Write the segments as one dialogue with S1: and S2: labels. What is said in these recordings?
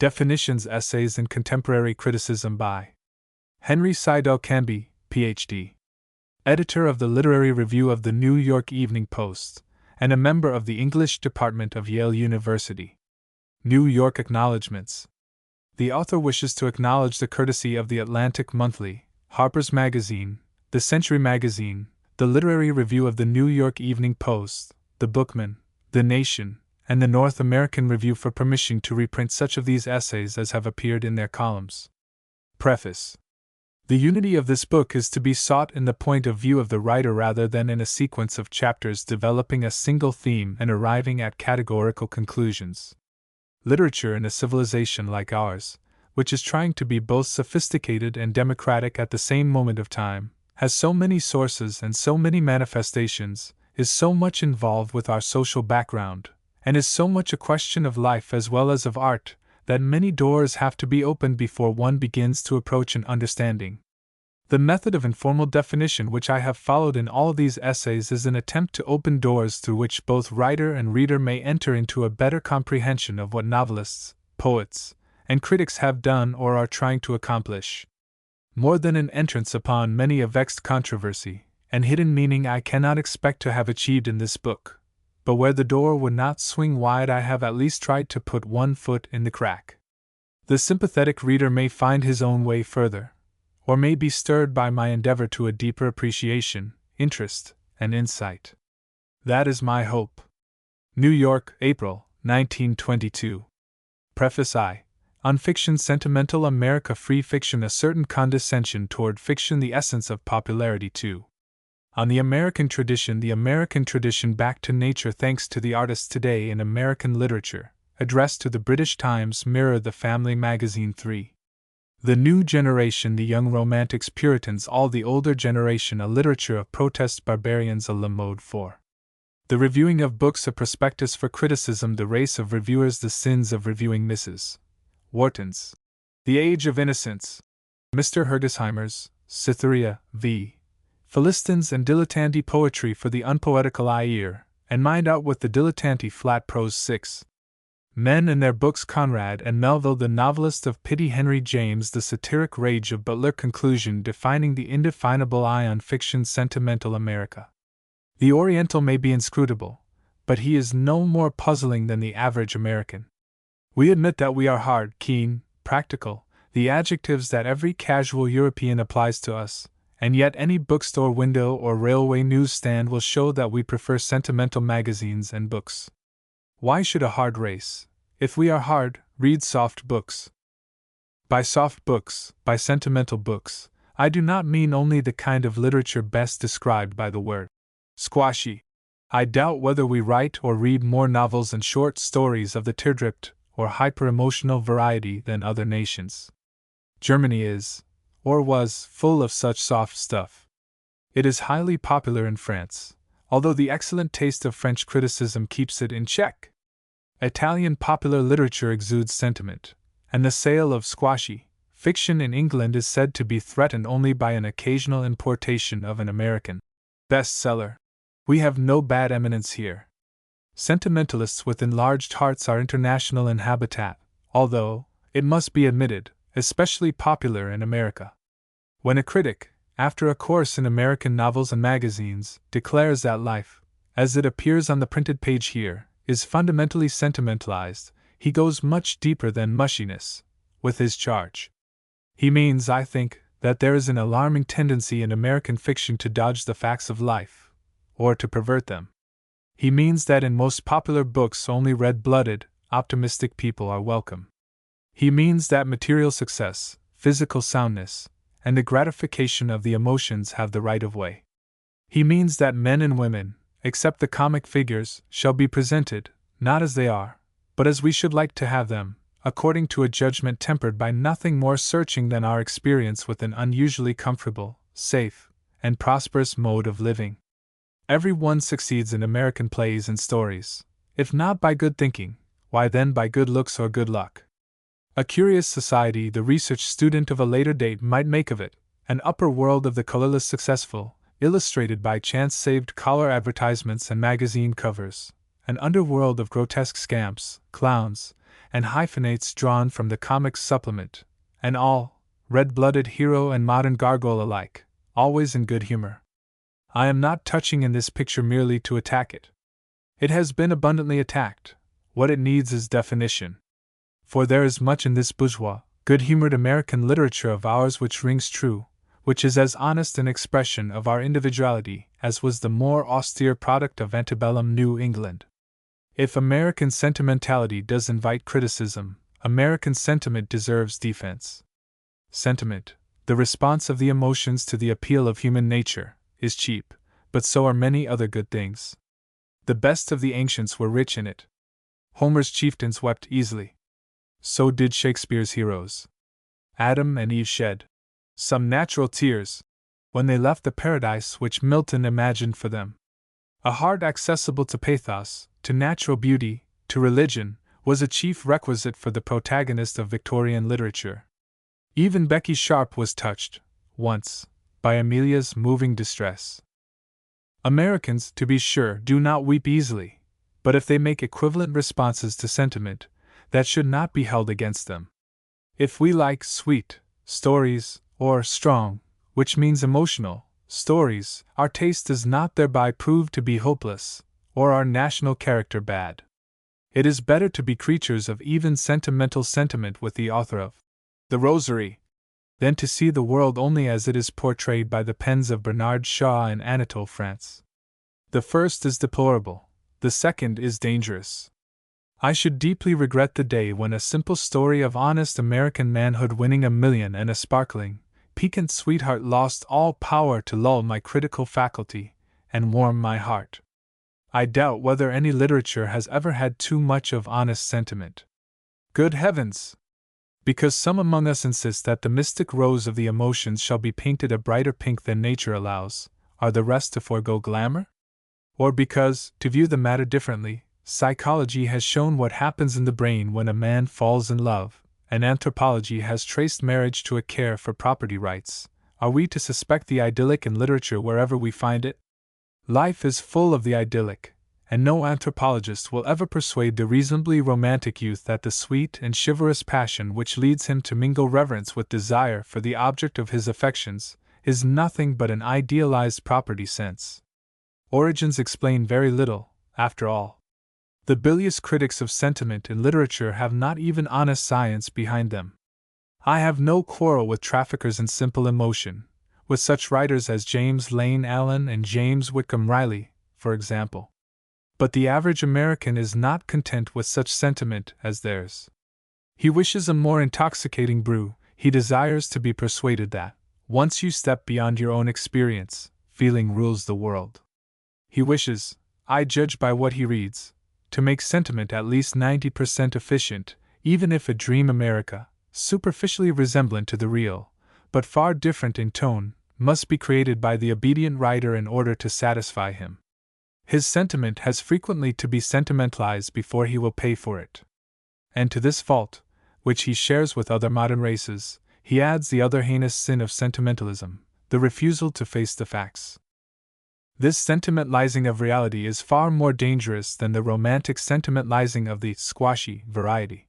S1: Definitions, Essays in Contemporary Criticism by Henry Seidel Canby, Ph.D. Editor of the Literary Review of the New York Evening Post, and a member of the English Department of Yale University. New York Acknowledgements. The author wishes to acknowledge the courtesy of the Atlantic Monthly, Harper's Magazine, the Century Magazine, the Literary Review of the New York Evening Post, the Bookman, the Nation, and the North American Review for permission to reprint such of these essays as have appeared in their columns. Preface. The unity of this book is to be sought in the point of view of the writer rather than in a sequence of chapters developing a single theme and arriving at categorical conclusions. Literature in a civilization like ours, which is trying to be both sophisticated and democratic at the same moment of time, has so many sources and so many manifestations, is so much involved with our social background, and is so much a question of life as well as of art, that many doors have to be opened before one begins to approach an understanding. The method of informal definition which I have followed in all these essays is an attempt to open doors through which both writer and reader may enter into a better comprehension of what novelists, poets, and critics have done or are trying to accomplish. More than an entrance upon many a vexed controversy and hidden meaning I cannot expect to have achieved in this book, but where the door would not swing wide I have at least tried to put one foot in the crack. The sympathetic reader may find his own way further, or may be stirred by my endeavor to a deeper appreciation, interest, and insight. That is my hope. New York, April, 1922. Preface. On fiction, sentimental America, free fiction, a certain condescension toward fiction, the essence of popularity too. On the American tradition back to nature, thanks to the artists today in American literature, addressed to the British Times, Mirror, the Family Magazine 3. The new generation, the young romantics, Puritans, all the older generation, a literature of protest, barbarians, a la mode 4. The reviewing of books, a prospectus for criticism, the race of reviewers, the sins of reviewing, Mrs. Wharton's The Age of Innocence, Mr. Hergesheimer's Cytherea v. Philistines, and dilettanti poetry for the unpoetical eye, ear, and mind, out with the dilettanti flat prose 6. Men and their books, Conrad and Melville, the novelist of pity, Henry James, the satiric rage of Butler, conclusion, defining the indefinable eye on fiction, sentimental America. The Oriental may be inscrutable, but he is no more puzzling than the average American. We admit that we are hard, keen, practical, the adjectives that every casual European applies to us, and yet any bookstore window or railway newsstand will show that we prefer sentimental magazines and books. Why should a hard race, if we are hard, read soft books? By soft books, by sentimental books, I do not mean only the kind of literature best described by the word squashy. I doubt whether we write or read more novels and short stories of the teardripped or hyper-emotional variety than other nations. Germany is, or was, full of such soft stuff. It is highly popular in France, although the excellent taste of French criticism keeps it in check. Italian popular literature exudes sentiment, and the sale of squashy fiction in England is said to be threatened only by an occasional importation of an American bestseller. We have no bad eminence here. Sentimentalists with enlarged hearts are international in habitat, although, it must be admitted, especially popular in America. When a critic, after a course in American novels and magazines, declares that life, as it appears on the printed page here, is fundamentally sentimentalized, he goes much deeper than mushiness with his charge. He means, I think, that there is an alarming tendency in American fiction to dodge the facts of life, or to pervert them. He means that in most popular books only red-blooded, optimistic people are welcome. He means that material success, physical soundness, and the gratification of the emotions have the right of way. He means that men and women, except the comic figures, shall be presented, not as they are, but as we should like to have them, according to a judgment tempered by nothing more searching than our experience with an unusually comfortable, safe, and prosperous mode of living. Every one succeeds in American plays and stories, if not by good thinking, why then by good looks or good luck. A curious society the research student of a later date might make of it, an upper world of the colorless successful, illustrated by chance-saved collar advertisements and magazine covers, an underworld of grotesque scamps, clowns, and hyphenates drawn from the comics supplement, and all, red-blooded hero and modern gargoyle alike, always in good humor. I am not touching in this picture merely to attack it. It has been abundantly attacked. What it needs is definition. For there is much in this bourgeois, good-humored American literature of ours which rings true, which is as honest an expression of our individuality as was the more austere product of antebellum New England. If American sentimentality does invite criticism, American sentiment deserves defense. Sentiment, the response of the emotions to the appeal of human nature, is cheap, but so are many other good things. The best of the ancients were rich in it. Homer's chieftains wept easily. So did Shakespeare's heroes. Adam and Eve shed some natural tears when they left the paradise which Milton imagined for them. A heart accessible to pathos, to natural beauty, to religion, was a chief requisite for the protagonist of Victorian literature. Even Becky Sharp was touched, once, by Amelia's moving distress. Americans, to be sure, do not weep easily, but if they make equivalent responses to sentiment, that should not be held against them. If we like sweet stories, or strong, which means emotional, stories, our taste does not thereby prove to be hopeless, or our national character bad. It is better to be creatures of even sentimental sentiment with the author of The Rosary, than to see the world only as it is portrayed by the pens of Bernard Shaw and Anatole France. The first is deplorable, the second is dangerous. I should deeply regret the day when a simple story of honest American manhood winning $1 million and a sparkling, piquant sweetheart lost all power to lull my critical faculty and warm my heart. I doubt whether any literature has ever had too much of honest sentiment. Good heavens! Because some among us insist that the mystic rose of the emotions shall be painted a brighter pink than nature allows, are the rest to forego glamour? Or because, to view the matter differently, psychology has shown what happens in the brain when a man falls in love, and anthropology has traced marriage to a care for property rights, are we to suspect the idyllic in literature wherever we find it? Life is full of the idyllic, and no anthropologist will ever persuade the reasonably romantic youth that the sweet and chivalrous passion which leads him to mingle reverence with desire for the object of his affections is nothing but an idealized property sense. Origins explain very little, after all. The bilious critics of sentiment in literature have not even honest science behind them. I have no quarrel with traffickers in simple emotion, with such writers as James Lane Allen and James Whitcomb Riley, for example. But the average American is not content with such sentiment as theirs. He wishes a more intoxicating brew, he desires to be persuaded that, once you step beyond your own experience, feeling rules the world. He wishes, I judge by what he reads, to make sentiment at least 90% efficient, even if a dream America, superficially resemblant to the real, but far different in tone, must be created by the obedient writer in order to satisfy him. His sentiment has frequently to be sentimentalized before he will pay for it. And to this fault, which he shares with other modern races, he adds the other heinous sin of sentimentalism, the refusal to face the facts. This sentimentalizing of reality is far more dangerous than the romantic sentimentalizing of the squashy variety.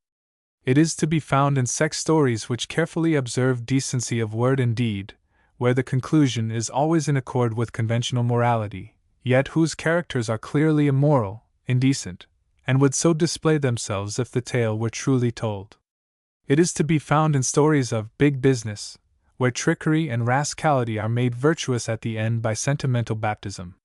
S1: It is to be found in sex stories which carefully observe decency of word and deed, where the conclusion is always in accord with conventional morality, yet whose characters are clearly immoral, indecent, and would so display themselves if the tale were truly told. It is to be found in stories of big business, where trickery and rascality are made virtuous at the end by sentimental baptism.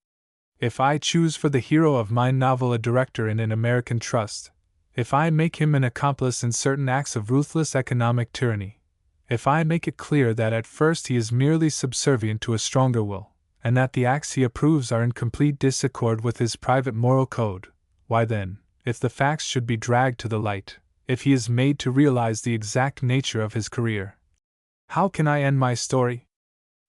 S1: If I choose for the hero of my novel a director in an American trust, if I make him an accomplice in certain acts of ruthless economic tyranny, if I make it clear that at first he is merely subservient to a stronger will, and that the acts he approves are in complete disaccord with his private moral code, why then, if the facts should be dragged to the light, if he is made to realize the exact nature of his career, how can I end my story?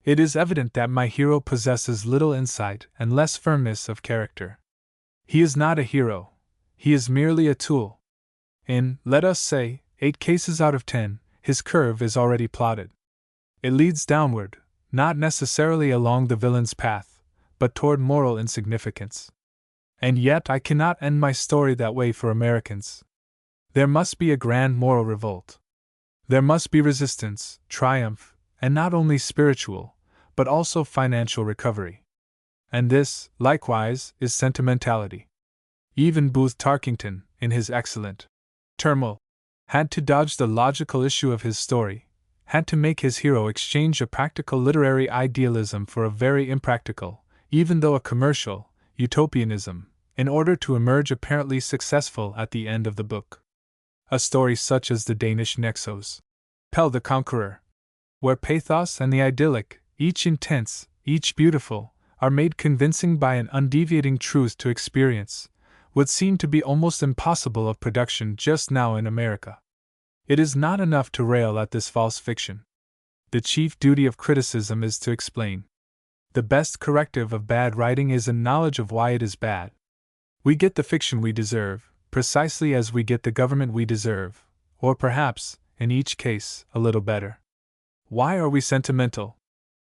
S1: It is evident that my hero possesses little insight and less firmness of character. He is not a hero, he is merely a tool. In, let us say, 8 cases out of 10, his curve is already plotted. It leads downward, not necessarily along the villain's path, but toward moral insignificance. And yet I cannot end my story that way for Americans. There must be a grand moral revolt. There must be resistance, triumph, and not only spiritual, but also financial recovery. And this, likewise, is sentimentality. Even Booth Tarkington, in his excellent Turmoil, had to dodge the logical issue of his story, had to make his hero exchange a practical literary idealism for a very impractical, even though a commercial, utopianism, in order to emerge apparently successful at the end of the book. A story such as the Danish Nexo's Pell the Conqueror, where pathos and the idyllic, each intense, each beautiful, are made convincing by an undeviating truth to experience, would seem to be almost impossible of production just now in America. It is not enough to rail at this false fiction. The chief duty of criticism is to explain. The best corrective of bad writing is a knowledge of why it is bad. We get the fiction we deserve, precisely as we get the government we deserve, or perhaps, in each case, a little better. Why are we sentimental?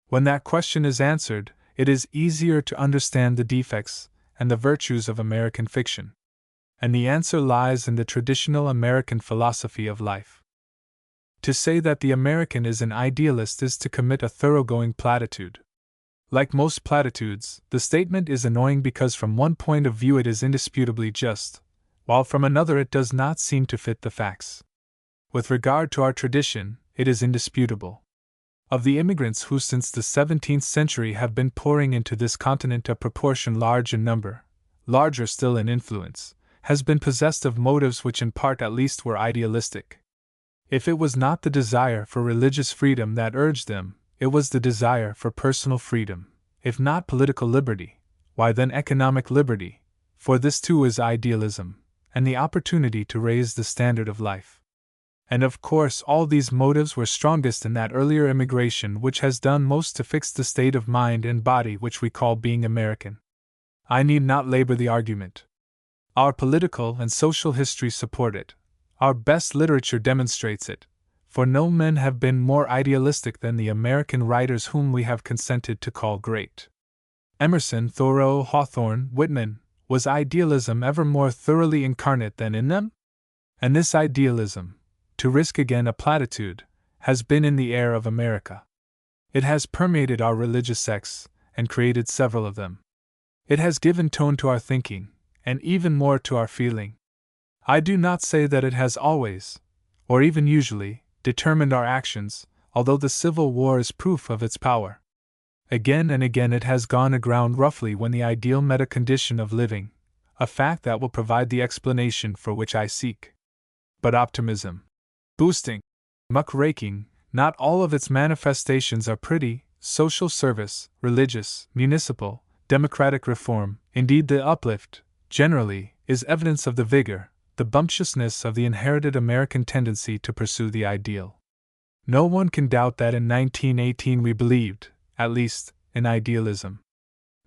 S1: When that question is answered, it is easier to understand the defects and the virtues of American fiction. And the answer lies in the traditional American philosophy of life. To say that the American is an idealist is to commit a thoroughgoing platitude. Like most platitudes, the statement is annoying because from one point of view it is indisputably just, while from another it does not seem to fit the facts. With regard to our tradition, it is indisputable. Of the immigrants who since the 17th century have been pouring into this continent, a proportion large in number, larger still in influence, has been possessed of motives which in part at least were idealistic. If it was not the desire for religious freedom that urged them, it was the desire for personal freedom. If not political liberty, why then economic liberty, for this too is idealism, and the opportunity to raise the standard of life. And of course all these motives were strongest in that earlier immigration which has done most to fix the state of mind and body which we call being American. I need not labor the argument. Our political and social history support it. Our best literature demonstrates it, for no men have been more idealistic than the American writers whom we have consented to call great. Emerson, Thoreau, Hawthorne, Whitman, was idealism ever more thoroughly incarnate than in them? And this idealism, to risk again a platitude, has been in the air of America. It has permeated our religious sects, and created several of them. It has given tone to our thinking, and even more to our feeling. I do not say that it has always, or even usually, determined our actions, although the Civil War is proof of its power. Again and again it has gone aground roughly when the ideal met a condition of living, a fact that will provide the explanation for which I seek. But optimism, boosting, muckraking, not all of its manifestations are pretty: social service, religious, municipal, democratic reform, indeed the uplift, generally, is evidence of the vigor, the bumptiousness of the inherited American tendency to pursue the ideal. No one can doubt that in 1918 we believed, at least, in idealism.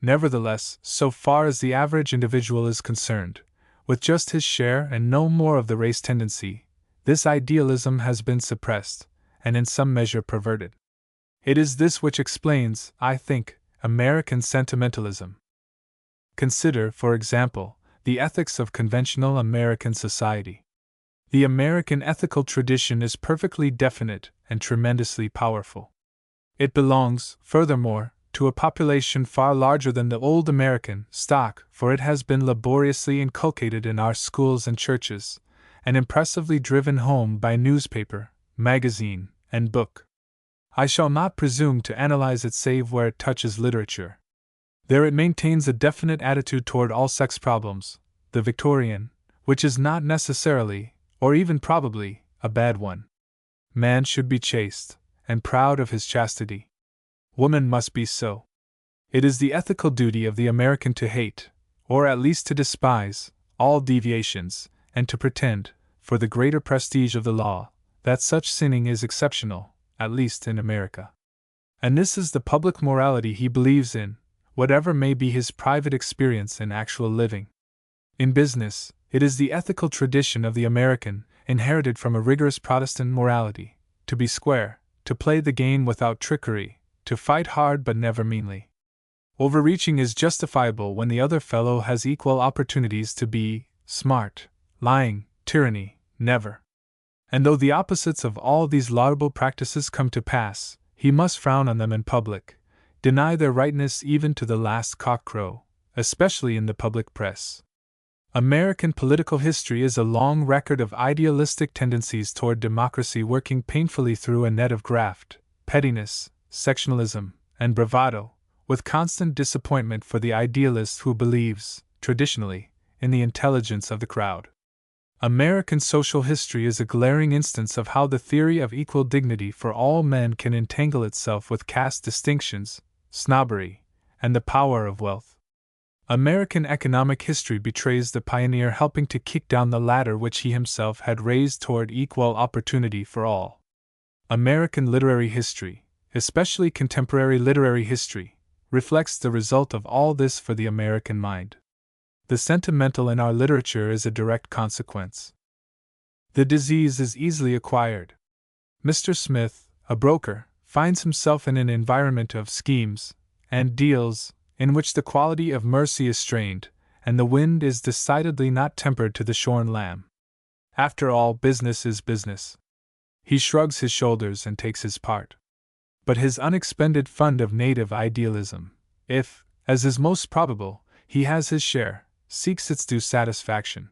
S1: Nevertheless, so far as the average individual is concerned, with just his share and no more of the race tendency, this idealism has been suppressed, and in some measure perverted. It is this which explains, I think, American sentimentalism. Consider, for example, the ethics of conventional American society. The American ethical tradition is perfectly definite and tremendously powerful. It belongs, furthermore, to a population far larger than the old American stock, for it has been laboriously inculcated in our schools and churches, and impressively driven home by newspaper, magazine, and book. I shall not presume to analyze it save where it touches literature. There it maintains a definite attitude toward all sex problems, the Victorian, which is not necessarily, or even probably, a bad one. Man should be chaste, and proud of his chastity. Woman must be so. It is the ethical duty of the American to hate, or at least to despise, all deviations, and to pretend, for the greater prestige of the law, that such sinning is exceptional, at least in America. And this is the public morality he believes in, whatever may be his private experience in actual living. In business, it is the ethical tradition of the American, inherited from a rigorous Protestant morality, to be square, to play the game without trickery, to fight hard but never meanly. Overreaching is justifiable when the other fellow has equal opportunities to be smart. Lying, tyranny, never. And though the opposites of all these laudable practices come to pass, he must frown on them in public, deny their rightness even to the last cockcrow, especially in the public press. American political history is a long record of idealistic tendencies toward democracy working painfully through a net of graft, pettiness, sectionalism, and bravado, with constant disappointment for the idealist who believes, traditionally, in the intelligence of the crowd. American social history is a glaring instance of how the theory of equal dignity for all men can entangle itself with caste distinctions, snobbery, and the power of wealth. American economic history betrays the pioneer helping to kick down the ladder which he himself had raised toward equal opportunity for all. American literary history, especially contemporary literary history, reflects the result of all this for the American mind. The sentimental in our literature is a direct consequence. The disease is easily acquired. Mr. Smith, a broker, finds himself in an environment of schemes and deals in which the quality of mercy is strained, and the wind is decidedly not tempered to the shorn lamb. After all, business is business. He shrugs his shoulders and takes his part. But his unexpended fund of native idealism, if, as is most probable, he has his share, seeks its due satisfaction.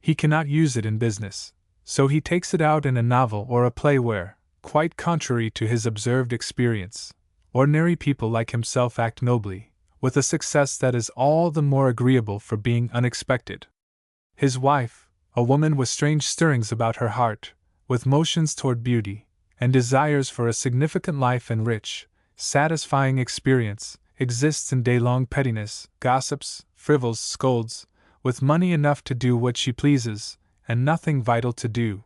S1: He cannot use it in business, so he takes it out in a novel or a play where, quite contrary to his observed experience, ordinary people like himself act nobly, with a success that is all the more agreeable for being unexpected. His wife, a woman with strange stirrings about her heart, with motions toward beauty, and desires for a significant life and rich, satisfying experience, exists in day-long pettiness, gossips, frivels, scolds, with money enough to do what she pleases, and nothing vital to do.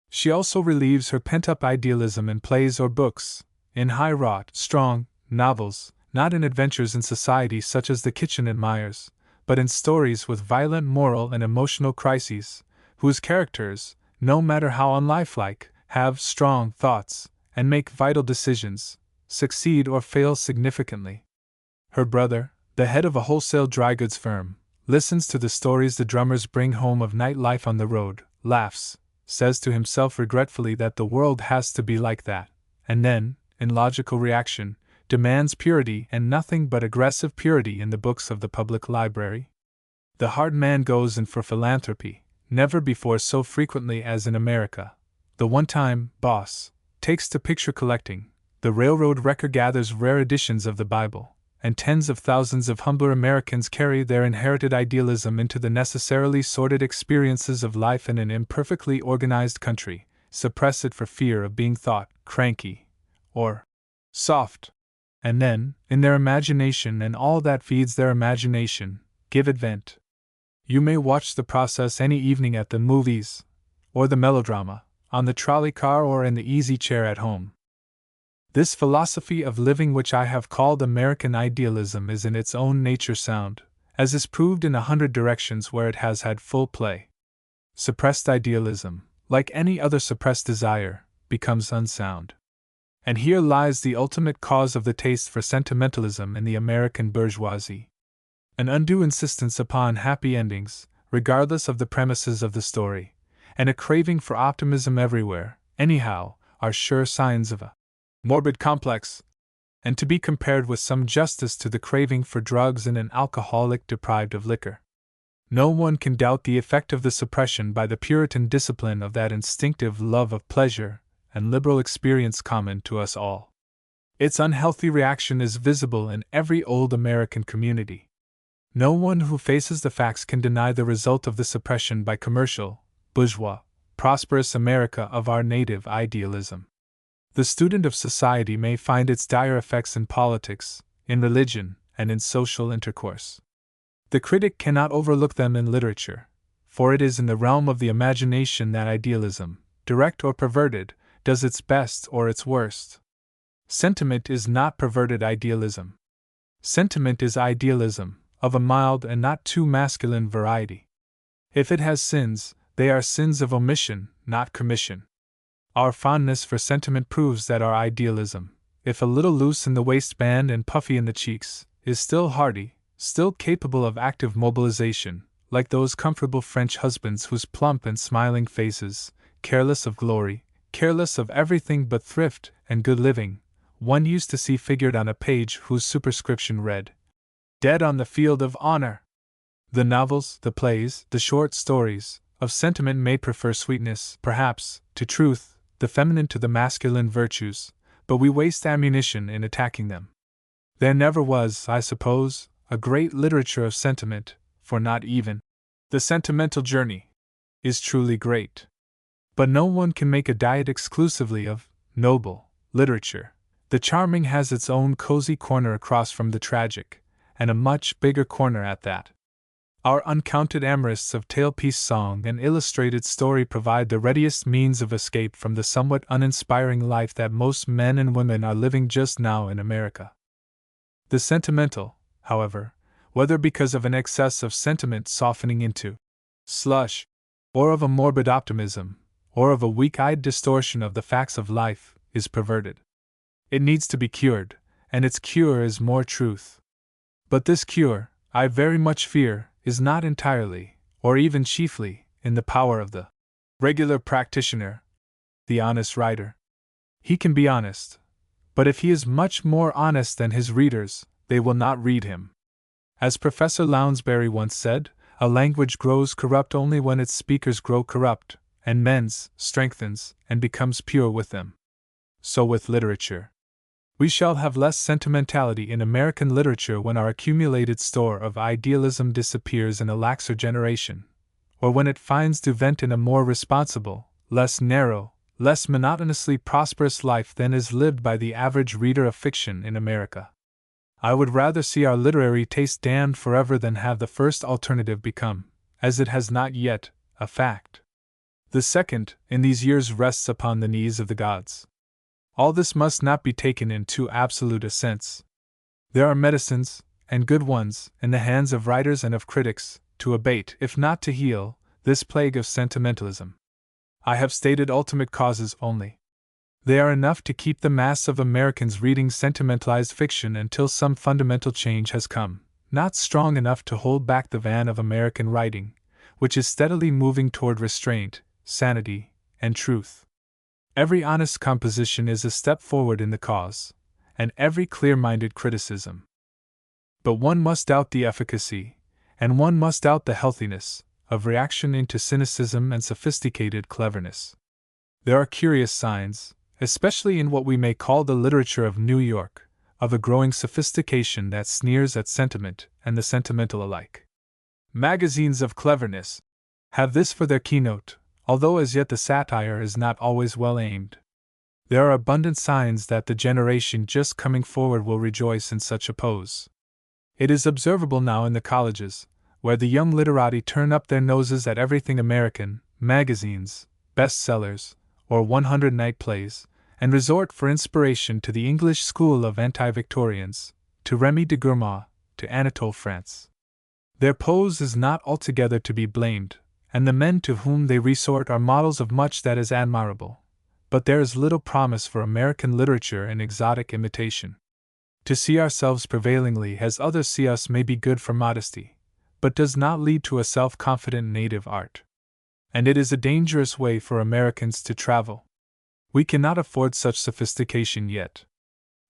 S1: She also relieves her pent-up idealism in plays or books, in high-wrought, strong novels, not in adventures in society such as The Kitchen admires, but in stories with violent moral and emotional crises, whose characters, no matter how unlifelike, have strong thoughts, and make vital decisions, succeed or fail significantly. Her brother, the head of a wholesale dry goods firm, listens to the stories the drummers bring home of night life on the road, laughs, says to himself regretfully that the world has to be like that, and then, in logical reaction, demands purity and nothing but aggressive purity in the books of the public library. The hard man goes in for philanthropy, never before so frequently as in America. The one-time boss takes to picture collecting, the railroad wrecker gathers rare editions of the Bible, and tens of thousands of humbler Americans carry their inherited idealism into the necessarily sordid experiences of life in an imperfectly organized country, suppress it for fear of being thought cranky or soft, and then, in their imagination and all that feeds their imagination, give it vent. You may watch the process any evening at the movies, or the melodrama, on the trolley car or in the easy chair at home. This philosophy of living which I have called American idealism is in its own nature sound, as is proved in 100 directions where it has had full play. Suppressed idealism, like any other suppressed desire, becomes unsound. And here lies the ultimate cause of the taste for sentimentalism in the American bourgeoisie. An undue insistence upon happy endings, regardless of the premises of the story, and a craving for optimism everywhere, anyhow, are sure signs of a morbid complex, and to be compared with some justice to the craving for drugs in an alcoholic deprived of liquor. No one can doubt the effect of the suppression by the Puritan discipline of that instinctive love of pleasure and liberal experience common to us all. Its unhealthy reaction is visible in every old American community. No one who faces the facts can deny the result of the suppression by commercial, bourgeois, prosperous America of our native idealism. The student of society may find its dire effects in politics, in religion, and in social intercourse. The critic cannot overlook them in literature, for it is in the realm of the imagination that idealism, direct or perverted, does its best or its worst. Sentiment is not perverted idealism. Sentiment is idealism, of a mild and not too masculine variety. If it has sins, they are sins of omission, not commission. Our fondness for sentiment proves that our idealism, if a little loose in the waistband and puffy in the cheeks, is still hardy, still capable of active mobilization, like those comfortable French husbands whose plump and smiling faces, careless of glory, careless of everything but thrift and good living, one used to see figured on a page whose superscription read, "Dead on the field of honor." The novels, the plays, the short stories, of sentiment may prefer sweetness, perhaps, to truth, the feminine to the masculine virtues, but we waste ammunition in attacking them. There never was, I suppose, a great literature of sentiment, for not even the sentimental journey is truly great. But no one can make a diet exclusively of noble literature. The charming has its own cozy corner across from the tragic, and a much bigger corner at that. Our uncounted amorists of tale-piece song and illustrated story provide the readiest means of escape from the somewhat uninspiring life that most men and women are living just now in America. The sentimental, however, whether because of an excess of sentiment softening into slush, or of a morbid optimism, or of a weak-eyed distortion of the facts of life, is perverted. It needs to be cured, and its cure is more truth. But this cure, I very much fear, is not entirely, or even chiefly, in the power of the regular practitioner, the honest writer. He can be honest, but if he is much more honest than his readers, they will not read him. As Professor Lounsbury once said, a language grows corrupt only when its speakers grow corrupt, and mends, strengthens, and becomes pure with them. So with literature. We shall have less sentimentality in American literature when our accumulated store of idealism disappears in a laxer generation, or when it finds to vent in a more responsible, less narrow, less monotonously prosperous life than is lived by the average reader of fiction in America. I would rather see our literary taste damned forever than have the first alternative become, as it has not yet, a fact. The second, in these years, rests upon the knees of the gods. All this must not be taken in too absolute a sense. There are medicines, and good ones, in the hands of writers and of critics, to abate, if not to heal, this plague of sentimentalism. I have stated ultimate causes only. They are enough to keep the mass of Americans reading sentimentalized fiction until some fundamental change has come, not strong enough to hold back the van of American writing, which is steadily moving toward restraint, sanity, and truth. Every honest composition is a step forward in the cause, and every clear-minded criticism. But one must doubt the efficacy, and one must doubt the healthiness, of reaction into cynicism and sophisticated cleverness. There are curious signs, especially in what we may call the literature of New York, of a growing sophistication that sneers at sentiment and the sentimental alike. Magazines of cleverness have this for their keynote, although as yet the satire is not always well aimed. There are abundant signs that the generation just coming forward will rejoice in such a pose. It is observable now in the colleges, where the young literati turn up their noses at everything American, magazines, bestsellers, or 100-night plays, and resort for inspiration to the English school of anti-Victorians, to Remy de Gourmont, to Anatole France. Their pose is not altogether to be blamed, and the men to whom they resort are models of much that is admirable, but there is little promise for American literature in exotic imitation. To see ourselves prevailingly as others see us may be good for modesty, but does not lead to a self-confident native art. And it is a dangerous way for Americans to travel. We cannot afford such sophistication yet.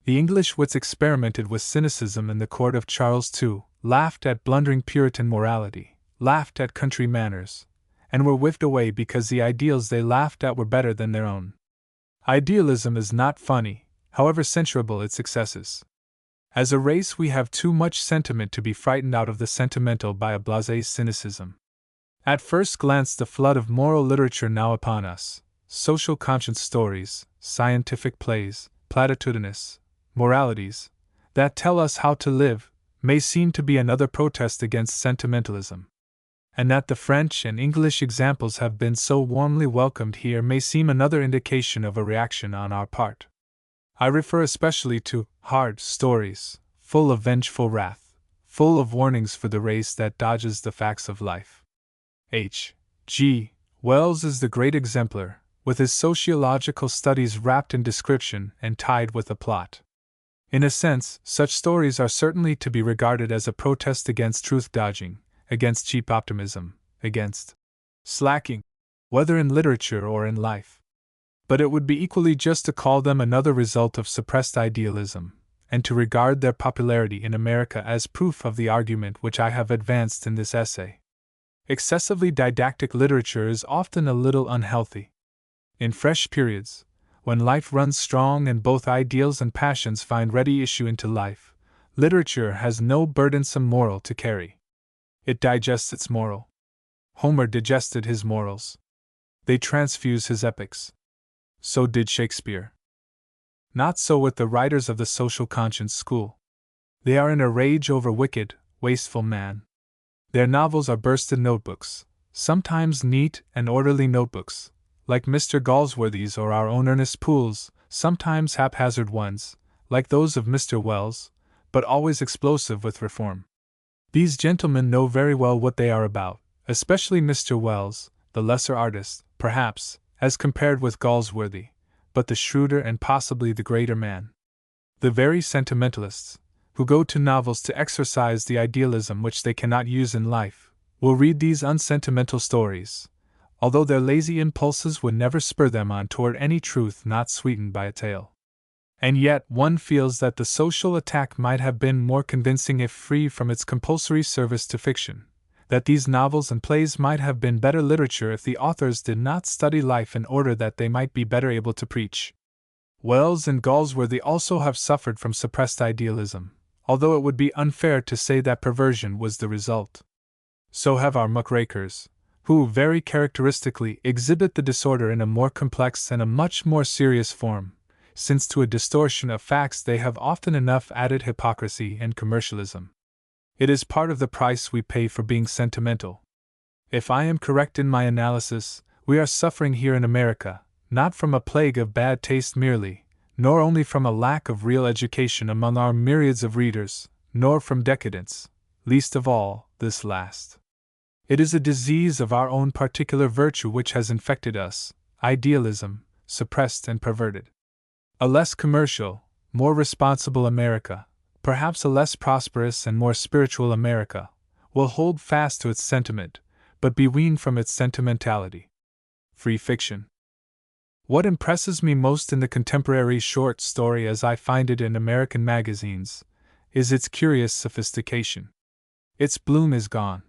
S1: The English wits experimented with cynicism in the court of Charles II, laughed at blundering Puritan morality, laughed at country manners, and were whiffed away because the ideals they laughed at were better than their own. Idealism is not funny, however censurable its excesses. As a race, we have too much sentiment to be frightened out of the sentimental by a blasé cynicism. At first glance, the flood of moral literature now upon us, social conscience stories, scientific plays, platitudinous moralities, that tell us how to live, may seem to be another protest against sentimentalism. And that the French and English examples have been so warmly welcomed here may seem another indication of a reaction on our part. I refer especially to hard stories, full of vengeful wrath, full of warnings for the race that dodges the facts of life. H. G. Wells is the great exemplar, with his sociological studies wrapped in description and tied with a plot. In a sense, such stories are certainly to be regarded as a protest against truth-dodging, against cheap optimism, against slacking, whether in literature or in life. But it would be equally just to call them another result of suppressed idealism, and to regard their popularity in America as proof of the argument which I have advanced in this essay. Excessively didactic literature is often a little unhealthy. In fresh periods, when life runs strong and both ideals and passions find ready issue into life, literature has no burdensome moral to carry. It digests its moral. Homer digested his morals. They transfuse his epics. So did Shakespeare. Not so with the writers of the social conscience school. They are in a rage over wicked, wasteful man. Their novels are bursted notebooks, sometimes neat and orderly notebooks, like Mr. Galsworthy's or our own Ernest Poole's, sometimes haphazard ones, like those of Mr. Wells, but always explosive with reform. These gentlemen know very well what they are about, especially Mr. Wells, the lesser artist, perhaps, as compared with Galsworthy, but the shrewder and possibly the greater man. The very sentimentalists, who go to novels to exercise the idealism which they cannot use in life, will read these unsentimental stories, although their lazy impulses would never spur them on toward any truth not sweetened by a tale. And yet one feels that the social attack might have been more convincing if free from its compulsory service to fiction, that these novels and plays might have been better literature if the authors did not study life in order that they might be better able to preach. Wells and Galsworthy also have suffered from suppressed idealism, although it would be unfair to say that perversion was the result. So have our muckrakers, who very characteristically exhibit the disorder in a more complex and a much more serious form, since to a distortion of facts they have often enough added hypocrisy and commercialism. It is part of the price we pay for being sentimental. If I am correct in my analysis, we are suffering here in America, not from a plague of bad taste merely, nor only from a lack of real education among our myriads of readers, nor from decadence, least of all, this last. It is a disease of our own particular virtue which has infected us, idealism, suppressed and perverted. A less commercial, more responsible America, perhaps a less prosperous and more spiritual America, will hold fast to its sentiment, but be weaned from its sentimentality. Free fiction. What impresses me most in the contemporary short story as I find it in American magazines, is its curious sophistication. Its bloom is gone.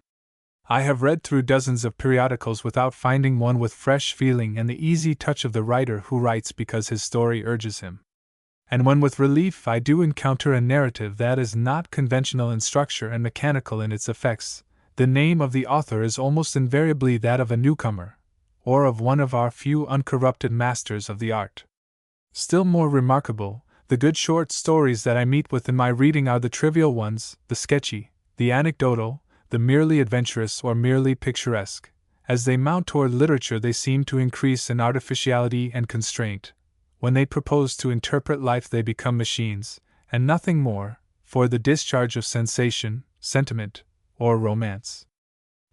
S1: I have read through dozens of periodicals without finding one with fresh feeling and the easy touch of the writer who writes because his story urges him. And when with relief I do encounter a narrative that is not conventional in structure and mechanical in its effects, the name of the author is almost invariably that of a newcomer, or of one of our few uncorrupted masters of the art. Still more remarkable, the good short stories that I meet with in my reading are the trivial ones, the sketchy, the anecdotal, the merely adventurous or merely picturesque. As they mount toward literature they seem to increase in artificiality and constraint. When they propose to interpret life they become machines, and nothing more, for the discharge of sensation, sentiment, or romance.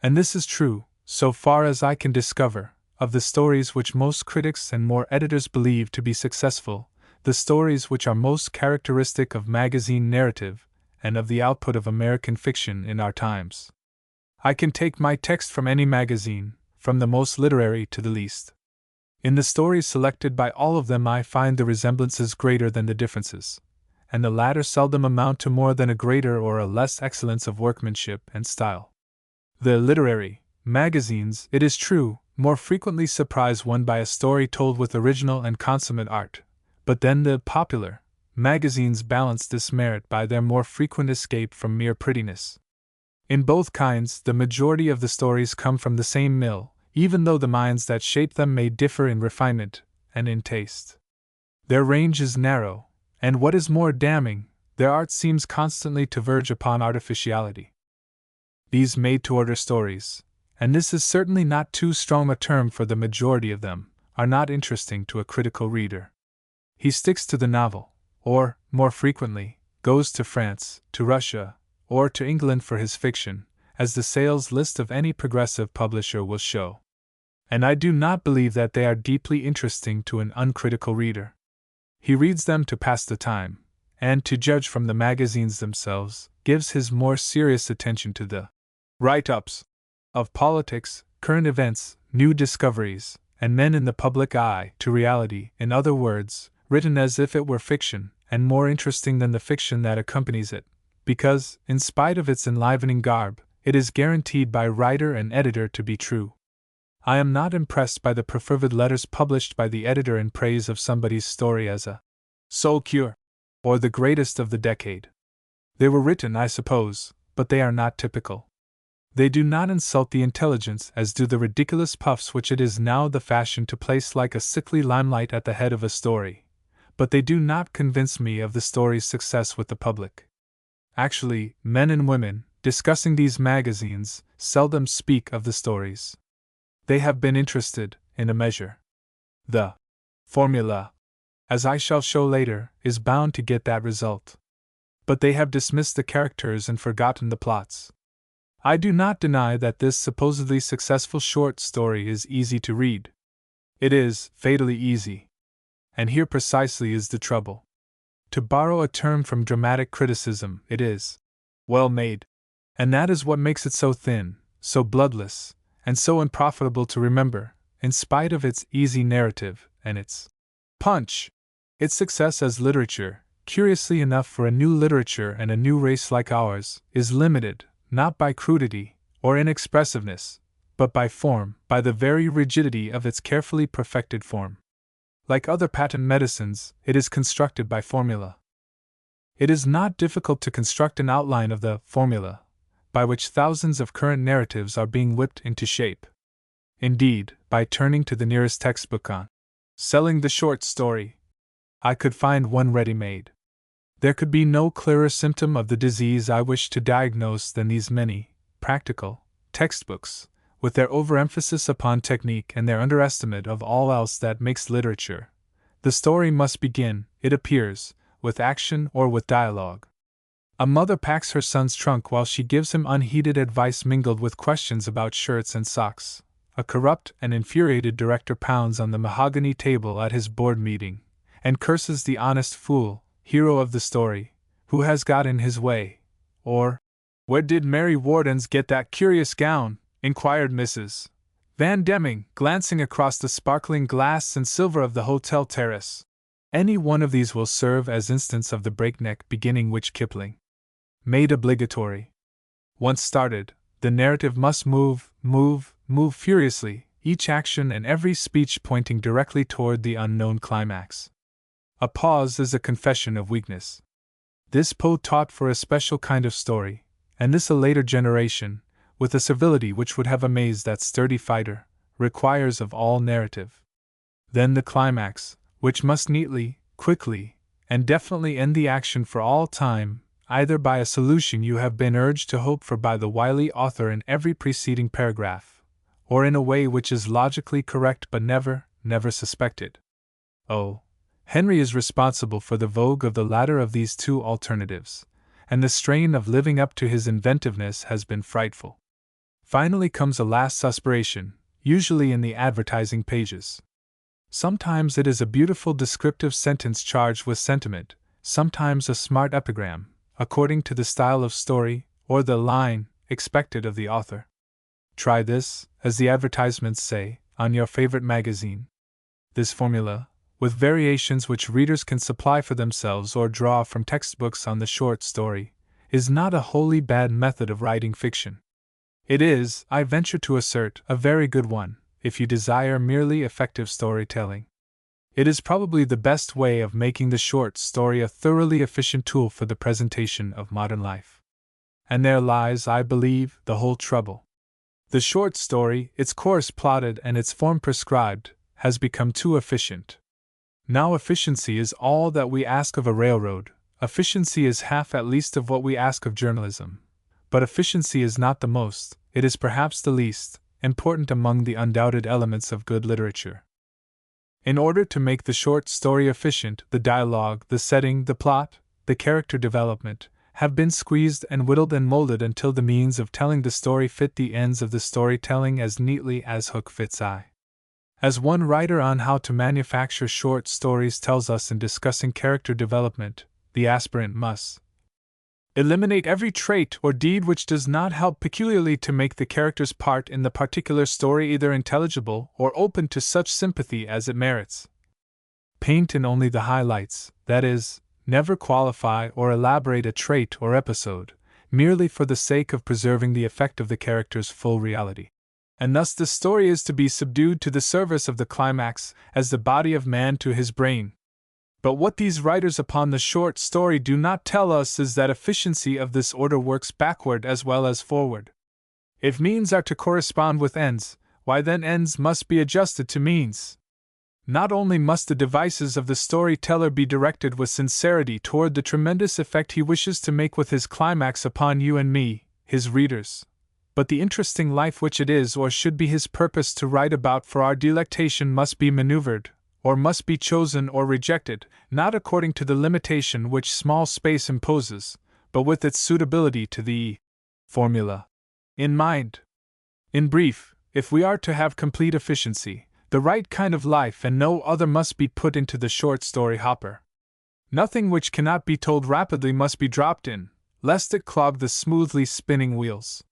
S1: And this is true, so far as I can discover, of the stories which most critics and more editors believe to be successful, the stories which are most characteristic of magazine narrative, and of the output of American fiction in our times. I can take my text from any magazine, from the most literary to the least. In the stories selected by all of them I find the resemblances greater than the differences, and the latter seldom amount to more than a greater or a less excellence of workmanship and style. The literary magazines, it is true, more frequently surprise one by a story told with original and consummate art, but then the popular magazines balance this merit by their more frequent escape from mere prettiness. In both kinds, the majority of the stories come from the same mill, even though the minds that shape them may differ in refinement and in taste. Their range is narrow, and what is more damning, their art seems constantly to verge upon artificiality. These made-to-order stories, and this is certainly not too strong a term for the majority of them, are not interesting to a critical reader. He sticks to the novel, or, more frequently, goes to France, to Russia, or to England for his fiction, as the sales list of any progressive publisher will show. And I do not believe that they are deeply interesting to an uncritical reader. He reads them to pass the time, and, to judge from the magazines themselves, gives his more serious attention to the write-ups of politics, current events, new discoveries, and men in the public eye to reality, in other words, written as if it were fiction, and more interesting than the fiction that accompanies it, because, in spite of its enlivening garb, it is guaranteed by writer and editor to be true. I am not impressed by the perfervid letters published by the editor in praise of somebody's story as a soul cure, or the greatest of the decade. They were written, I suppose, but they are not typical. They do not insult the intelligence as do the ridiculous puffs which it is now the fashion to place like a sickly limelight at the head of a story, but they do not convince me of the story's success with the public. Actually, men and women, discussing these magazines, seldom speak of the stories. They have been interested, in a measure. The formula, as I shall show later, is bound to get that result. But they have dismissed the characters and forgotten the plots. I do not deny that this supposedly successful short story is easy to read. It is fatally easy. And here precisely is the trouble. To borrow a term from dramatic criticism, it is well made. And that is what makes it so thin, so bloodless, and so unprofitable to remember, in spite of its easy narrative and its punch. Its success as literature, curiously enough for a new literature and a new race like ours, is limited, not by crudity or inexpressiveness, but by form, by the very rigidity of its carefully perfected form. Like other patent medicines, it is constructed by formula. It is not difficult to construct an outline of the formula, by which thousands of current narratives are being whipped into shape. Indeed, by turning to the nearest textbook on selling the short story, I could find one ready-made. There could be no clearer symptom of the disease I wish to diagnose than these many, practical, textbooks, with their overemphasis upon technique and their underestimate of all else that makes literature. The story must begin, it appears, with action or with dialogue. A mother packs her son's trunk while she gives him unheeded advice mingled with questions about shirts and socks. A corrupt and infuriated director pounds on the mahogany table at his board meeting, and curses the honest fool, hero of the story, who has got in his way. Or, "Where did Mary Wardens get that curious gown?" inquired Mrs. Van Demming, glancing across the sparkling glass and silver of the hotel terrace. Any one of these will serve as instance of the breakneck beginning which Kipling made obligatory. Once started, the narrative must move furiously, each action and every speech pointing directly toward the unknown climax. A pause is a confession of weakness. This Poe taught for a special kind of story, and this a later generation, with a civility which would have amazed that sturdy fighter, requires of all narrative. Then the climax, which must neatly, quickly, and definitely end the action for all time, either by a solution you have been urged to hope for by the wily author in every preceding paragraph, or in a way which is logically correct but never suspected. Oh, Henry is responsible for the vogue of the latter of these two alternatives, and the strain of living up to his inventiveness has been frightful. Finally comes a last suspiration, usually in the advertising pages. Sometimes it is a beautiful descriptive sentence charged with sentiment, sometimes a smart epigram, according to the style of story, or the line, expected of the author. Try this, as the advertisements say, on your favorite magazine. This formula, with variations which readers can supply for themselves or draw from textbooks on the short story, is not a wholly bad method of writing fiction. It is, I venture to assert, a very good one, if you desire merely effective storytelling. It is probably the best way of making the short story a thoroughly efficient tool for the presentation of modern life. And there lies, I believe, the whole trouble. The short story, its course plotted and its form prescribed, has become too efficient. Now efficiency is all that we ask of a railroad, efficiency is half at least of what we ask of journalism. But efficiency is not the most, it is perhaps the least, important among the undoubted elements of good literature. In order to make the short story efficient, the dialogue, the setting, the plot, the character development, have been squeezed and whittled and molded until the means of telling the story fit the ends of the storytelling as neatly as hook fits eye. As one writer on how to manufacture short stories tells us in discussing character development, the aspirant must Eliminate every trait or deed which does not help peculiarly to make the character's part in the particular story either intelligible or open to such sympathy as it merits. Paint in only the highlights, that is, never qualify or elaborate a trait or episode, merely for the sake of preserving the effect of the character's full reality. And thus the story is to be subdued to the service of the climax, as the body of man to his brain. But what these writers upon the short story do not tell us is that efficiency of this order works backward as well as forward. If means are to correspond with ends, why then ends must be adjusted to means. Not only must the devices of the storyteller be directed with sincerity toward the tremendous effect he wishes to make with his climax upon you and me, his readers, but the interesting life which it is or should be his purpose to write about for our delectation must be maneuvered, or must be chosen or rejected, not according to the limitation which small space imposes, but with its suitability to the formula in mind. In brief, if we are to have complete efficiency, the right kind of life and no other must be put into the short story hopper. Nothing which cannot be told rapidly must be dropped in, lest it clog the smoothly spinning wheels.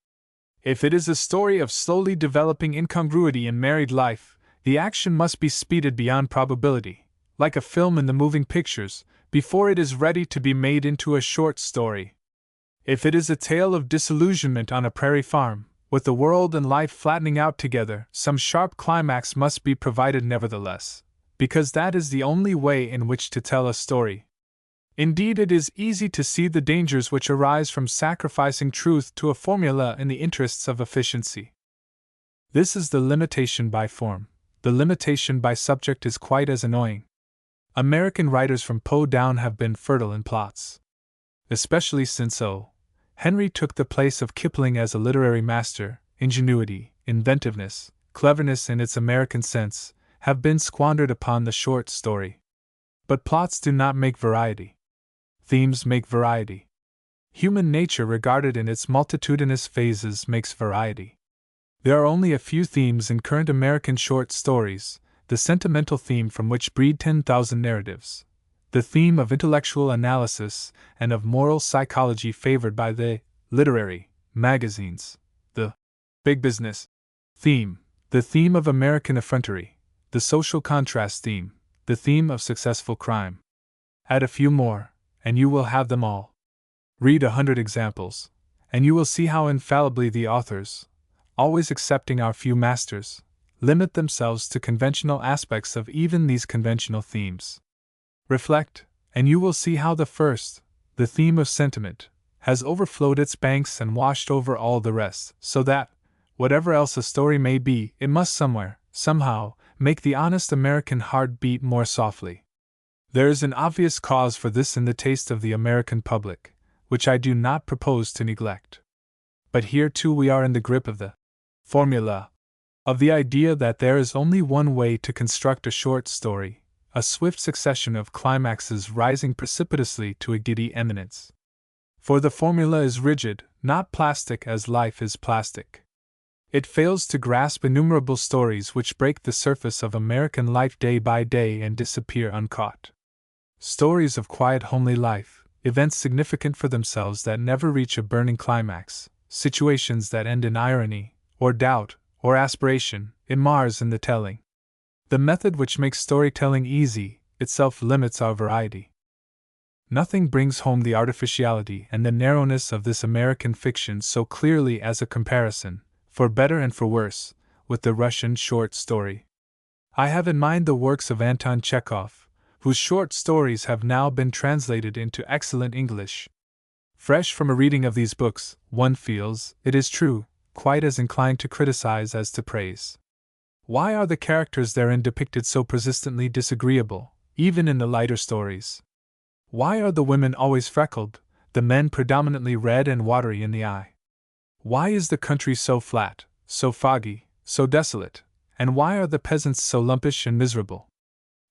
S1: If it is a story of slowly developing incongruity in married life, the action must be speeded beyond probability, like a film in the moving pictures, before it is ready to be made into a short story. If it is a tale of disillusionment on a prairie farm, with the world and life flattening out together, some sharp climax must be provided nevertheless, because that is the only way in which to tell a story. Indeed, it is easy to see the dangers which arise from sacrificing truth to a formula in the interests of efficiency. This is the limitation by form. The limitation by subject is quite as annoying. American writers from Poe down have been fertile in plots. Especially since O. Henry took the place of Kipling as a literary master, ingenuity, inventiveness, cleverness in its American sense, have been squandered upon the short story. But plots do not make variety. Themes make variety. Human nature regarded in its multitudinous phases makes variety. There are only a few themes in current American short stories, the sentimental theme from which breed 10,000 narratives, the theme of intellectual analysis and of moral psychology favored by the literary magazines, the big business theme, the theme of American effrontery, the social contrast theme, the theme of successful crime. Add a few more, and you will have them all. Read 100 examples, and you will see how infallibly the authors, always accepting our few masters, limit themselves to conventional aspects of even these conventional themes. Reflect, and you will see how the first, the theme of sentiment, has overflowed its banks and washed over all the rest, so that, whatever else a story may be, it must somewhere, somehow, make the honest American heart beat more softly. There is an obvious cause for this in the taste of the American public, which I do not propose to neglect. But here too we are in the grip of the formula, of the idea that there is only one way to construct a short story, a swift succession of climaxes rising precipitously to a giddy eminence. For the formula is rigid, not plastic as life is plastic. It fails to grasp innumerable stories which break the surface of American life day by day and disappear uncaught. Stories of quiet homely life, events significant for themselves that never reach a burning climax, situations that end in irony, or doubt, or aspiration, it mars in the telling. The method which makes storytelling easy, itself limits our variety. Nothing brings home the artificiality and the narrowness of this American fiction so clearly as a comparison, for better and for worse, with the Russian short story. I have in mind the works of Anton Chekhov, whose short stories have now been translated into excellent English. Fresh from a reading of these books, one feels, it is true, quite as inclined to criticize as to praise. Why are the characters therein depicted so persistently disagreeable, even in the lighter stories? Why are the women always freckled, the men predominantly red and watery in the eye? Why is the country so flat, so foggy, so desolate, and why are the peasants so lumpish and miserable?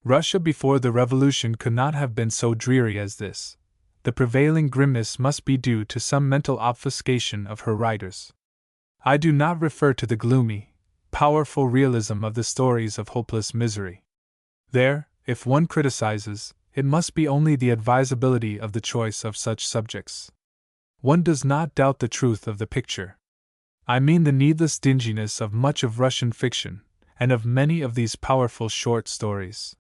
S1: Russia before the Revolution could not have been so dreary as this. The prevailing grimness must be due to some mental obfuscation of her writers. I do not refer to the gloomy, powerful realism of the stories of hopeless misery. There, if one criticizes, it must be only the advisability of the choice of such subjects. one does not doubt the truth of the picture. I mean the needless dinginess of much of Russian fiction, and of many of these powerful short stories.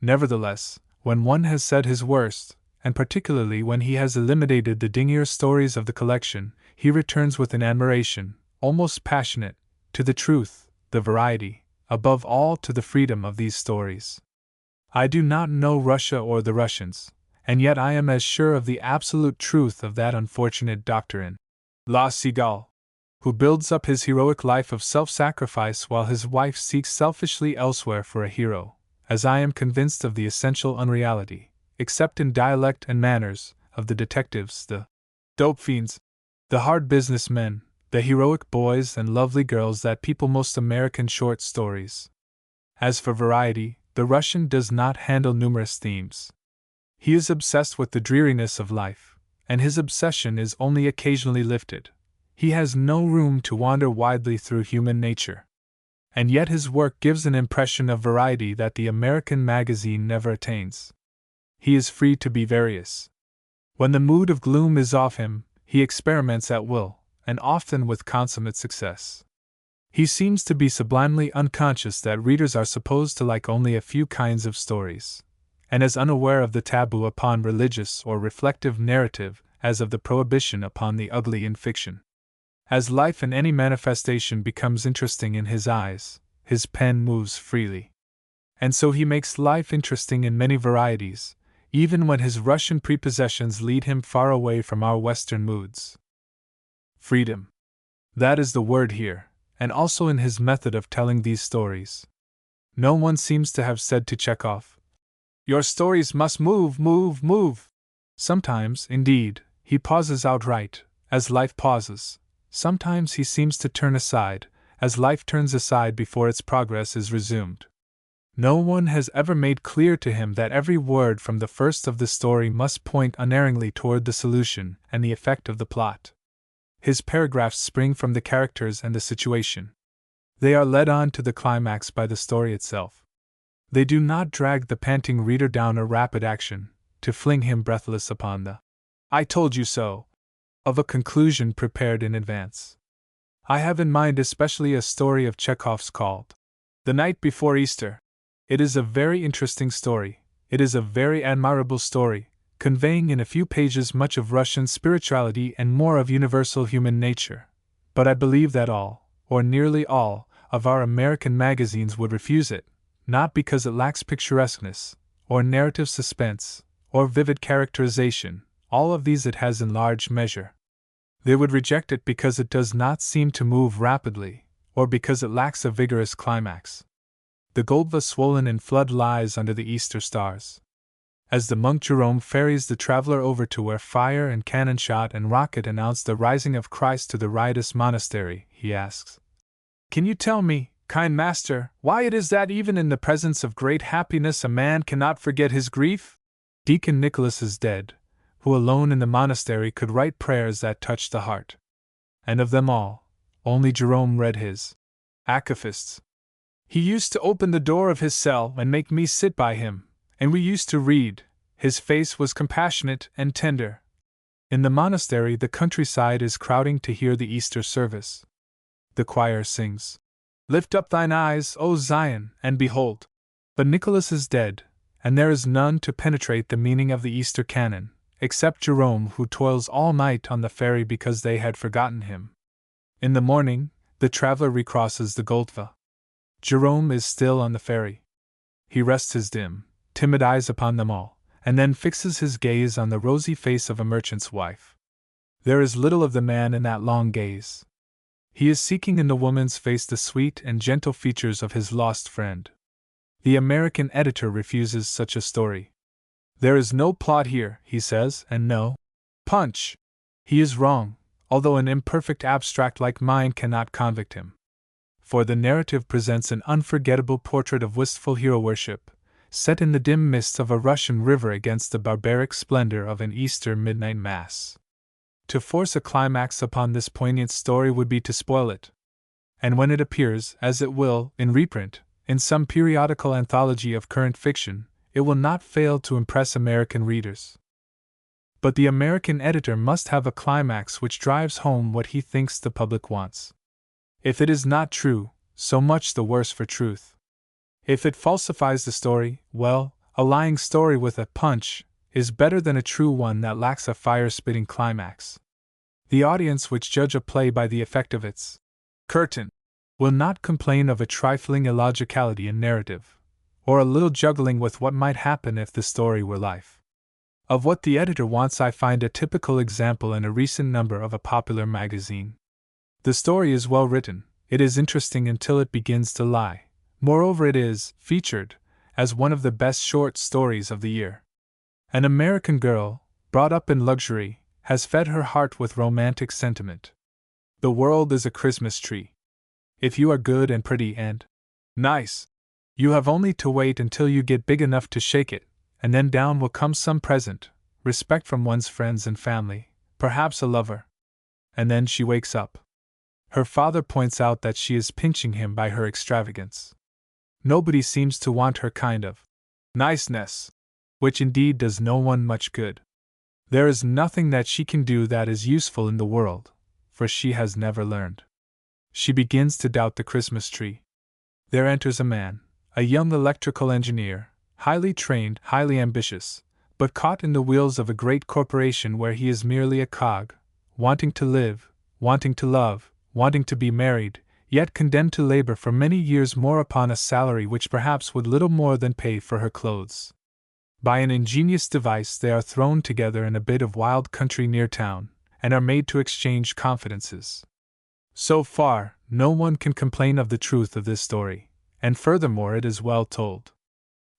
S1: Nevertheless, when one has said his worst, and particularly when he has eliminated the dingier stories of the collection, he returns with an admiration, almost passionate, to the truth, the variety, above all to the freedom of these stories. I do not know Russia or the Russians, and yet I am as sure of the absolute truth of that unfortunate doctor in La Cigale, who builds up his heroic life of self-sacrifice while his wife seeks selfishly elsewhere for a hero, as I am convinced of the essential unreality, except in dialect and manners, of the detectives, the dope fiends, the hard business men, the heroic boys and lovely girls that people most American short stories. As for variety, the Russian does not handle numerous themes. He is obsessed with the dreariness of life, and his obsession is only occasionally lifted. He has no room to wander widely through human nature. And yet his work gives an impression of variety that the American magazine never attains. He is free to be various. When the mood of gloom is off him, he experiments at will, and often with consummate success. He seems to be sublimely unconscious that readers are supposed to like only a few kinds of stories, and as unaware of the taboo upon religious or reflective narrative as of the prohibition upon the ugly in fiction. As life in any manifestation becomes interesting in his eyes, his pen moves freely. And so he makes life interesting in many varieties, even when his Russian prepossessions lead him far away from our Western moods. Freedom. That is the word here, and also in his method of telling these stories. No one seems to have said to Chekhov, "Your stories must move, move, move." Sometimes, indeed, he pauses outright, as life pauses. Sometimes he seems to turn aside, as life turns aside before its progress is resumed. No one has ever made clear to him that every word from the first of the story must point unerringly toward the solution and the effect of the plot. His paragraphs spring from the characters and the situation. They are led on to the climax by the story itself. They do not drag the panting reader down a rapid action, to fling him breathless upon the "I told you so" of a conclusion prepared in advance. I have in mind especially a story of Chekhov's called The Night Before Easter. It is a very interesting story, it is a very admirable story, conveying in a few pages much of Russian spirituality and more of universal human nature. But I believe that all, or nearly all, of our American magazines would refuse it, not because it lacks picturesqueness, or narrative suspense, or vivid characterization. All of these it has in large measure. They would reject it because it does not seem to move rapidly, or because it lacks a vigorous climax. The Goldva swollen in flood lies under the Easter stars. As the monk Jerome ferries the traveler over to where fire and cannon shot and rocket announce the rising of Christ to the riotous monastery, he asks, "Can you tell me, kind master, why it is that even in the presence of great happiness a man cannot forget his grief?" Deacon Nicholas is dead, who alone in the monastery could write prayers that touched the heart. And of them all, only Jerome read his Akaphists. He used to open the door of his cell and make me sit by him, and we used to read. His face was compassionate and tender. In the monastery, the countryside is crowding to hear the Easter service. The choir sings, "Lift up thine eyes, O Zion, and behold." But Nicholas is dead, and there is none to penetrate the meaning of the Easter canon, except Jerome, who toils all night on the ferry because they had forgotten him. In the morning, the traveler recrosses the Goldva. Jerome is still on the ferry. He rests his dim, timid eyes upon them all, and then fixes his gaze on the rosy face of a merchant's wife. There is little of the man in that long gaze. He is seeking in the woman's face the sweet and gentle features of his lost friend. The American editor refuses such a story. There is no plot here, he says, and no punch. He is wrong, although an imperfect abstract like mine cannot convict him. For the narrative presents an unforgettable portrait of wistful hero worship, set in the dim mists of a Russian river against the barbaric splendor of an Easter midnight mass. To force a climax upon this poignant story would be to spoil it. And when it appears, as it will, in reprint, in some periodical anthology of current fiction, it will not fail to impress American readers. But the American editor must have a climax which drives home what he thinks the public wants. If it is not true, so much the worse for truth. If it falsifies the story, well, a lying story with a punch is better than a true one that lacks a fire-spitting climax. The audience which judge a play by the effect of its curtain will not complain of a trifling illogicality in narrative, or a little juggling with what might happen if the story were life. Of what the editor wants I find a typical example in a recent number of a popular magazine. The story is well written, it is interesting until it begins to lie. Moreover, it is featured as one of the best short stories of the year. An American girl, brought up in luxury, has fed her heart with romantic sentiment. The world is a Christmas tree. If you are good and pretty and nice, you have only to wait until you get big enough to shake it, and then down will come some present, respect from one's friends and family, perhaps a lover. And then she wakes up. Her father points out that she is pinching him by her extravagance. Nobody seems to want her kind of niceness, which indeed does no one much good. There is nothing that she can do that is useful in the world, for she has never learned. She begins to doubt the Christmas tree. There enters a man, a young electrical engineer, highly trained, highly ambitious, but caught in the wheels of a great corporation where he is merely a cog, wanting to live, wanting to love, wanting to be married, yet condemned to labor for many years more upon a salary which perhaps would little more than pay for her clothes. By an ingenious device they are thrown together in a bit of wild country near town, and are made to exchange confidences. So far, no one can complain of the truth of this story, and furthermore it is well told.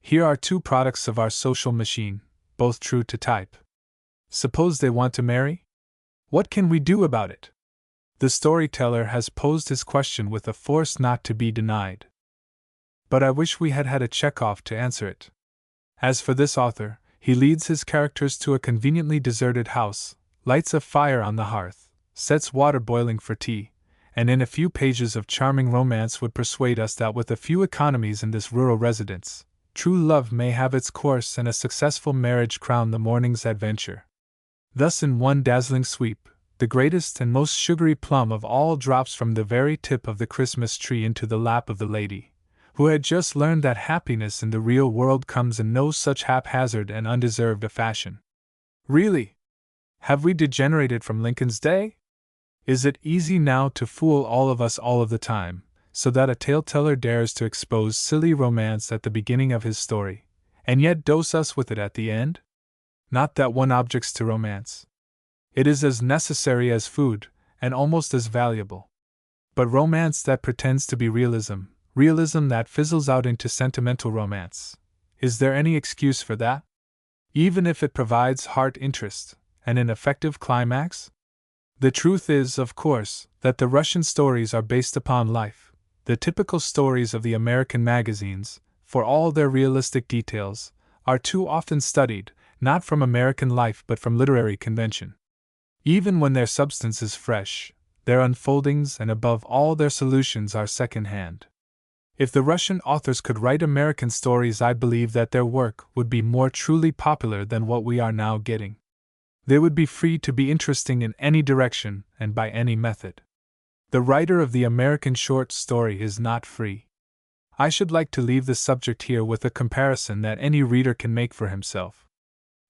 S1: Here are two products of our social machine, both true to type. Suppose they want to marry? What can we do about it? The storyteller has posed his question with a force not to be denied. But I wish we had had a Chekhov to answer it. As for this author, he leads his characters to a conveniently deserted house, lights a fire on the hearth, sets water boiling for tea, and in a few pages of charming romance would persuade us that with a few economies in this rural residence, true love may have its course and a successful marriage crown the morning's adventure. Thus in one dazzling sweep, the greatest and most sugary plum of all drops from the very tip of the Christmas tree into the lap of the lady, who had just learned that happiness in the real world comes in no such haphazard and undeserved a fashion. Really? Have we degenerated from Lincoln's day? Is it easy now to fool all of us all of the time, so that a tale-teller dares to expose silly romance at the beginning of his story, and yet dose us with it at the end? Not that one objects to romance. It is as necessary as food, and almost as valuable. But romance that pretends to be realism, realism that fizzles out into sentimental romance, is there any excuse for that? Even if it provides heart interest, and an effective climax? The truth is, of course, that the Russian stories are based upon life. The typical stories of the American magazines, for all their realistic details, are too often studied, not from American life but from literary convention. Even when their substance is fresh, their unfoldings and above all their solutions are second-hand. If the Russian authors could write American stories, I believe that their work would be more truly popular than what we are now getting. They would be free to be interesting in any direction and by any method. The writer of the American short story is not free. I should like to leave the subject here with a comparison that any reader can make for himself.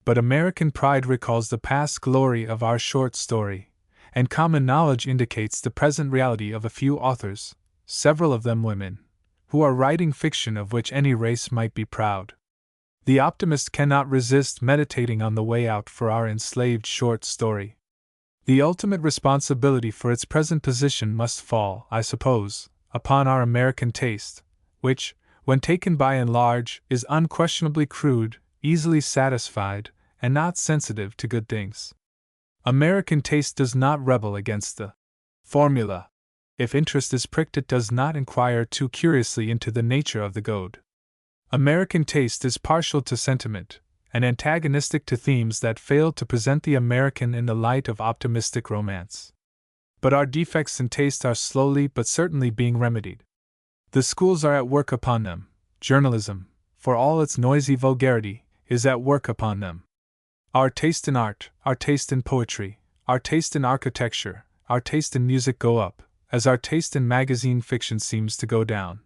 S1: But American pride recalls the past glory of our short story, and common knowledge indicates the present reality of a few authors, several of them women, who are writing fiction of which any race might be proud. The optimist cannot resist meditating on the way out for our enslaved short story. The ultimate responsibility for its present position must fall, I suppose, upon our American taste, which, when taken by and large, is unquestionably crude, easily satisfied, and not sensitive to good things. American taste does not rebel against the formula. If interest is pricked, it does not inquire too curiously into the nature of the goad. American taste is partial to sentiment, and antagonistic to themes that fail to present the American in the light of optimistic romance. But our defects in taste are slowly but certainly being remedied. The schools are at work upon them. Journalism, for all its noisy vulgarity, is at work upon them. Our taste in art, our taste in poetry, our taste in architecture, our taste in music go up, as our taste in magazine fiction seems to go down.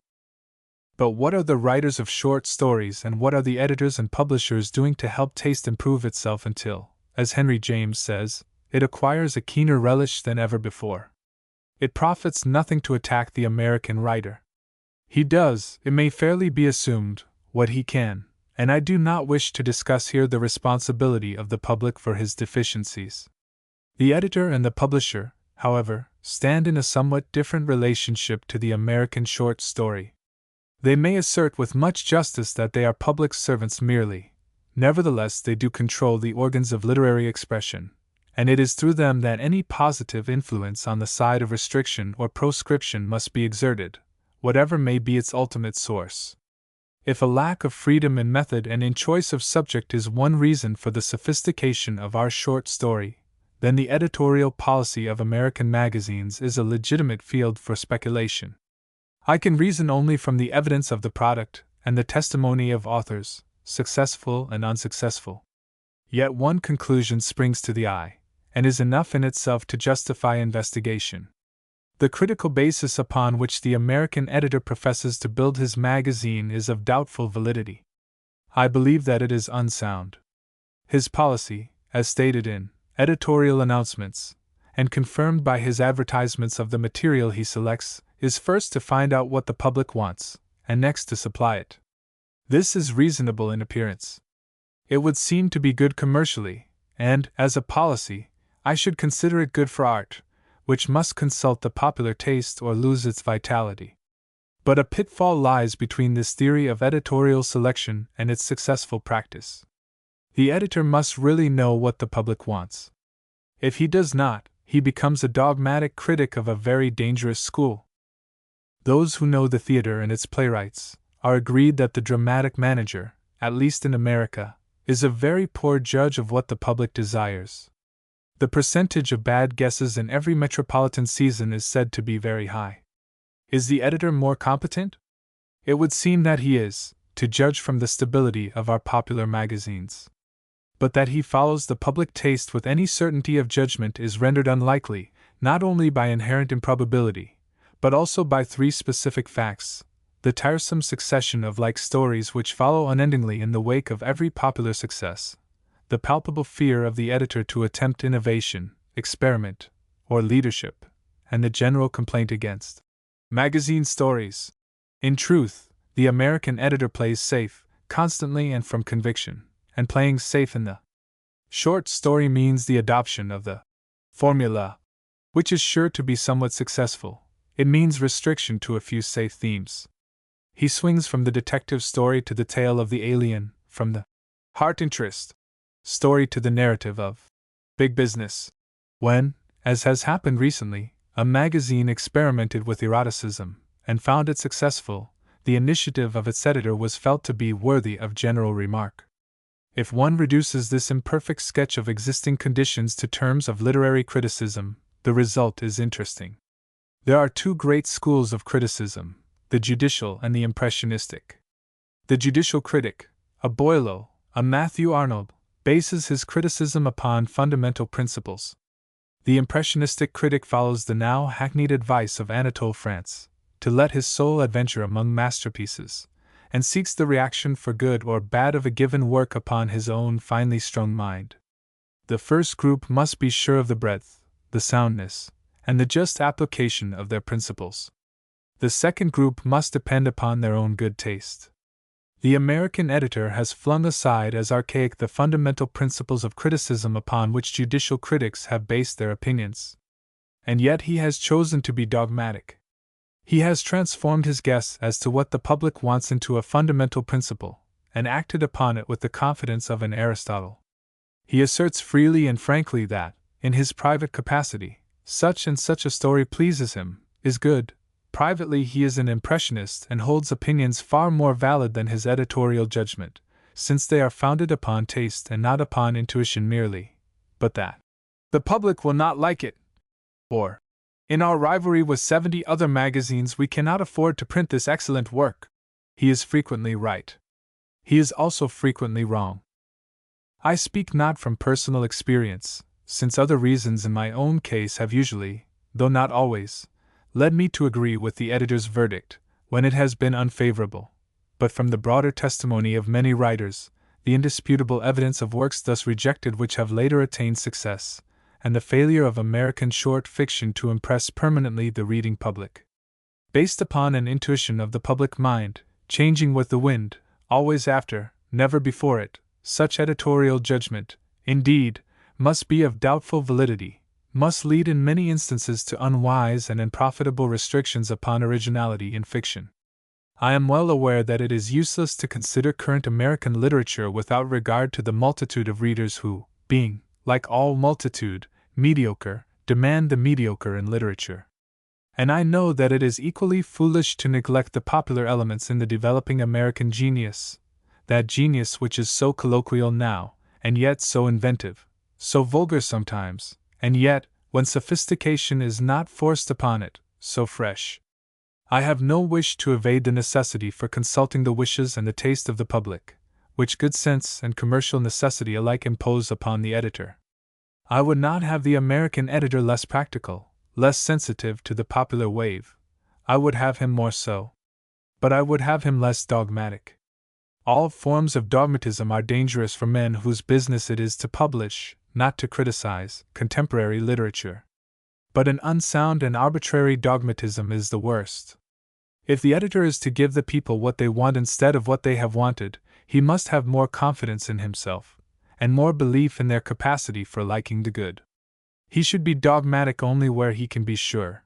S1: But what are the writers of short stories and what are the editors and publishers doing to help taste improve itself until, as Henry James says, it acquires a keener relish than ever before? It profits nothing to attack the American writer. He does, it may fairly be assumed, what he can, and I do not wish to discuss here the responsibility of the public for his deficiencies. The editor and the publisher, however, stand in a somewhat different relationship to the American short story. They may assert with much justice that they are public servants merely, nevertheless they do control the organs of literary expression, and it is through them that any positive influence on the side of restriction or proscription must be exerted, whatever may be its ultimate source. If a lack of freedom in method and in choice of subject is one reason for the sophistication of our short story, then the editorial policy of American magazines is a legitimate field for speculation. I can reason only from the evidence of the product and the testimony of authors, successful and unsuccessful. Yet one conclusion springs to the eye, and is enough in itself to justify investigation. The critical basis upon which the American editor professes to build his magazine is of doubtful validity. I believe that it is unsound. His policy, as stated in editorial announcements, and confirmed by his advertisements of the material he selects, is first to find out what the public wants, and next to supply it. This is reasonable in appearance. It would seem to be good commercially, and, as a policy, I should consider it good for art, which must consult the popular taste or lose its vitality. But a pitfall lies between this theory of editorial selection and its successful practice. The editor must really know what the public wants. If he does not, he becomes a dogmatic critic of a very dangerous school. Those who know the theater and its playwrights are agreed that the dramatic manager, at least in America, is a very poor judge of what the public desires. The percentage of bad guesses in every metropolitan season is said to be very high. Is the editor more competent? It would seem that he is, to judge from the stability of our popular magazines. But that he follows the public taste with any certainty of judgment is rendered unlikely, not only by inherent improbability, but also by three specific facts: the tiresome succession of like stories which follow unendingly in the wake of every popular success, the palpable fear of the editor to attempt innovation, experiment, or leadership, and the general complaint against magazine stories. In truth, the American editor plays safe, constantly and from conviction, and playing safe in the short story means the adoption of the formula, which is sure to be somewhat successful. It means restriction to a few safe themes. He swings from the detective story to the tale of the alien, from the heart interest story to the narrative of big business. When, as has happened recently, a magazine experimented with eroticism and found it successful, the initiative of its editor was felt to be worthy of general remark. If one reduces this imperfect sketch of existing conditions to terms of literary criticism, the result is interesting. There are two great schools of criticism, the judicial and the impressionistic. The judicial critic, a Boileau, a Matthew Arnold, bases his criticism upon fundamental principles. The impressionistic critic follows the now hackneyed advice of Anatole France, to let his soul adventure among masterpieces, and seeks the reaction for good or bad of a given work upon his own finely strung mind. The first group must be sure of the breadth, the soundness, and the just application of their principles. The second group must depend upon their own good taste. The American editor has flung aside as archaic the fundamental principles of criticism upon which judicial critics have based their opinions. And yet he has chosen to be dogmatic. He has transformed his guess as to what the public wants into a fundamental principle, and acted upon it with the confidence of an Aristotle. He asserts freely and frankly that, in his private capacity, such and such a story pleases him, is good. Privately he is an impressionist and holds opinions far more valid than his editorial judgment, since they are founded upon taste and not upon intuition merely, but that the public will not like it, or, in our rivalry with 70 other magazines we cannot afford to print this excellent work. He is frequently right. He is also frequently wrong. I speak not from personal experience, since other reasons in my own case have usually, though not always, led me to agree with the editor's verdict, when it has been unfavorable, but from the broader testimony of many writers, the indisputable evidence of works thus rejected which have later attained success, and the failure of American short fiction to impress permanently the reading public. Based upon an intuition of the public mind, changing with the wind, always after, never before it, such editorial judgment, indeed, must be of doubtful validity, must lead in many instances to unwise and unprofitable restrictions upon originality in fiction. I am well aware that it is useless to consider current American literature without regard to the multitude of readers who, being, like all multitude, mediocre, demand the mediocre in literature. And I know that it is equally foolish to neglect the popular elements in the developing American genius, that genius which is so colloquial now, and yet so inventive, so vulgar sometimes, and yet, when sophistication is not forced upon it, so fresh. I have no wish to evade the necessity for consulting the wishes and the taste of the public, which good sense and commercial necessity alike impose upon the editor. I would not have the American editor less practical, less sensitive to the popular wave. I would have him more so. But I would have him less dogmatic. All forms of dogmatism are dangerous for men whose business it is to publish, not to criticize, contemporary literature. But an unsound and arbitrary dogmatism is the worst. If the editor is to give the people what they want instead of what they have wanted, he must have more confidence in himself, and more belief in their capacity for liking the good. He should be dogmatic only where he can be sure.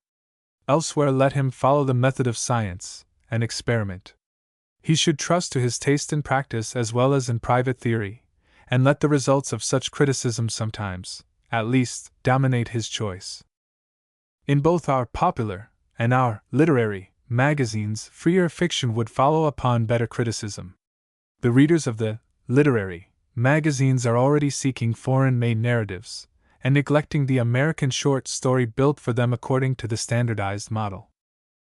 S1: Elsewhere let him follow the method of science, and experiment. He should trust to his taste in practice as well as in private theory, and let the results of such criticism sometimes, at least, dominate his choice. In both our popular and our literary magazines, freer fiction would follow upon better criticism. The readers of the literary magazines are already seeking foreign-made narratives, and neglecting the American short story built for them according to the standardized model.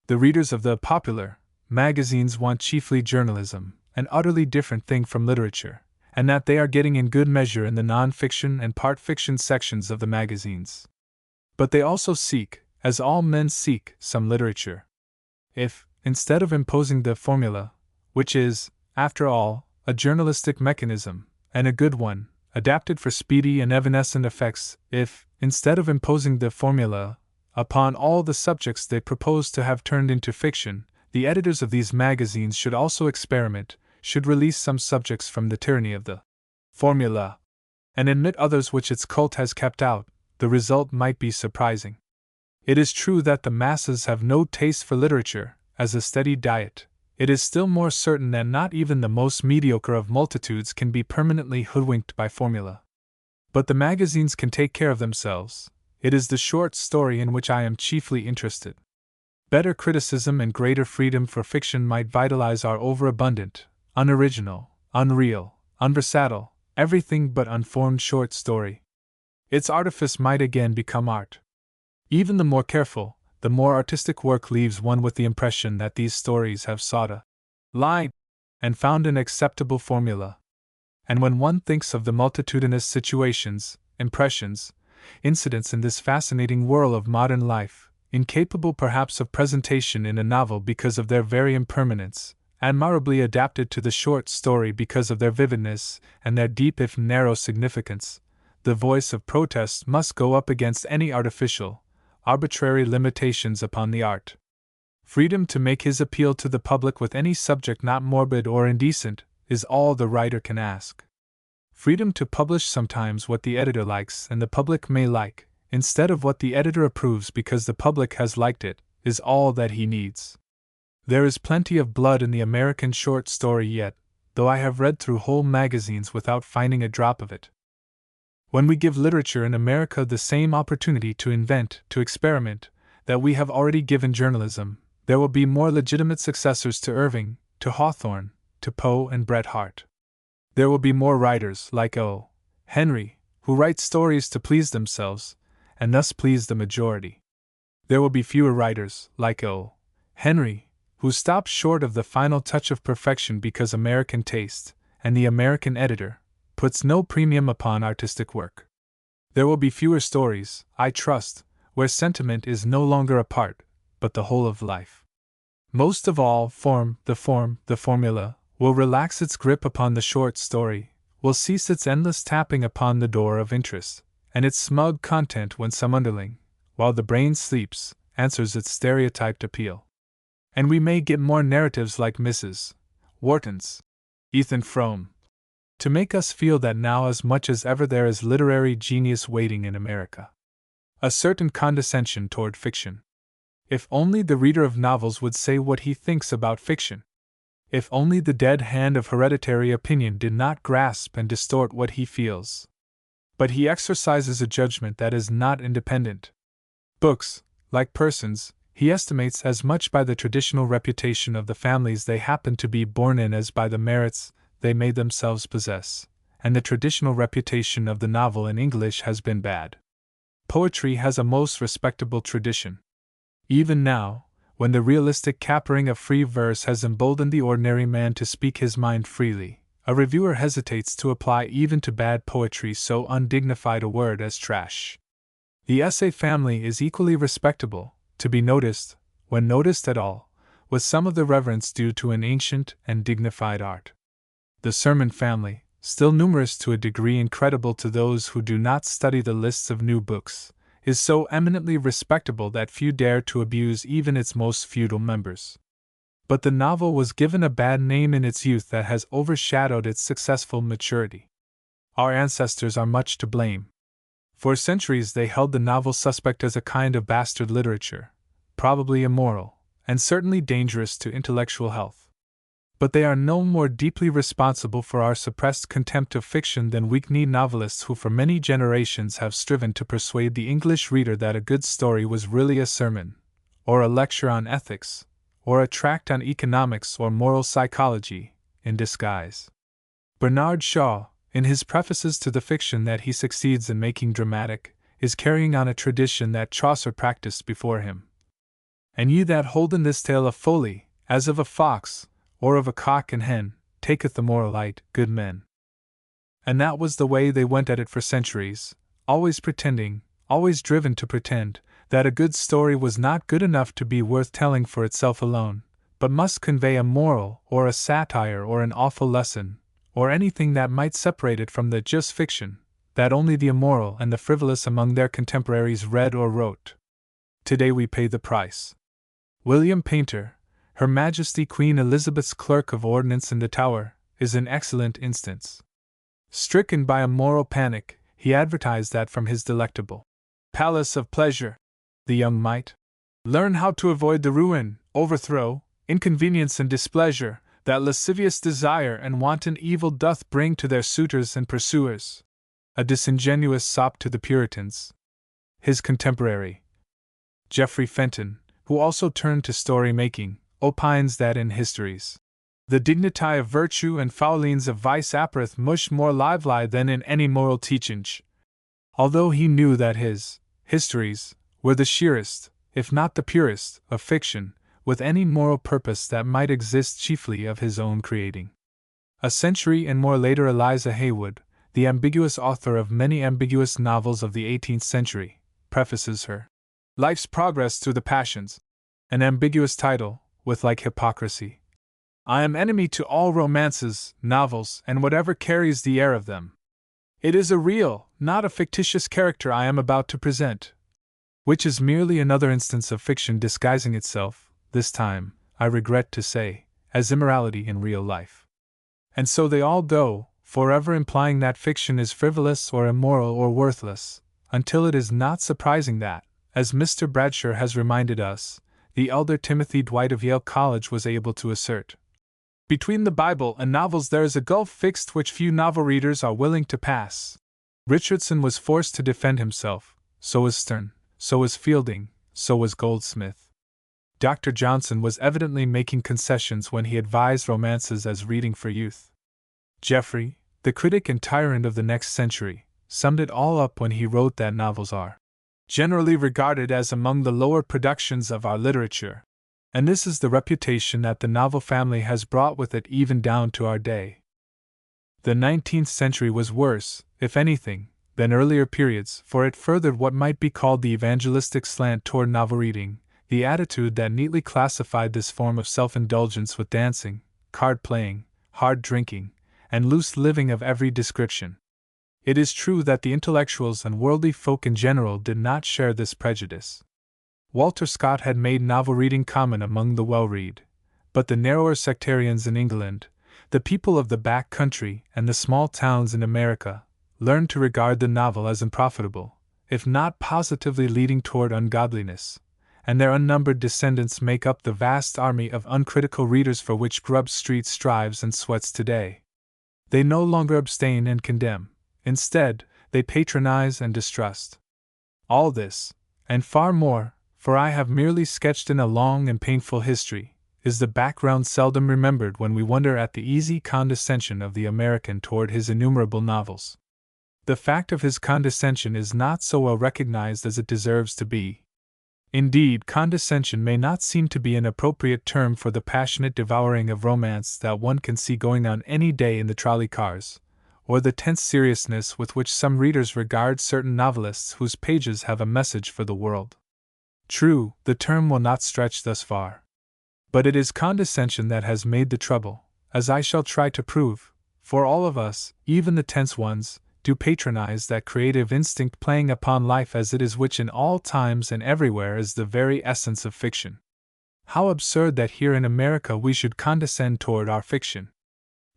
S1: The readers of the popular magazines want chiefly journalism, an utterly different thing from literature, and that they are getting in good measure in the non-fiction and part-fiction sections of the magazines. But they also seek, as all men seek, some literature. If, instead of imposing the formula, which is, after all, a journalistic mechanism, and a good one, adapted for speedy and evanescent effects, if, instead of imposing the formula upon all the subjects they propose to have turned into fiction, the editors of these magazines should also experiment, should release some subjects from the tyranny of the formula, and admit others which its cult has kept out, the result might be surprising. It is true that the masses have no taste for literature, as a steady diet. It is still more certain that not even the most mediocre of multitudes can be permanently hoodwinked by formula. But the magazines can take care of themselves. It is the short story in which I am chiefly interested. Better criticism and greater freedom for fiction might vitalize our overabundant, unoriginal, unreal, unversatile, everything but unformed short story. Its artifice might again become art. Even the more careful, the more artistic work leaves one with the impression that these stories have sought a line and found an acceptable formula. And when one thinks of the multitudinous situations, impressions, incidents in this fascinating whirl of modern life, incapable perhaps of presentation in a novel because of their very impermanence, admirably adapted to the short story because of their vividness and their deep if narrow significance, the voice of protest must go up against any artificial, arbitrary limitations upon the art. Freedom to make his appeal to the public with any subject not morbid or indecent is all the writer can ask. Freedom to publish sometimes what the editor likes and the public may like, instead of what the editor approves because the public has liked it, is all that he needs. There is plenty of blood in the American short story yet, though I have read through whole magazines without finding a drop of it. When we give literature in America the same opportunity to invent, to experiment, that we have already given journalism, there will be more legitimate successors to Irving, to Hawthorne, to Poe and Bret Harte. There will be more writers like O. Henry, who write stories to please themselves, and thus please the majority. There will be fewer writers like O. Henry, who stop short of the final touch of perfection because American taste, and the American editor, puts no premium upon artistic work. There will be fewer stories, I trust, where sentiment is no longer a part, but the whole of life. Most of all, the formula, will relax its grip upon the short story, will cease its endless tapping upon the door of interest, and its smug content when some underling, while the brain sleeps, answers its stereotyped appeal. And we may get more narratives like Mrs. Wharton's Ethan Frome, to make us feel that now as much as ever there is literary genius waiting in America. A certain condescension toward fiction. If only the reader of novels would say what he thinks about fiction. If only the dead hand of hereditary opinion did not grasp and distort what he feels. But he exercises a judgment that is not independent. Books, like persons, he estimates as much by the traditional reputation of the families they happen to be born in as by the merits they may themselves possess, and the traditional reputation of the novel in English has been bad. Poetry has a most respectable tradition. Even now, when the realistic capering of free verse has emboldened the ordinary man to speak his mind freely, a reviewer hesitates to apply even to bad poetry so undignified a word as trash. The essay family is equally respectable, to be noticed, when noticed at all, with some of the reverence due to an ancient and dignified art. The sermon family, still numerous to a degree incredible to those who do not study the lists of new books, is so eminently respectable that few dare to abuse even its most feudal members. But the novel was given a bad name in its youth that has overshadowed its successful maturity. Our ancestors are much to blame. For centuries they held the novel suspect as a kind of bastard literature, probably immoral, and certainly dangerous to intellectual health. But they are no more deeply responsible for our suppressed contempt of fiction than weak-kneed novelists who for many generations have striven to persuade the English reader that a good story was really a sermon, or a lecture on ethics, or a tract on economics or moral psychology, in disguise. Bernard Shaw, in his prefaces to the fiction that he succeeds in making dramatic, is carrying on a tradition that Chaucer practiced before him. And ye that hold in this tale of folly, as of a fox, or of a cock and hen, taketh the moral light, good men. And that was the way they went at it for centuries, always pretending, always driven to pretend, that a good story was not good enough to be worth telling for itself alone, but must convey a moral, or a satire, or an awful lesson, or anything that might separate it from the just fiction, that only the immoral and the frivolous among their contemporaries read or wrote. Today we pay the price. William Paynter, Her Majesty Queen Elizabeth's Clerk of Ordnance in the Tower, is an excellent instance. Stricken by a moral panic, he advertised that from his delectable palace of pleasure, the young might learn how to avoid the ruin, overthrow, inconvenience and displeasure that lascivious desire and wanton evil doth bring to their suitors and pursuers. A disingenuous sop to the Puritans. His contemporary, Geoffrey Fenton, who also turned to story-making, opines that in histories, the dignity of virtue and foulines of vice appareth much more lively than in any moral teaching. Although he knew that his histories were the sheerest, if not the purest, of fiction, with any moral purpose that might exist chiefly of his own creating. A century and more later Eliza Haywood, the ambiguous author of many ambiguous novels of the 18th century, prefaces her Life's Progress Through the Passions, an ambiguous title, with like hypocrisy. I am enemy to all romances, novels, and whatever carries the air of them. It is a real, not a fictitious character I am about to present, which is merely another instance of fiction disguising itself, this time, I regret to say, as immorality in real life. And so they all go, forever implying that fiction is frivolous or immoral or worthless, until it is not surprising that, as Mr. Bradshaw has reminded us, the elder Timothy Dwight of Yale College was able to assert, between the Bible and novels there is a gulf fixed which few novel readers are willing to pass. Richardson was forced to defend himself, so was Sterne, so was Fielding, so was Goldsmith. Dr. Johnson was evidently making concessions when he advised romances as reading for youth. Jeffrey, the critic and tyrant of the next century, summed it all up when he wrote that novels are generally regarded as among the lower productions of our literature, and this is the reputation that the novel family has brought with it even down to our day. The 19th century was worse, if anything, than earlier periods, for it furthered what might be called the evangelistic slant toward novel reading, the attitude that neatly classified this form of self-indulgence with dancing, card-playing, hard drinking, and loose living of every description. It is true that the intellectuals and worldly folk in general did not share this prejudice. Walter Scott had made novel reading common among the well-read, but the narrower sectarians in England, the people of the back country and the small towns in America, learned to regard the novel as unprofitable, if not positively leading toward ungodliness, and their unnumbered descendants make up the vast army of uncritical readers for which Grub Street strives and sweats today. They no longer abstain and condemn. Instead, they patronize and distrust. All this, and far more, for I have merely sketched in a long and painful history, is the background seldom remembered when we wonder at the easy condescension of the American toward his innumerable novels. The fact of his condescension is not so well recognized as it deserves to be. Indeed, condescension may not seem to be an appropriate term for the passionate devouring of romance that one can see going on any day in the trolley cars, or the tense seriousness with which some readers regard certain novelists whose pages have a message for the world. True, the term will not stretch thus far. But it is condescension that has made the trouble, as I shall try to prove, for all of us, even the tense ones, do patronize that creative instinct playing upon life as it is, which in all times and everywhere is the very essence of fiction. How absurd that here in America we should condescend toward our fiction!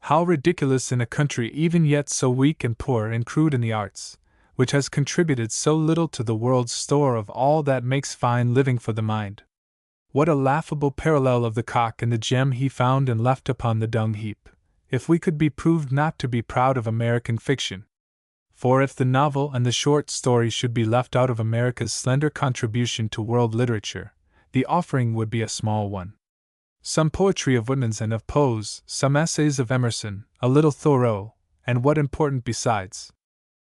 S1: How ridiculous in a country even yet so weak and poor and crude in the arts, which has contributed so little to the world's store of all that makes fine living for the mind. What a laughable parallel of the cock and the gem he found and left upon the dung heap, if we could be proved not to be proud of American fiction. For if the novel and the short story should be left out of America's slender contribution to world literature, the offering would be a small one. Some poetry of Whitman's and of Poe's, some essays of Emerson, a little Thoreau, and what important besides?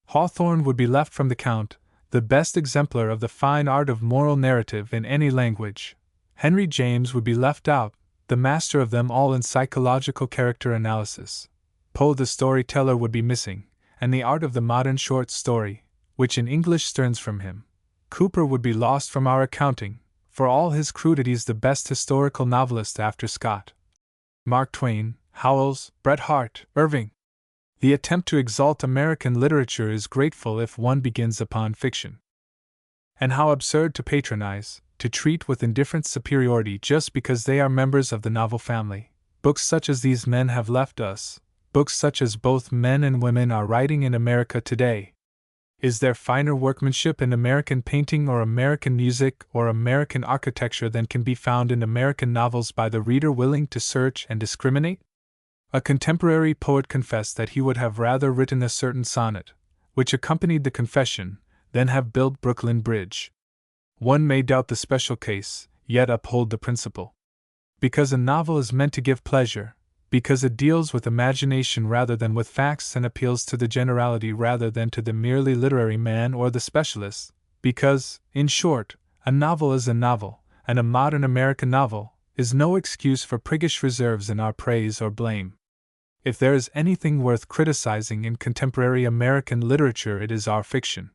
S1: Hawthorne would be left from the count, the best exemplar of the fine art of moral narrative in any language. Henry James would be left out, the master of them all in psychological character analysis. Poe the storyteller would be missing, and the art of the modern short story, which in English sterns from him. Cooper would be lost from our accounting, for all his crudities the best historical novelist after Scott. Mark Twain, Howells, Bret Harte, Irving. The attempt to exalt American literature is grateful if one begins upon fiction. And how absurd to patronize, to treat with indifferent superiority just because they are members of the novel family, books such as these men have left us, books such as both men and women are writing in America today. Is there finer workmanship in American painting or American music or American architecture than can be found in American novels by the reader willing to search and discriminate? A contemporary poet confessed that he would have rather written a certain sonnet, which accompanied the confession, than have built Brooklyn Bridge. One may doubt the special case, yet uphold the principle. Because a novel is meant to give pleasure, because it deals with imagination rather than with facts and appeals to the generality rather than to the merely literary man or the specialist, because, in short, a novel is a novel, and a modern American novel is no excuse for priggish reserves in our praise or blame. If there is anything worth criticizing in contemporary American literature, it is our fiction.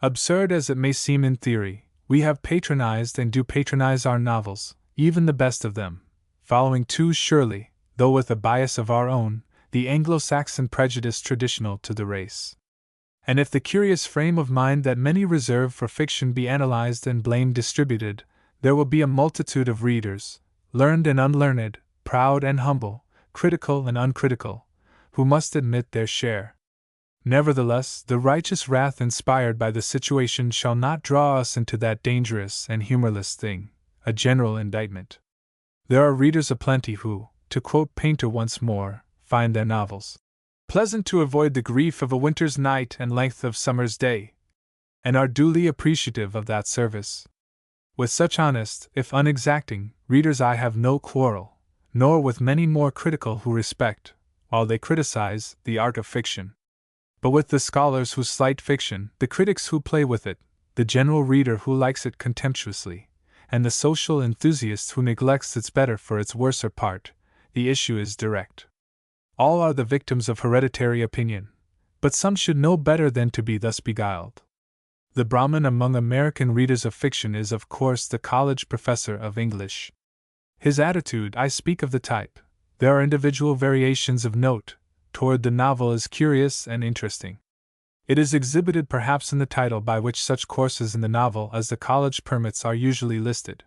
S1: Absurd as it may seem in theory, we have patronized and do patronize our novels, even the best of them, following too surely, though with a bias of our own, the Anglo-Saxon prejudice traditional to the race. And if the curious frame of mind that many reserve for fiction be analyzed and blame distributed, there will be a multitude of readers, learned and unlearned, proud and humble, critical and uncritical, who must admit their share. Nevertheless, the righteous wrath inspired by the situation shall not draw us into that dangerous and humorless thing, a general indictment. There are readers aplenty who, to quote Painter once more, find their novels pleasant to avoid the grief of a winter's night and length of summer's day, and are duly appreciative of that service. With such honest, if unexacting, readers I have no quarrel, nor with many more critical who respect, while they criticize, the art of fiction. But with the scholars who slight fiction, the critics who play with it, the general reader who likes it contemptuously, and the social enthusiast who neglects its better for its worser part, the issue is direct. All are the victims of hereditary opinion, but some should know better than to be thus beguiled. The Brahmin among American readers of fiction is, of course, the college professor of English. His attitude, I speak of the type, there are individual variations of note, toward the novel is curious and interesting. It is exhibited perhaps in the title by which such courses in the novel as the college permits are usually listed.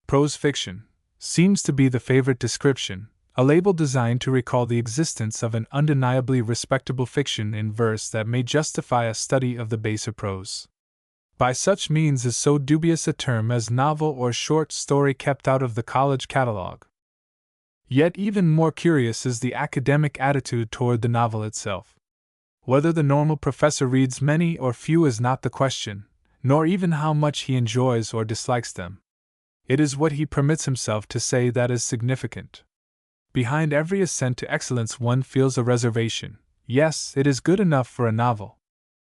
S1: Prose fiction seems to be the favorite description, a label designed to recall the existence of an undeniably respectable fiction in verse that may justify a study of the baser prose. By such means is so dubious a term as novel or short story kept out of the college catalogue. Yet even more curious is the academic attitude toward the novel itself. Whether the normal professor reads many or few is not the question, nor even how much he enjoys or dislikes them. It is what he permits himself to say that is significant. Behind every ascent to excellence one feels a reservation. Yes, it is good enough for a novel.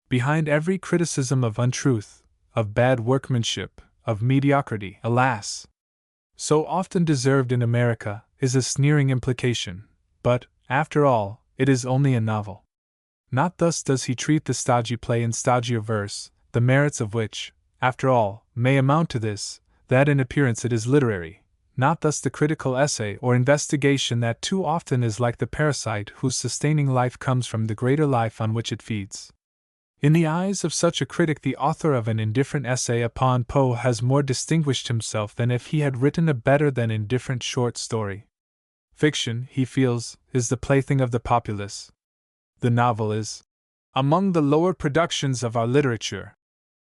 S1: Behind every criticism of untruth, of bad workmanship, of mediocrity, alas, so often deserved in America, is a sneering implication. But, after all, it is only a novel. Not thus does he treat the stodgy play in stodgier verse, the merits of which, after all, may amount to this, that in appearance it is literary. Not thus the critical essay or investigation that too often is like the parasite whose sustaining life comes from the greater life on which it feeds. In the eyes of such a critic, the author of an indifferent essay upon Poe has more distinguished himself than if he had written a better than indifferent short story. Fiction, he feels, is the plaything of the populace. The novel is among the lower productions of our literature.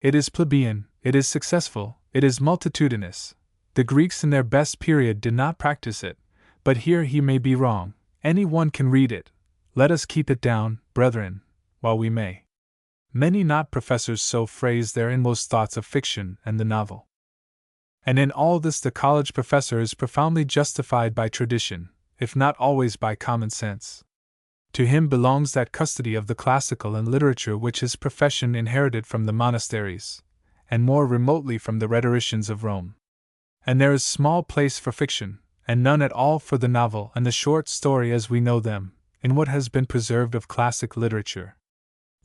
S1: It is plebeian, it is successful, it is multitudinous. The Greeks in their best period did not practice it, but here he may be wrong. Any one can read it. Let us keep it down, brethren, while we may. Many not professors so phrase their inmost thoughts of fiction and the novel. And in all this the college professor is profoundly justified by tradition, if not always by common sense. To him belongs that custody of the classical and literature which his profession inherited from the monasteries, and more remotely from the rhetoricians of Rome. And there is small place for fiction, and none at all for the novel and the short story as we know them, in what has been preserved of classic literature.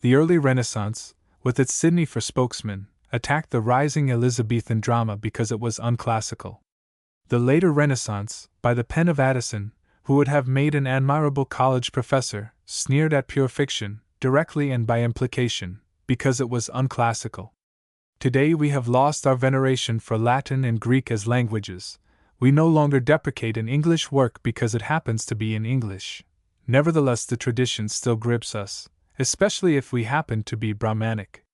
S1: The early Renaissance, with its Sidney for spokesman, attacked the rising Elizabethan drama because it was unclassical. The later Renaissance, by the pen of Addison, who would have made an admirable college professor, sneered at pure fiction, directly and by implication, because it was unclassical. Today we have lost our veneration for Latin and Greek as languages. We no longer deprecate an English work because it happens to be in English. Nevertheless, the tradition still grips us, especially if we happen to be Brahmanic.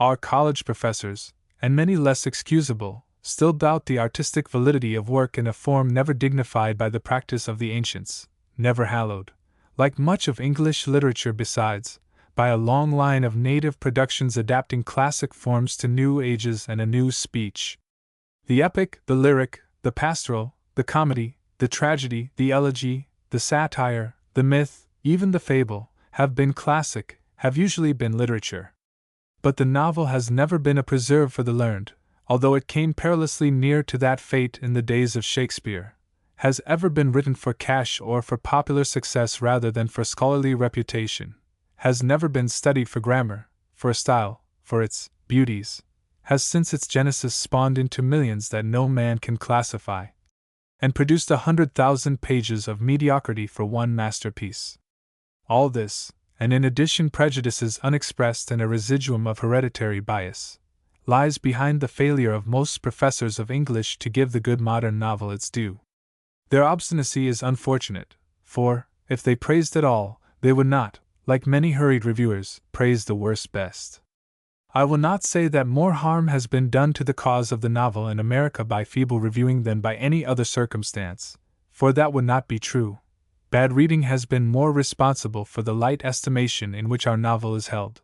S1: Our college professors, and many less excusable, still doubt the artistic validity of work in a form never dignified by the practice of the ancients, never hallowed, like much of English literature besides, by a long line of native productions adapting classic forms to new ages and a new speech. The epic, the lyric, the pastoral, the comedy, the tragedy, the elegy, the satire, the myth, even the fable, have been classic, have usually been literature. But the novel has never been a preserve for the learned, although it came perilously near to that fate in the days of Shakespeare, has ever been written for cash or for popular success rather than for scholarly reputation, has never been studied for grammar, for style, for its beauties, has since its genesis spawned into millions that no man can classify, and produced 100,000 pages of mediocrity for one masterpiece. All this, and in addition prejudices unexpressed and a residuum of hereditary bias, lies behind the failure of most professors of English to give the good modern novel its due. Their obstinacy is unfortunate, for, if they praised at all, they would not, like many hurried reviewers, praise the worst best. I will not say that more harm has been done to the cause of the novel in America by feeble reviewing than by any other circumstance, for that would not be true. Bad reading has been more responsible for the light estimation in which our novel is held.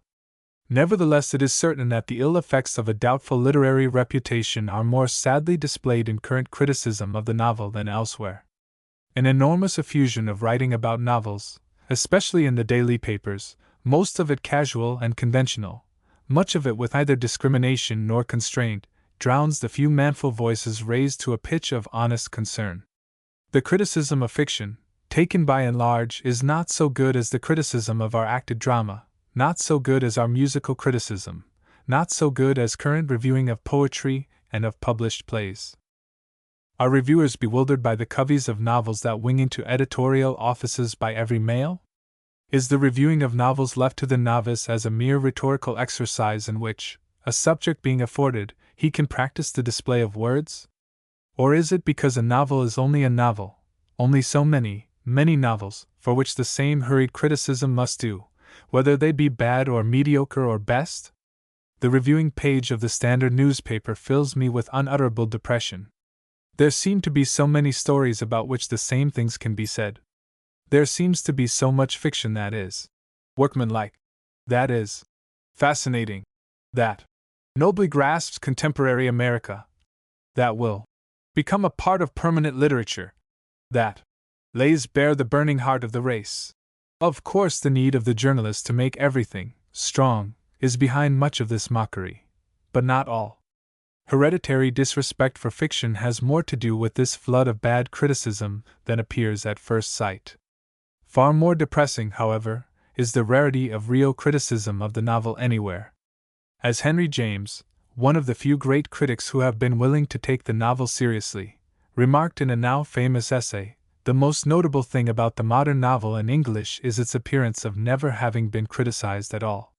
S1: Nevertheless, it is certain that the ill effects of a doubtful literary reputation are more sadly displayed in current criticism of the novel than elsewhere. An enormous effusion of writing about novels, especially in the daily papers, most of it casual and conventional, much of it with neither discrimination nor constraint, drowns the few manful voices raised to a pitch of honest concern. The criticism of fiction, taken by and large, is not so good as the criticism of our acted drama, not so good as our musical criticism, not so good as current reviewing of poetry and of published plays. Are reviewers bewildered by the coveys of novels that wing into editorial offices by every mail? Is the reviewing of novels left to the novice as a mere rhetorical exercise in which, a subject being afforded, he can practice the display of words? Or is it because a novel is only a novel, only so many novels, for which the same hurried criticism must do, whether they be bad or mediocre or best? The reviewing page of the Standard newspaper fills me with unutterable depression. There seem to be so many stories about which the same things can be said. There seems to be so much fiction that is workmanlike, that is fascinating, that nobly grasps contemporary America, that will become a part of permanent literature, that lays bare the burning heart of the race. Of course, the need of the journalist to make everything strong is behind much of this mockery, but not all. Hereditary disrespect for fiction has more to do with this flood of bad criticism than appears at first sight. Far more depressing, however, is the rarity of real criticism of the novel anywhere. As Henry James, one of the few great critics who have been willing to take the novel seriously, remarked in a now famous essay, the most notable thing about the modern novel in English is its appearance of never having been criticized at all.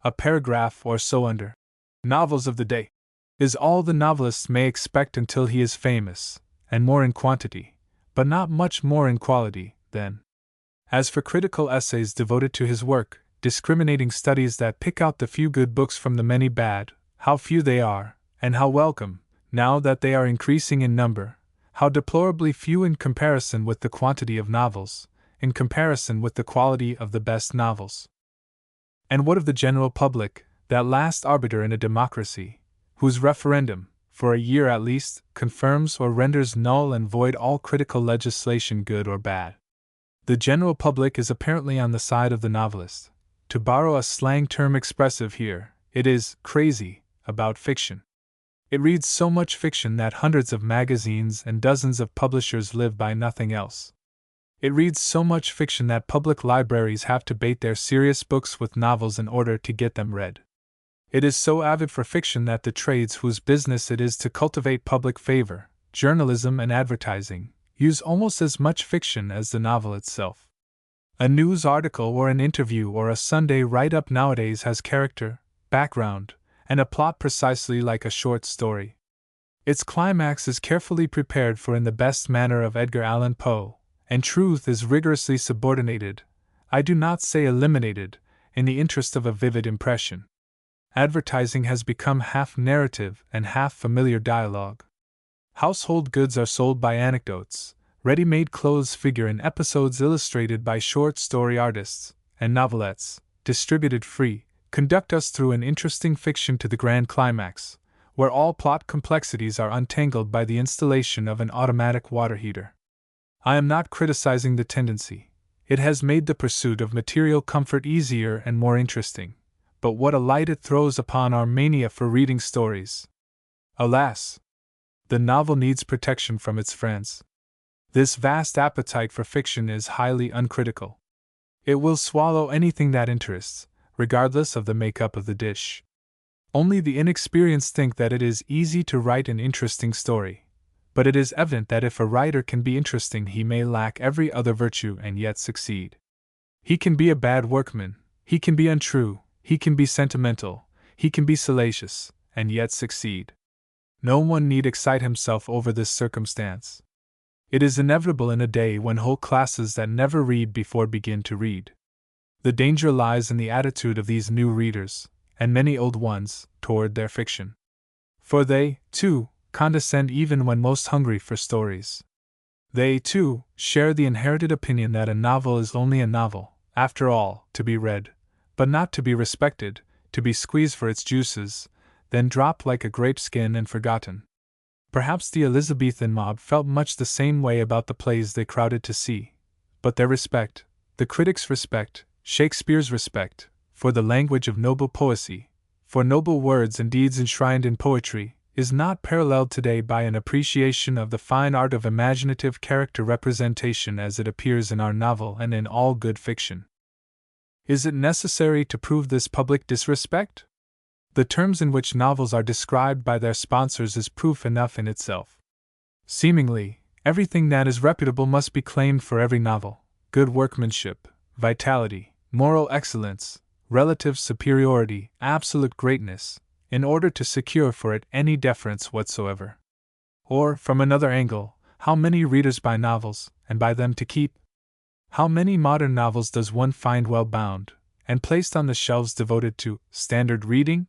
S1: A paragraph or so under novels of the day is all the novelist may expect until he is famous, and more in quantity, but not much more in quality, then. As for critical essays devoted to his work, discriminating studies that pick out the few good books from the many bad, how few they are, and how welcome, now that they are increasing in number, how deplorably few in comparison with the quantity of novels, in comparison with the quality of the best novels. And what of the general public, that last arbiter in a democracy, whose referendum, for a year at least, confirms or renders null and void all critical legislation good or bad? The general public is apparently on the side of the novelist. To borrow a slang term expressive here, it is crazy about fiction. It reads so much fiction that hundreds of magazines and dozens of publishers live by nothing else. It reads so much fiction that public libraries have to bait their serious books with novels in order to get them read. It is so avid for fiction that the trades whose business it is to cultivate public favor, journalism and advertising, use almost as much fiction as the novel itself. A news article or an interview or a Sunday write-up nowadays has character, background, and a plot precisely like a short story. Its climax is carefully prepared for in the best manner of Edgar Allan Poe, and truth is rigorously subordinated, I do not say eliminated, in the interest of a vivid impression. Advertising has become half narrative and half familiar dialogue. Household goods are sold by anecdotes, ready-made clothes figure in episodes illustrated by short story artists, and novelettes, distributed free, conduct us through an interesting fiction to the grand climax, where all plot complexities are untangled by the installation of an automatic water heater. I am not criticizing the tendency. It has made the pursuit of material comfort easier and more interesting, but what a light it throws upon our mania for reading stories. Alas! The novel needs protection from its friends. This vast appetite for fiction is highly uncritical. It will swallow anything that interests, regardless of the makeup of the dish. Only the inexperienced think that it is easy to write an interesting story, but it is evident that if a writer can be interesting, he may lack every other virtue and yet succeed. He can be a bad workman, he can be untrue, he can be sentimental, he can be salacious, and yet succeed. No one need excite himself over this circumstance. It is inevitable in a day when whole classes that never read before begin to read. The danger lies in the attitude of these new readers, and many old ones, toward their fiction. For they, too, condescend even when most hungry for stories. They, too, share the inherited opinion that a novel is only a novel, after all, to be read, but not to be respected, to be squeezed for its juices, then drop like a grape skin and forgotten. Perhaps the Elizabethan mob felt much the same way about the plays they crowded to see, but their respect, the critics' respect, Shakespeare's respect, for the language of noble poesy, for noble words and deeds enshrined in poetry, is not paralleled today by an appreciation of the fine art of imaginative character representation as it appears in our novel and in all good fiction. Is it necessary to prove this public disrespect? The terms in which novels are described by their sponsors is proof enough in itself. Seemingly, everything that is reputable must be claimed for every novel: good workmanship, vitality, moral excellence, relative superiority, absolute greatness, in order to secure for it any deference whatsoever. Or, from another angle, how many readers buy novels, and buy them to keep? How many modern novels does one find well bound, and placed on the shelves devoted to standard reading?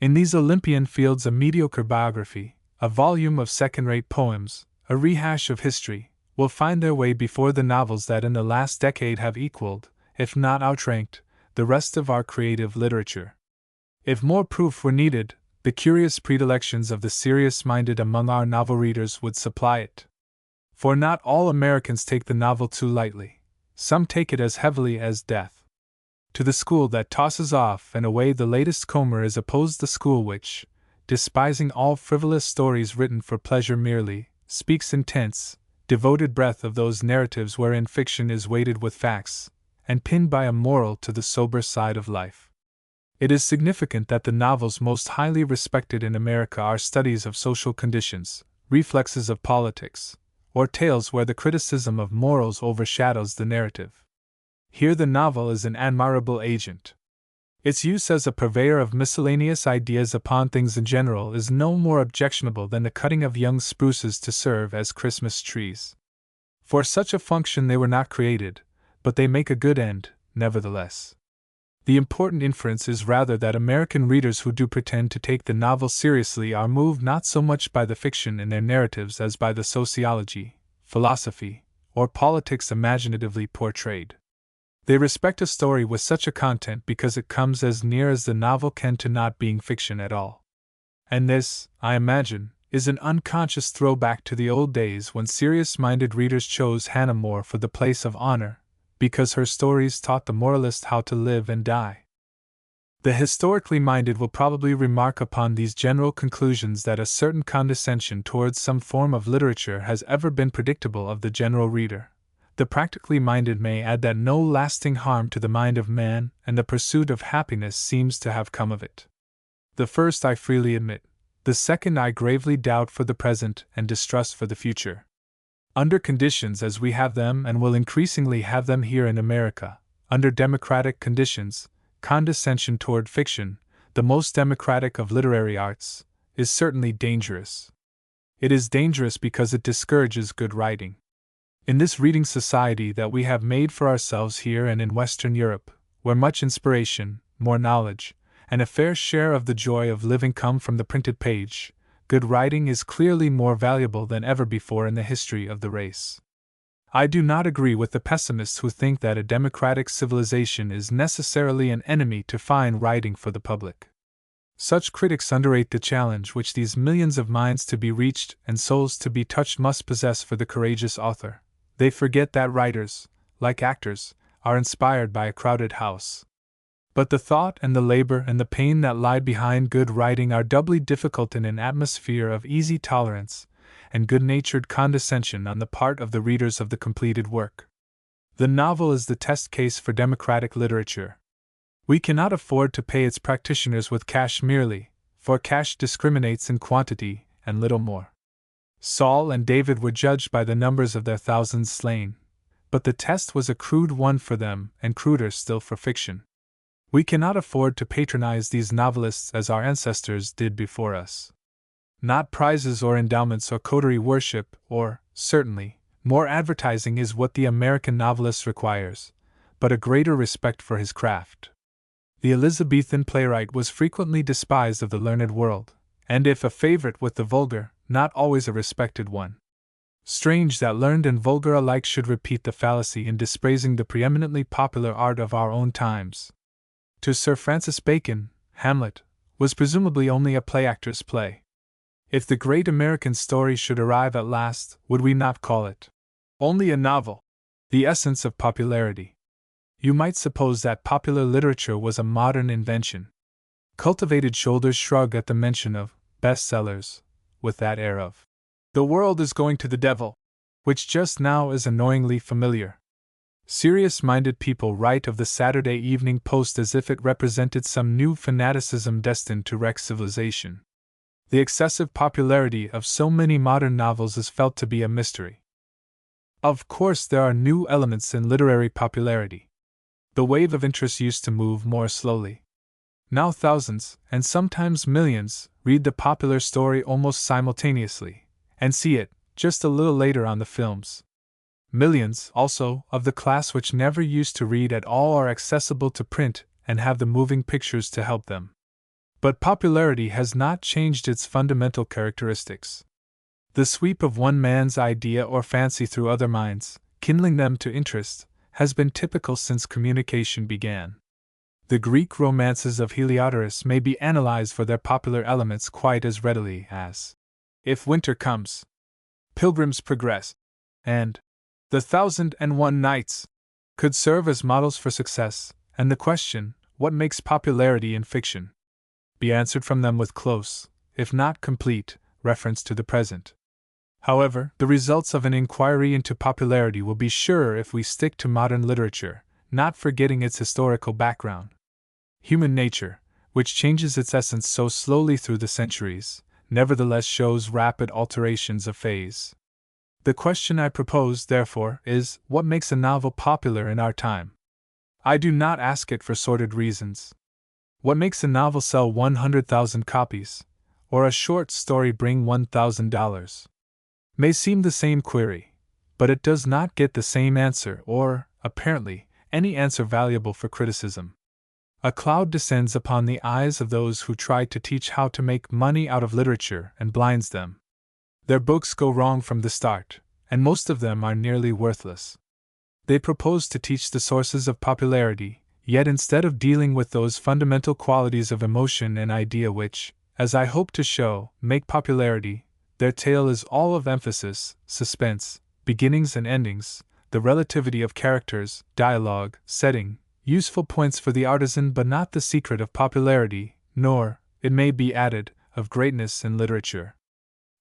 S1: In these Olympian fields, a mediocre biography, a volume of second-rate poems, a rehash of history, will find their way before the novels that in the last decade have equaled, if not outranked, the rest of our creative literature. If more proof were needed, the curious predilections of the serious-minded among our novel readers would supply it. For not all Americans take the novel too lightly. Some take it as heavily as death. To the school that tosses off and away the latest Comer is opposed the school which, despising all frivolous stories written for pleasure merely, speaks intense, devoted breath of those narratives wherein fiction is weighted with facts, and pinned by a moral to the sober side of life. It is significant that the novels most highly respected in America are studies of social conditions, reflexes of politics, or tales where the criticism of morals overshadows the narrative. Here the novel is an admirable agent. Its use as a purveyor of miscellaneous ideas upon things in general is no more objectionable than the cutting of young spruces to serve as Christmas trees. For such a function they were not created, but they make a good end, nevertheless. The important inference is rather that American readers who do pretend to take the novel seriously are moved not so much by the fiction in their narratives as by the sociology, philosophy, or politics imaginatively portrayed. They respect a story with such a content because it comes as near as the novel can to not being fiction at all. And this, I imagine, is an unconscious throwback to the old days when serious-minded readers chose Hannah More for the place of honor, because her stories taught the moralist how to live and die. The historically minded will probably remark upon these general conclusions that a certain condescension towards some form of literature has ever been predictable of the general reader. The practically minded may add that no lasting harm to the mind of man and the pursuit of happiness seems to have come of it. The first I freely admit, the second I gravely doubt for the present and distrust for the future. Under conditions as we have them and will increasingly have them here in America, under democratic conditions, condescension toward fiction, the most democratic of literary arts, is certainly dangerous. It is dangerous because it discourages good writing. In this reading society that we have made for ourselves here and in Western Europe, where much inspiration, more knowledge, and a fair share of the joy of living come from the printed page, good writing is clearly more valuable than ever before in the history of the race. I do not agree with the pessimists who think that a democratic civilization is necessarily an enemy to fine writing for the public. Such critics underrate the challenge which these millions of minds to be reached and souls to be touched must possess for the courageous author. They forget that writers, like actors, are inspired by a crowded house. But the thought and the labor and the pain that lie behind good writing are doubly difficult in an atmosphere of easy tolerance and good-natured condescension on the part of the readers of the completed work. The novel is the test case for democratic literature. We cannot afford to pay its practitioners with cash merely, for cash discriminates in quantity and little more. Saul and David were judged by the numbers of their thousands slain, but the test was a crude one for them and cruder still for fiction. We cannot afford to patronize these novelists as our ancestors did before us. Not prizes or endowments or coterie worship, or, certainly, more advertising is what the American novelist requires, but a greater respect for his craft. The Elizabethan playwright was frequently despised of the learned world, and if a favorite with the vulgar, not always a respected one. Strange that learned and vulgar alike should repeat the fallacy in dispraising the preeminently popular art of our own times. To Sir Francis Bacon, Hamlet was presumably only a play-actor's play. If the great American story should arrive at last, would we not call it only a novel? The essence of popularity. You might suppose that popular literature was a modern invention. Cultivated shoulders shrug at the mention of bestsellers, with that air of, "The world is going to the devil," which just now is annoyingly familiar. Serious-minded people write of the Saturday Evening Post as if it represented some new fanaticism destined to wreck civilization. The excessive popularity of so many modern novels is felt to be a mystery. Of course, there are new elements in literary popularity. The wave of interest used to move more slowly. Now thousands, and sometimes millions, read the popular story almost simultaneously, and see it, just a little later on the films. Millions, also, of the class which never used to read at all are accessible to print and have the moving pictures to help them. But popularity has not changed its fundamental characteristics. The sweep of one man's idea or fancy through other minds, kindling them to interest, has been typical since communication began. The Greek romances of Heliodorus may be analyzed for their popular elements quite as readily as If Winter Comes, Pilgrim's Progress, and The 1001 Nights could serve as models for success, and the question, what makes popularity in fiction, be answered from them with close, if not complete, reference to the present. However, the results of an inquiry into popularity will be surer if we stick to modern literature, not forgetting its historical background. Human nature, which changes its essence so slowly through the centuries, nevertheless shows rapid alterations of phase. The question I propose, therefore, is, what makes a novel popular in our time? I do not ask it for sordid reasons. What makes a novel sell 100,000 copies, or a short story bring $1,000? May seem the same query, but it does not get the same answer or, apparently, any answer valuable for criticism. A cloud descends upon the eyes of those who try to teach how to make money out of literature and blinds them. Their books go wrong from the start, and most of them are nearly worthless. They propose to teach the sources of popularity, yet instead of dealing with those fundamental qualities of emotion and idea which, as I hope to show, make popularity, their tale is all of emphasis, suspense, beginnings and endings, the relativity of characters, dialogue, setting, useful points for the artisan but not the secret of popularity, nor, it may be added, of greatness in literature.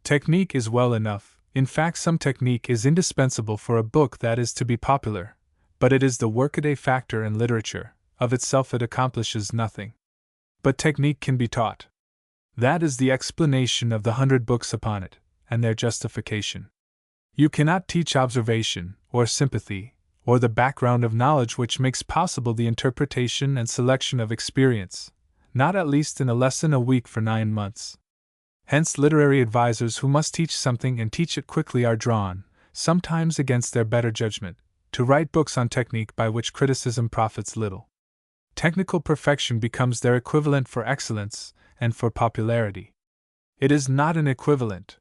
S1: Technique is well enough, in fact some technique is indispensable for a book that is to be popular, but it is the workaday factor in literature, of itself it accomplishes nothing. But technique can be taught. That is the explanation of the 100 books upon it, and their justification. You cannot teach observation, or sympathy, or the background of knowledge which makes possible the interpretation and selection of experience, not at least in a lesson a week for 9 months. Hence literary advisors who must teach something and teach it quickly are drawn, sometimes against their better judgment, to write books on technique by which criticism profits little. Technical perfection becomes their equivalent for excellence and for popularity. It is not an equivalent.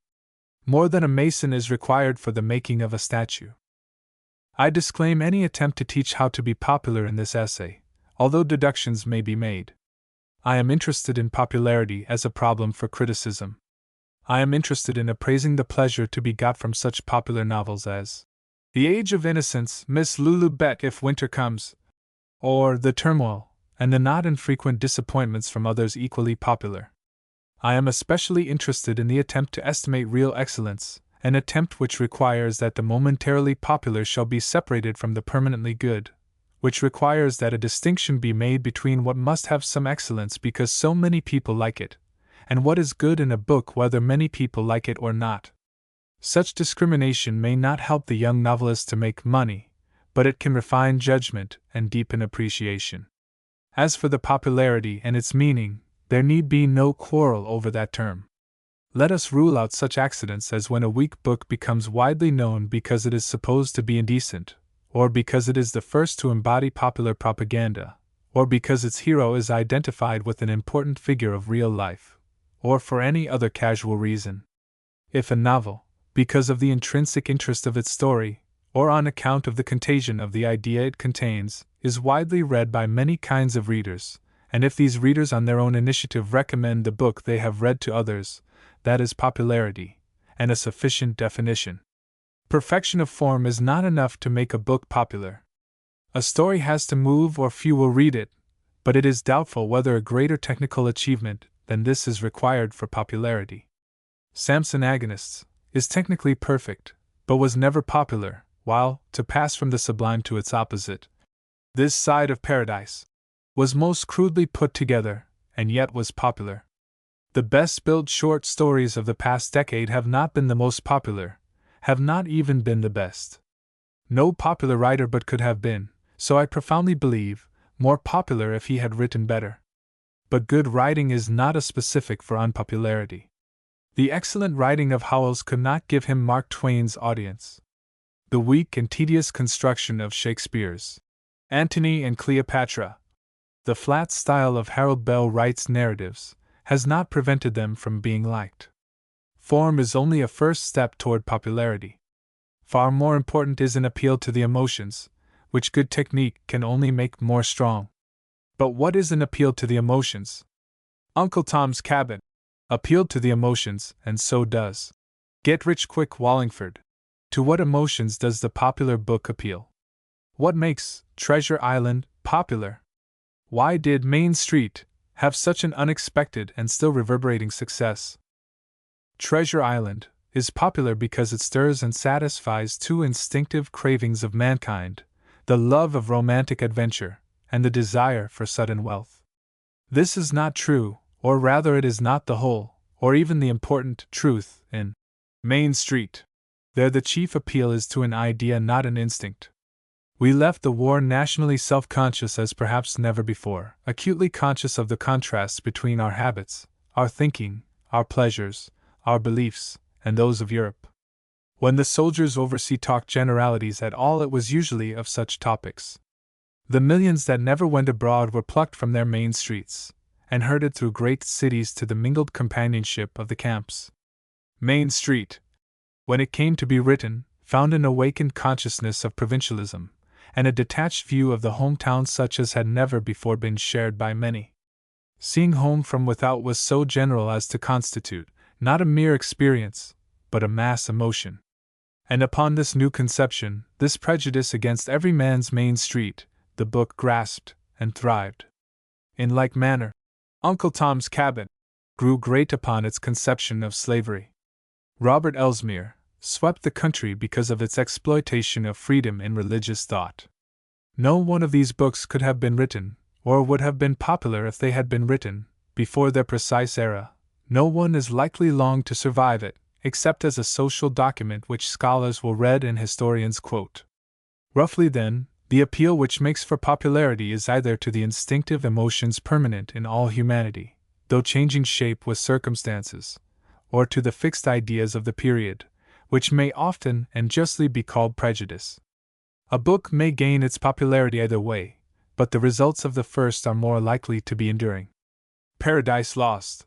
S1: More than a mason is required for the making of a statue. I disclaim any attempt to teach how to be popular in this essay, although deductions may be made. I am interested in popularity as a problem for criticism. I am interested in appraising the pleasure to be got from such popular novels as The Age of Innocence, Miss Lulu Bett If Winter Comes, or The Turmoil, and the not infrequent disappointments from others equally popular. I am especially interested in the attempt to estimate real excellence, an attempt which requires that the momentarily popular shall be separated from the permanently good, which requires that a distinction be made between what must have some excellence because so many people like it, and what is good in a book whether many people like it or not. Such discrimination may not help the young novelist to make money, but it can refine judgment and deepen appreciation. As for the popularity and its meaning, there need be no quarrel over that term. Let us rule out such accidents as when a weak book becomes widely known because it is supposed to be indecent, or because it is the first to embody popular propaganda, or because its hero is identified with an important figure of real life, or for any other casual reason. If a novel, because of the intrinsic interest of its story, or on account of the contagion of the idea it contains, is widely read by many kinds of readers, and if these readers on their own initiative recommend the book they have read to others, that is popularity, and a sufficient definition. Perfection of form is not enough to make a book popular. A story has to move or few will read it, but it is doubtful whether a greater technical achievement than this is required for popularity. Samson Agonistes is technically perfect, but was never popular, while, to pass from the sublime to its opposite, This Side of Paradise was most crudely put together, and yet was popular. The best-built short stories of the past decade have not been the most popular, have not even been the best. No popular writer but could have been, so I profoundly believe, more popular if he had written better. But good writing is not a specific for unpopularity. The excellent writing of Howells could not give him Mark Twain's audience. The weak and tedious construction of Shakespeare's Antony and Cleopatra, the flat style of Harold Bell Wright's narratives, has not prevented them from being liked. Form is only a first step toward popularity. Far more important is an appeal to the emotions, which good technique can only make more strong. But what is an appeal to the emotions? Uncle Tom's Cabin appealed to the emotions, and so does Get Rich Quick Wallingford. To what emotions does the popular book appeal? What makes Treasure Island popular? Why did Main Street have such an unexpected and still reverberating success? Treasure Island is popular because it stirs and satisfies two instinctive cravings of mankind, the love of romantic adventure and the desire for sudden wealth. This is not true, or rather it is not the whole, or even the important, truth in Main Street. There the chief appeal is to an idea, not an instinct. We left the war nationally self-conscious as perhaps never before, acutely conscious of the contrasts between our habits, our thinking, our pleasures, our beliefs, and those of Europe. When the soldiers overseas talked generalities at all, it was usually of such topics. The millions that never went abroad were plucked from their main streets, and herded through great cities to the mingled companionship of the camps. Main Street, when it came to be written, found an awakened consciousness of provincialism, and a detached view of the hometown such as had never before been shared by many. Seeing home from without was so general as to constitute, not a mere experience, but a mass emotion. And upon this new conception, this prejudice against every man's Main Street, the book grasped and thrived. In like manner, Uncle Tom's Cabin grew great upon its conception of slavery. Robert Elsmere swept the country because of its exploitation of freedom in religious thought. No one of these books could have been written, or would have been popular if they had been written, before their precise era. No one is likely long to survive it, except as a social document which scholars will read and historians quote. Roughly then, the appeal which makes for popularity is either to the instinctive emotions permanent in all humanity, though changing shape with circumstances, or to the fixed ideas of the period, which may often and justly be called prejudice. A book may gain its popularity either way, but the results of the first are more likely to be enduring. Paradise Lost,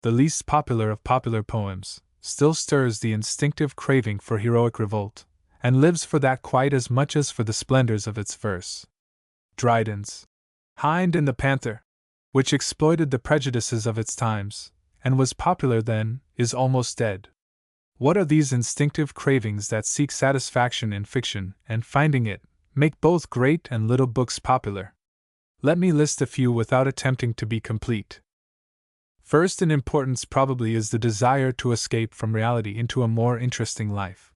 S1: the least popular of popular poems, still stirs the instinctive craving for heroic revolt, and lives for that quite as much as for the splendors of its verse. Dryden's Hind and the Panther, which exploited the prejudices of its times, and was popular then, is almost dead. What are these instinctive cravings that seek satisfaction in fiction, and finding it, make both great and little books popular? Let me list a few without attempting to be complete. First in importance probably is the desire to escape from reality into a more interesting life.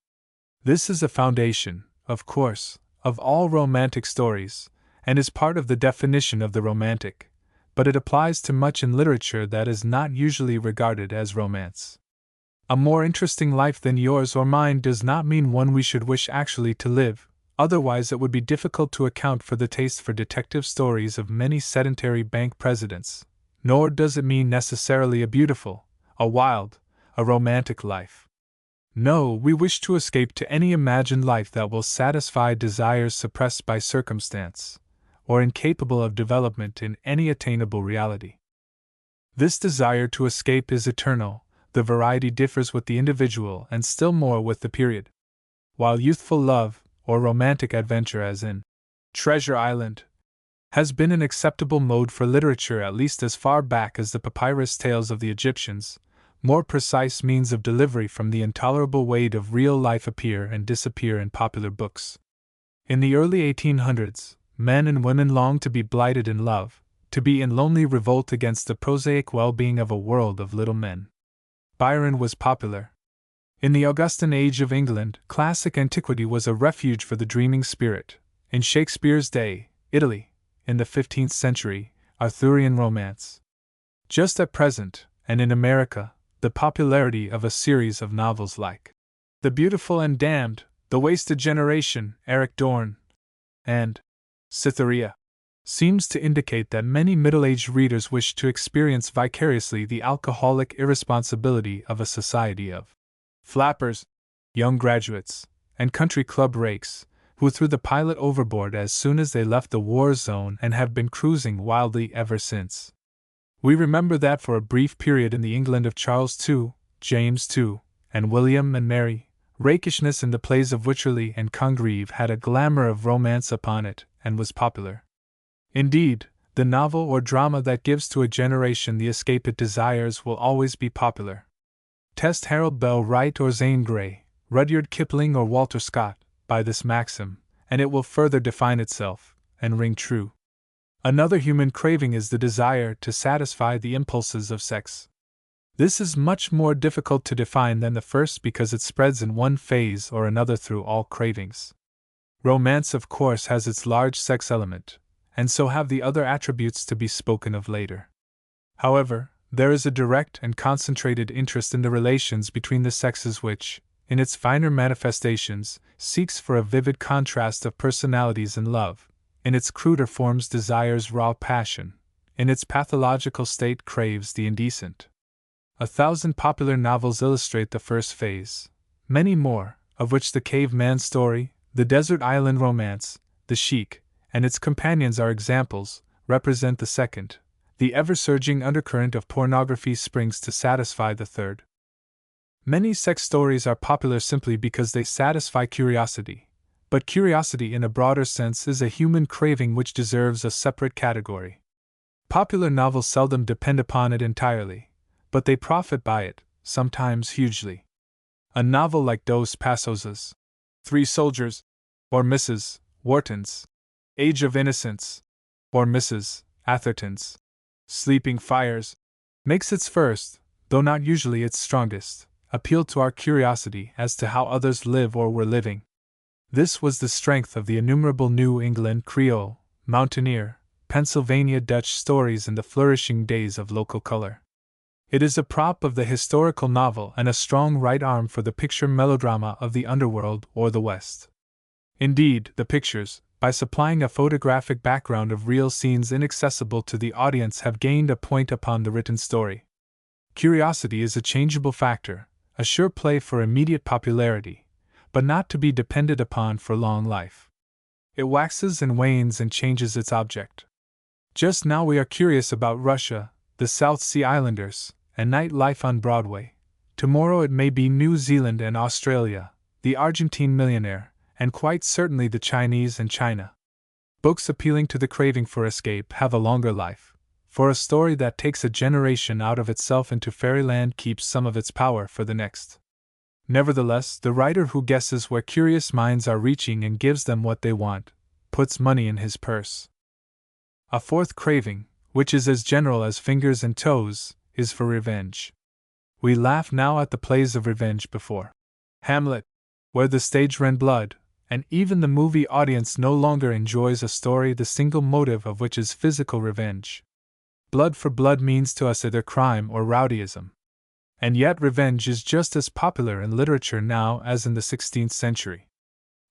S1: This is a foundation, of course, of all romantic stories, and is part of the definition of the romantic, but it applies to much in literature that is not usually regarded as romance. A more interesting life than yours or mine does not mean one we should wish actually to live, otherwise it would be difficult to account for the taste for detective stories of many sedentary bank presidents, nor does it mean necessarily a beautiful, a wild, a romantic life. No, we wish to escape to any imagined life that will satisfy desires suppressed by circumstance, or incapable of development in any attainable reality. This desire to escape is eternal. The variety differs with the individual and still more with the period. While youthful love, or romantic adventure as in Treasure Island, has been an acceptable mode for literature at least as far back as the papyrus tales of the Egyptians, more precise means of delivery from the intolerable weight of real life appear and disappear in popular books. In the early 1800s, men and women longed to be blighted in love, to be in lonely revolt against the prosaic well-being of a world of little men. Byron was popular. In the Augustan age of England, classic antiquity was a refuge for the dreaming spirit. In Shakespeare's day, Italy, in the 15th century, Arthurian romance. Just at present, and in America, the popularity of a series of novels like The Beautiful and Damned, The Wasted Generation, Eric Dorn, and Cytherea seems to indicate that many middle-aged readers wish to experience vicariously the alcoholic irresponsibility of a society of flappers, young graduates, and country club rakes, who threw the pilot overboard as soon as they left the war zone and have been cruising wildly ever since. We remember that for a brief period in the England of Charles II, James II, and William and Mary, rakishness in the plays of Wycherley and Congreve had a glamour of romance upon it, and was popular. Indeed, the novel or drama that gives to a generation the escape it desires will always be popular. Test Harold Bell Wright or Zane Grey, Rudyard Kipling or Walter Scott, by this maxim, and it will further define itself, and ring true. Another human craving is the desire to satisfy the impulses of sex. This is much more difficult to define than the first because it spreads in one phase or another through all cravings. Romance, of course, has its large sex element, and so have the other attributes to be spoken of later. However, there is a direct and concentrated interest in the relations between the sexes which, in its finer manifestations, seeks for a vivid contrast of personalities in love, in its cruder forms desires raw passion, in its pathological state craves the indecent. 1,000 popular novels illustrate the first phase, many more, of which the caveman story, the desert island romance, the Sheik, and its companions are examples, represent the second. The ever-surging undercurrent of pornography springs to satisfy the third. Many sex stories are popular simply because they satisfy curiosity, but curiosity in a broader sense is a human craving which deserves a separate category. Popular novels seldom depend upon it entirely, but they profit by it, sometimes hugely. A novel like Dos Passos's Three Soldiers, or Mrs. Wharton's Age of Innocence, or Mrs. Atherton's Sleeping Fires, makes its first, though not usually its strongest, appeal to our curiosity as to how others live or were living. This was the strength of the innumerable New England Creole, Mountaineer, Pennsylvania Dutch stories in the flourishing days of local color. It is a prop of the historical novel and a strong right arm for the picture melodrama of the underworld or the West. Indeed, the pictures, by supplying a photographic background of real scenes inaccessible to the audience, have gained a point upon the written story. Curiosity is a changeable factor, a sure play for immediate popularity, but not to be depended upon for long life. It waxes and wanes and changes its object. Just now we are curious about Russia, the South Sea Islanders, and night life on Broadway. Tomorrow it may be New Zealand and Australia, the Argentine millionaire, and quite certainly the Chinese and China. Books appealing to the craving for escape have a longer life, for a story that takes a generation out of itself into fairyland keeps some of its power for the next. Nevertheless, the writer who guesses where curious minds are reaching and gives them what they want, puts money in his purse. A fourth craving, which is as general as fingers and toes, is for revenge. We laugh now at the plays of revenge before Hamlet, where the stage ran blood, and even the movie audience no longer enjoys a story the single motive of which is physical revenge. Blood for blood means to us either crime or rowdyism. And yet revenge is just as popular in literature now as in the 16th century.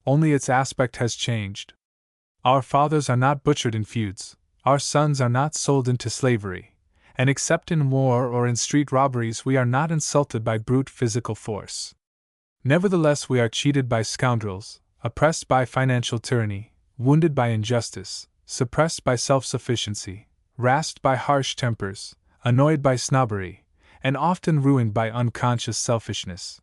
S1: Only its aspect has changed. Our fathers are not butchered in feuds, our sons are not sold into slavery, and except in war or in street robberies we are not insulted by brute physical force. Nevertheless we are cheated by scoundrels, oppressed by financial tyranny, wounded by injustice, suppressed by self-sufficiency, rasped by harsh tempers, annoyed by snobbery, and often ruined by unconscious selfishness.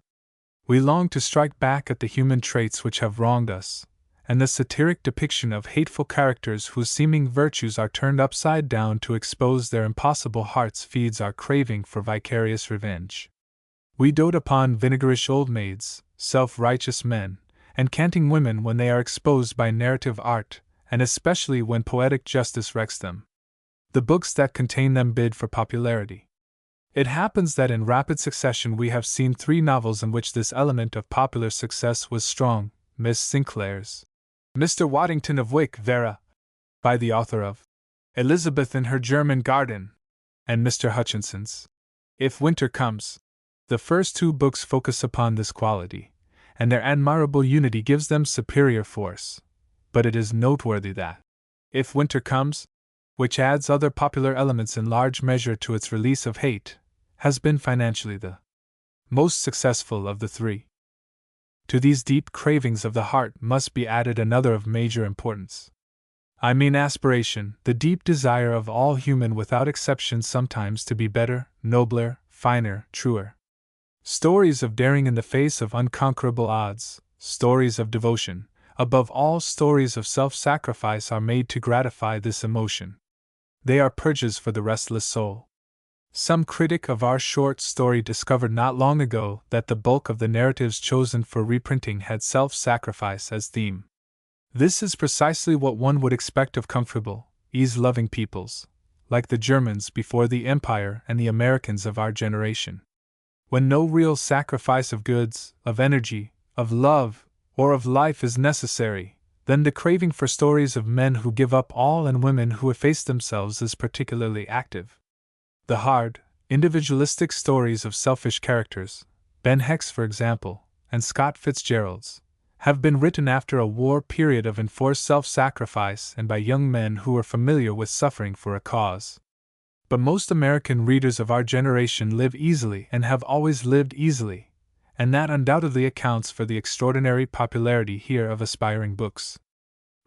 S1: We long to strike back at the human traits which have wronged us, and the satiric depiction of hateful characters whose seeming virtues are turned upside down to expose their impossible hearts feeds our craving for vicarious revenge. We dote upon vinegarish old maids, self-righteous men, and canting women when they are exposed by narrative art, and especially when poetic justice wrecks them. The books that contain them bid for popularity. It happens that in rapid succession we have seen 3 novels in which this element of popular success was strong: Miss Sinclair's Mr. Waddington of Wick Vera, by the author of Elizabeth in Her German Garden, and Mr. Hutchinson's If Winter Comes. The first 2 books focus upon this quality, and their admirable unity gives them superior force. But it is noteworthy that If Winter Comes, which adds other popular elements in large measure to its release of Hate, has been financially the most successful of the 3. To these deep cravings of the heart must be added another of major importance. I mean aspiration, the deep desire of all human without exception sometimes to be better, nobler, finer, truer. Stories of daring in the face of unconquerable odds, stories of devotion, above all stories of self-sacrifice, are made to gratify this emotion. They are purges for the restless soul. Some critic of our short story discovered not long ago that the bulk of the narratives chosen for reprinting had self-sacrifice as theme. This is precisely what one would expect of comfortable, ease-loving peoples, like the Germans before the Empire and the Americans of our generation. When no real sacrifice of goods, of energy, of love, or of life is necessary, then the craving for stories of men who give up all and women who efface themselves is particularly active. The hard, individualistic stories of selfish characters, Ben Heck's for example, and Scott Fitzgerald's, have been written after a war period of enforced self-sacrifice and by young men who were familiar with suffering for a cause. But most American readers of our generation live easily and have always lived easily, and that undoubtedly accounts for the extraordinary popularity here of aspiring books.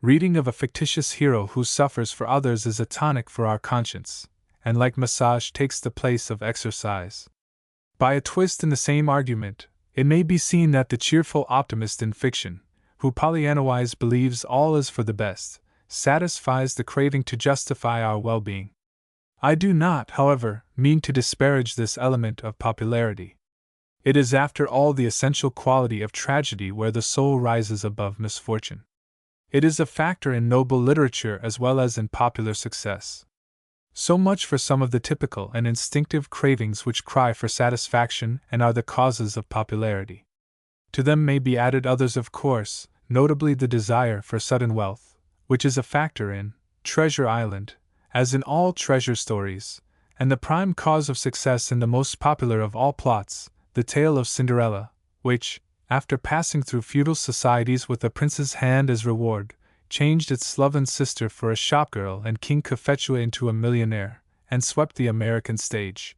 S1: Reading of a fictitious hero who suffers for others is a tonic for our conscience, and like massage takes the place of exercise. By a twist in the same argument, it may be seen that the cheerful optimist in fiction, who Pollyanna-wise believes all is for the best, satisfies the craving to justify our well-being. I do not, however, mean to disparage this element of popularity. It is after all the essential quality of tragedy where the soul rises above misfortune. It is a factor in noble literature as well as in popular success. So much for some of the typical and instinctive cravings which cry for satisfaction and are the causes of popularity. To them may be added others, of course, notably the desire for sudden wealth, which is a factor in Treasure Island, as in all treasure stories, and the prime cause of success in the most popular of all plots, the tale of Cinderella, which, after passing through feudal societies with a prince's hand as reward, changed its sloven sister for a shopgirl and King Cophetua into a millionaire, and swept the American stage.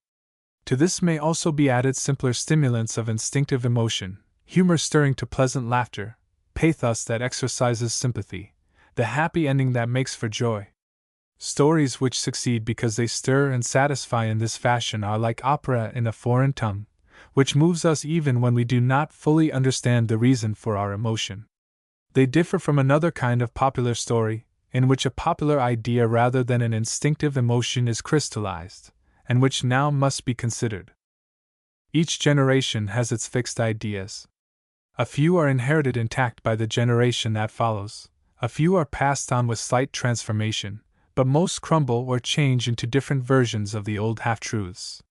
S1: To this may also be added simpler stimulants of instinctive emotion, humor stirring to pleasant laughter, pathos that exercises sympathy, the happy ending that makes for joy. Stories which succeed because they stir and satisfy in this fashion are like opera in a foreign tongue, which moves us even when we do not fully understand the reason for our emotion. They differ from another kind of popular story, in which a popular idea rather than an instinctive emotion is crystallized, and which now must be considered. Each generation has its fixed ideas. A few are inherited intact by the generation that follows, a few are passed on with slight transformation, but most crumble or change into different versions of the old half-truths.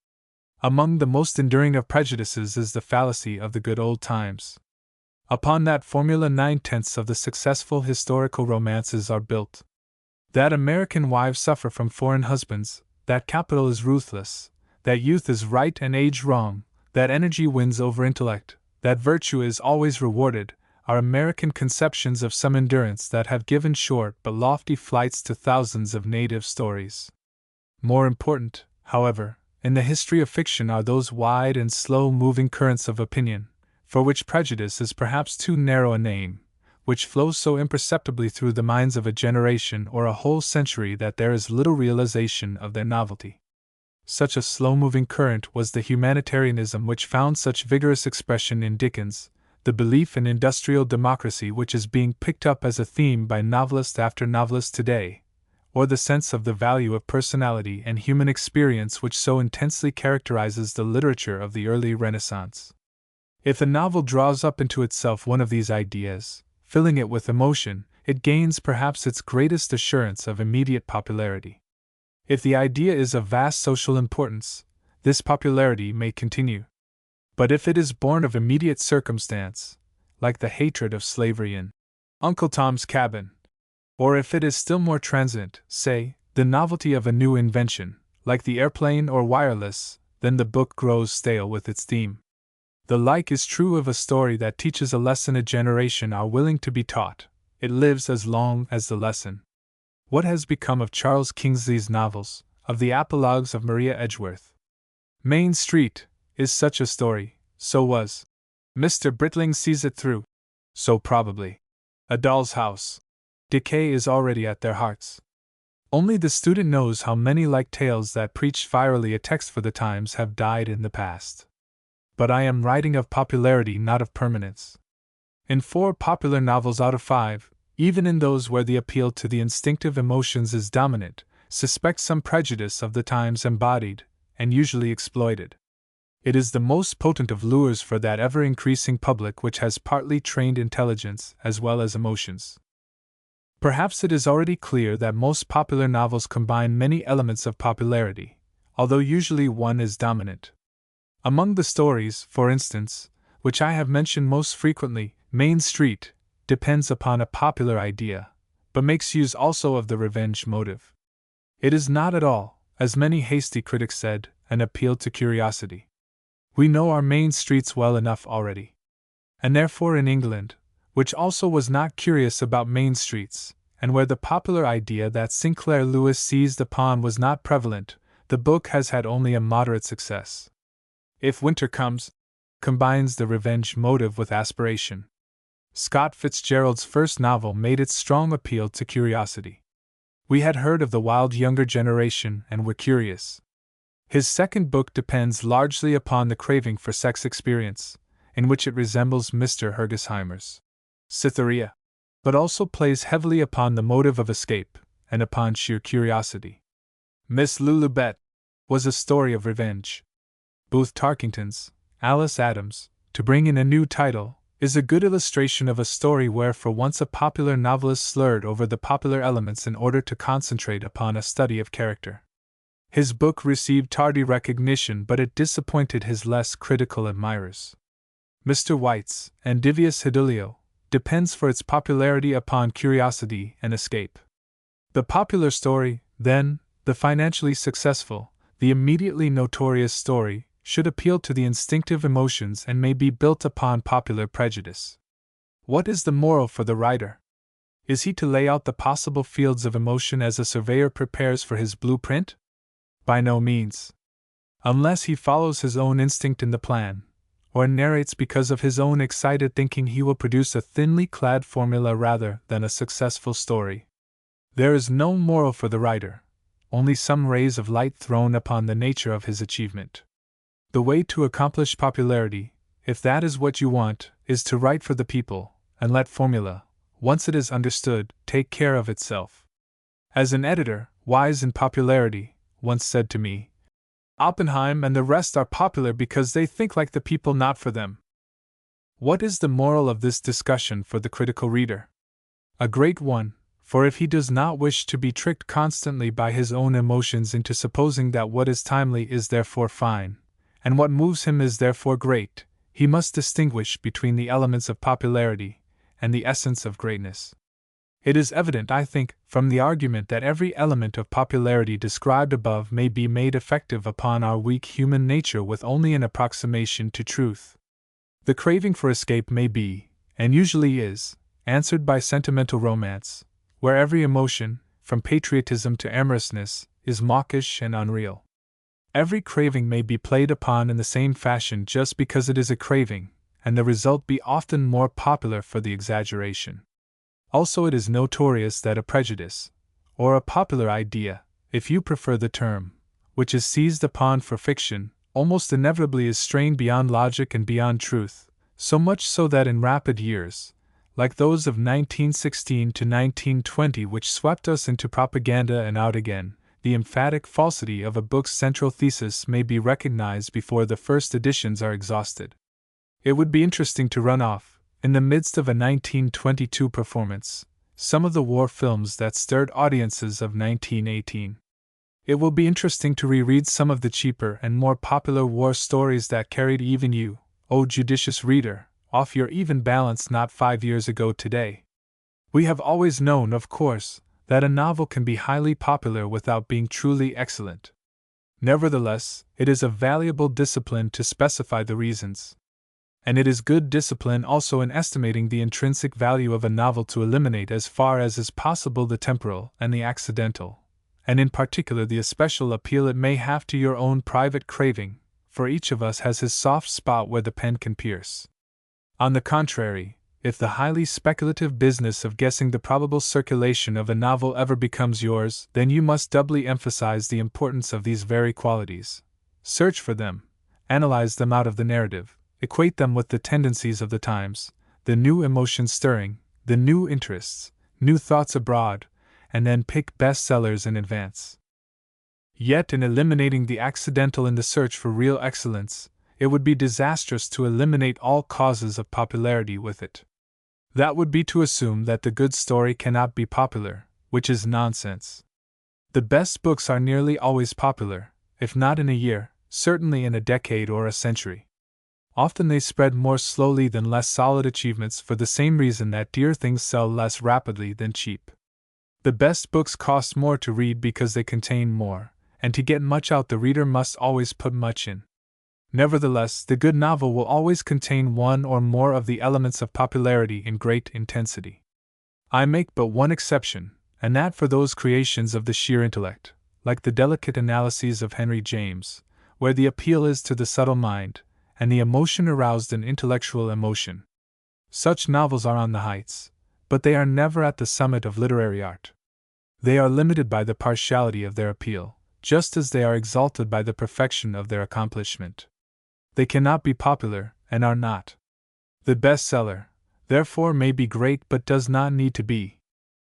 S1: Among the most enduring of prejudices is the fallacy of the good old times. Upon that formula 9/10 of the successful historical romances are built. That American wives suffer from foreign husbands, that capital is ruthless, that youth is right and age wrong, that energy wins over intellect, that virtue is always rewarded, are American conceptions of some endurance that have given short but lofty flights to thousands of native stories. More important, however, in the history of fiction are those wide and slow-moving currents of opinion, for which prejudice is perhaps too narrow a name, which flows so imperceptibly through the minds of a generation or a whole century that there is little realization of their novelty. Such a slow-moving current was the humanitarianism which found such vigorous expression in Dickens, the belief in industrial democracy which is being picked up as a theme by novelist after novelist today, or the sense of the value of personality and human experience which so intensely characterizes the literature of the early Renaissance. If a novel draws up into itself one of these ideas, filling it with emotion, it gains perhaps its greatest assurance of immediate popularity. If the idea is of vast social importance, this popularity may continue. But if it is born of immediate circumstance, like the hatred of slavery in Uncle Tom's Cabin, or if it is still more transient, say, the novelty of a new invention, like the airplane or wireless, then the book grows stale with its theme. The like is true of a story that teaches a lesson a generation are willing to be taught. It lives as long as the lesson. What has become of Charles Kingsley's novels, of the apologues of Maria Edgeworth? Main Street is such a story, so was Mr. Britling Sees It Through, so probably A Doll's House. Decay is already at their hearts. Only the student knows how many like tales that preach virally a text for the times have died in the past. But I am writing of popularity, not of permanence. In 4 popular novels out of 5, even in those where the appeal to the instinctive emotions is dominant, suspect some prejudice of the times embodied, and usually exploited. It is the most potent of lures for that ever-increasing public which has partly trained intelligence as well as emotions. Perhaps it is already clear that most popular novels combine many elements of popularity, although usually one is dominant. Among the stories, for instance, which I have mentioned most frequently, Main Street depends upon a popular idea, but makes use also of the revenge motive. It is not at all, as many hasty critics said, an appeal to curiosity. We know our main streets well enough already. And therefore in England, which also was not curious about main streets, and where the popular idea that Sinclair Lewis seized upon was not prevalent, the book has had only a moderate success. If Winter Comes combines the revenge motive with aspiration. Scott Fitzgerald's first novel made its strong appeal to curiosity. We had heard of the wild younger generation and were curious. His second book depends largely upon the craving for sex experience, in which it resembles Mr. Hergesheimer's Cytherea, but also plays heavily upon the motive of escape, and upon sheer curiosity. Miss Lulu Bett was a story of revenge. Booth Tarkington's Alice Adams, to bring in a new title, is a good illustration of a story where for once a popular novelist slurred over the popular elements in order to concentrate upon a study of character. His book received tardy recognition, but it disappointed his less critical admirers. Mr. White's Endivious Hidilio depends for its popularity upon curiosity and escape. The popular story, then, the financially successful, the immediately notorious story, should appeal to the instinctive emotions and may be built upon popular prejudice. What is the moral for the writer? Is he to lay out the possible fields of emotion as a surveyor prepares for his blueprint? By no means. Unless he follows his own instinct in the plan, or narrates because of his own excited thinking, he will produce a thinly clad formula rather than a successful story. There is no moral for the writer, only some rays of light thrown upon the nature of his achievement. The way to accomplish popularity, if that is what you want, is to write for the people, and let formula, once it is understood, take care of itself. As an editor, wise in popularity, once said to me, Oppenheim and the rest are popular because they think like the people, not for them. What is the moral of this discussion for the critical reader? A great one, for if he does not wish to be tricked constantly by his own emotions into supposing that what is timely is therefore fine, and what moves him is therefore great, he must distinguish between the elements of popularity and the essence of greatness. It is evident, I think, from the argument that every element of popularity described above may be made effective upon our weak human nature with only an approximation to truth. The craving for escape may be, and usually is, answered by sentimental romance, where every emotion, from patriotism to amorousness, is mawkish and unreal. Every craving may be played upon in the same fashion just because it is a craving, and the result be often more popular for the exaggeration. Also, it is notorious that a prejudice, or a popular idea, if you prefer the term, which is seized upon for fiction, almost inevitably is strained beyond logic and beyond truth, so much so that in rapid years, like those of 1916 to 1920 which swept us into propaganda and out again, the emphatic falsity of a book's central thesis may be recognized before the first editions are exhausted. It would be interesting to run off, in the midst of a 1922 performance, some of the war films that stirred audiences of 1918. It will be interesting to reread some of the cheaper and more popular war stories that carried even you, O judicious reader, off your even balance not 5 years ago today. We have always known, of course, that a novel can be highly popular without being truly excellent. Nevertheless, it is a valuable discipline to specify the reasons. And it is good discipline also in estimating the intrinsic value of a novel to eliminate as far as is possible the temporal and the accidental, and in particular the especial appeal it may have to your own private craving, for each of us has his soft spot where the pen can pierce. On the contrary, if the highly speculative business of guessing the probable circulation of a novel ever becomes yours, then you must doubly emphasize the importance of these very qualities. Search for them, analyze them out of the narrative, equate them with the tendencies of the times, the new emotions stirring, the new interests, new thoughts abroad, and then pick bestsellers in advance. Yet in eliminating the accidental in the search for real excellence, it would be disastrous to eliminate all causes of popularity with it. That would be to assume that the good story cannot be popular, which is nonsense. The best books are nearly always popular, if not in a year, certainly in a decade or a century. Often they spread more slowly than less solid achievements for the same reason that dear things sell less rapidly than cheap. The best books cost more to read because they contain more, and to get much out the reader must always put much in. Nevertheless, the good novel will always contain one or more of the elements of popularity in great intensity. I make but one exception, and that for those creations of the sheer intellect, like the delicate analyses of Henry James, where the appeal is to the subtle mind, and the emotion aroused an intellectual emotion. Such novels are on the heights, but they are never at the summit of literary art. They are limited by the partiality of their appeal, just as they are exalted by the perfection of their accomplishment. They cannot be popular, and are not. The bestseller, therefore, may be great but does not need to be.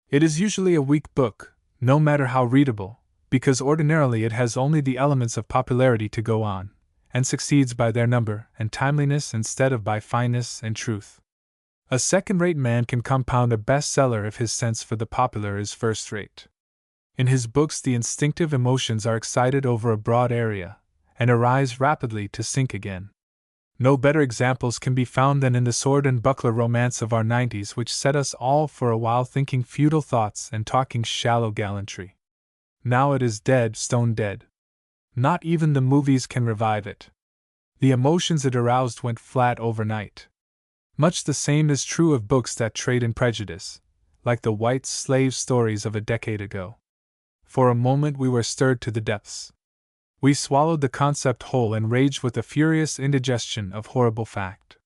S1: It is usually a weak book, no matter how readable, because ordinarily it has only the elements of popularity to go on, and succeeds by their number and timeliness instead of by fineness and truth. A second-rate man can compound a bestseller if his sense for the popular is first-rate. In his books the instinctive emotions are excited over a broad area, and arise rapidly to sink again. No better examples can be found than in the sword and buckler romance of our 90s, which set us all for a while thinking futile thoughts and talking shallow gallantry. Now it is dead, stone dead. Not even the movies can revive it. The emotions it aroused went flat overnight. Much the same is true of books that trade in prejudice, like the white slave stories of a decade ago. For a moment we were stirred to the depths. We swallowed the concept whole and raged with a furious indigestion of horrible fact.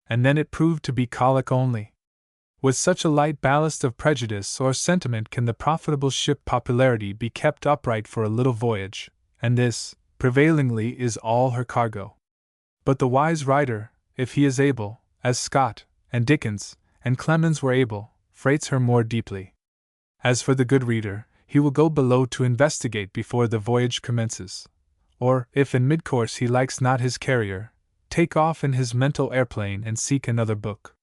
S1: And then it proved to be colic only. With such a light ballast of prejudice or sentiment can the profitable ship popularity be kept upright for a little voyage, and this, prevailingly, is all her cargo. But the wise writer, if he is able, as Scott, and Dickens, and Clemens were able, freights her more deeply. As for the good reader, he will go below to investigate before the voyage commences. Or, if in mid-course he likes not his carrier, take off in his mental airplane and seek another book.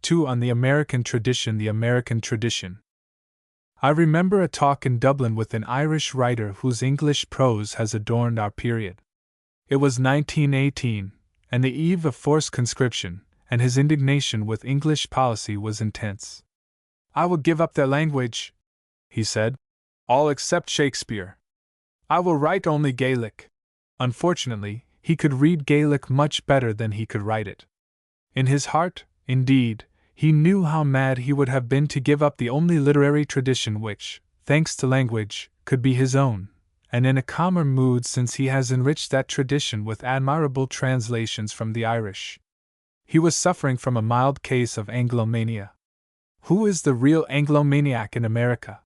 S1: 2. On the American tradition. The American tradition. I remember a talk in Dublin with an Irish writer whose English prose has adorned our period. It was 1918, and the eve of forced conscription, and his indignation with English policy was intense. "I will give up their language," he said, "all except Shakespeare. I will write only Gaelic." Unfortunately, he could read Gaelic much better than he could write it. In his heart, indeed, he knew how mad he would have been to give up the only literary tradition which, thanks to language, could be his own, and in a calmer mood since he has enriched that tradition with admirable translations from the Irish. He was suffering from a mild case of Anglomania. Who is the real Anglomaniac in America?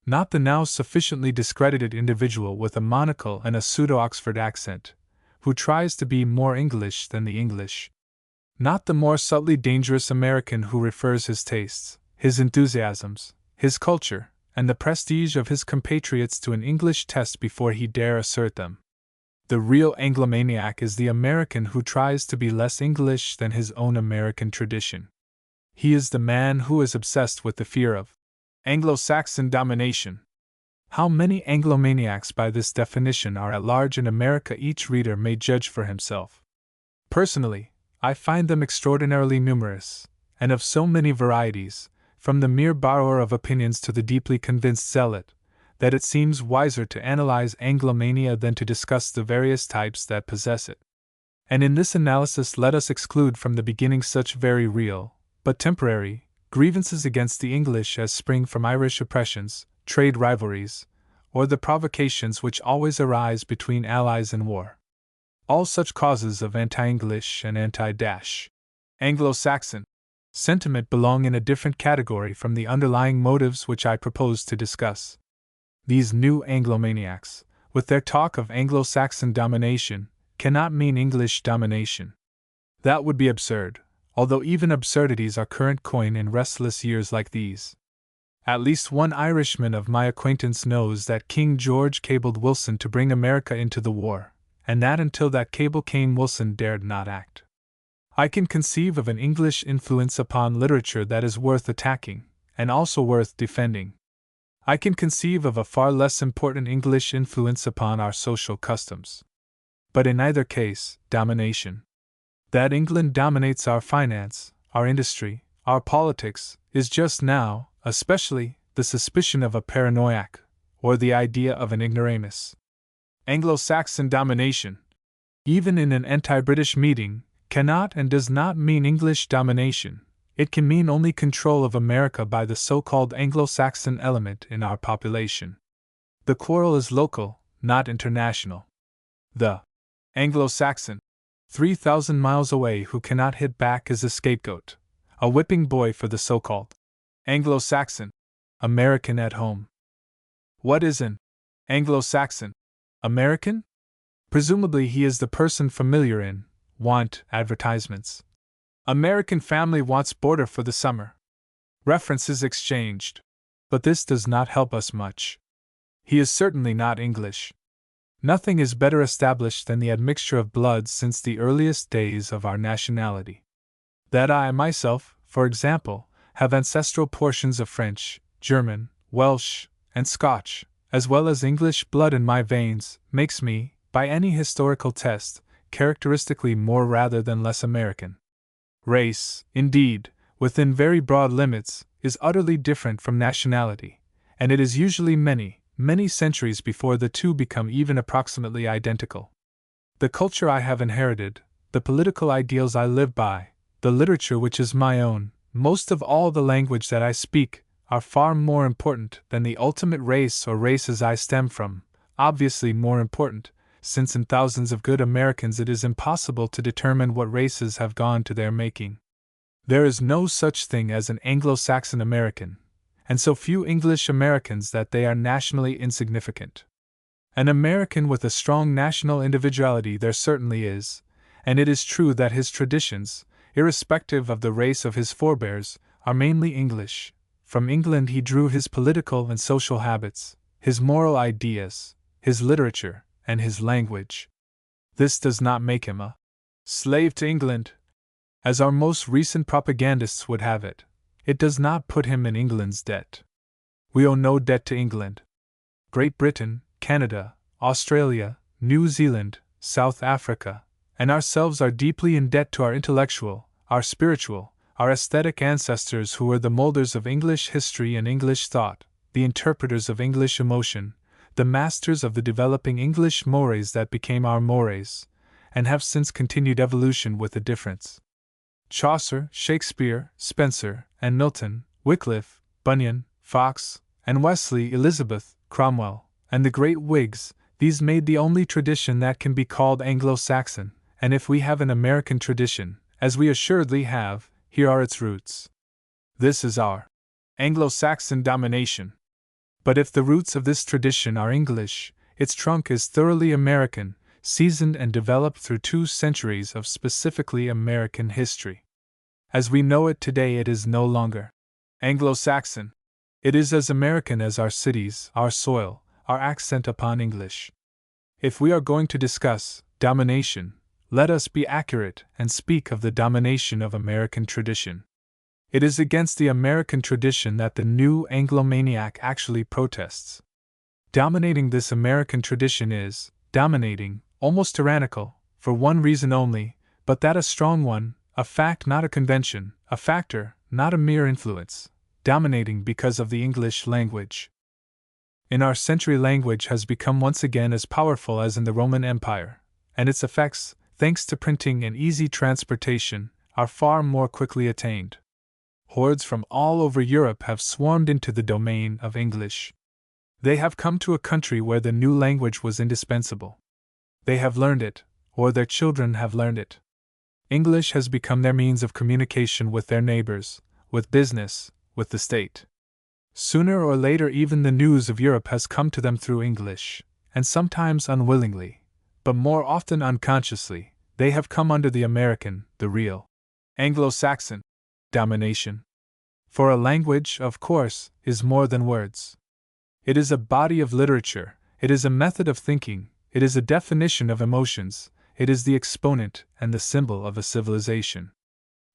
S1: Not the now sufficiently discredited individual with a monocle and a pseudo-Oxford accent, who tries to be more English than the English. Not the more subtly dangerous American who refers his tastes, his enthusiasms, his culture, and the prestige of his compatriots to an English test before he dare assert them. The real Anglomaniac is the American who tries to be less English than his own American tradition. He is the man who is obsessed with the fear of Anglo-Saxon domination. How many Anglomaniacs by this definition are at large in America each reader may judge for himself. Personally, I find them extraordinarily numerous, and of so many varieties, from the mere borrower of opinions to the deeply convinced zealot, that it seems wiser to analyze Anglomania than to discuss the various types that possess it. And in this analysis let us exclude from the beginning such very real, but temporary, grievances against the English as spring from Irish oppressions, trade rivalries, or the provocations which always arise between allies in war. All such causes of anti-English and anti-Anglo-Saxon sentiment belong in a different category from the underlying motives which I propose to discuss. These new Anglomaniacs, with their talk of Anglo-Saxon domination, cannot mean English domination. That would be absurd, although even absurdities are current coin in restless years like these. At least one Irishman of my acquaintance knows that King George cabled Wilson to bring America into the war, and that until that cable came Wilson dared not act. I can conceive of an English influence upon literature that is worth attacking, and also worth defending. I can conceive of a far less important English influence upon our social customs. But in either case, domination. That England dominates our finance, our industry, our politics, is just now, especially, the suspicion of a paranoiac, or the idea of an ignoramus. Anglo-Saxon domination, even in an anti-British meeting, cannot and does not mean English domination. It can mean only control of America by the so-called Anglo-Saxon element in our population. The quarrel is local, not international. The Anglo-Saxon, 3,000 miles away who cannot hit back is a scapegoat, a whipping boy for the so-called Anglo-Saxon American at home. What is an Anglo-Saxon American? Presumably he is the person familiar in want advertisements. American family wants boarder for the summer. References exchanged. But this does not help us much. He is certainly not English. Nothing is better established than the admixture of bloods since the earliest days of our nationality. That I myself, for example, have ancestral portions of French, German, Welsh, and Scotch, as well as English blood in my veins, makes me, by any historical test, characteristically more rather than less American. Race, indeed, within very broad limits, is utterly different from nationality, and it is usually many, many centuries before the two become even approximately identical. The culture I have inherited, the political ideals I live by, the literature which is my own, most of all the language that I speak, are far more important than the ultimate race or races I stem from, obviously more important, since in thousands of good Americans it is impossible to determine what races have gone to their making. There is no such thing as an Anglo-Saxon American, and so few English Americans that they are nationally insignificant. An American with a strong national individuality there certainly is, and it is true that his traditions, irrespective of the race of his forebears, are mainly English. From England he drew his political and social habits, his moral ideas, his literature, and his language. This does not make him a slave to England, as our most recent propagandists would have it. It does not put him in England's debt. We owe no debt to England. Great Britain, Canada, Australia, New Zealand, South Africa, and ourselves are deeply in debt to our intellectual, our spiritual, our aesthetic ancestors who were the molders of English history and English thought, the interpreters of English emotion, the masters of the developing English mores that became our mores, and have since continued evolution with a difference. Chaucer, Shakespeare, Spenser, and Milton, Wycliffe, Bunyan, Fox, and Wesley, Elizabeth, Cromwell, and the great Whigs, these made the only tradition that can be called Anglo-Saxon, and if we have an American tradition, as we assuredly have, here are its roots. This is our Anglo-Saxon domination. But if the roots of this tradition are English, its trunk is thoroughly American, seasoned and developed through 2 centuries of specifically American history. As we know it today, it is no longer Anglo-Saxon. It is as American as our cities, our soil, our accent upon English. If we are going to discuss domination, let us be accurate and speak of the domination of American tradition. It is against the American tradition that the new Anglomaniac actually protests. Dominating this American tradition is, dominating, almost tyrannical, for one reason only, but that a strong one, a fact not a convention, a factor, not a mere influence, dominating because of the English language. In our century, language has become once again as powerful as in the Roman Empire, and its effects, thanks to printing and easy transportation, are far more quickly attained. Hordes from all over Europe have swarmed into the domain of English. They have come to a country where the new language was indispensable. They have learned it, or their children have learned it. English has become their means of communication with their neighbors, with business, with the state. Sooner or later, even the news of Europe has come to them through English, and sometimes unwillingly, but more often unconsciously, they have come under the American, the real Anglo-Saxon domination. For a language, of course, is more than words. It is a body of literature, it is a method of thinking, it is a definition of emotions, it is the exponent and the symbol of a civilization.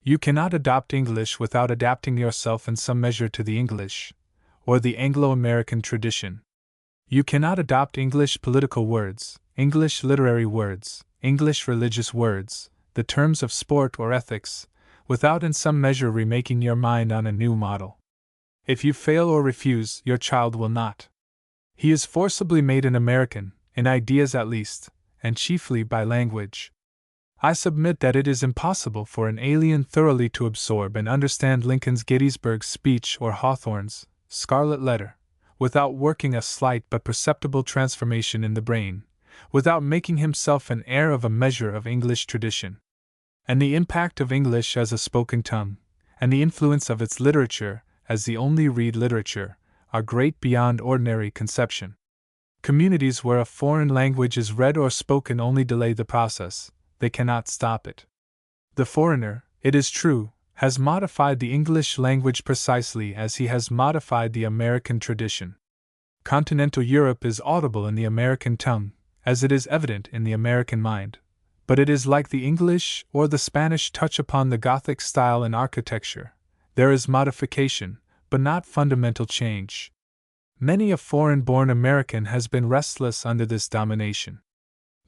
S1: You cannot adopt English without adapting yourself in some measure to the English, or the Anglo-American tradition. You cannot adopt English political words, English literary words, English religious words, the terms of sport or ethics, without in some measure remaking your mind on a new model. If you fail or refuse, your child will not. He is forcibly made an American, in ideas at least, and chiefly by language. I submit that it is impossible for an alien thoroughly to absorb and understand Lincoln's Gettysburg speech or Hawthorne's Scarlet Letter, without working a slight but perceptible transformation in the brain, without making himself an heir of a measure of English tradition. And the impact of English as a spoken tongue, and the influence of its literature as the only read literature, are great beyond ordinary conception. Communities where a foreign language is read or spoken only delay the process, they cannot stop it. The foreigner, it is true, has modified the English language precisely as he has modified the American tradition. Continental Europe is audible in the American tongue, as it is evident in the American mind, but it is like the English or the Spanish touch upon the Gothic style in architecture. There is modification, but not fundamental change. Many a foreign-born American has been restless under this domination.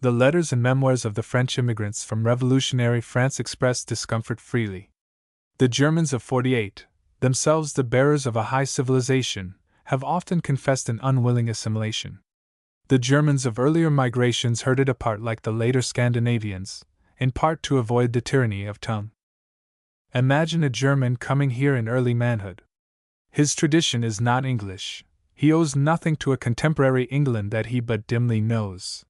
S1: The letters and memoirs of the French immigrants from revolutionary France express discomfort freely. The Germans of '48, themselves the bearers of a high civilization, have often confessed an unwilling assimilation. The Germans of earlier migrations heard it apart like the later Scandinavians, in part to avoid the tyranny of tongue. Imagine a German coming here in early manhood. His tradition is not English. He owes nothing to a contemporary England that he but dimly knows.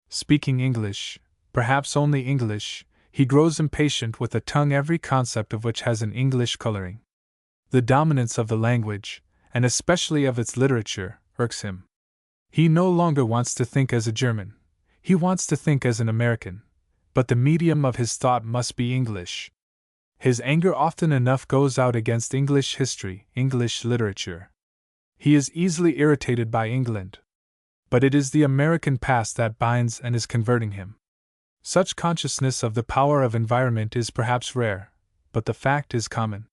S1: Speaking English, perhaps only English, he grows impatient with a tongue every concept of which has an English coloring. The dominance of the language, and especially of its literature, irks him. He no longer wants to think as a German, he wants to think as an American, but the medium of his thought must be English. His anger often enough goes out against English history, English literature. He is easily irritated by England. But it is the American past that binds and is converting him. Such consciousness of the power of environment is perhaps rare, but the fact is common.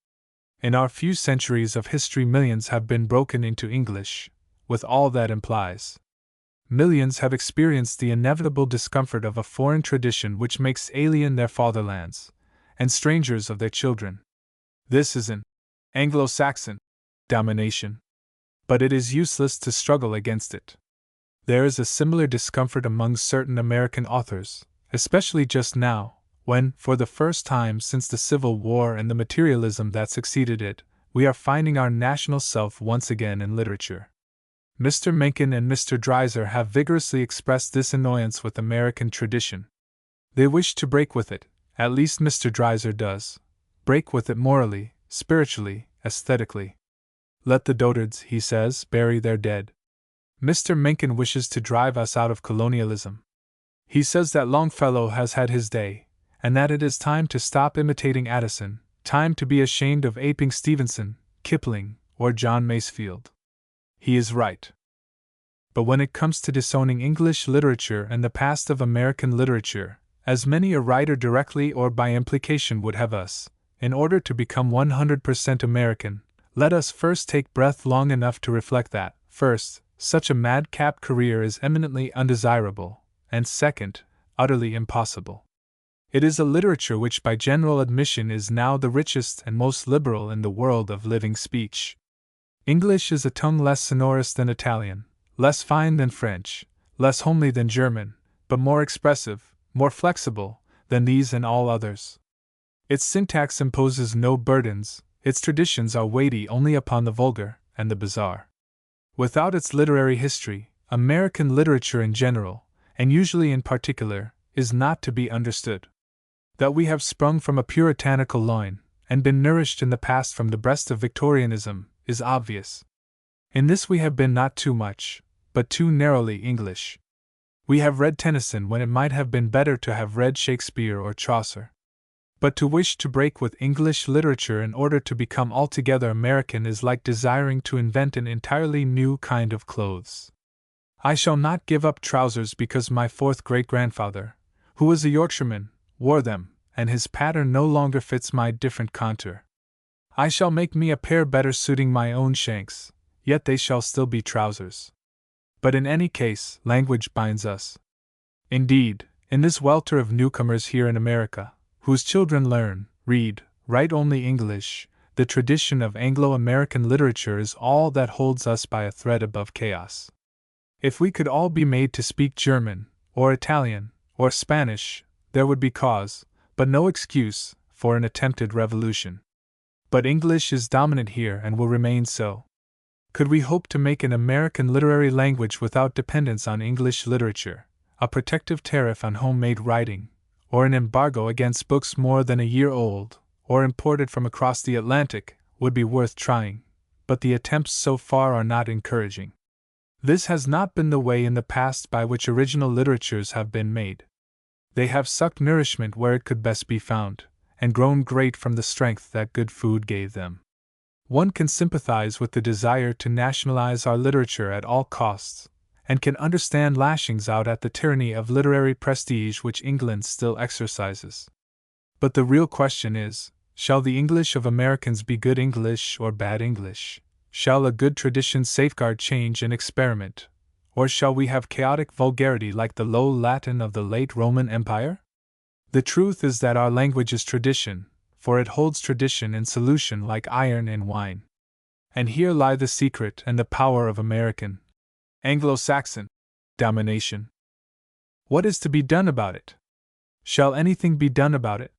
S1: In our few centuries of history, millions have been broken into English, with all that implies. Millions have experienced the inevitable discomfort of a foreign tradition which makes alien their fatherlands, and strangers of their children. This is an Anglo-Saxon domination. But it is useless to struggle against it. There is a similar discomfort among certain American authors, especially just now, when, for the first time since the Civil War and the materialism that succeeded it, we are finding our national self once again in literature. Mr. Mencken and Mr. Dreiser have vigorously expressed this annoyance with American tradition. They wish to break with it, at least Mr. Dreiser does, break with it morally, spiritually, aesthetically. Let the dotards, he says, bury their dead. Mr. Mencken wishes to drive us out of colonialism. He says that Longfellow has had his day, and that it is time to stop imitating Addison, time to be ashamed of aping Stevenson, Kipling, or John Masefield. He is right. But when it comes to disowning English literature and the past of American literature, as many a writer directly or by implication would have us, in order to become 100% American, let us first take breath long enough to reflect that, first, such a madcap career is eminently undesirable, and second, utterly impossible. It is a literature which by general admission is now the richest and most liberal in the world of living speech. English is a tongue less sonorous than Italian, less fine than French, less homely than German, but more expressive, more flexible, than these and all others. Its syntax imposes no burdens, its traditions are weighty only upon the vulgar and the bizarre. Without its literary history, American literature in general, and usually in particular, is not to be understood. That we have sprung from a puritanical loin, and been nourished in the past from the breast of Victorianism, is obvious. In this we have been not too much, but too narrowly English. We have read Tennyson when it might have been better to have read Shakespeare or Chaucer. But to wish to break with English literature in order to become altogether American is like desiring to invent an entirely new kind of clothes. I shall not give up trousers because my fourth great-grandfather, who was a Yorkshireman, wore them, and his pattern no longer fits my different contour. I shall make me a pair better suiting my own shanks, yet they shall still be trousers. But in any case, language binds us. Indeed, in this welter of newcomers here in America, whose children learn, read, write only English, the tradition of Anglo-American literature is all that holds us by a thread above chaos. If we could all be made to speak German, or Italian, or Spanish, there would be cause, but no excuse, for an attempted revolution. But English is dominant here and will remain so. Could we hope to make an American literary language without dependence on English literature, a protective tariff on homemade writing, or an embargo against books more than a year old, or imported from across the Atlantic, would be worth trying, but the attempts so far are not encouraging. This has not been the way in the past by which original literatures have been made. They have sucked nourishment where it could best be found, and grown great from the strength that good food gave them. One can sympathize with the desire to nationalize our literature at all costs, and can understand lashings out at the tyranny of literary prestige which England still exercises. But the real question is, shall the English of Americans be good English or bad English? Shall a good tradition safeguard change and experiment, or shall we have chaotic vulgarity like the low Latin of the late Roman Empire? The truth is that our language is tradition, for it holds tradition in solution like iron in wine. And here lie the secret and the power of American, Anglo-Saxon, domination. What is to be done about it? Shall anything be done about it?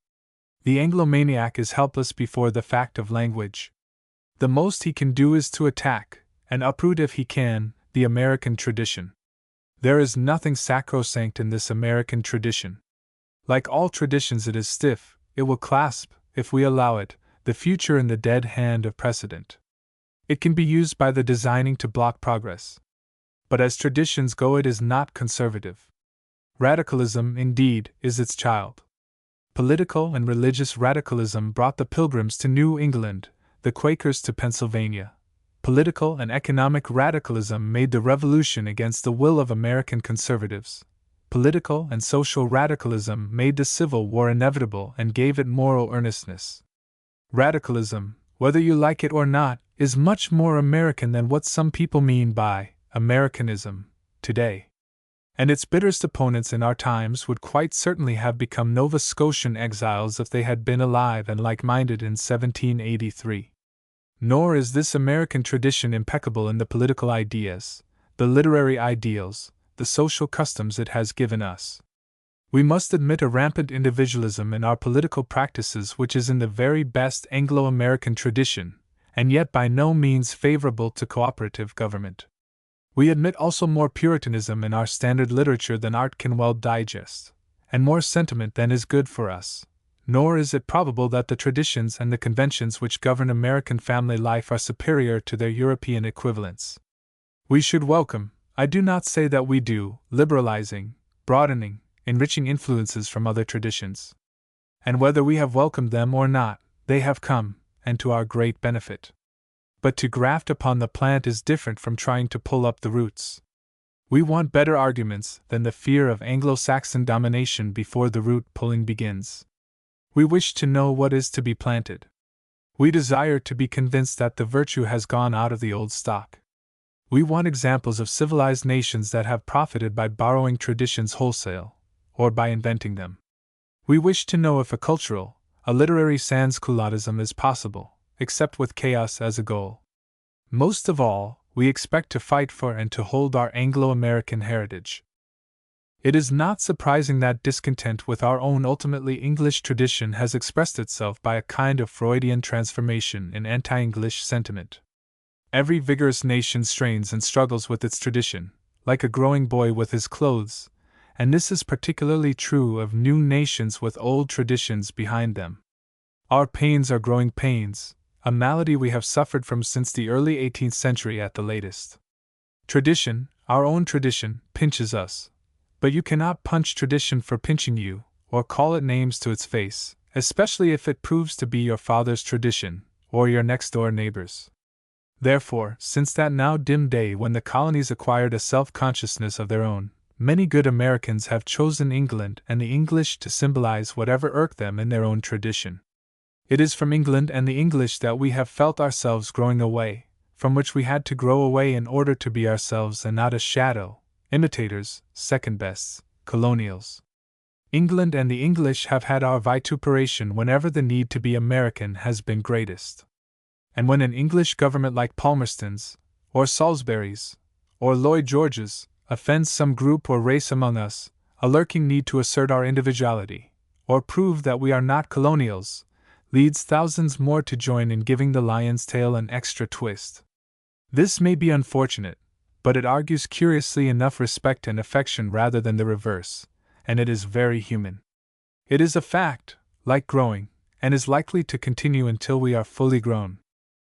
S1: The Anglomaniac is helpless before the fact of language. The most he can do is to attack, and uproot if he can, the American tradition. There is nothing sacrosanct in this American tradition. Like all traditions, it is stiff, it will clasp, if we allow it, the future in the dead hand of precedent. It can be used by the designing to block progress. But as traditions go, it is not conservative. Radicalism, indeed, is its child. Political and religious radicalism brought the Pilgrims to New England, the Quakers to Pennsylvania. Political and economic radicalism made the Revolution against the will of American conservatives. Political and social radicalism made the Civil War inevitable and gave it moral earnestness. Radicalism, whether you like it or not, is much more American than what some people mean by Americanism today. And its bitterest opponents in our times would quite certainly have become Nova Scotian exiles if they had been alive and like-minded in 1783. Nor is this American tradition impeccable in the political ideas, the literary ideals, the social customs it has given us. We must admit a rampant individualism in our political practices which is in the very best Anglo-American tradition, and yet by no means favorable to cooperative government. We admit also more Puritanism in our standard literature than art can well digest, and more sentiment than is good for us. Nor is it probable that the traditions and the conventions which govern American family life are superior to their European equivalents. We should welcome, I do not say that we do, liberalizing, broadening, enriching influences from other traditions. And whether we have welcomed them or not, they have come, and to our great benefit. But to graft upon the plant is different from trying to pull up the roots. We want better arguments than the fear of Anglo-Saxon domination before the root pulling begins. We wish to know what is to be planted. We desire to be convinced that the virtue has gone out of the old stock. We want examples of civilized nations that have profited by borrowing traditions wholesale, or by inventing them. We wish to know if a literary sans-culotism is possible, except with chaos as a goal. Most of all, we expect to fight for and to hold our Anglo-American heritage. It is not surprising that discontent with our own ultimately English tradition has expressed itself by a kind of Freudian transformation in anti-English sentiment. Every vigorous nation strains and struggles with its tradition, like a growing boy with his clothes, and this is particularly true of new nations with old traditions behind them. Our pains are growing pains, a malady we have suffered from since the early 18th century at the latest. Tradition, our own tradition, pinches us. But you cannot punch tradition for pinching you, or call it names to its face, especially if it proves to be your father's tradition, or your next-door neighbor's. Therefore, since that now dim day when the colonies acquired a self-consciousness of their own, many good Americans have chosen England and the English to symbolize whatever irked them in their own tradition. It is from England and the English that we have felt ourselves growing away, from which we had to grow away in order to be ourselves and not a shadow, imitators, second-bests, colonials. England and the English have had our vituperation whenever the need to be American has been greatest. And when an English government like Palmerston's, or Salisbury's, or Lloyd George's, offends some group or race among us, a lurking need to assert our individuality, or prove that we are not colonials, leads thousands more to join in giving the lion's tail an extra twist. This may be unfortunate, but it argues curiously enough respect and affection rather than the reverse, and it is very human. It is a fact, like growing, and is likely to continue until we are fully grown.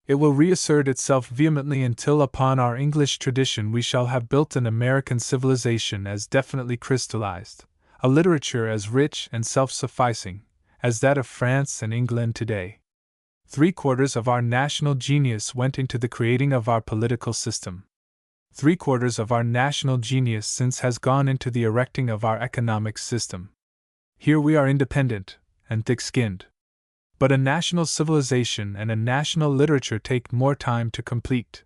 S1: It will reassert itself vehemently until upon our English tradition we shall have built an American civilization as definitely crystallized, a literature as rich and self-sufficing, as that of France and England today. 3/4 of our national genius went into the creating of our political system. 3/4 of our national genius since has gone into the erecting of our economic system. Here we are independent and thick-skinned. But a national civilization and a national literature take more time to complete.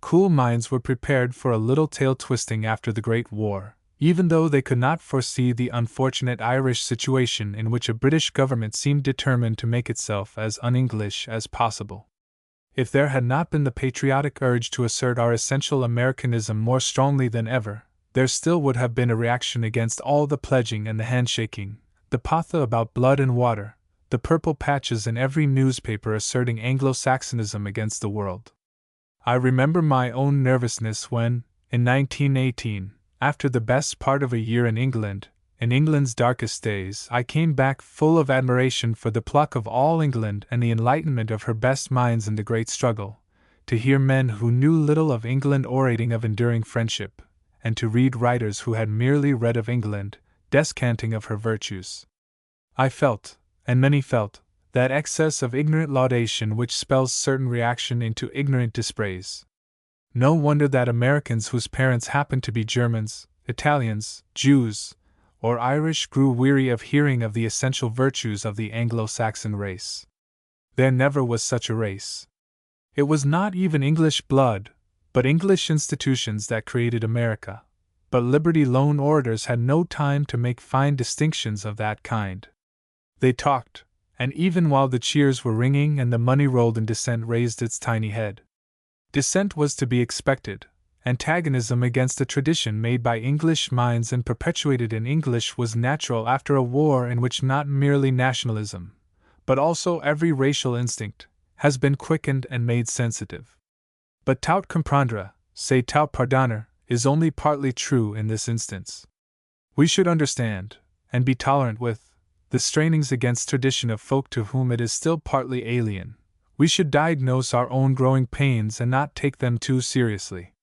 S1: Cool minds were prepared for a little tail-twisting after the Great War, even though they could not foresee the unfortunate Irish situation in which a British government seemed determined to make itself as un-English as possible. If there had not been the patriotic urge to assert our essential Americanism more strongly than ever, there still would have been a reaction against all the pledging and the handshaking, the pother about blood and water, the purple patches in every newspaper asserting Anglo-Saxonism against the world. I remember my own nervousness when, in 1918, after the best part of a year in England's darkest days, I came back full of admiration for the pluck of all England and the enlightenment of her best minds in the great struggle, to hear men who knew little of England orating of enduring friendship, and to read writers who had merely read of England, descanting of her virtues. I felt, and many felt, that excess of ignorant laudation which spells certain reaction into ignorant dispraise. No wonder that Americans whose parents happened to be Germans, Italians, Jews, or Irish grew weary of hearing of the essential virtues of the Anglo-Saxon race. There never was such a race. It was not even English blood, but English institutions that created America. But Liberty Loan orators had no time to make fine distinctions of that kind. They talked, and even while the cheers were ringing and the money rolled and dissent raised its tiny head. Dissent was to be expected. Antagonism against a tradition made by English minds and perpetuated in English was natural after a war in which not merely nationalism, but also every racial instinct, has been quickened and made sensitive. But tout comprendre, c'est tout pardonner, is only partly true in this instance. We should understand, and be tolerant with, the strainings against tradition of folk to whom it is still partly alien. We should diagnose our own growing pains and not take them too seriously.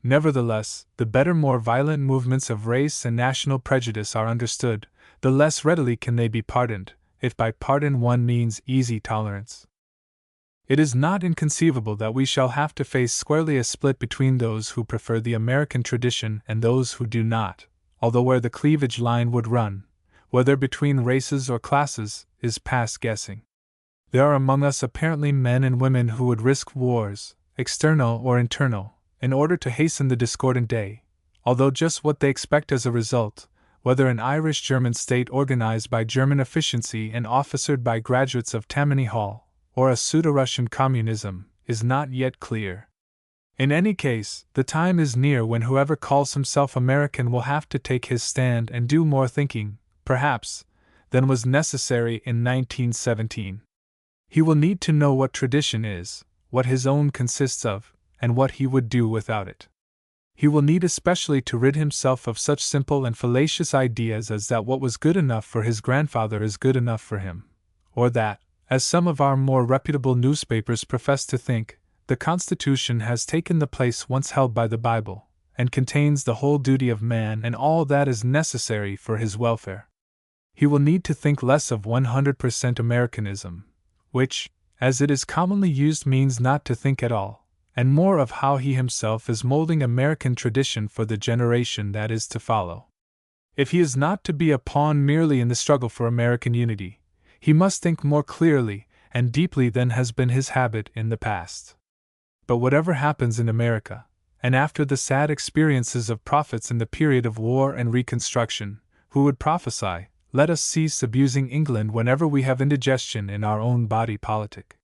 S1: Nevertheless, the better more violent movements of race and national prejudice are understood, the less readily can they be pardoned, if by pardon one means easy tolerance. It is not inconceivable that we shall have to face squarely a split between those who prefer the American tradition and those who do not, although where the cleavage line would run, whether between races or classes, is past guessing. There are among us apparently men and women who would risk wars, external or internal, in order to hasten the discordant day, although just what they expect as a result, whether an Irish-German state organized by German efficiency and officered by graduates of Tammany Hall, or a pseudo-Russian communism, is not yet clear. In any case, the time is near when whoever calls himself American will have to take his stand and do more thinking, perhaps, than was necessary in 1917. He will need to know what tradition is, what his own consists of, and what he would do without it. He will need especially to rid himself of such simple and fallacious ideas as that what was good enough for his grandfather is good enough for him, or that, as some of our more reputable newspapers profess to think, the Constitution has taken the place once held by the Bible, and contains the whole duty of man and all that is necessary for his welfare. He will need to think less of 100% Americanism, which, as it is commonly used, means not to think at all, and more of how he himself is molding American tradition for the generation that is to follow. If he is not to be a pawn merely in the struggle for American unity, he must think more clearly and deeply than has been his habit in the past. But whatever happens in America, and after the sad experiences of prophets in the period of war and Reconstruction, who would prophesy, let us cease abusing England whenever we have indigestion in our own body politic.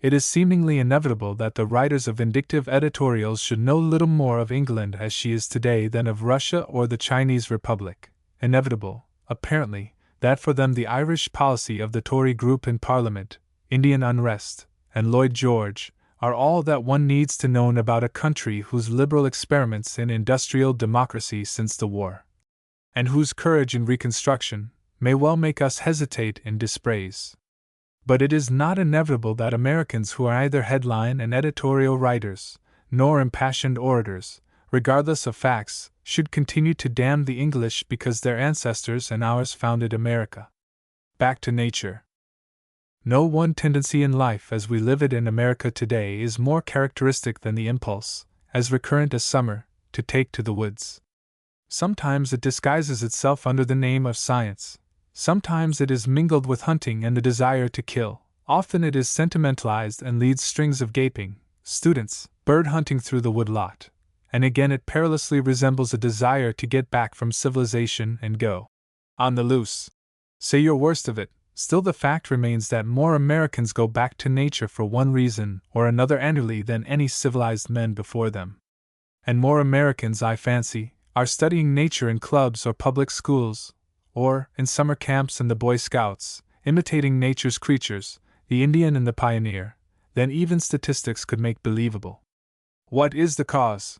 S1: It is seemingly inevitable that the writers of vindictive editorials should know little more of England as she is today than of Russia or the Chinese Republic. Inevitable, apparently, that for them the Irish policy of the Tory group in Parliament, Indian unrest, and Lloyd George, are all that one needs to know about a country whose liberal experiments in industrial democracy since the war, and whose courage in Reconstruction, may well make us hesitate in dispraise. But it is not inevitable that Americans who are neither headline and editorial writers, nor impassioned orators, regardless of facts, should continue to damn the English because their ancestors and ours founded America. Back to nature. No one tendency in life as we live it in America today is more characteristic than the impulse, as recurrent as summer, to take to the woods. Sometimes it disguises itself under the name of science. Sometimes it is mingled with hunting and the desire to kill. Often it is sentimentalized and leads strings of gaping students bird hunting through the woodlot. And again it perilously resembles a desire to get back from civilization and go on the loose. Say your worst of it, still the fact remains that more Americans go back to nature for one reason or another annually than any civilized men before them. And more Americans, I fancy, are studying nature in clubs or public schools, or in summer camps and the Boy Scouts, imitating nature's creatures, the Indian and the pioneer, than even statistics could make believable. What is the cause?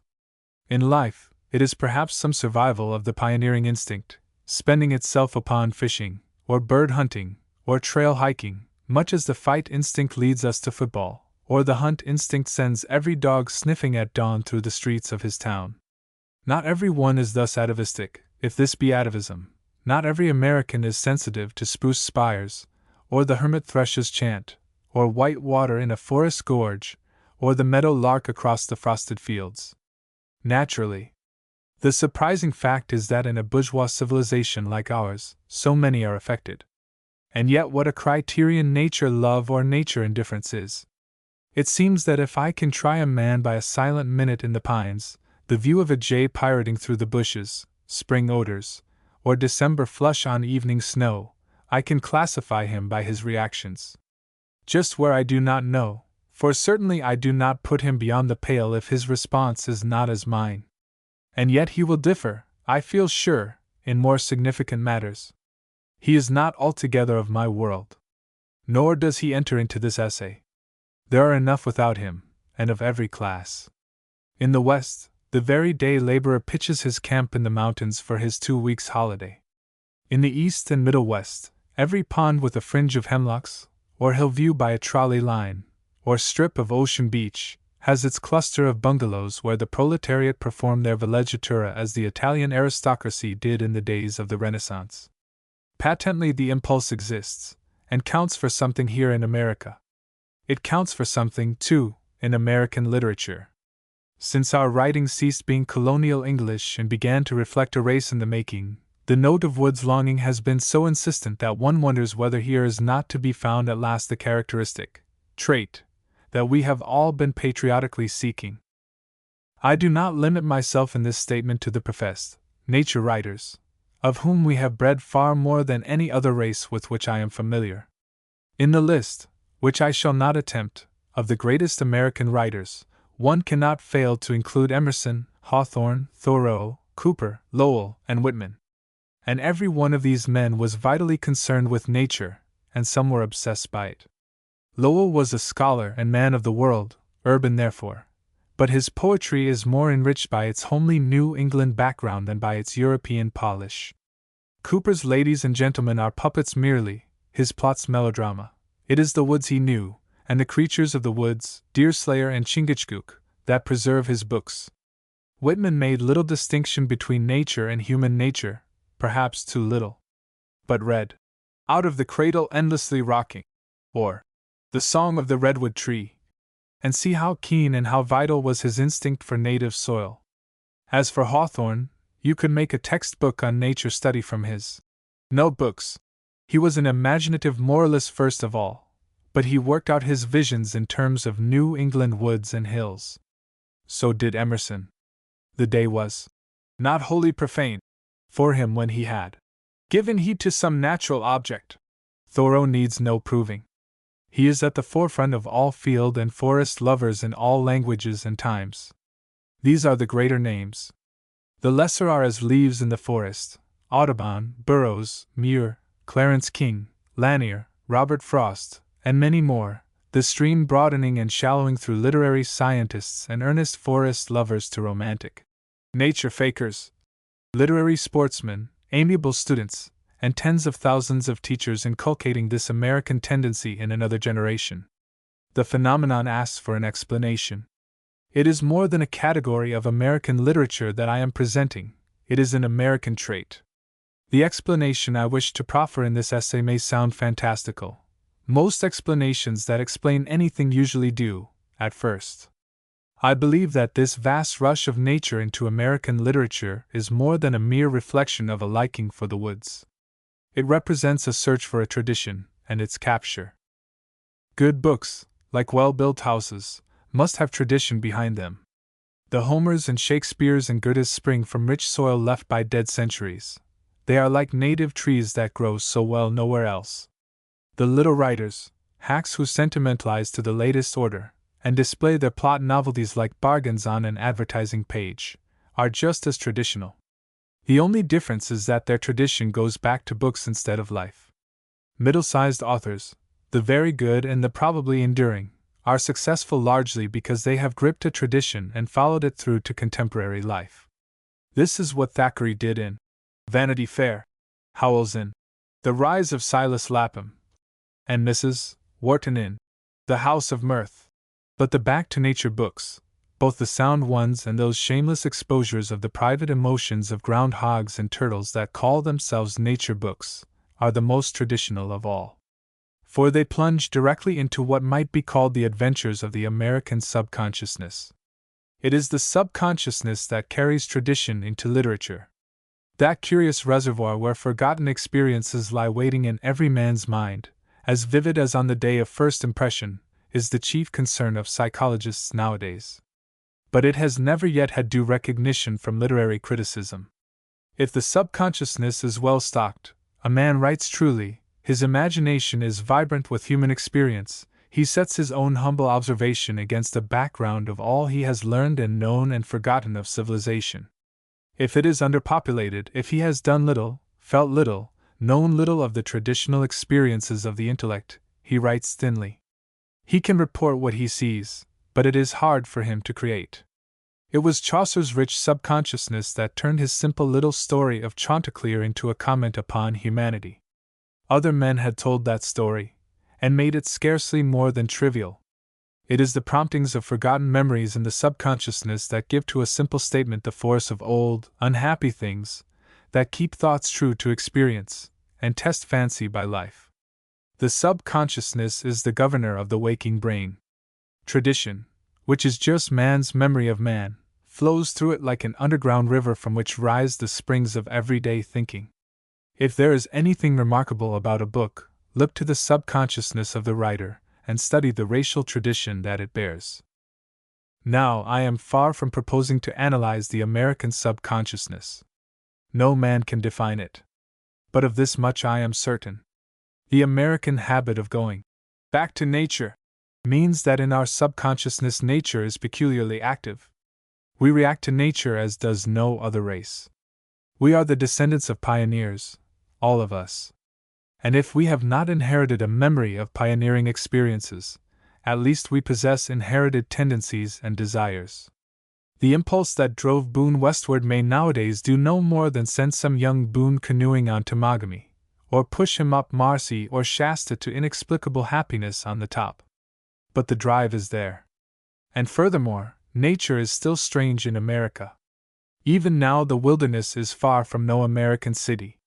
S1: In life, it is perhaps some survival of the pioneering instinct, spending itself upon fishing, or bird hunting, or trail hiking, much as the fight instinct leads us to football, or the hunt instinct sends every dog sniffing at dawn through the streets of his town. Not every one is thus atavistic, if this be atavism. Not every American is sensitive to spruce spires, or the hermit thrush's chant, or white water in a forest gorge, or the meadow lark across the frosted fields. Naturally. The surprising fact is that in a bourgeois civilization like ours, so many are affected. And yet what a criterion nature love or nature indifference is. It seems that if I can try a man by a silent minute in the pines, the view of a jay pirating through the bushes, spring odors, or December flush on evening snow, I can classify him by his reactions. Just where I do not know, for certainly I do not put him beyond the pale if his response is not as mine. And yet he will differ, I feel sure, in more significant matters. He is not altogether of my world. Nor does he enter into this essay. There are enough without him, and of every class. In the West, the very day laborer pitches his camp in the mountains for his 2 weeks' holiday. In the East and Middle West, every pond with a fringe of hemlocks, or hill view by a trolley line, or strip of ocean beach, has its cluster of bungalows where the proletariat perform their villeggiatura as the Italian aristocracy did in the days of the Renaissance. Patently the impulse exists, and counts for something here in America. It counts for something, too, in American literature. Since our writing ceased being colonial English and began to reflect a race in the making, the note of Wood's longing has been so insistent that one wonders whether here is not to be found at last the characteristic trait that we have all been patriotically seeking. I do not limit myself in this statement to the professed nature writers, of whom we have bred far more than any other race with which I am familiar. In the list, which I shall not attempt, of the greatest American writers, one cannot fail to include Emerson, Hawthorne, Thoreau, Cooper, Lowell, and Whitman. And every one of these men was vitally concerned with nature, and some were obsessed by it. Lowell was a scholar and man of the world, urban therefore, but his poetry is more enriched by its homely New England background than by its European polish. Cooper's ladies and gentlemen are puppets merely, his plots melodrama. It is the woods he knew, and the creatures of the woods, Deerslayer and Chingachgook, that preserve his books. Whitman made little distinction between nature and human nature, perhaps too little. But read Out of the Cradle Endlessly Rocking, or The Song of the Redwood Tree, and see how keen and how vital was his instinct for native soil. As for Hawthorne, you could make a textbook on nature study from his notebooks. He was an imaginative moralist first of all, but he worked out his visions in terms of New England woods and hills. So did Emerson. The day was not wholly profane for him when he had given heed to some natural object. Thoreau needs no proving. He is at the forefront of all field and forest lovers in all languages and times. These are the greater names. The lesser are as leaves in the forest: Audubon, Burroughs, Muir, Clarence King, Lanier, Robert Frost, and many more, the stream broadening and shallowing through literary scientists and earnest forest lovers to romantic nature fakers, literary sportsmen, amiable students, and tens of thousands of teachers inculcating this American tendency in another generation. The phenomenon asks for an explanation. It is more than a category of American literature that I am presenting, it is an American trait. The explanation I wish to proffer in this essay may sound fantastical. Most explanations that explain anything usually do, at first. I believe that this vast rush of nature into American literature is more than a mere reflection of a liking for the woods. It represents a search for a tradition, and its capture. Good books, like well-built houses, must have tradition behind them. The Homers and Shakespeares and Goethes spring from rich soil left by dead centuries. They are like native trees that grow so well nowhere else. The little writers, hacks who sentimentalize to the latest order, and display their plot novelties like bargains on an advertising page, are just as traditional. The only difference is that their tradition goes back to books instead of life. Middle-sized authors, the very good and the probably enduring, are successful largely because they have gripped a tradition and followed it through to contemporary life. This is what Thackeray did in Vanity Fair, Howells in The Rise of Silas Lapham, and Mrs. Wharton in The House of Mirth. But the back-to-nature books, both the sound ones and those shameless exposures of the private emotions of groundhogs and turtles that call themselves nature books, are the most traditional of all. For they plunge directly into what might be called the adventures of the American subconsciousness. It is the subconsciousness that carries tradition into literature. That curious reservoir where forgotten experiences lie waiting in every man's mind, as vivid as on the day of first impression, is the chief concern of psychologists nowadays. But it has never yet had due recognition from literary criticism. If the subconsciousness is well stocked, a man writes truly, his imagination is vibrant with human experience, he sets his own humble observation against a background of all he has learned and known and forgotten of civilization. If it is underpopulated, if he has done little, felt little, known little of the traditional experiences of the intellect, he writes thinly. He can report what he sees, but it is hard for him to create. It was Chaucer's rich subconsciousness that turned his simple little story of Chanticleer into a comment upon humanity. Other men had told that story, and made it scarcely more than trivial. It is the promptings of forgotten memories in the subconsciousness that give to a simple statement the force of old, unhappy things, that keep thoughts true to experience, and test fancy by life. The subconsciousness is the governor of the waking brain. Tradition, which is just man's memory of man, flows through it like an underground river from which rise the springs of everyday thinking. If there is anything remarkable about a book, look to the subconsciousness of the writer, and study the racial tradition that it bears. Now, I am far from proposing to analyze the American subconsciousness. No man can define it. But of this much I am certain. The American habit of going back to nature means that in our subconsciousness nature is peculiarly active. We react to nature as does no other race. We are the descendants of pioneers, all of us. And if we have not inherited a memory of pioneering experiences, at least we possess inherited tendencies and desires. The impulse that drove Boone westward may nowadays do no more than send some young Boone canoeing on Temagami, or push him up Marcy or Shasta to inexplicable happiness on the top. But the drive is there. And furthermore, nature is still strange in America. Even now the wilderness is far from no American city.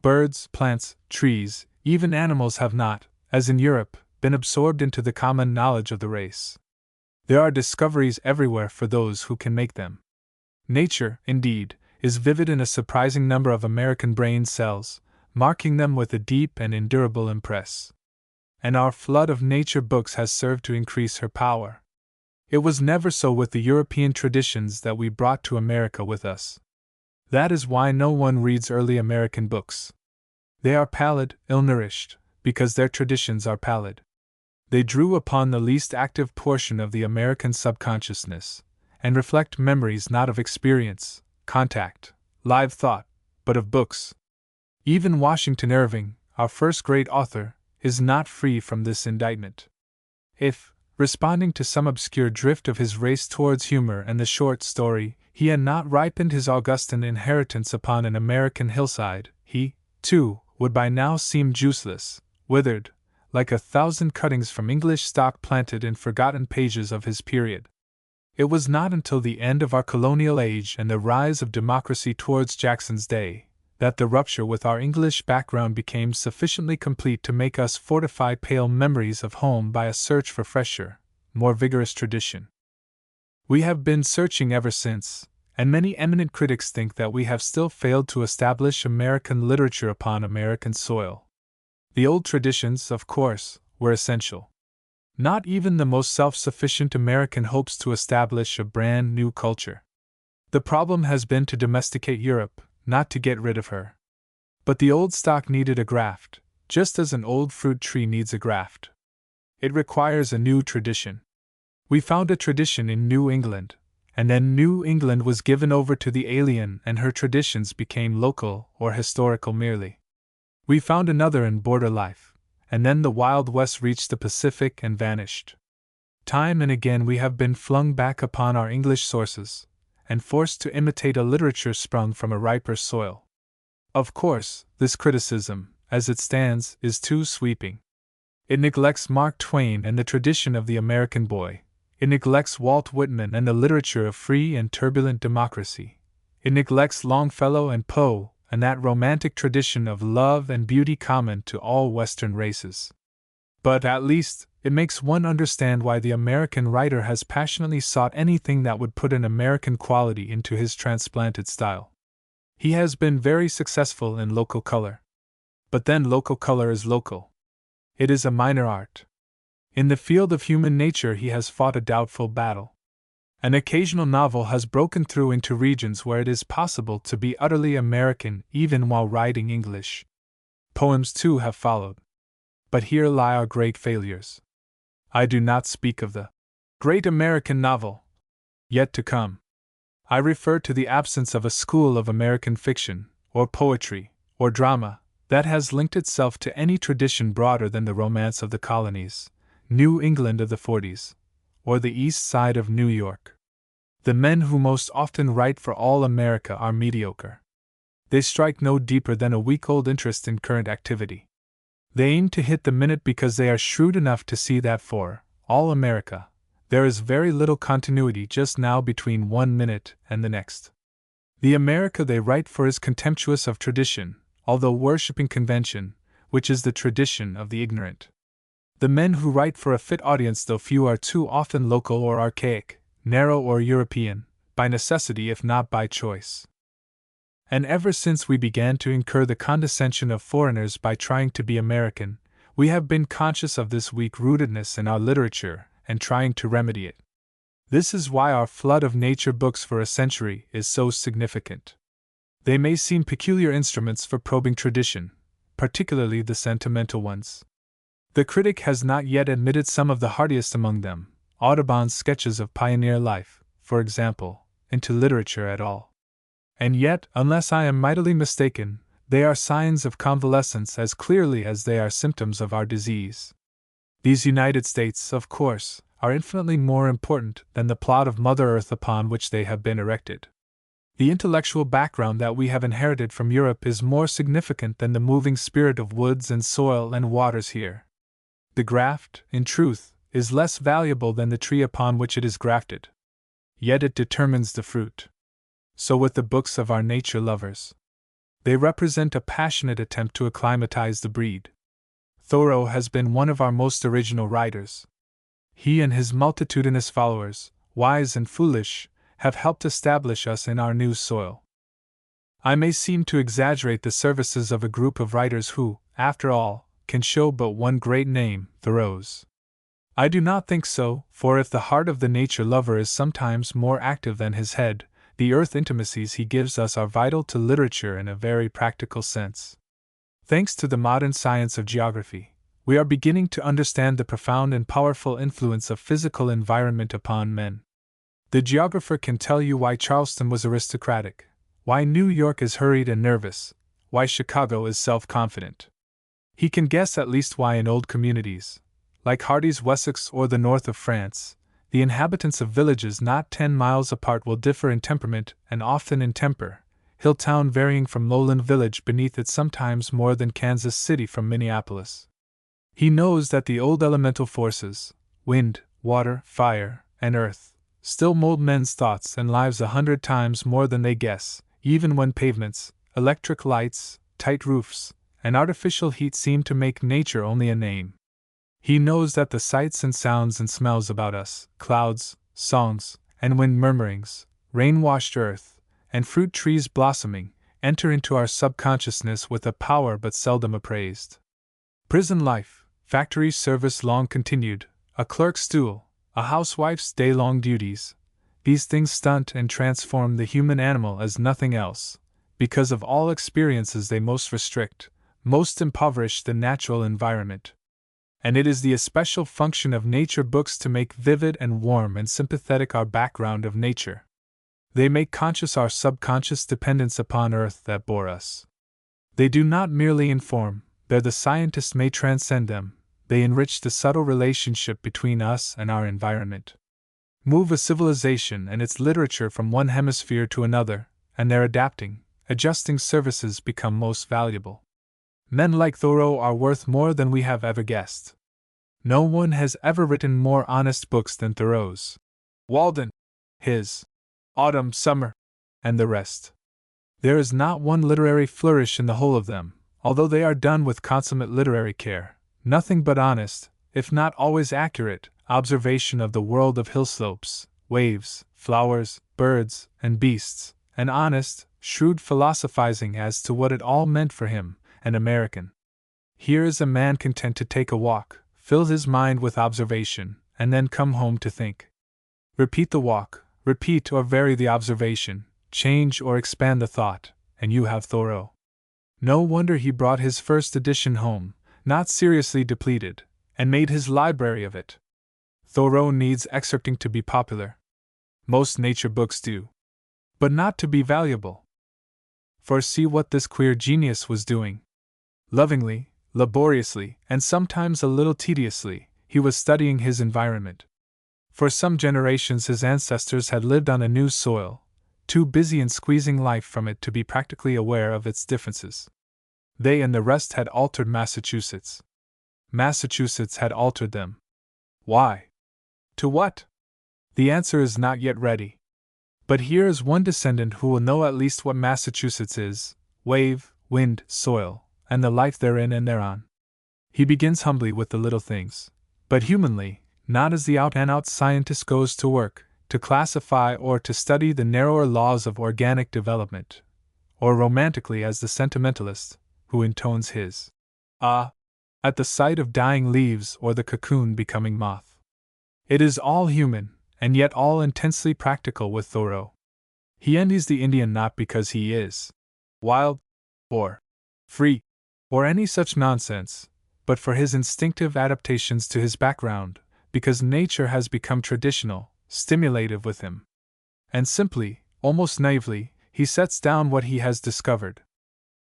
S1: Birds, plants, trees, even animals have not, as in Europe, been absorbed into the common knowledge of the race. There are discoveries everywhere for those who can make them. Nature, indeed, is vivid in a surprising number of American brain cells, marking them with a deep and indurable impress. And our flood of nature books has served to increase her power. It was never so with the European traditions that we brought to America with us. That is why no one reads early American books. They are pallid, ill-nourished, because their traditions are pallid. They drew upon the least active portion of the American subconsciousness, and reflect memories not of experience, contact, live thought, but of books. Even Washington Irving, our first great author, is not free from this indictment. If, responding to some obscure drift of his race towards humor and the short story, he had not ripened his Augustan inheritance upon an American hillside, he, too, would by now seem juiceless, withered, like 1,000 cuttings from English stock planted in forgotten pages of his period. It was not until the end of our colonial age and the rise of democracy towards Jackson's day that the rupture with our English background became sufficiently complete to make us fortify pale memories of home by a search for fresher, more vigorous tradition. We have been searching ever since, and many eminent critics think that we have still failed to establish American literature upon American soil. The old traditions, of course, were essential. Not even the most self-sufficient American hopes to establish a brand new culture. The problem has been to domesticate Europe, not to get rid of her. But the old stock needed a graft, just as an old fruit tree needs a graft. It requires a new tradition. We found a tradition in New England, and then New England was given over to the alien and her traditions became local or historical merely. We found another in border life, and then the Wild West reached the Pacific and vanished. Time and again we have been flung back upon our English sources, and forced to imitate a literature sprung from a riper soil. Of course, this criticism, as it stands, is too sweeping. It neglects Mark Twain and the tradition of the American boy. It neglects Walt Whitman and the literature of free and turbulent democracy. It neglects Longfellow and Poe and that romantic tradition of love and beauty common to all Western races. But at least, it makes one understand why the American writer has passionately sought anything that would put an American quality into his transplanted style. He has been very successful in local color. But then local color is local. It is a minor art. In the field of human nature he has fought a doubtful battle. An occasional novel has broken through into regions where it is possible to be utterly American even while writing English. Poems too have followed. But here lie our great failures. I do not speak of the great American novel, yet to come. I refer to the absence of a school of American fiction, or poetry, or drama, that has linked itself to any tradition broader than the romance of the colonies, New England of the 40s, or the east side of New York. The men who most often write for all America are mediocre. They strike no deeper than a week-old interest in current activity. They aim to hit the minute because they are shrewd enough to see that for all America, there is very little continuity just now between 1 minute and the next. The America they write for is contemptuous of tradition, although worshipping convention, which is the tradition of the ignorant. The men who write for a fit audience, though few, are too often local or archaic, narrow or European, by necessity if not by choice. And ever since we began to incur the condescension of foreigners by trying to be American, we have been conscious of this weak-rootedness in our literature and trying to remedy it. This is why our flood of nature books for a century is so significant. They may seem peculiar instruments for probing tradition, particularly the sentimental ones. The critic has not yet admitted some of the hardiest among them, Audubon's sketches of pioneer life, for example, into literature at all. And yet, unless I am mightily mistaken, they are signs of convalescence as clearly as they are symptoms of our disease. These United States, of course, are infinitely more important than the plot of Mother Earth upon which they have been erected. The intellectual background that we have inherited from Europe is more significant than the moving spirit of woods and soil and waters here. The graft, in truth, is less valuable than the tree upon which it is grafted. Yet it determines the fruit. So with the books of our nature lovers. They represent a passionate attempt to acclimatize the breed. Thoreau has been one of our most original writers. He and his multitudinous followers, wise and foolish, have helped establish us in our new soil. I may seem to exaggerate the services of a group of writers who, after all, can show but one great name, Thoreau's. I do not think so, for if the heart of the nature lover is sometimes more active than his head, the earth intimacies he gives us are vital to literature in a very practical sense. Thanks to the modern science of geography, we are beginning to understand the profound and powerful influence of physical environment upon men. The geographer can tell you why Charleston was aristocratic, why New York is hurried and nervous, why Chicago is self-confident. He can guess at least why in old communities, like Hardy's Wessex or the north of France, the inhabitants of villages not 10 miles apart will differ in temperament and often in temper, Hilltown varying from lowland village beneath it sometimes more than Kansas City from Minneapolis. He knows that the old elemental forces, wind, water, fire, and earth, still mold men's thoughts and lives 100 times more than they guess, even when pavements, electric lights, tight roofs, and artificial heat seem to make nature only a name. He knows that the sights and sounds and smells about us, clouds, songs, and wind murmurings, rain-washed earth, and fruit trees blossoming, enter into our subconsciousness with a power but seldom appraised. Prison life, factory service long continued, a clerk's stool, a housewife's day-long duties, these things stunt and transform the human animal as nothing else, because of all experiences they most restrict, most impoverish the natural environment. And it is the especial function of nature books to make vivid and warm and sympathetic our background of nature. They make conscious our subconscious dependence upon earth that bore us. They do not merely inform, there the scientist may transcend them, they enrich the subtle relationship between us and our environment. Move a civilization and its literature from one hemisphere to another, and their adjusting services become most valuable. Men like Thoreau are worth more than we have ever guessed. No one has ever written more honest books than Thoreau's. Walden, his Autumn, Summer, and the rest. There is not one literary flourish in the whole of them, although they are done with consummate literary care, nothing but honest, if not always accurate, observation of the world of hillslopes, waves, flowers, birds, and beasts, and honest, shrewd philosophizing as to what it all meant for him, an American. Here is a man content to take a walk, fill his mind with observation, and then come home to think. Repeat the walk, repeat or vary the observation, change or expand the thought, and you have Thoreau. No wonder he brought his first edition home, not seriously depleted, and made his library of it. Thoreau needs excerpting to be popular. Most nature books do. But not to be valuable. For see what this queer genius was doing. Lovingly, laboriously, and sometimes a little tediously, he was studying his environment. For some generations his ancestors had lived on a new soil, too busy in squeezing life from it to be practically aware of its differences. They and the rest had altered Massachusetts. Massachusetts had altered them. Why? To what? The answer is not yet ready. But here is one descendant who will know at least what Massachusetts is: wave, wind, soil, and the life therein and thereon. He begins humbly with the little things, but humanly, not as the out-and-out scientist goes to work, to classify or to study the narrower laws of organic development, or romantically as the sentimentalist, who intones his ah at the sight of dying leaves or the cocoon becoming moth. It is all human, and yet all intensely practical with Thoreau. He envies the Indian not because he is wild, or free, or any such nonsense, but for his instinctive adaptations to his background, because nature has become traditional, stimulative with him. And simply, almost naively, he sets down what he has discovered.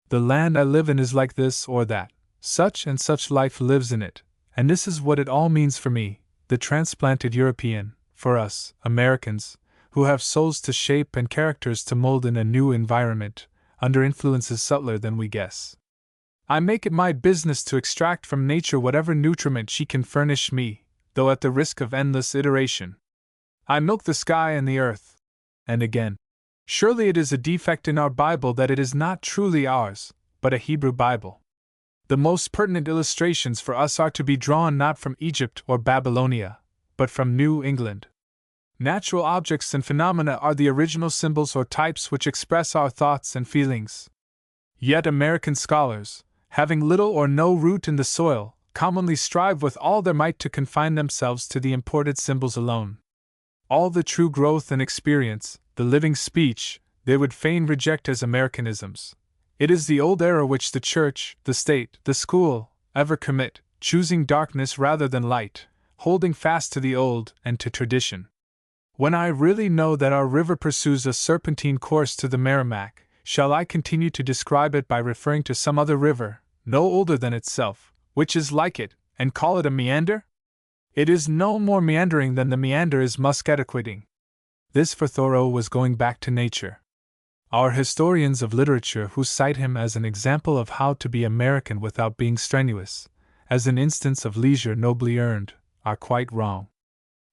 S1: The land I live in is like this or that, such and such life lives in it, and this is what it all means for me, the transplanted European, for us, Americans, who have souls to shape and characters to mold in a new environment, under influences subtler than we guess. I make it my business to extract from nature whatever nutriment she can furnish me, though at the risk of endless iteration. I milk the sky and the earth. And again, surely it is a defect in our Bible that it is not truly ours, but a Hebrew Bible. The most pertinent illustrations for us are to be drawn not from Egypt or Babylonia, but from New England. Natural objects and phenomena are the original symbols or types which express our thoughts and feelings. Yet American scholars, having little or no root in the soil, commonly strive with all their might to confine themselves to the imported symbols alone. All the true growth and experience, the living speech, they would fain reject as Americanisms. It is the old error which the church, the state, the school, ever commit, choosing darkness rather than light, holding fast to the old and to tradition. When I really know that our river pursues a serpentine course to the Merrimack, shall I continue to describe it by referring to some other river, no older than itself, which is like it, and call it a meander? It is no more meandering than the meander is musketaquiding. This for Thoreau was going back to nature. Our historians of literature who cite him as an example of how to be American without being strenuous, as an instance of leisure nobly earned, are quite wrong.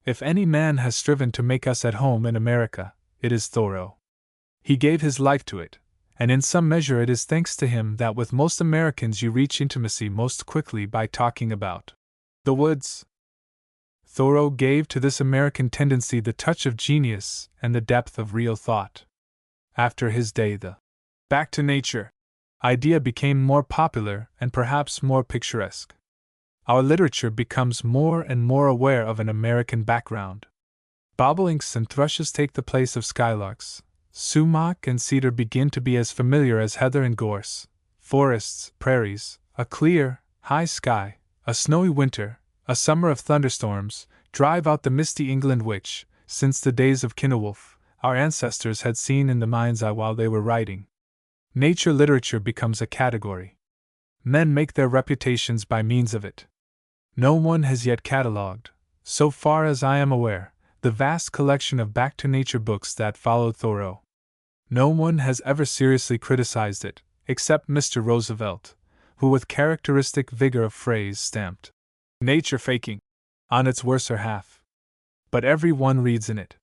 S1: If any man has striven to make us at home in America, it is Thoreau. He gave his life to it, and in some measure it is thanks to him that with most Americans you reach intimacy most quickly by talking about the woods. Thoreau gave to this American tendency the touch of genius and the depth of real thought. After his day, the back to nature idea became more popular and perhaps more picturesque. Our literature becomes more and more aware of an American background. Bobolinks and thrushes take the place of skylarks. Sumac and cedar begin to be as familiar as heather and gorse. Forests, prairies, a clear, high sky, a snowy winter, a summer of thunderstorms, drive out the misty England which, since the days of Kinewolf, our ancestors had seen in the mind's eye while they were writing. Nature literature becomes a category. Men make their reputations by means of it. No one has yet catalogued, so far as I am aware, the vast collection of back-to-nature books that followed Thoreau. No one has ever seriously criticized it, except Mr. Roosevelt, who with characteristic vigor of phrase stamped nature faking on its worser half. But every one reads in it.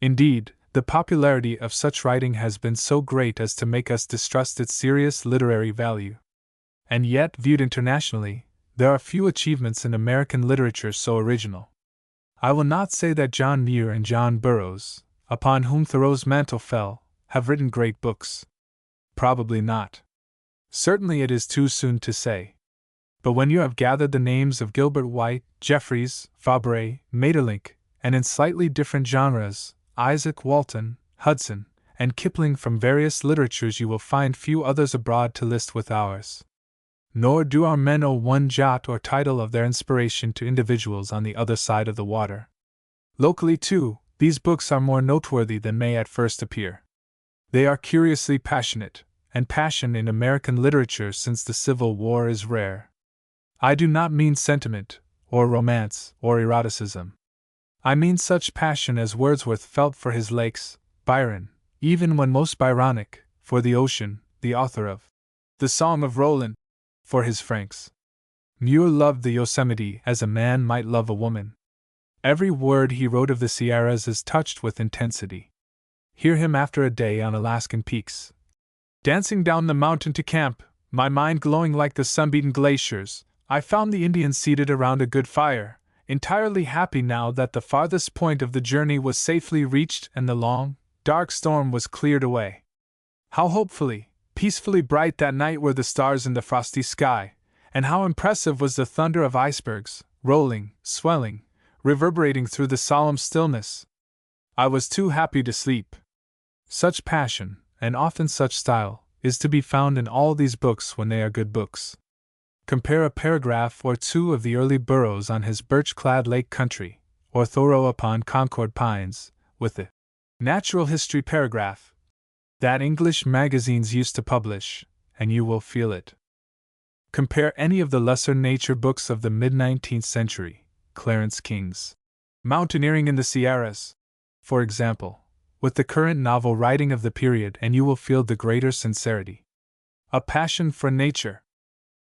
S1: Indeed, the popularity of such writing has been so great as to make us distrust its serious literary value. And yet, viewed internationally, there are few achievements in American literature so original. I will not say that John Muir and John Burroughs, upon whom Thoreau's mantle fell, have written great books. Probably not. Certainly it is too soon to say. But when you have gathered the names of Gilbert White, Jeffries, Fabre, Maeterlinck, and in slightly different genres, Isaac Walton, Hudson, and Kipling from various literatures, you will find few others abroad to list with ours. Nor do our men owe one jot or tittle of their inspiration to individuals on the other side of the water. Locally, too, these books are more noteworthy than may at first appear. They are curiously passionate, and passion in American literature since the Civil War is rare. I do not mean sentiment, or romance, or eroticism. I mean such passion as Wordsworth felt for his lakes, Byron, even when most Byronic, for the ocean, the author of The Song of Roland, for his Franks. Muir loved the Yosemite as a man might love a woman. Every word he wrote of the Sierras is touched with intensity. Hear him after a day on Alaskan peaks. Dancing down the mountain to camp, my mind glowing like the sun-beaten glaciers, I found the Indians seated around a good fire, entirely happy now that the farthest point of the journey was safely reached and the long, dark storm was cleared away. How hopefully, peacefully bright that night were the stars in the frosty sky, and how impressive was the thunder of icebergs, rolling, swelling, reverberating through the solemn stillness. I was too happy to sleep. Such passion, and often such style, is to be found in all these books when they are good books. Compare a paragraph or two of the early Burroughs on his birch-clad lake country, or Thoreau upon Concord pines, with the natural history paragraph that English magazines used to publish, and you will feel it. Compare any of the lesser nature books of the mid-19th century, Clarence King's Mountaineering in the Sierras, for example, with the current novel writing of the period, and you will feel the greater sincerity. A passion for nature.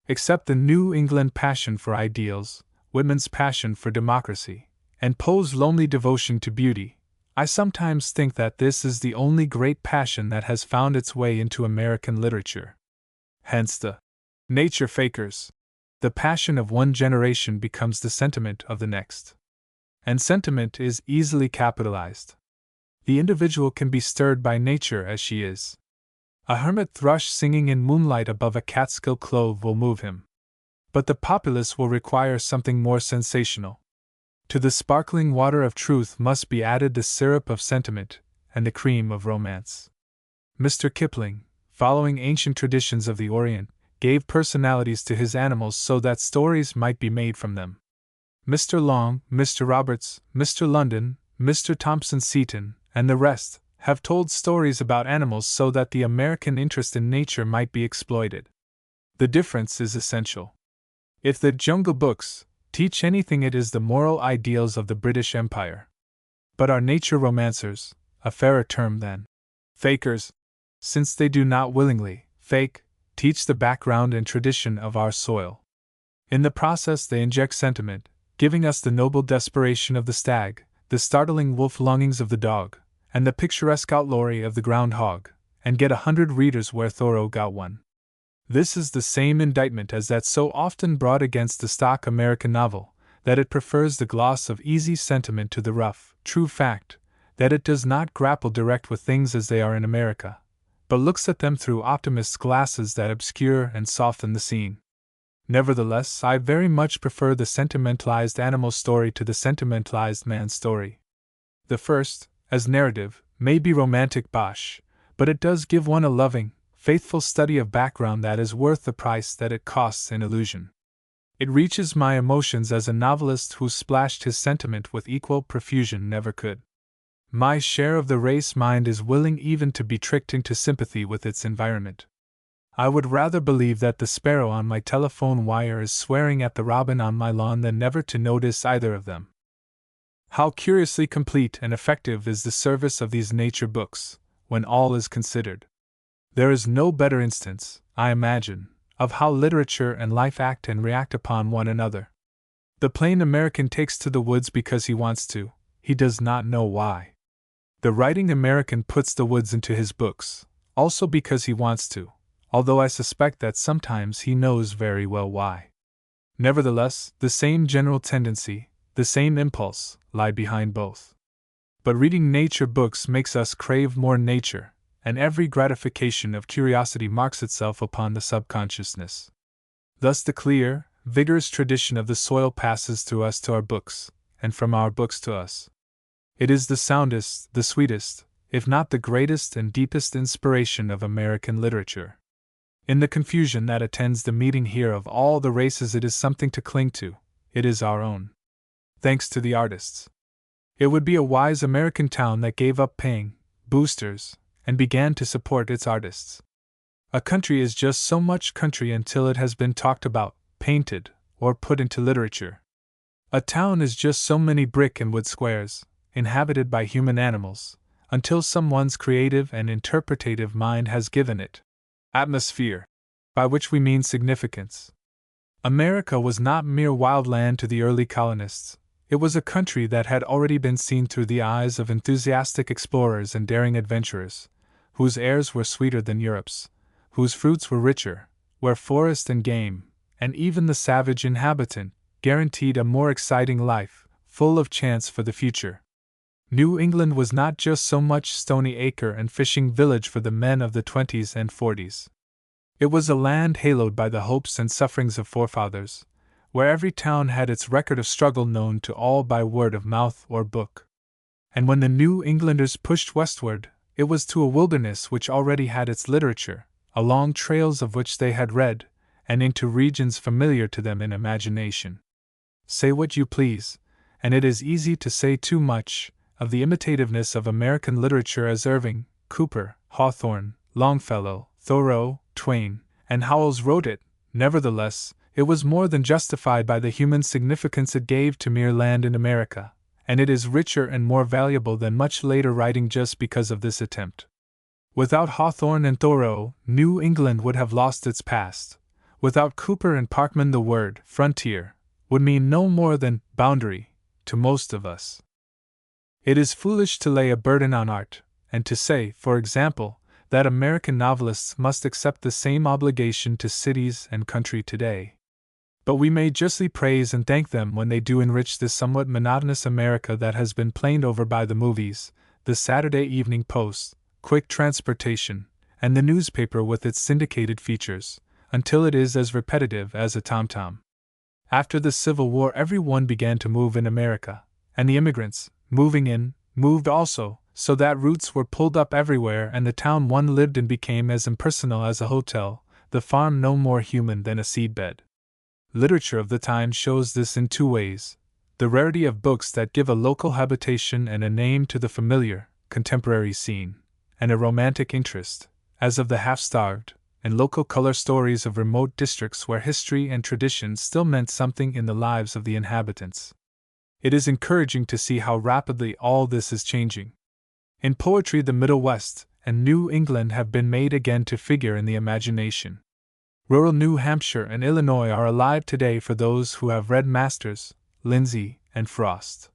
S1: Except the New England passion for ideals, Whitman's passion for democracy, and Poe's lonely devotion to beauty, I sometimes think that this is the only great passion that has found its way into American literature. Hence the nature fakers. The passion of one generation becomes the sentiment of the next. And sentiment is easily capitalized. The individual can be stirred by nature as she is. A hermit thrush singing in moonlight above a Catskill clove will move him. But the populace will require something more sensational. To the sparkling water of truth must be added the syrup of sentiment and the cream of romance. Mr. Kipling, following ancient traditions of the Orient, gave personalities to his animals so that stories might be made from them. Mr. Long, Mr. Roberts, Mr. London, Mr. Thompson Seton, and the rest have told stories about animals so that the American interest in nature might be exploited. The difference is essential. If the Jungle Books teach anything, it is the moral ideals of the British Empire. But our nature romancers, a fairer term than fakers, since they do not willingly fake, teach the background and tradition of our soil. In the process they inject sentiment, giving us the noble desperation of the stag, the startling wolf longings of the dog, and the picturesque outlawry of the groundhog, and get 100 readers where Thoreau got one. This is the same indictment as that so often brought against the stock American novel, that it prefers the gloss of easy sentiment to the rough, true fact, that it does not grapple direct with things as they are in America, but looks at them through optimists' glasses that obscure and soften the scene. Nevertheless, I very much prefer the sentimentalized animal story to the sentimentalized man story. The first, as narrative, may be romantic bosh, but it does give one a loving, faithful study of background that is worth the price that it costs in illusion. It reaches my emotions as a novelist who splashed his sentiment with equal profusion never could. My share of the race mind is willing even to be tricked into sympathy with its environment. I would rather believe that the sparrow on my telephone wire is swearing at the robin on my lawn than never to notice either of them. How curiously complete and effective is the service of these nature books, when all is considered. There is no better instance, I imagine, of how literature and life act and react upon one another. The plain American takes to the woods because he wants to, he does not know why. The writing American puts the woods into his books, also because he wants to, although I suspect that sometimes he knows very well why. Nevertheless, the same general tendency, the same impulse, lie behind both. But reading nature books makes us crave more nature, and every gratification of curiosity marks itself upon the subconsciousness. Thus the clear, vigorous tradition of the soil passes through us to our books, and from our books to us. It is the soundest, the sweetest, if not the greatest and deepest inspiration of American literature. In the confusion that attends the meeting here of all the races, it is something to cling to, it is our own. Thanks to the artists. It would be a wise American town that gave up paying boosters and began to support its artists. A country is just so much country until it has been talked about, painted, or put into literature. A town is just so many brick and wood squares, inhabited by human animals, until someone's creative and interpretative mind has given it atmosphere, by which we mean significance. America was not mere wild land to the early colonists. It was a country that had already been seen through the eyes of enthusiastic explorers and daring adventurers, whose airs were sweeter than Europe's, whose fruits were richer, where forest and game, and even the savage inhabitant, guaranteed a more exciting life, full of chance for the future. New England was not just so much stony acre and fishing village for the men of the 20s and 40s. It was a land haloed by the hopes and sufferings of forefathers, where every town had its record of struggle known to all by word of mouth or book. And when the New Englanders pushed westward, it was to a wilderness which already had its literature, along trails of which they had read, and into regions familiar to them in imagination. Say what you please, and it is easy to say too much, of the imitativeness of American literature as Irving, Cooper, Hawthorne, Longfellow, Thoreau, Twain, and Howells wrote it. Nevertheless, it was more than justified by the human significance it gave to mere land in America, and it is richer and more valuable than much later writing just because of this attempt. Without Hawthorne and Thoreau, New England would have lost its past. Without Cooper and Parkman, the word frontier would mean no more than boundary to most of us. It is foolish to lay a burden on art, and to say, for example, that American novelists must accept the same obligation to cities and country today. But we may justly praise and thank them when they do enrich this somewhat monotonous America that has been planed over by the movies, the Saturday Evening Post, quick transportation, and the newspaper with its syndicated features, until it is as repetitive as a tom-tom. After the Civil War, everyone began to move in America, and the immigrants, moving in, moved also, so that roots were pulled up everywhere and the town one lived in became as impersonal as a hotel, the farm no more human than a seedbed. Literature of the time shows this in two ways: the rarity of books that give a local habitation and a name to the familiar, contemporary scene, and a romantic interest, as of the half-starved, and local color stories of remote districts where history and tradition still meant something in the lives of the inhabitants. It is encouraging to see how rapidly all this is changing. In poetry, the Middle West and New England have been made again to figure in the imagination. Rural New Hampshire and Illinois are alive today for those who have read Masters, Lindsay, and Frost.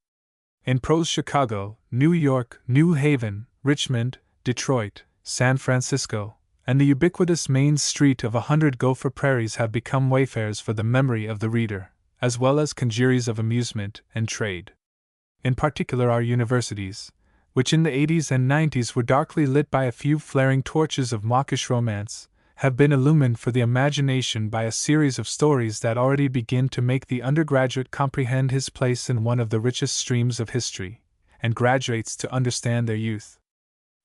S1: In prose, Chicago, New York, New Haven, Richmond, Detroit, San Francisco, and the ubiquitous Main Street of 100 Gopher Prairies have become wayfarers for the memory of the reader, as well as congeries of amusement and trade. In particular, our universities, which in the 80s and 90s were darkly lit by a few flaring torches of mawkish romance, have been illumined for the imagination by a series of stories that already begin to make the undergraduate comprehend his place in one of the richest streams of history, and graduates to understand their youth.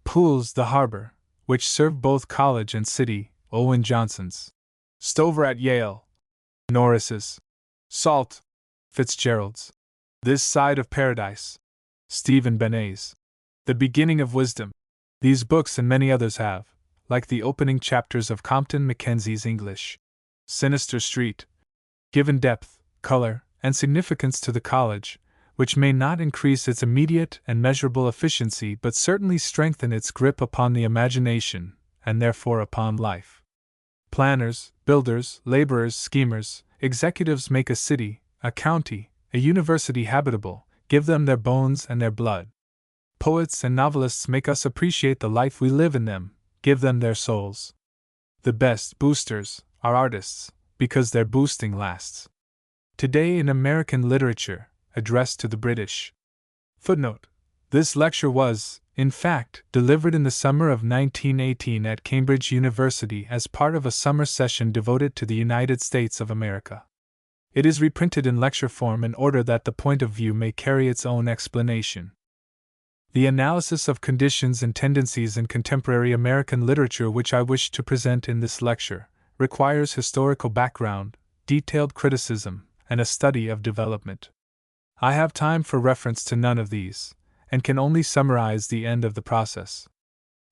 S1: Poole's The Harbor, which served both college and city, Owen Johnson's Stover at Yale, Norris's Salt, Fitzgerald's This Side of Paradise, Stephen Benet's The Beginning of Wisdom. These books and many others have, like the opening chapters of Compton Mackenzie's English, Sinister Street, given depth, color, and significance to the college, which may not increase its immediate and measurable efficiency but certainly strengthen its grip upon the imagination, and therefore upon life. Planners, builders, laborers, schemers, executives make a city, a county, a university habitable, give them their bones and their blood. Poets and novelists make us appreciate the life we live in them, give them their souls. The best boosters are artists, because their boosting lasts. Today in American literature, addressed to the British. Footnote: this lecture was, in fact, delivered in the summer of 1918 at Cambridge University as part of a summer session devoted to the United States of America. It is reprinted in lecture form in order that the point of view may carry its own explanation. The analysis of conditions and tendencies in contemporary American literature which I wish to present in this lecture requires historical background, detailed criticism, and a study of development. I have time for reference to none of these, and can only summarize the end of the process.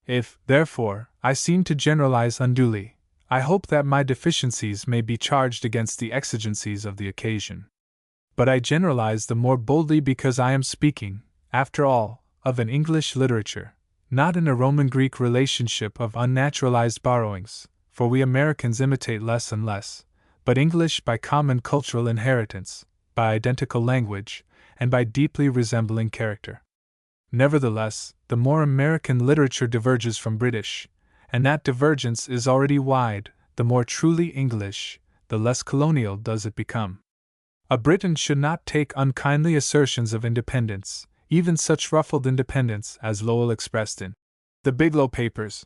S1: If, therefore, I seem to generalize unduly, I hope that my deficiencies may be charged against the exigencies of the occasion. But I generalize the more boldly because I am speaking, after all, of an English literature, not in a Roman-Greek relationship of unnaturalized borrowings, for we Americans imitate less and less, but English by common cultural inheritance, by identical language, and by deeply resembling character. Nevertheless, the more American literature diverges from British, and that divergence is already wide, the more truly English, the less colonial does it become. A Briton should not take unkindly assertions of independence, even such ruffled independence as Lowell expressed in the Biglow Papers.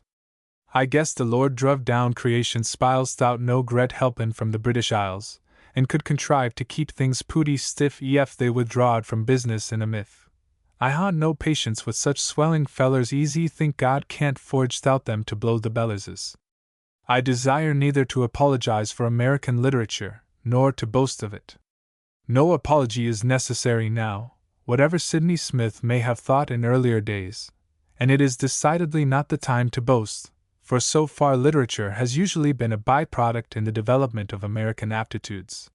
S1: I guess the Lord druv down creation spiles stout no gret helpin' from the British Isles, and could contrive to keep things pooty stiff ef they withdrawed from business in a myth. I ha no patience with such swelling fellers easy think God can't forge stout them to blow the bellerses. I desire neither to apologize for American literature, nor to boast of it. No apology is necessary now, whatever Sidney Smith may have thought in earlier days, and it is decidedly not the time to boast, for so far literature has usually been a byproduct in the development of American aptitudes.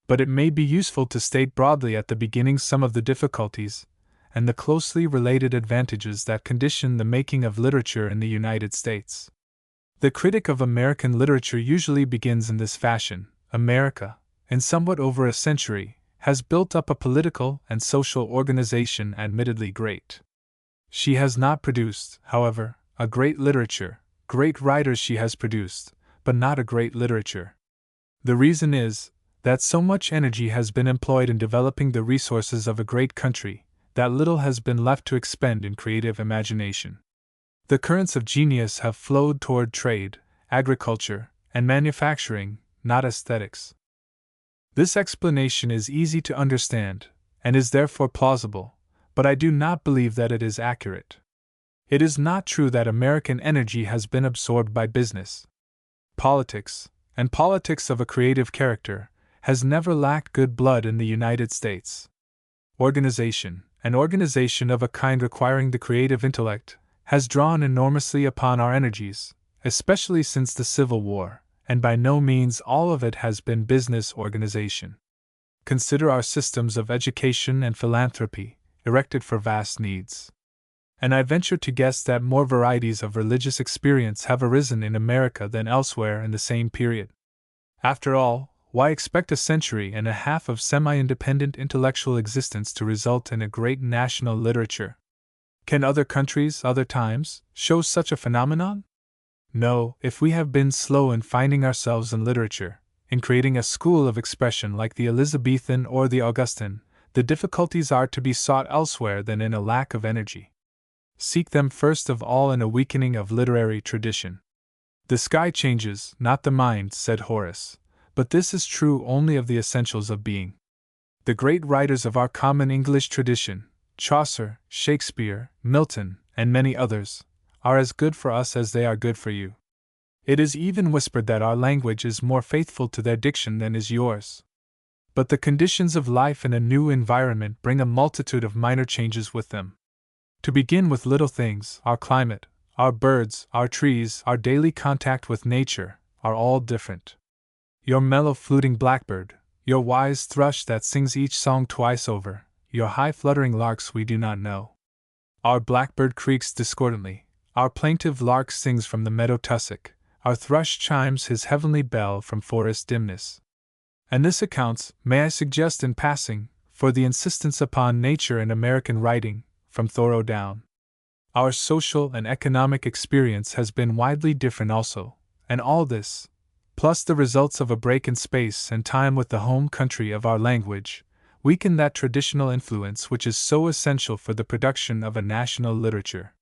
S1: But it may be useful to state broadly at the beginning some of the difficulties and the closely related advantages that condition the making of literature in the United States. The critic of American literature usually begins in this fashion: America, in somewhat over a century, has built up a political and social organization admittedly great. She has not produced, however, a great literature. Great writers she has produced, but not a great literature. The reason is that so much energy has been employed in developing the resources of a great country that little has been left to expend in creative imagination. The currents of genius have flowed toward trade, agriculture, and manufacturing, not aesthetics. This explanation is easy to understand, and is therefore plausible, but I do not believe that it is accurate. It is not true that American energy has been absorbed by business. Politics, and politics of a creative character, has never lacked good blood in the United States. Organization, and organization of a kind requiring the creative intellect, has drawn enormously upon our energies, especially since the Civil War, and by no means all of it has been business organization. Consider our systems of education and philanthropy, erected for vast needs. And I venture to guess that more varieties of religious experience have arisen in America than elsewhere in the same period. After all, why expect a century and a half of semi-independent intellectual existence to result in a great national literature? Can other countries, other times, show such a phenomenon? No, if we have been slow in finding ourselves in literature, in creating a school of expression like the Elizabethan or the Augustan, the difficulties are to be sought elsewhere than in a lack of energy. Seek them first of all in a weakening of literary tradition. The sky changes, not the mind, said Horace, but this is true only of the essentials of being. The great writers of our common English tradition, Chaucer, Shakespeare, Milton, and many others, are as good for us as they are good for you. It is even whispered that our language is more faithful to their diction than is yours. But the conditions of life in a new environment bring a multitude of minor changes with them. To begin with little things, our climate, our birds, our trees, our daily contact with nature, are all different. Your mellow fluting blackbird, your wise thrush that sings each song twice over, your high fluttering larks we do not know. Our blackbird creaks discordantly, our plaintive lark sings from the meadow tussock, our thrush chimes his heavenly bell from forest dimness. And this accounts, may I suggest in passing, for the insistence upon nature in American writing, from Thoreau down. Our social and economic experience has been widely different also, and all this, plus the results of a break in space and time with the home country of our language, weaken that traditional influence which is so essential for the production of a national literature.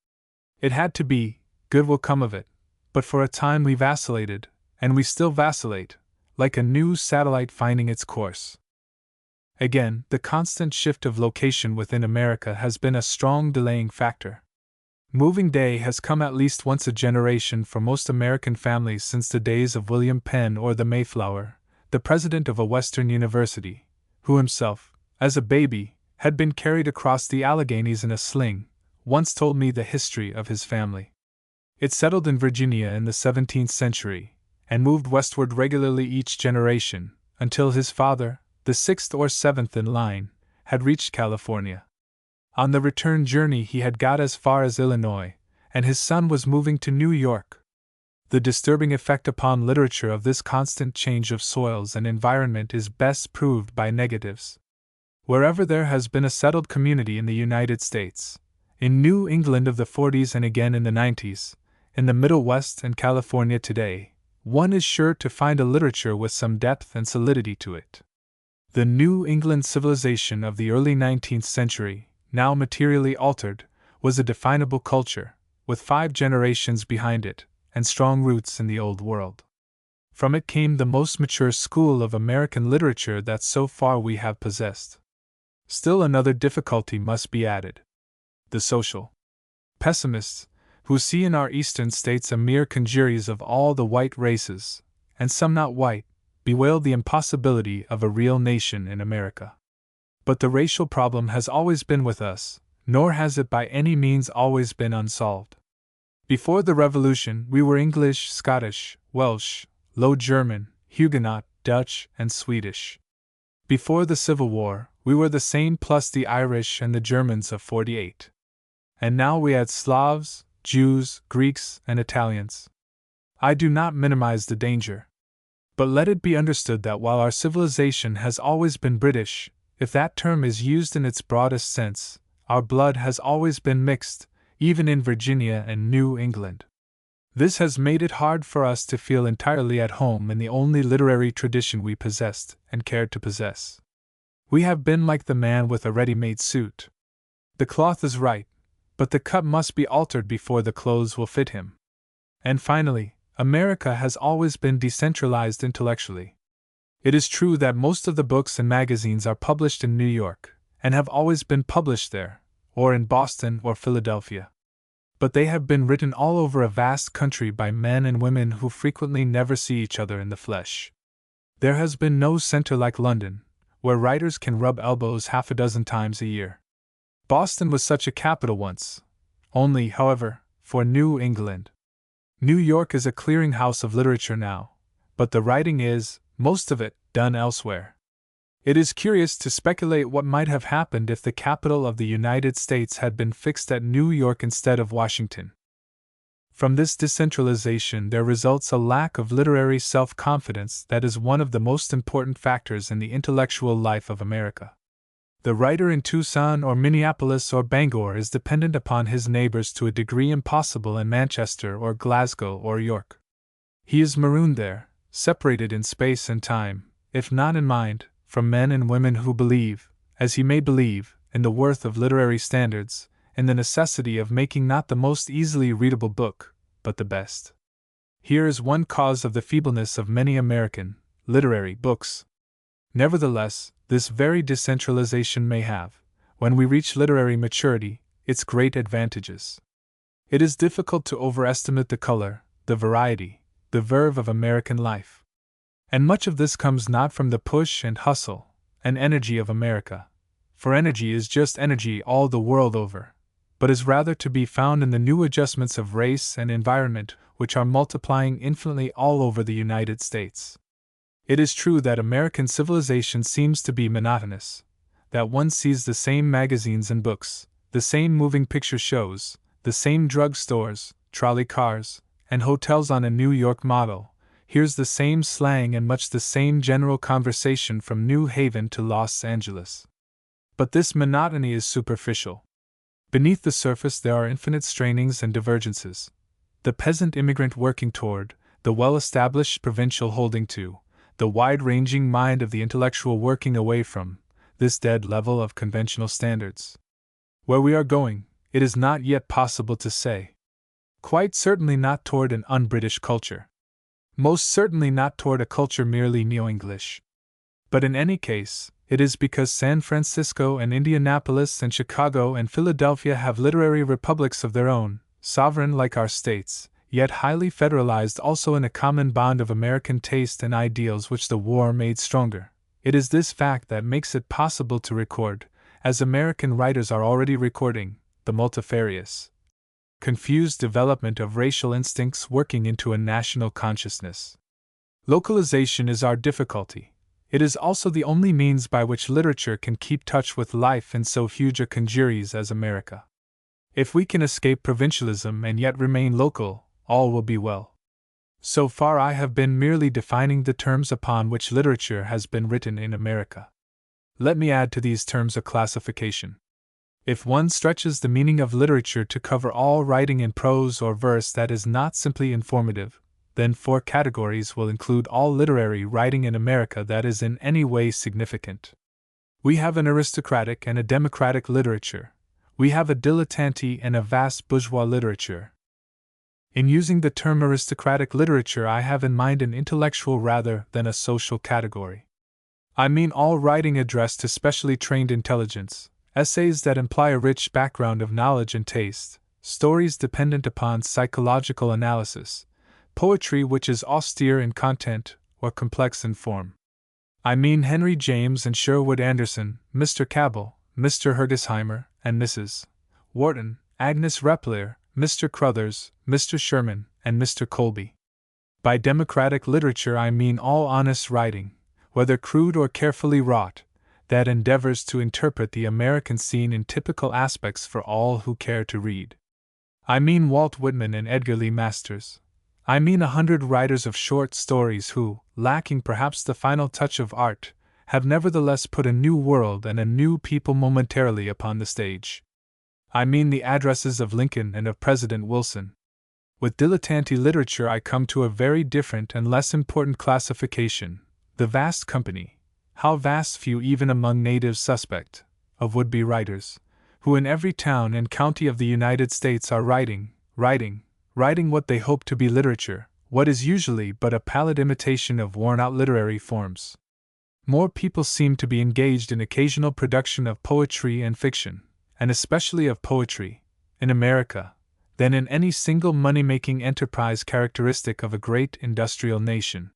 S1: It had to be, good will come of it, but for a time we vacillated, and we still vacillate, like a new satellite finding its course. Again, the constant shift of location within America has been a strong delaying factor. Moving day has come at least once a generation for most American families since the days of William Penn or the Mayflower, the president of a Western university, who himself, as a baby, had been carried across the Alleghanies in a sling, once told me the history of his family. It settled in Virginia in the 17th century, and moved westward regularly each generation, until his father, the sixth or seventh in line, had reached California. On the return journey he had got as far as Illinois, and his son was moving to New York. The disturbing effect upon literature of this constant change of soils and environment is best proved by negatives. Wherever there has been a settled community in the United States, in New England of the 40s and again in the 90s, in the Middle West and California today, one is sure to find a literature with some depth and solidity to it. The New England civilization of the early 19th century, now materially altered, was a definable culture, with 5 generations behind it, and strong roots in the Old World. From it came the most mature school of American literature that so far we have possessed. Still another difficulty must be added. The social pessimists, who see in our eastern states a mere congeries of all the white races, and some not white, bewail the impossibility of a real nation in America. But the racial problem has always been with us, nor has it by any means always been unsolved. Before the Revolution, we were English, Scottish, Welsh, Low German, Huguenot, Dutch, and Swedish. Before the Civil War, we were the same plus the Irish and the Germans of '48. And now we add Slavs, Jews, Greeks, and Italians. I do not minimize the danger. But let it be understood that while our civilization has always been British, if that term is used in its broadest sense, our blood has always been mixed, even in Virginia and New England. This has made it hard for us to feel entirely at home in the only literary tradition we possessed and cared to possess. We have been like the man with a ready-made suit. The cloth is right, but the cut must be altered before the clothes will fit him. And finally, America has always been decentralized intellectually. It is true that most of the books and magazines are published in New York, and have always been published there, or in Boston or Philadelphia. But they have been written all over a vast country by men and women who frequently never see each other in the flesh. There has been no center like London, where writers can rub elbows half a dozen times a year. Boston was such a capital once, only, however, for New England. New York is a clearinghouse of literature now, but the writing is, most of it, done elsewhere. It is curious to speculate what might have happened if the capital of the United States had been fixed at New York instead of Washington. From this decentralization there results a lack of literary self-confidence that is one of the most important factors in the intellectual life of America. The writer in Tucson or Minneapolis or Bangor is dependent upon his neighbors to a degree impossible in Manchester or Glasgow or York. He is marooned there, separated in space and time, if not in mind, from men and women who believe, as he may believe, in the worth of literary standards, in the necessity of making not the most easily readable book, but the best. Here is one cause of the feebleness of many American literary books. Nevertheless, this very decentralization may have, when we reach literary maturity, its great advantages. It is difficult to overestimate the color, the variety, the verve of American life. And much of this comes not from the push and hustle and energy of America, for energy is just energy all the world over, but is rather to be found in the new adjustments of race and environment which are multiplying infinitely all over the United States. It is true that American civilization seems to be monotonous, that one sees the same magazines and books, the same moving picture shows, the same drug stores, trolley cars, and hotels on a New York model, hears the same slang and much the same general conversation from New Haven to Los Angeles. But this monotony is superficial. Beneath the surface there are infinite strainings and divergences. The peasant immigrant working toward, the well-established provincial holding to, the wide-ranging mind of the intellectual working away from, this dead level of conventional standards. Where we are going, it is not yet possible to say. Quite certainly not toward an un-British culture. Most certainly not toward a culture merely neo-English. But in any case, it is because San Francisco and Indianapolis and Chicago and Philadelphia have literary republics of their own, sovereign like our states, yet highly federalized also in a common bond of American taste and ideals which the war made stronger. It is this fact that makes it possible to record, as American writers are already recording, the multifarious, confused development of racial instincts working into a national consciousness. Localization is our difficulty. It is also the only means by which literature can keep touch with life in so huge a congeries as America. If we can escape provincialism and yet remain local, all will be well. So far I have been merely defining the terms upon which literature has been written in America. Let me add to these terms a classification. If one stretches the meaning of literature to cover all writing in prose or verse that is not simply informative, then 4 categories will include all literary writing in America that is in any way significant. We have an aristocratic and a democratic literature. We have a dilettante and a vast bourgeois literature. In using the term aristocratic literature, I have in mind an intellectual rather than a social category. I mean all writing addressed to specially trained intelligence, essays that imply a rich background of knowledge and taste, stories dependent upon psychological analysis, poetry which is austere in content or complex in form. I mean Henry James and Sherwood Anderson, Mr. Cabell, Mr. Hergesheimer, and Mrs. Wharton, Agnes Repplier, Mr. Cruthers, Mr. Sherman, and Mr. Colby. By democratic literature I mean all honest writing, whether crude or carefully wrought, that endeavors to interpret the American scene in typical aspects for all who care to read. I mean Walt Whitman and Edgar Lee Masters. I mean 100 writers of short stories who, lacking perhaps the final touch of art, have nevertheless put a new world and a new people momentarily upon the stage. I mean the addresses of Lincoln and of President Wilson. With dilettante literature I come to a very different and less important classification, the vast company, how vast few even among natives suspect, of would-be writers, who in every town and county of the United States are writing what they hope to be literature, what is usually but a pallid imitation of worn-out literary forms. More people seem to be engaged in occasional production of poetry and fiction, and especially of poetry, in America, than in any single money-making enterprise characteristic of a great industrial nation.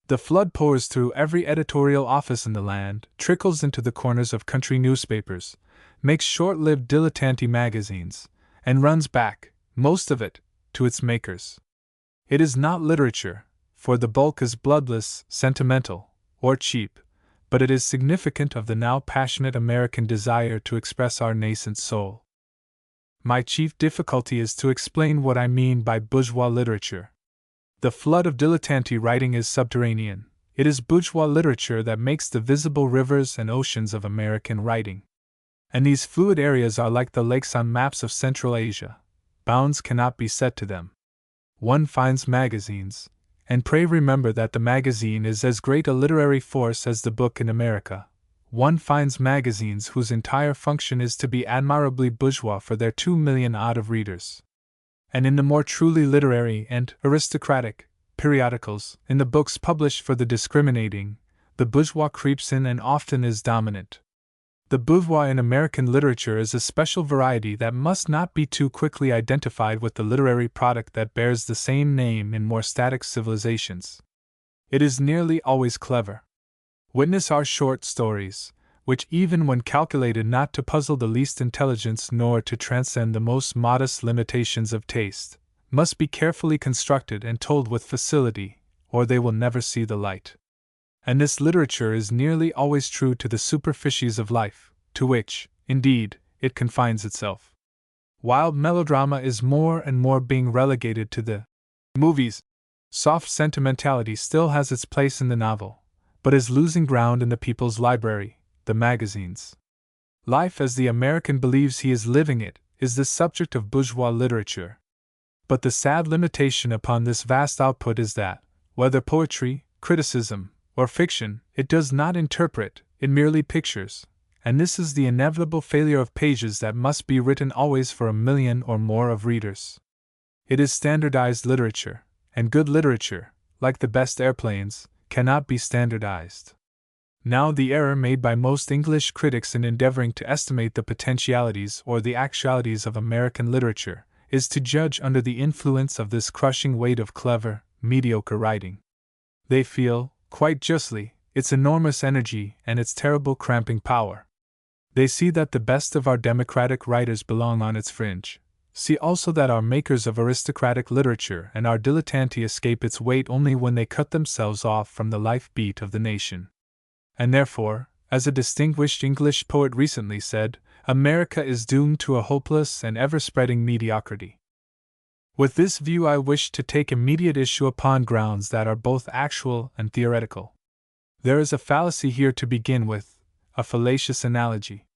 S1: The flood pours through every editorial office in the land, trickles into the corners of country newspapers, makes short-lived dilettante magazines, and runs back, most of it, to its makers. It is not literature, for the bulk is bloodless, sentimental, or cheap, but it is significant of the now passionate American desire to express our nascent soul. My chief difficulty is to explain what I mean by bourgeois literature. The flood of dilettante writing is subterranean. It is bourgeois literature that makes the visible rivers and oceans of American writing. And these fluid areas are like the lakes on maps of Central Asia. Bounds cannot be set to them. One finds magazines, and pray remember that the magazine is as great a literary force as the book in America. One finds magazines whose entire function is to be admirably bourgeois for their 2 million odd of readers. And in the more truly literary and aristocratic periodicals, in the books published for the discriminating, the bourgeois creeps in and often is dominant. The bourgeois in American literature is a special variety that must not be too quickly identified with the literary product that bears the same name in more static civilizations. It is nearly always clever. Witness our short stories, which even when calculated not to puzzle the least intelligence nor to transcend the most modest limitations of taste, must be carefully constructed and told with facility, or they will never see the light. And this literature is nearly always true to the superficies of life, to which, indeed, it confines itself. While melodrama is more and more being relegated to the movies, soft sentimentality still has its place in the novel, but is losing ground in the people's library, the magazines. Life as the American believes he is living it is the subject of bourgeois literature. But the sad limitation upon this vast output is that, whether poetry, criticism, or fiction, it does not interpret, it merely pictures, and this is the inevitable failure of pages that must be written always for 1 million or more of readers. It is standardized literature, and good literature, like the best airplanes, cannot be standardized. Now the error made by most English critics in endeavoring to estimate the potentialities or the actualities of American literature is to judge under the influence of this crushing weight of clever, mediocre writing. They feel, quite justly, its enormous energy and its terrible cramping power. They see that the best of our democratic writers belong on its fringe, see also that our makers of aristocratic literature and our dilettanti escape its weight only when they cut themselves off from the life-beat of the nation. And therefore, as a distinguished English poet recently said, America is doomed to a hopeless and ever-spreading mediocrity. With this view I wish to take immediate issue upon grounds that are both actual and theoretical. There is a fallacy here to begin with, a fallacious analogy.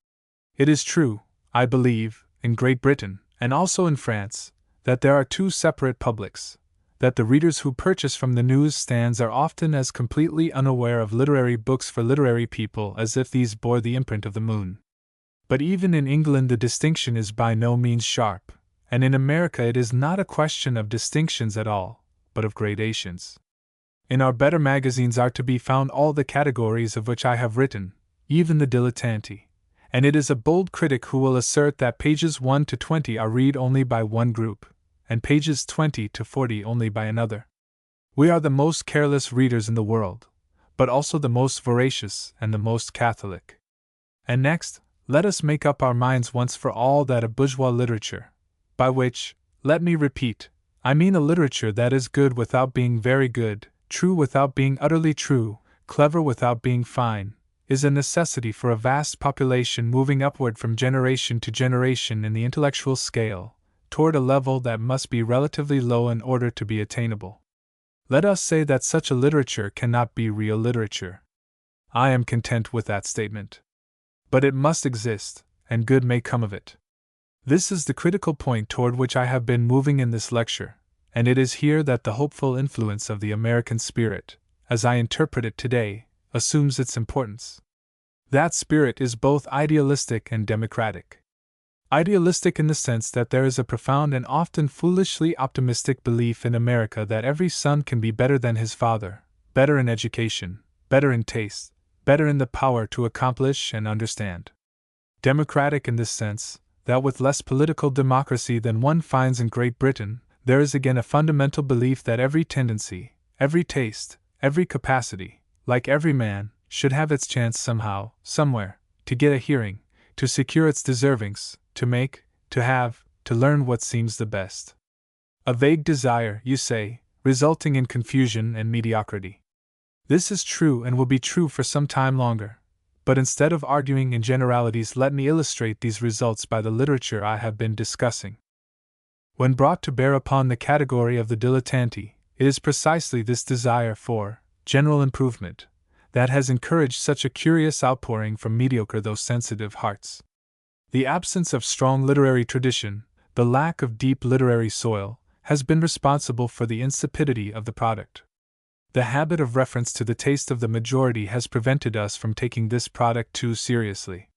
S1: It is true, I believe, in Great Britain, and also in France, that there are two separate publics, that the readers who purchase from the newsstands are often as completely unaware of literary books for literary people as if these bore the imprint of the moon. But even in England the distinction is by no means sharp, and in America it is not a question of distinctions at all, but of gradations. In our better magazines are to be found all the categories of which I have written, even the dilettanti, and it is a bold critic who will assert that pages 1 to 20 are read only by one group, and pages 20 to 40 only by another. We are the most careless readers in the world, but also the most voracious and the most catholic. And next, let us make up our minds once for all that a bourgeois literature, by which, let me repeat, I mean a literature that is good without being very good, true without being utterly true, clever without being fine, is a necessity for a vast population moving upward from generation to generation in the intellectual scale, toward a level that must be relatively low in order to be attainable. Let us say that such a literature cannot be real literature. I am content with that statement. But it must exist, and good may come of it. This is the critical point toward which I have been moving in this lecture, and it is here that the hopeful influence of the American spirit, as I interpret it today, assumes its importance. That spirit is both idealistic and democratic. Idealistic in the sense that there is a profound and often foolishly optimistic belief in America that every son can be better than his father, better in education, better in taste, better in the power to accomplish and understand. Democratic in this sense, that with less political democracy than one finds in Great Britain, there is again a fundamental belief that every tendency, every taste, every capacity, like every man, should have its chance somehow, somewhere, to get a hearing, to secure its deservings, to make, to have, to learn what seems the best. A vague desire, you say, resulting in confusion and mediocrity. This is true and will be true for some time longer, but instead of arguing in generalities, let me illustrate these results by the literature I have been discussing. When brought to bear upon the category of the dilettanti, it is precisely this desire for general improvement that has encouraged such a curious outpouring from mediocre though sensitive hearts. The absence of strong literary tradition, the lack of deep literary soil, has been responsible for the insipidity of the product. The habit of reference to the taste of the majority has prevented us from taking this product too seriously.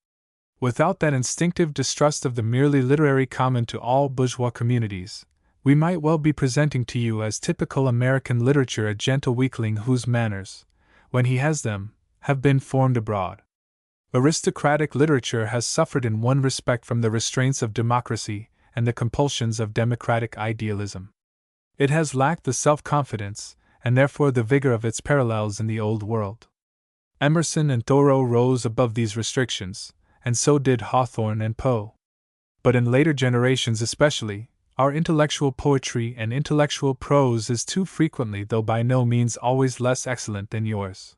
S1: Without that instinctive distrust of the merely literary common to all bourgeois communities, we might well be presenting to you as typical American literature a gentle weakling whose manners, when he has them, have been formed abroad. Aristocratic literature has suffered in one respect from the restraints of democracy and the compulsions of democratic idealism. It has lacked the self-confidence, and therefore the vigor of its parallels in the Old World. Emerson and Thoreau rose above these restrictions, and so did Hawthorne and Poe. But in later generations especially, our intellectual poetry and intellectual prose is too frequently, though by no means always, less excellent than yours.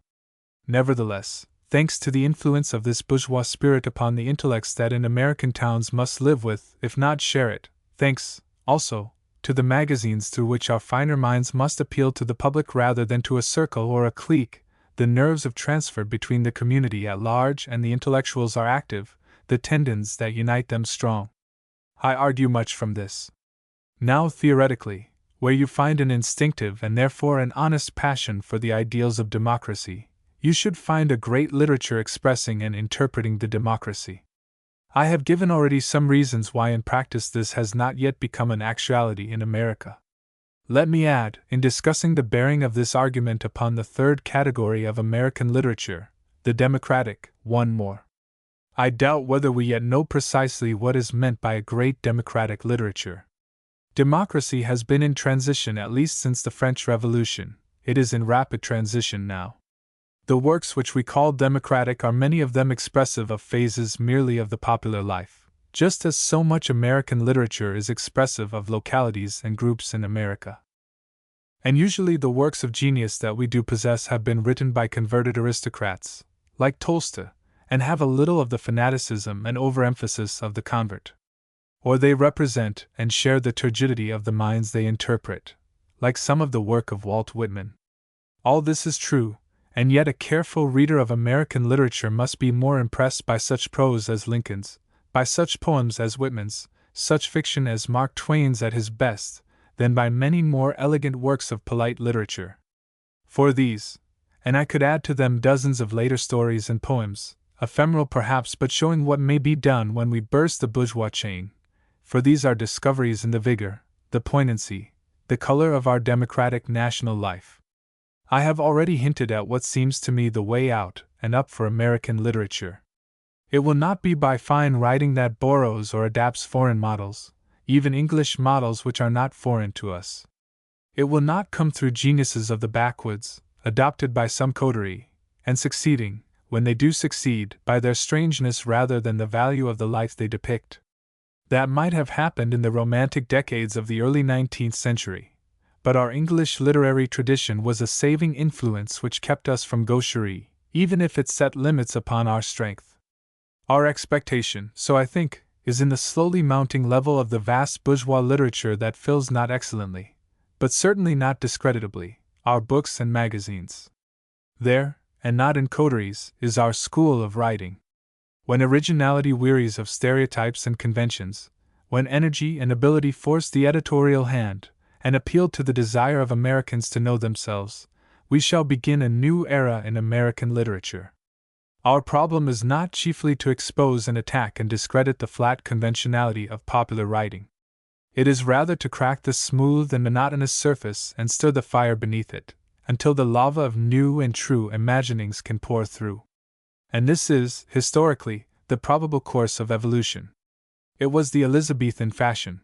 S1: Nevertheless, thanks to the influence of this bourgeois spirit upon the intellects that in American towns must live with, if not share it, thanks, also, to the magazines through which our finer minds must appeal to the public rather than to a circle or a clique, the nerves of transfer between the community at large and the intellectuals are active, the tendons that unite them strong. I argue much from this. Now theoretically, where you find an instinctive and therefore an honest passion for the ideals of democracy, you should find a great literature expressing and interpreting the democracy. I have given already some reasons why in practice this has not yet become an actuality in America. Let me add, in discussing the bearing of this argument upon the third category of American literature, the democratic, one more. I doubt whether we yet know precisely what is meant by a great democratic literature. Democracy has been in transition at least since the French Revolution. It is in rapid transition now. The works which we call democratic are many of them expressive of phases merely of the popular life, just as so much American literature is expressive of localities and groups in America. And usually the works of genius that we do possess have been written by converted aristocrats, like Tolstoy, and have a little of the fanaticism and overemphasis of the convert. Or they represent and share the turgidity of the minds they interpret, like some of the work of Walt Whitman. All this is true, and yet a careful reader of American literature must be more impressed by such prose as Lincoln's, by such poems as Whitman's, such fiction as Mark Twain's at his best, than by many more elegant works of polite literature. For these, and I could add to them dozens of later stories and poems, ephemeral perhaps but showing what may be done when we burst the bourgeois chain, for these are discoveries in the vigor, the poignancy, the color of our democratic national life. I have already hinted at what seems to me the way out and up for American literature. It will not be by fine writing that borrows or adapts foreign models, even English models which are not foreign to us. It will not come through geniuses of the backwoods, adopted by some coterie, and succeeding, when they do succeed, by their strangeness rather than the value of the life they depict. That might have happened in the romantic decades of the early 19th century, but our English literary tradition was a saving influence which kept us from gaucherie, even if it set limits upon our strength. Our expectation, so I think, is in the slowly mounting level of the vast bourgeois literature that fills not excellently, but certainly not discreditably, our books and magazines. There, and not in coteries, is our school of writing. When originality wearies of stereotypes and conventions, when energy and ability force the editorial hand, and appeal to the desire of Americans to know themselves, we shall begin a new era in American literature. Our problem is not chiefly to expose and attack and discredit the flat conventionality of popular writing. It is rather to crack the smooth and monotonous surface and stir the fire beneath it, until the lava of new and true imaginings can pour through. And this is, historically, the probable course of evolution. It was the Elizabethan fashion.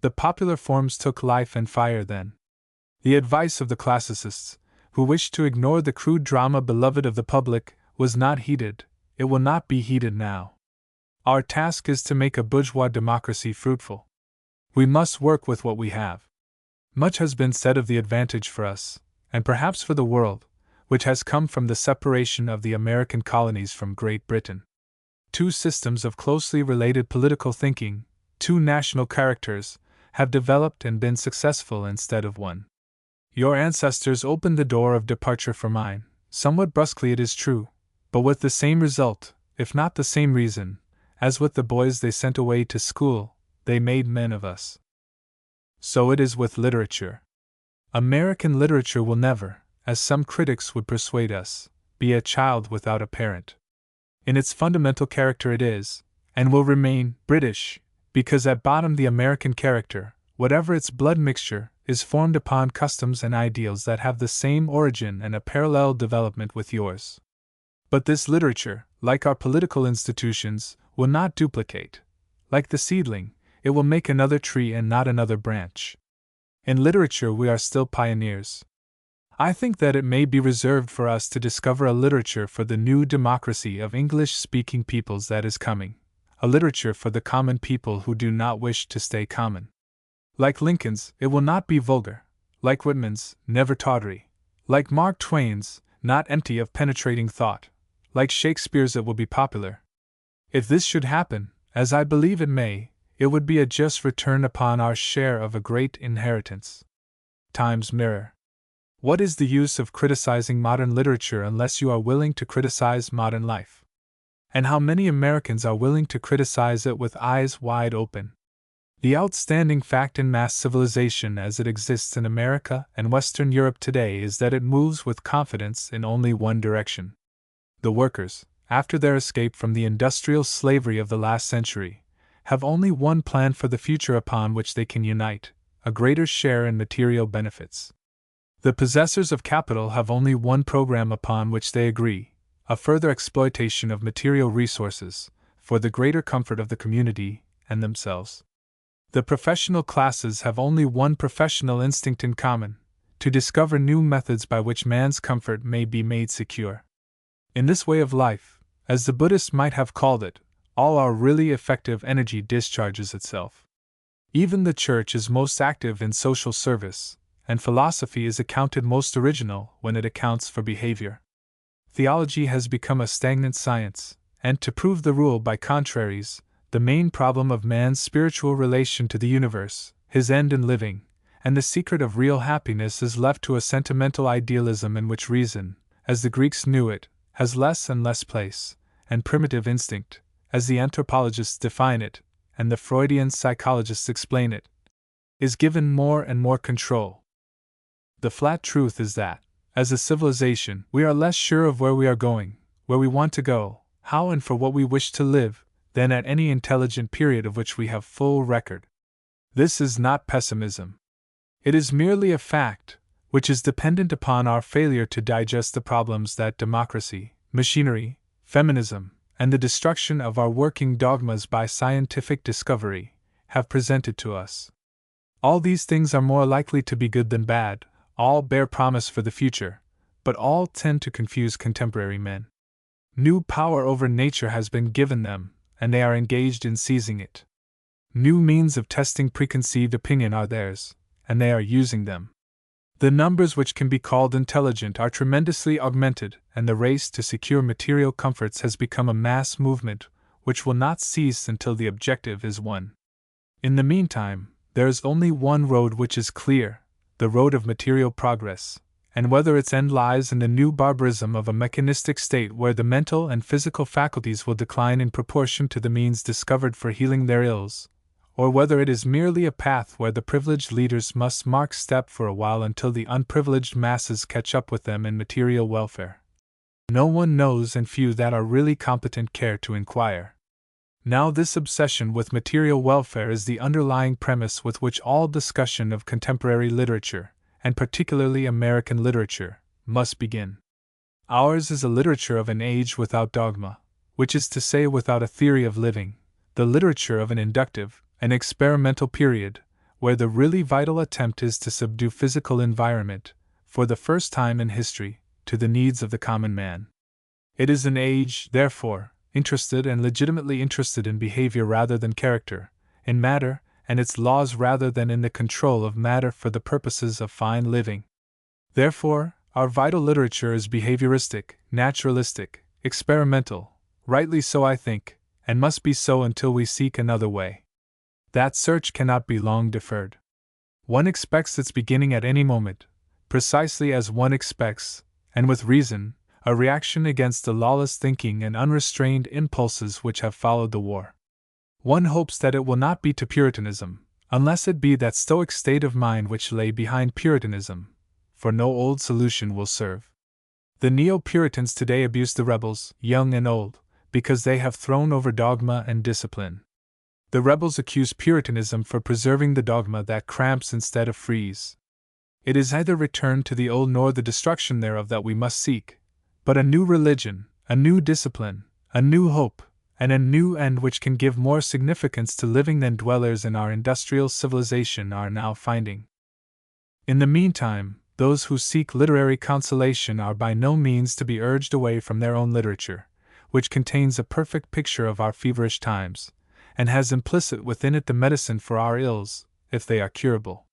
S1: The popular forms took life and fire then. The advice of the classicists, who wished to ignore the crude drama beloved of the public, was not heeded. It will not be heeded now. Our task is to make a bourgeois democracy fruitful. We must work with what we have. Much has been said of the advantage for us, and perhaps for the world, which has come from the separation of the American colonies from Great Britain. Two systems of closely related political thinking, two national characters, have developed and been successful instead of one. Your ancestors opened the door of departure for mine, somewhat brusquely it is true, but with the same result, if not the same reason, as with the boys they sent away to school, they made men of us. So it is with literature. American literature will never, as some critics would persuade us, be a child without a parent. In its fundamental character it is, and will remain, British, because at bottom the American character, whatever its blood mixture, is formed upon customs and ideals that have the same origin and a parallel development with yours. But this literature, like our political institutions, will not duplicate. Like the seedling, it will make another tree and not another branch. In literature we are still pioneers. I think that it may be reserved for us to discover a literature for the new democracy of English-speaking peoples that is coming, a literature for the common people who do not wish to stay common. Like Lincoln's, it will not be vulgar, like Whitman's, never tawdry, like Mark Twain's, not empty of penetrating thought, like Shakespeare's it will be popular. If this should happen, as I believe it may, it would be a just return upon our share of a great inheritance. Times Mirror. What is the use of criticizing modern literature unless you are willing to criticize modern life? And how many Americans are willing to criticize it with eyes wide open? The outstanding fact in mass civilization as it exists in America and Western Europe today is that it moves with confidence in only one direction. The workers, after their escape from the industrial slavery of the last century, have only one plan for the future upon which they can unite, a greater share in material benefits. The possessors of capital have only one program upon which they agree, a further exploitation of material resources, for the greater comfort of the community and themselves. The professional classes have only one professional instinct in common, to discover new methods by which man's comfort may be made secure. In this way of life, as the Buddhists might have called it, all our really effective energy discharges itself. Even the Church is most active in social service, and philosophy is accounted most original when it accounts for behavior. Theology has become a stagnant science, and to prove the rule by contraries, the main problem of man's spiritual relation to the universe, his end in living, and the secret of real happiness is left to a sentimental idealism in which reason, as the Greeks knew it, has less and less place, and primitive instinct, as the anthropologists define it, and the Freudian psychologists explain it, is given more and more control. The flat truth is that, as a civilization, we are less sure of where we are going, where we want to go, how and for what we wish to live, than at any intelligent period of which we have full record. This is not pessimism. It is merely a fact, which is dependent upon our failure to digest the problems that democracy, machinery, feminism, and the destruction of our working dogmas by scientific discovery have presented to us. All these things are more likely to be good than bad, all bear promise for the future, but all tend to confuse contemporary men. New power over nature has been given them, and they are engaged in seizing it. New means of testing preconceived opinion are theirs, and they are using them. The numbers which can be called intelligent are tremendously augmented, and the race to secure material comforts has become a mass movement which will not cease until the objective is won. In the meantime, there is only one road which is clear, the road of material progress, and whether its end lies in the new barbarism of a mechanistic state where the mental and physical faculties will decline in proportion to the means discovered for healing their ills, or whether it is merely a path where the privileged leaders must mark step for a while until the unprivileged masses catch up with them in material welfare, no one knows, and few that are really competent care to inquire. Now, this obsession with material welfare is the underlying premise with which all discussion of contemporary literature, and particularly American literature, must begin. Ours is a literature of an age without dogma, which is to say without a theory of living, the literature of an inductive, an experimental period, where the really vital attempt is to subdue physical environment, for the first time in history, to the needs of the common man. It is an age, therefore, interested and legitimately interested in behavior rather than character, in matter and its laws rather than in the control of matter for the purposes of fine living. Therefore, our vital literature is behavioristic, naturalistic, experimental, rightly so I think, and must be so until we seek another way. That search cannot be long deferred. One expects its beginning at any moment, precisely as one expects, and with reason, a reaction against the lawless thinking and unrestrained impulses which have followed the war. One hopes that it will not be to Puritanism, unless it be that stoic state of mind which lay behind Puritanism, for no old solution will serve. The Neo-Puritans today abuse the rebels, young and old, because they have thrown over dogma and discipline. The rebels accuse Puritanism for preserving the dogma that cramps instead of frees. It is neither return to the old nor the destruction thereof that we must seek, but a new religion, a new discipline, a new hope, and a new end which can give more significance to living than dwellers in our industrial civilization are now finding. In the meantime, those who seek literary consolation are by no means to be urged away from their own literature, which contains a perfect picture of our feverish times, and has implicit within it the medicine for our ills, if they are curable.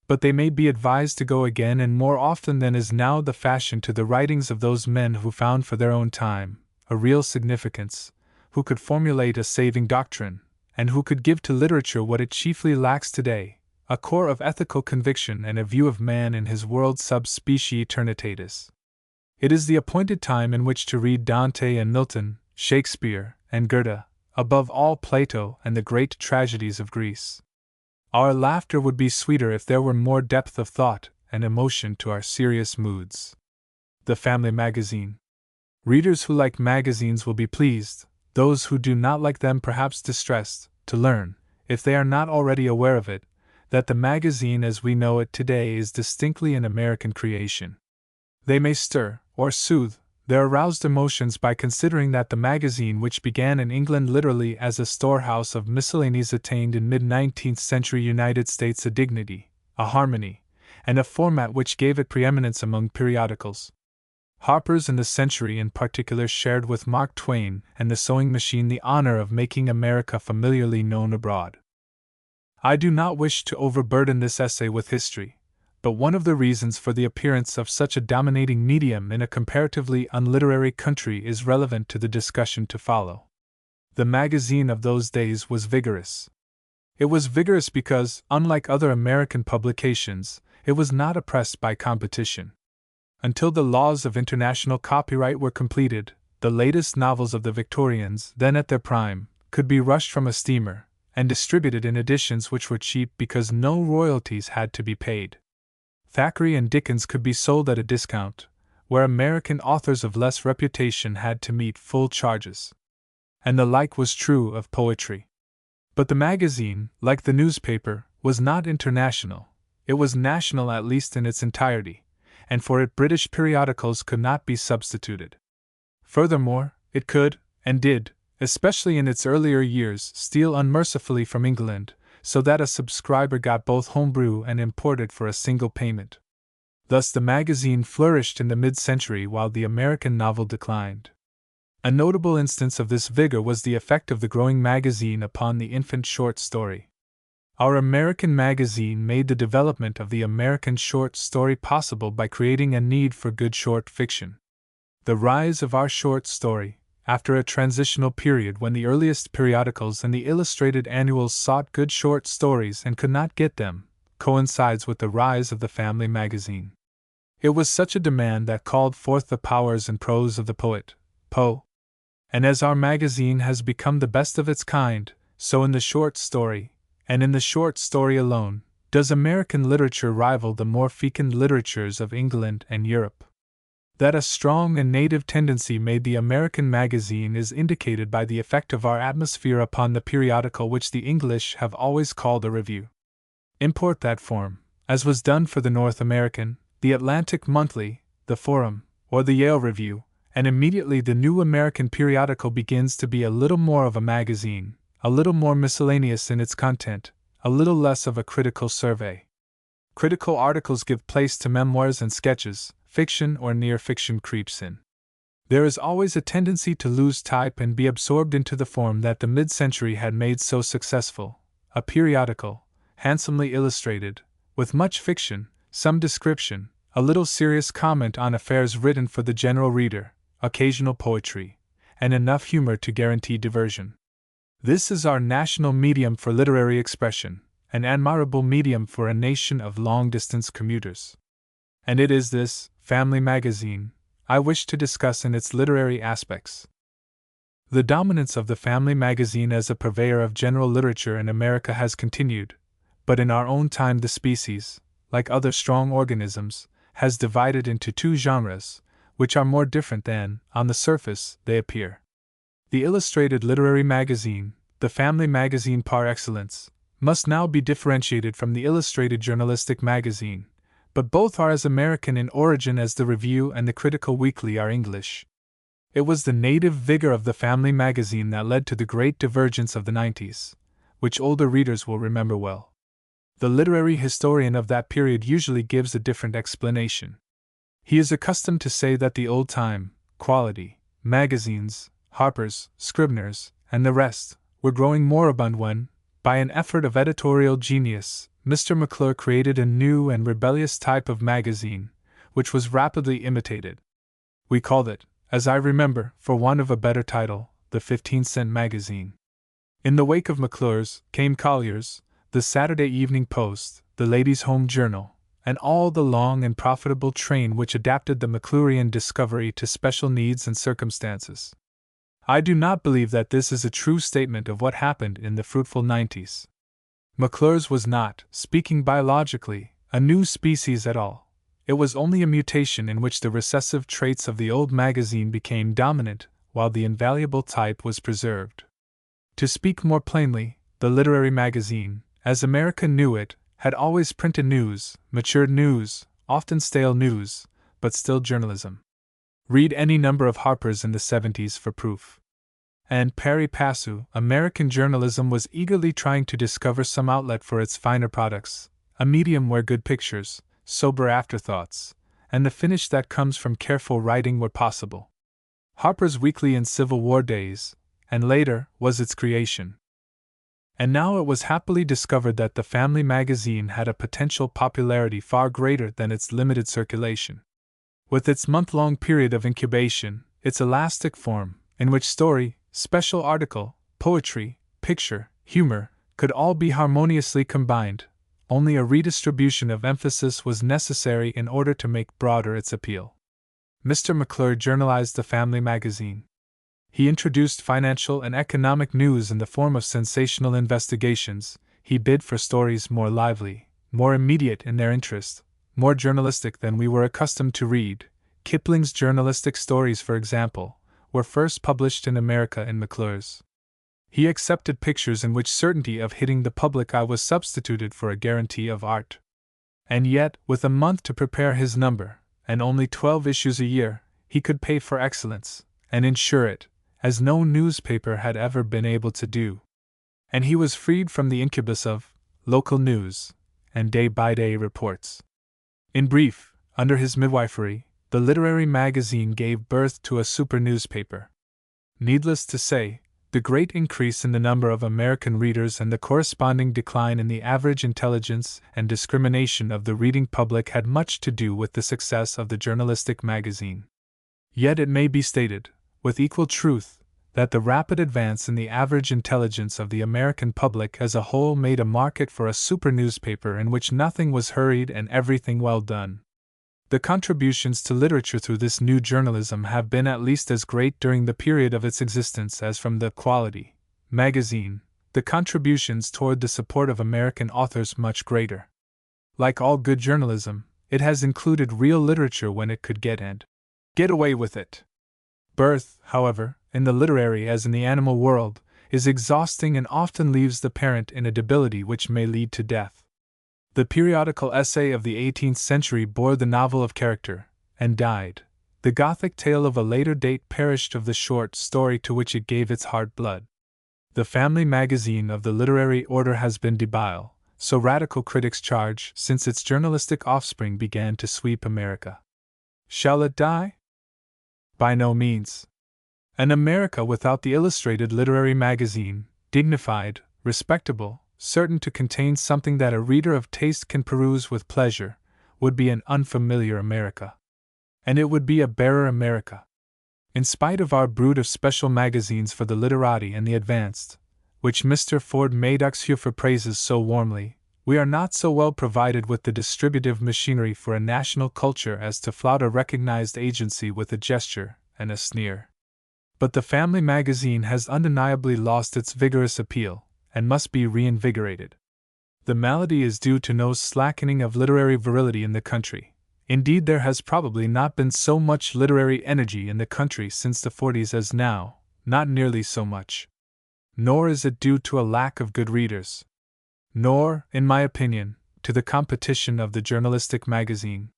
S1: But they may be advised to go again and more often than is now the fashion to the writings of those men who found for their own time a real significance, who could formulate a saving doctrine, and who could give to literature what it chiefly lacks today, a core of ethical conviction and a view of man in his world sub specie eternitatis. It is the appointed time in which to read Dante and Milton, Shakespeare and Goethe, above all Plato and the great tragedies of Greece. Our laughter would be sweeter if there were more depth of thought and emotion to our serious moods. The Family Magazine. Readers who like magazines will be pleased, those who do not like them perhaps distressed, to learn, if they are not already aware of it, that the magazine as we know it today is distinctly an American creation. They may stir, or soothe, their aroused emotions by considering that the magazine which began in England literally as a storehouse of miscellanies attained in mid-19th century United States a dignity, a harmony, and a format which gave it preeminence among periodicals. Harper's and the Century in particular shared with Mark Twain and the sewing machine the honor of making America familiarly known abroad. I do not wish to overburden this essay with history, but one of the reasons for the appearance of such a dominating medium in a comparatively unliterary country is relevant to the discussion to follow. The magazine of those days was vigorous. It was vigorous because, unlike other American publications, it was not oppressed by competition. Until the laws of international copyright were completed, the latest novels of the Victorians, then at their prime, could be rushed from a steamer, and distributed in editions which were cheap because no royalties had to be paid. Thackeray and Dickens could be sold at a discount, where American authors of less reputation had to meet full charges. and the like was true of poetry. But the magazine, like the newspaper, was not international. It was national, at least in its entirety, and for it British periodicals could not be substituted. Furthermore, it could, and did, especially in its earlier years, steal unmercifully from England, so that a subscriber got both homebrew and imported for a single payment. Thus the magazine flourished in the mid-century while the American novel declined. A notable instance of this vigor was the effect of the growing magazine upon the infant short story. Our American magazine made the development of the American short story possible by creating a need for good short fiction. The rise of our short story, after a transitional period when the earliest periodicals and the illustrated annuals sought good short stories and could not get them, coincides with the rise of the family magazine. It was such a demand that called forth the powers and prose of the poet, Poe. And as our magazine has become the best of its kind, so in the short story, and in the short story alone, does American literature rival the more fecund literatures of England and Europe. That a strong and native tendency made the American magazine is indicated by the effect of our atmosphere upon the periodical which the English have always called a review. Import that form, as was done for the North American, the Atlantic Monthly, the Forum, or the Yale Review, and immediately the new American periodical begins to be a little more of a magazine, a little more miscellaneous in its content, a little less of a critical survey. Critical articles give place to memoirs and sketches, fiction or near fiction creeps in. There is always a tendency to lose type and be absorbed into the form that the mid-century had made so successful, a periodical, handsomely illustrated, with much fiction, some description, a little serious comment on affairs written for the general reader, occasional poetry, and enough humor to guarantee diversion. This is our national medium for literary expression, an admirable medium for a nation of long-distance commuters. And it is this family magazine I wish to discuss in its literary aspects. The dominance of the family magazine as a purveyor of general literature in America has continued, but in our own time the species, like other strong organisms, has divided into two genres, which are more different than, on the surface, they appear. The illustrated literary magazine, the family magazine par excellence, must now be differentiated from the illustrated journalistic magazine, but both are as American in origin as the review and the critical weekly are English. It was the native vigor of the family magazine that led to the great divergence of the 90s, which older readers will remember well. The literary historian of that period usually gives a different explanation. He is accustomed to say that the old-time, quality, magazines, Harper's, Scribner's, and the rest, were growing moribund when, by an effort of editorial genius, Mr. McClure created a new and rebellious type of magazine, which was rapidly imitated. We called it, as I remember, for want of a better title, the 15-cent magazine. In the wake of McClure's came Collier's, the Saturday Evening Post, the Ladies' Home Journal, and all the long and profitable train which adapted the McClurean discovery to special needs and circumstances. I do not believe that this is a true statement of what happened in the fruitful 90s. McClure's was not, speaking biologically, a new species at all. It was only a mutation in which the recessive traits of the old magazine became dominant, while the invaluable type was preserved. To speak more plainly, the literary magazine, as America knew it, had always printed news, matured news, often stale news, but still journalism. Read any number of Harper's in the 70s for proof. And pari passu, American journalism was eagerly trying to discover some outlet for its finer products, a medium where good pictures, sober afterthoughts, and the finish that comes from careful writing were possible. Harper's Weekly in Civil War days, and later, was its creation. And now it was happily discovered that the family magazine had a potential popularity far greater than its limited circulation. With its month-long period of incubation, its elastic form, in which story, special article, poetry, picture, humor, could all be harmoniously combined, only a redistribution of emphasis was necessary in order to make broader its appeal. Mr. McClure journalized the family magazine. He introduced financial and economic news in the form of sensational investigations. He bid for stories more lively, more immediate in their interest, more journalistic than we were accustomed to read. Kipling's journalistic stories, for example, were first published in America in McClure's. He accepted pictures in which certainty of hitting the public eye was substituted for a guarantee of art. And yet, with a month to prepare his number, and only 12 issues a year, he could pay for excellence, and insure it, as no newspaper had ever been able to do. And he was freed from the incubus of local news and day-by-day reports. In brief, under his midwifery, the literary magazine gave birth to a super newspaper. Needless to say, the great increase in the number of American readers and the corresponding decline in the average intelligence and discrimination of the reading public had much to do with the success of the journalistic magazine. Yet it may be stated, with equal truth, that the rapid advance in the average intelligence of the American public as a whole made a market for a super newspaper in which nothing was hurried and everything well done. The contributions to literature through this new journalism have been at least as great during the period of its existence as from the Quality magazine, the contributions toward the support of American authors much greater. Like all good journalism, it has included real literature when it could get away with it. Birth, however, in the literary as in the animal world, is exhausting and often leaves the parent in a debility which may lead to death. The periodical essay of the 18th century bore the novel of character, and died. The Gothic tale of a later date perished of the short story to which it gave its hard blood. The family magazine of the literary order has been debile, so radical critics charge, since its journalistic offspring began to sweep America. Shall it die? By no means. An America without the illustrated literary magazine, dignified, respectable, certain to contain something that a reader of taste can peruse with pleasure, would be an unfamiliar America. And it would be a barren America. In spite of our brood of special magazines for the literati and the advanced, which Mr. Ford Madox-Hueffer praises so warmly, we are not so well provided with the distributive machinery for a national culture as to flout a recognized agency with a gesture and a sneer. But the family magazine has undeniably lost its vigorous appeal, and must be reinvigorated. The malady is due to no slackening of literary virility in the country. Indeed, there has probably not been so much literary energy in the country since the 40s as now, not nearly so much. Nor is it due to a lack of good readers. Nor, in my opinion, to the competition of the journalistic magazine.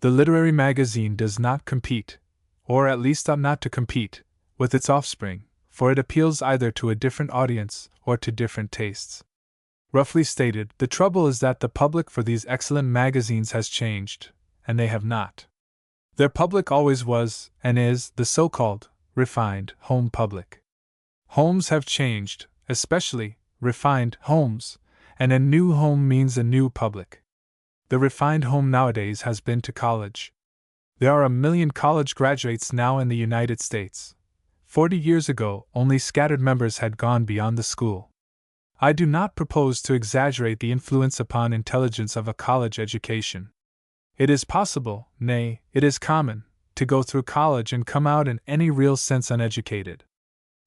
S1: The literary magazine does not compete, or at least ought not to compete, with its offspring, for it appeals either to a different audience or to different tastes. Roughly stated, the trouble is that the public for these excellent magazines has changed, and they have not. Their public always was, and is, the so-called, refined, home public. Homes have changed, especially, refined homes, and a new home means a new public. The refined home nowadays has been to college. There are 1 million college graduates now in the United States. 40 years ago, only scattered members had gone beyond the school. I do not propose to exaggerate the influence upon intelligence of a college education. It is possible, nay, it is common, to go through college and come out in any real sense uneducated.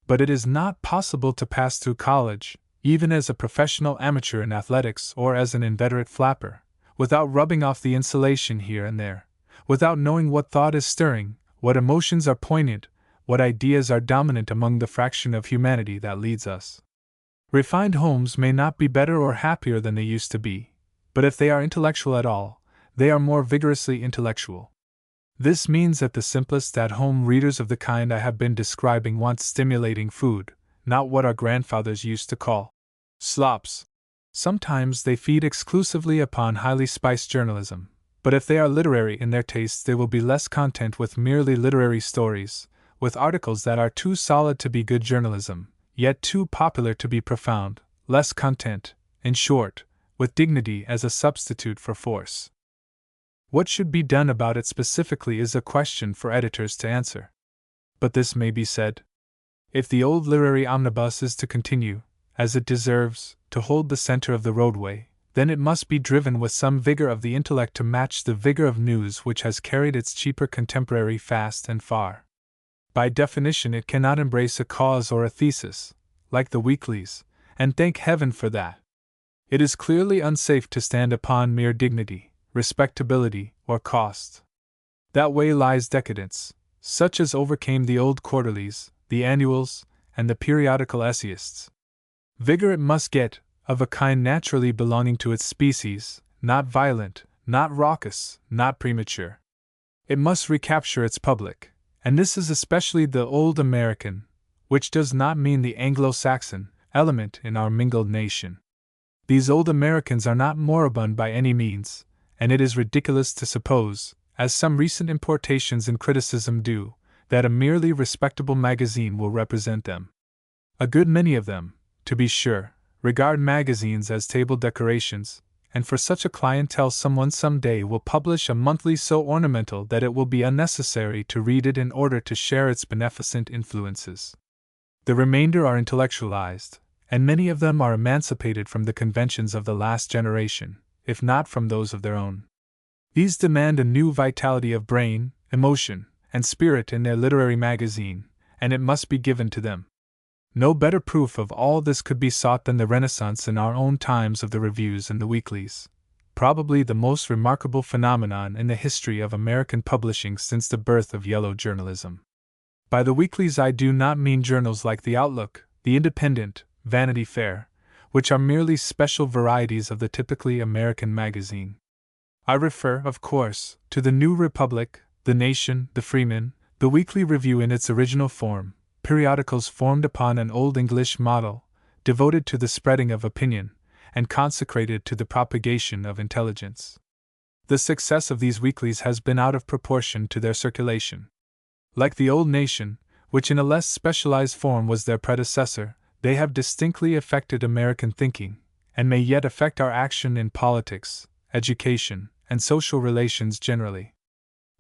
S1: But it is not possible to pass through college, even as a professional amateur in athletics or as an inveterate flapper, without rubbing off the insulation here and there, without knowing what thought is stirring, what emotions are poignant, what ideas are dominant among the fraction of humanity that leads us. Refined homes may not be better or happier than they used to be, but if they are intellectual at all, they are more vigorously intellectual. This means that the simplest at-home readers of the kind I have been describing want stimulating food, not what our grandfathers used to call slops. Sometimes they feed exclusively upon highly spiced journalism, but if they are literary in their tastes they will be less content with merely literary stories, with articles that are too solid to be good journalism, yet too popular to be profound, less content, in short, with dignity as a substitute for force. What should be done about it specifically is a question for editors to answer. But this may be said. If the old literary omnibus is to continue, as it deserves, to hold the center of the roadway, then it must be driven with some vigor of the intellect to match the vigor of news which has carried its cheaper contemporary fast and far. By definition it cannot embrace a cause or a thesis, like the weeklies, and thank heaven for that. It is clearly unsafe to stand upon mere dignity, respectability, or cost. That way lies decadence, such as overcame the old quarterlies, the annuals, and the periodical essayists. Vigor it must get, of a kind naturally belonging to its species, not violent, not raucous, not premature. It must recapture its public, and this is especially the old American, which does not mean the Anglo-Saxon, element in our mingled nation. These old Americans are not moribund by any means, and it is ridiculous to suppose, as some recent importations in criticism do, that a merely respectable magazine will represent them. A good many of them, to be sure, regard magazines as table decorations, and for such a clientele someone some day will publish a monthly so ornamental that it will be unnecessary to read it in order to share its beneficent influences. The remainder are intellectualized, and many of them are emancipated from the conventions of the last generation, if not from those of their own. These demand a new vitality of brain, emotion, and spirit in their literary magazine, and it must be given to them. No better proof of all this could be sought than the renaissance in our own times of the reviews and the weeklies, probably the most remarkable phenomenon in the history of American publishing since the birth of yellow journalism. By the weeklies I do not mean journals like the Outlook, the Independent, Vanity Fair, which are merely special varieties of the typically American magazine. I refer, of course, to the New Republic, the Nation, the Freeman, the Weekly Review in its original form, periodicals formed upon an Old English model, devoted to the spreading of opinion, and consecrated to the propagation of intelligence. The success of these weeklies has been out of proportion to their circulation. Like the Old Nation, which in a less specialized form was their predecessor, they have distinctly affected American thinking, and may yet affect our action in politics, education, and social relations generally.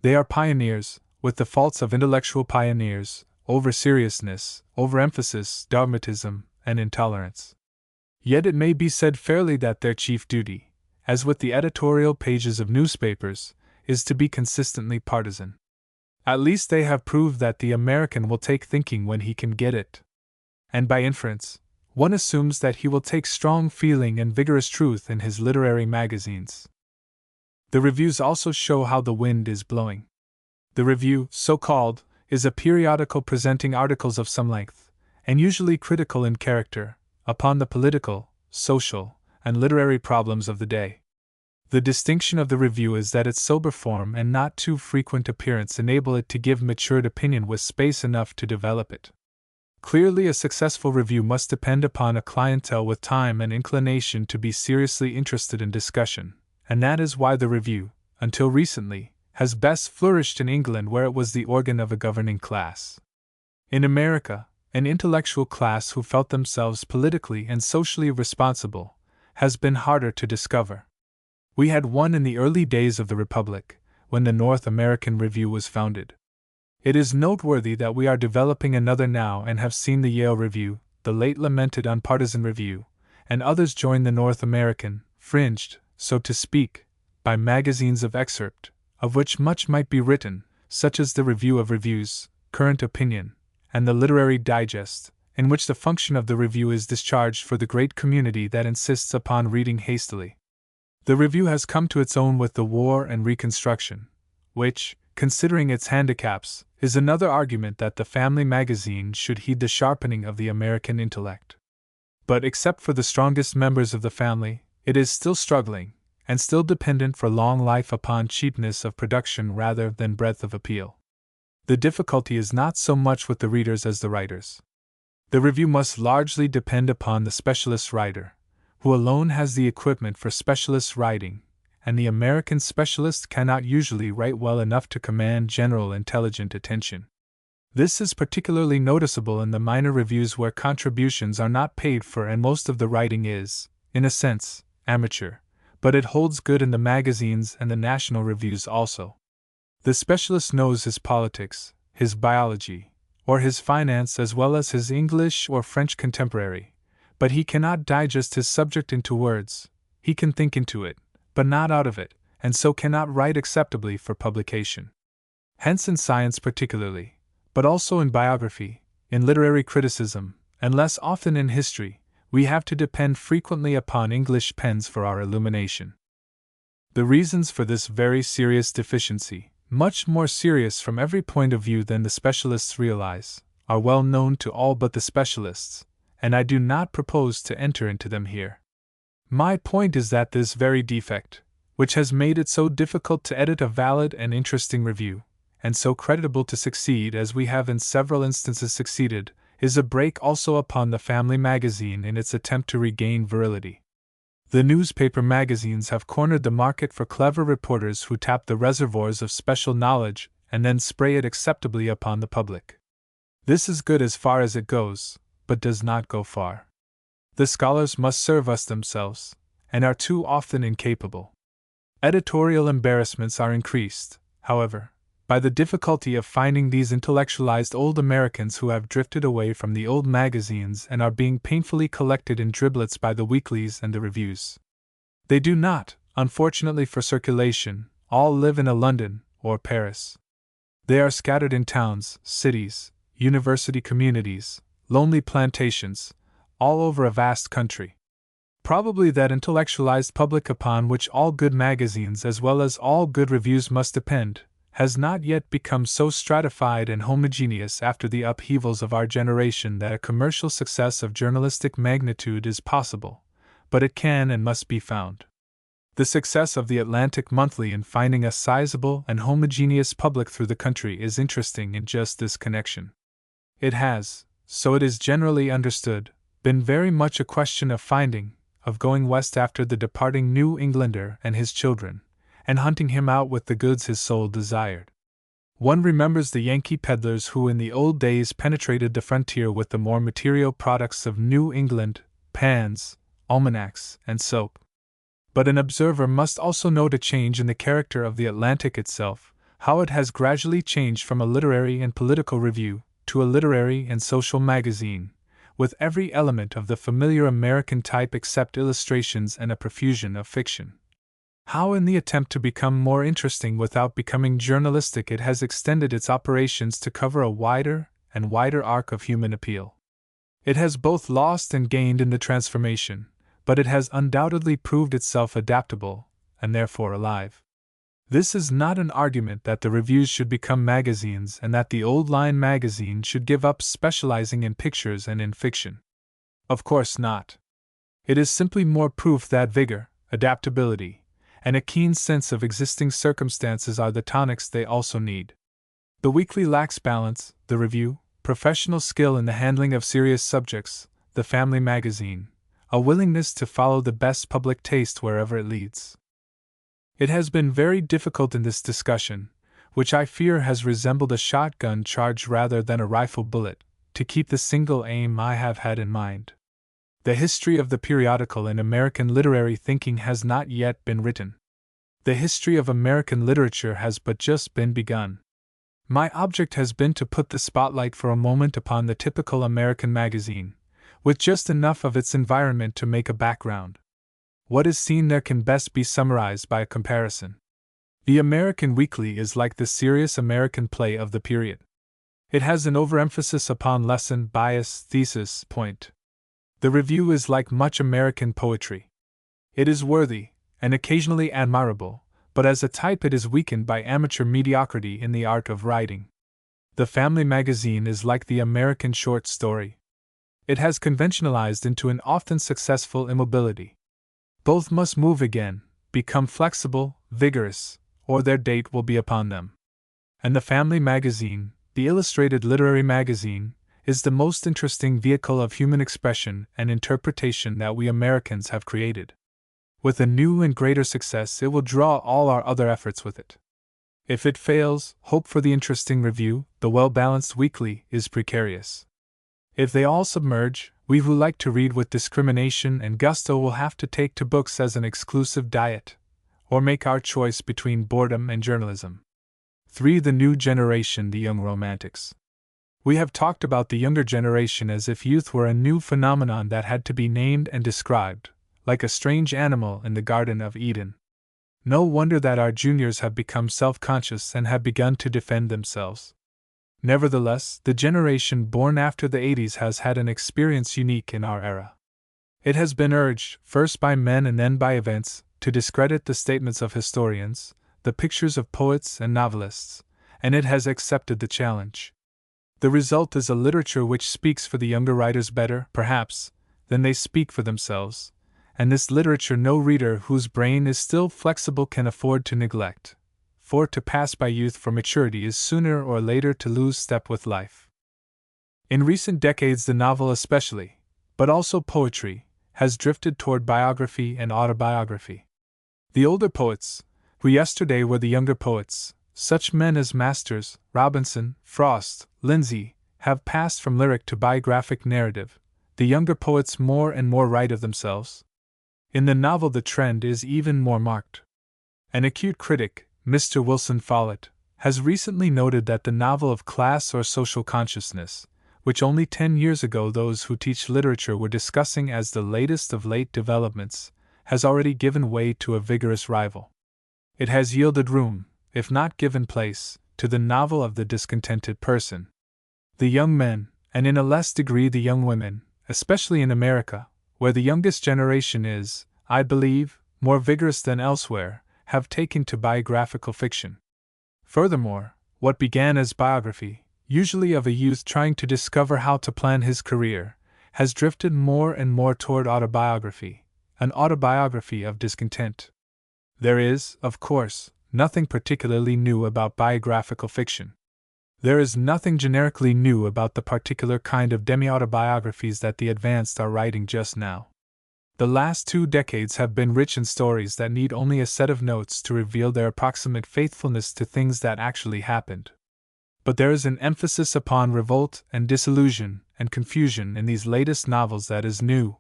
S1: They are pioneers, with the faults of intellectual pioneers, over-seriousness, over-emphasis, dogmatism, and intolerance. Yet it may be said fairly that their chief duty, as with the editorial pages of newspapers, is to be consistently partisan. At least they have proved that the American will take thinking when he can get it. And by inference, one assumes that he will take strong feeling and vigorous truth in his literary magazines. The reviews also show how the wind is blowing. The review, so called, is a periodical presenting articles of some length, and usually critical in character, upon the political, social, and literary problems of the day. The distinction of the review is that its sober form and not too frequent appearance enable it to give matured opinion with space enough to develop it. Clearly, a successful review must depend upon a clientele with time and inclination to be seriously interested in discussion, and that is why the review, until recently, has best flourished in England, where it was the organ of a governing class. In America, an intellectual class who felt themselves politically and socially responsible has been harder to discover. We had one in the early days of the Republic, when the North American Review was founded. It is noteworthy that we are developing another now and have seen the Yale Review, the late lamented Unpartisan Review, and others join the North American, fringed, so to speak, by magazines of excerpt, of which much might be written, such as the Review of Reviews, Current Opinion, and the Literary Digest, in which the function of the review is discharged for the great community that insists upon reading hastily. The review has come to its own with the War and Reconstruction, which, considering its handicaps, is another argument that the family magazine should heed the sharpening of the American intellect. But except for the strongest members of the family, it is still struggling, and still dependent for long life upon cheapness of production rather than breadth of appeal. The difficulty is not so much with the readers as the writers. The review must largely depend upon the specialist writer, who alone has the equipment for specialist writing, and the American specialist cannot usually write well enough to command general intelligent attention. This is particularly noticeable in the minor reviews where contributions are not paid for and most of the writing is, in a sense, amateur, but it holds good in the magazines and the national reviews also. The specialist knows his politics, his biology, or his finance as well as his English or French contemporary, but he cannot digest his subject into words. He can think into it, but not out of it, and so cannot write acceptably for publication. Hence in science particularly, but also in biography, in literary criticism, and less often in history, we have to depend frequently upon English pens for our illumination. The reasons for this very serious deficiency, much more serious from every point of view than the specialists realize, are well known to all but the specialists, and I do not propose to enter into them here. My point is that this very defect, which has made it so difficult to edit a valid and interesting review, and so creditable to succeed as we have in several instances succeeded, is a brake also upon the family magazine in its attempt to regain virility. The newspaper magazines have cornered the market for clever reporters who tap the reservoirs of special knowledge and then spray it acceptably upon the public. This is good as far as it goes, but does not go far. The scholars must serve us themselves, and are too often incapable. Editorial embarrassments are increased, however, by the difficulty of finding these intellectualized old Americans who have drifted away from the old magazines and are being painfully collected in driblets by the weeklies and the reviews. They do not, unfortunately for circulation, all live in a London or Paris. They are scattered in towns, cities, university communities, lonely plantations, all over a vast country. Probably that intellectualized public upon which all good magazines as well as all good reviews must depend, has not yet become so stratified and homogeneous after the upheavals of our generation that a commercial success of journalistic magnitude is possible, but it can and must be found. The success of the Atlantic Monthly in finding a sizable and homogeneous public through the country is interesting in just this connection. It has, so it is generally understood, been very much a question of finding, of going west after the departing New Englander and his children, and hunting him out with the goods his soul desired. One remembers the Yankee peddlers who in the old days penetrated the frontier with the more material products of New England, pans, almanacs, and soap. But an observer must also note a change in the character of the Atlantic itself, how it has gradually changed from a literary and political review to a literary and social magazine, with every element of the familiar American type except illustrations and a profusion of fiction. How in the attempt to become more interesting without becoming journalistic it has extended its operations to cover a wider and wider arc of human appeal. It has both lost and gained in the transformation, but it has undoubtedly proved itself adaptable, and therefore alive. This is not an argument that the reviews should become magazines and that the old-line magazine should give up specializing in pictures and in fiction. Of course not. It is simply more proof that vigor, adaptability, and a keen sense of existing circumstances are the tonics they also need. The weekly lacks balance, the review, professional skill in the handling of serious subjects, the family magazine, a willingness to follow the best public taste wherever it leads. It has been very difficult in this discussion, which I fear has resembled a shotgun charge rather than a rifle bullet, to keep the single aim I have had in mind. The history of the periodical in American literary thinking has not yet been written. The history of American literature has but just been begun. My object has been to put the spotlight for a moment upon the typical American magazine, with just enough of its environment to make a background. What is seen there can best be summarized by a comparison. The American Weekly is like the serious American play of the period. It has an overemphasis upon lesson, bias, thesis, point. The review is like much American poetry. It is worthy, and occasionally admirable, but as a type it is weakened by amateur mediocrity in the art of writing. The family magazine is like the American short story. It has conventionalized into an often successful immobility. Both must move again, become flexible, vigorous, or their date will be upon them. And the family magazine, the illustrated literary magazine, is the most interesting vehicle of human expression and interpretation that we Americans have created. With a new and greater success, it will draw all our other efforts with it. If it fails, hope for the interesting review, the well-balanced weekly, is precarious. If they all submerge, we who like to read with discrimination and gusto will have to take to books as an exclusive diet, or make our choice between boredom and journalism. 3. The new generation, the young romantics. We have talked about the younger generation as if youth were a new phenomenon that had to be named and described, like a strange animal in the Garden of Eden. No wonder that our juniors have become self-conscious and have begun to defend themselves. Nevertheless, the generation born after the 80s has had an experience unique in our era. It has been urged, first by men and then by events, to discredit the statements of historians, the pictures of poets and novelists, and it has accepted the challenge. The result is a literature which speaks for the younger writers better, perhaps, than they speak for themselves, and this literature no reader whose brain is still flexible can afford to neglect, for to pass by youth for maturity is sooner or later to lose step with life. In recent decades, the novel especially, but also poetry, has drifted toward biography and autobiography. The older poets, who yesterday were the younger poets, such men as Masters, Robinson, Frost, Lindsay, have passed from lyric to biographic narrative. The younger poets more and more write of themselves. In the novel, the trend is even more marked. An acute critic, Mr. Wilson Follett, has recently noted that the novel of class or social consciousness, which only 10 years ago those who teach literature were discussing as the latest of late developments, has already given way to a vigorous rival. It has yielded room, if not given place, to the novel of the discontented person. The young men, and in a less degree the young women, especially in America, where the youngest generation is, I believe, more vigorous than elsewhere, have taken to biographical fiction. Furthermore, what began as biography, usually of a youth trying to discover how to plan his career, has drifted more and more toward autobiography, an autobiography of discontent. There is, of course, nothing particularly new about biographical fiction. There is nothing generically new about the particular kind of demi-autobiographies that the advanced are writing just now. The last 2 decades have been rich in stories that need only a set of notes to reveal their approximate faithfulness to things that actually happened. But there is an emphasis upon revolt and disillusion and confusion in these latest novels that is new.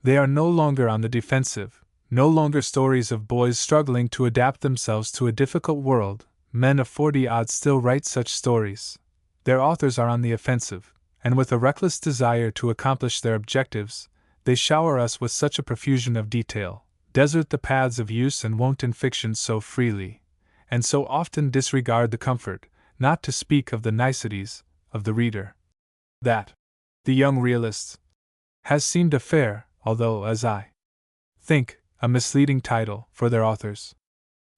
S1: They are no longer on the defensive, no longer stories of boys struggling to adapt themselves to a difficult world. Men of 40-odd still write such stories. Their authors are on the offensive, and with a reckless desire to accomplish their objectives, they shower us with such a profusion of detail, desert the paths of use and wont in fiction so freely, and so often disregard the comfort, not to speak of the niceties, of the reader, that the young realist has seemed a fair, although, as I think, a misleading title for their authors.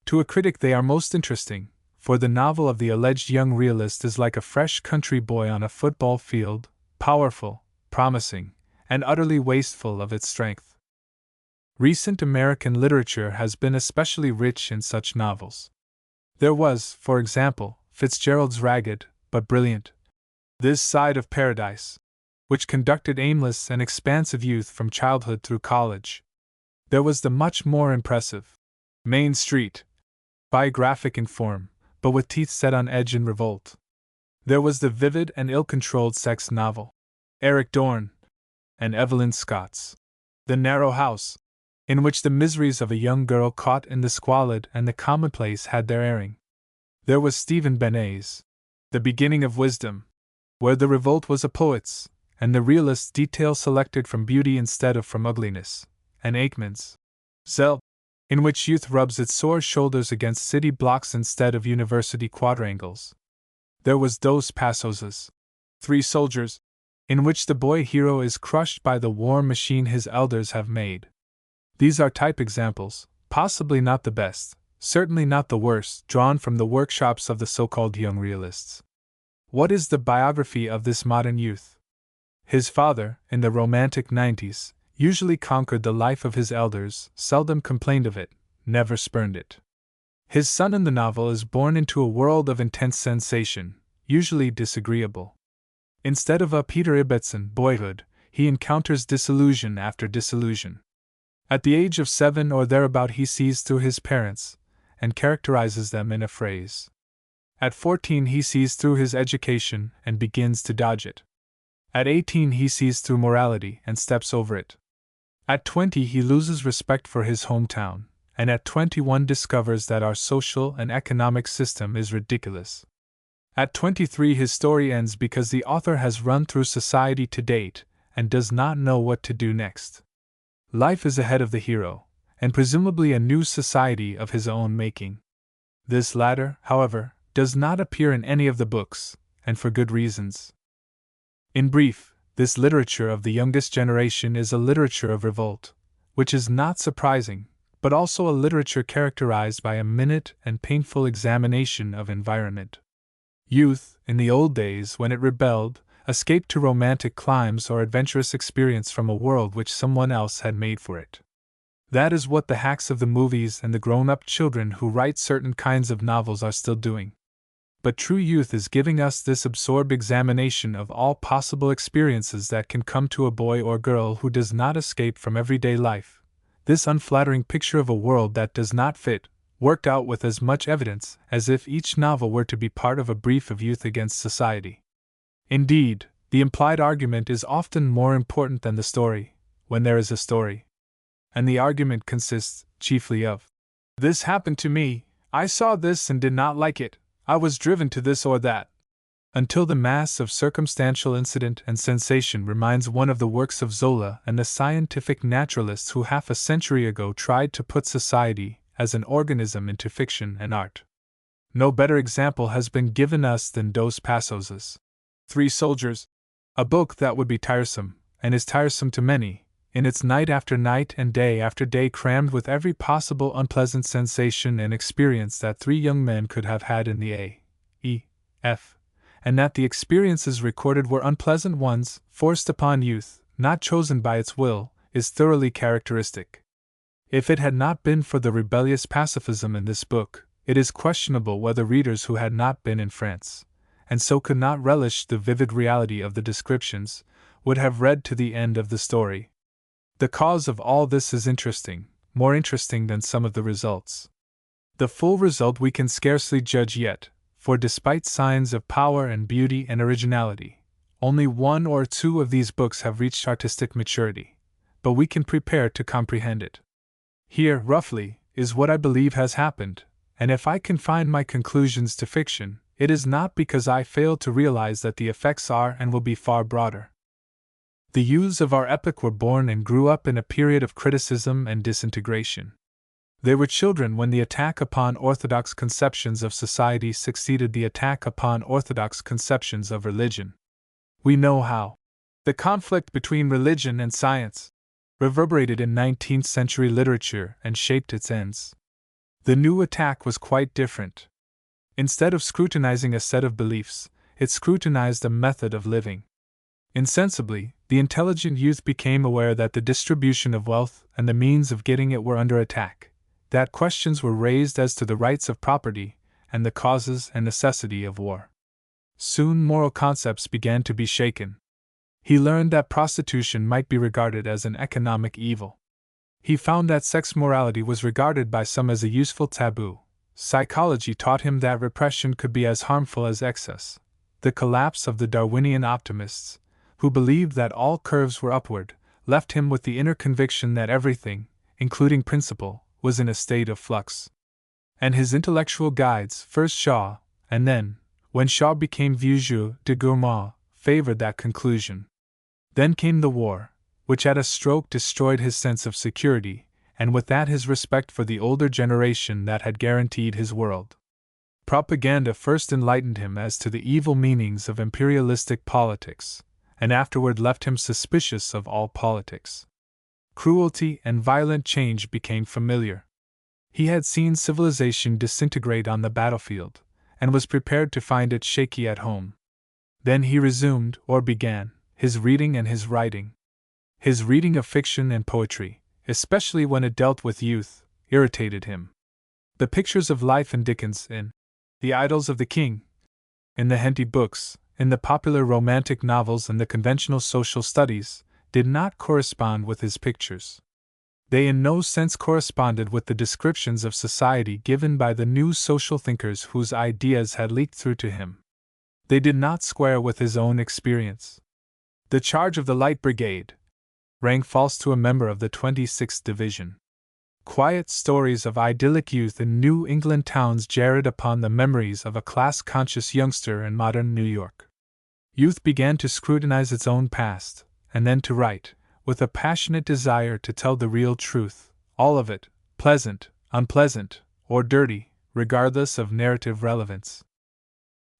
S1: To a critic they are most interesting, for the novel of the alleged young realist is like a fresh country boy on a football field, powerful, promising, and utterly wasteful of its strength. Recent American literature has been especially rich in such novels. There was, for example, Fitzgerald's ragged, but brilliant, This Side of Paradise, which conducted aimless and expansive youth from childhood through college. There was the much more impressive Main Street, biographic in form, but with teeth set on edge in revolt. There was the vivid and ill-controlled sex novel, Eric Dorn and Evelyn Scott's The Narrow House, in which the miseries of a young girl caught in the squalid and the commonplace had their airing. There was Stephen Benet's The Beginning of Wisdom, where the revolt was a poet's, and the realist's detail selected from beauty instead of from ugliness, and Aikman's Zell, in which youth rubs its sore shoulders against city blocks instead of university quadrangles. There was Dos Passos's Three Soldiers, in which the boy hero is crushed by the war machine his elders have made. These are type examples, possibly not the best, certainly not the worst, drawn from the workshops of the so-called young realists. What is the biography of this modern youth? His father, in the romantic 90s, usually conquered the life of his elders, seldom complained of it, never spurned it. His son in the novel is born into a world of intense sensation, usually disagreeable. Instead of a Peter Ibbetson boyhood, he encounters disillusion after disillusion. At the age of 7 or thereabout he sees through his parents, and characterizes them in a phrase. At 14 he sees through his education and begins to dodge it. At 18 he sees through morality and steps over it. At 20 he loses respect for his hometown, and at 21 discovers that our social and economic system is ridiculous. At 23 his story ends because the author has run through society to date and does not know what to do next. Life is ahead of the hero, and presumably a new society of his own making. This latter, however, does not appear in any of the books, and for good reasons. In brief, this literature of the youngest generation is a literature of revolt, which is not surprising, but also a literature characterized by a minute and painful examination of environment. Youth, in the old days when it rebelled, escaped to romantic climes or adventurous experience from a world which someone else had made for it. That is what the hacks of the movies and the grown-up children who write certain kinds of novels are still doing. But true youth is giving us this absorbed examination of all possible experiences that can come to a boy or girl who does not escape from everyday life, this unflattering picture of a world that does not fit, worked out with as much evidence as if each novel were to be part of a brief of youth against society. Indeed, the implied argument is often more important than the story, when there is a story. And the argument consists chiefly of, "This happened to me, I saw this and did not like it, I was driven to this or that," until the mass of circumstantial incident and sensation reminds one of the works of Zola and the scientific naturalists who half a century ago tried to put society as an organism into fiction and art. No better example has been given us than Dos Passos's Three Soldiers, a book that would be tiresome, and is tiresome to many, in its night after night and day after day crammed with every possible unpleasant sensation and experience that three young men could have had in the A.E.F., and that the experiences recorded were unpleasant ones, forced upon youth, not chosen by its will, is thoroughly characteristic. If it had not been for the rebellious pacifism in this book, it is questionable whether readers who had not been in France, and so could not relish the vivid reality of the descriptions, would have read to the end of the story. The cause of all this is interesting, more interesting than some of the results. The full result we can scarcely judge yet, for despite signs of power and beauty and originality, only one or two of these books have reached artistic maturity, but we can prepare to comprehend it. Here, roughly, is what I believe has happened, and if I confine my conclusions to fiction, it is not because I fail to realize that the effects are and will be far broader. The youths of our epoch were born and grew up in a period of criticism and disintegration. They were children when the attack upon orthodox conceptions of society succeeded the attack upon orthodox conceptions of religion. We know how the conflict between religion and science reverberated in 19th century literature and shaped its ends. The new attack was quite different. Instead of scrutinizing a set of beliefs, it scrutinized a method of living. Insensibly, the intelligent youth became aware that the distribution of wealth and the means of getting it were under attack, that questions were raised as to the rights of property and the causes and necessity of war. Soon moral concepts began to be shaken. He learned that prostitution might be regarded as an economic evil. He found that sex morality was regarded by some as a useful taboo. Psychology taught him that repression could be as harmful as excess. The collapse of the Darwinian optimists, who believed that all curves were upward, left him with the inner conviction that everything, including principle, was in a state of flux. And his intellectual guides, first Shaw, and then, when Shaw became Vieux de Gourmand, favored that conclusion. Then came the war, which at a stroke destroyed his sense of security, and with that his respect for the older generation that had guaranteed his world. Propaganda first enlightened him as to the evil meanings of imperialistic politics, and afterward left him suspicious of all politics. Cruelty and violent change became familiar. He had seen civilization disintegrate on the battlefield, and was prepared to find it shaky at home. Then he resumed, or began, his reading and his writing. His reading of fiction and poetry, especially when it dealt with youth, irritated him. The pictures of life in Dickens, in The Idylls of the King, in the Henty books, in the popular romantic novels and the conventional social studies, did not correspond with his pictures. They in no sense corresponded with the descriptions of society given by the new social thinkers whose ideas had leaked through to him. They did not square with his own experience. The charge of the Light Brigade rang false to a member of the 26th Division. Quiet stories of idyllic youth in New England towns jarred upon the memories of a class-conscious youngster in modern New York. Youth began to scrutinize its own past, and then to write, with a passionate desire to tell the real truth, all of it, pleasant, unpleasant, or dirty, regardless of narrative relevance.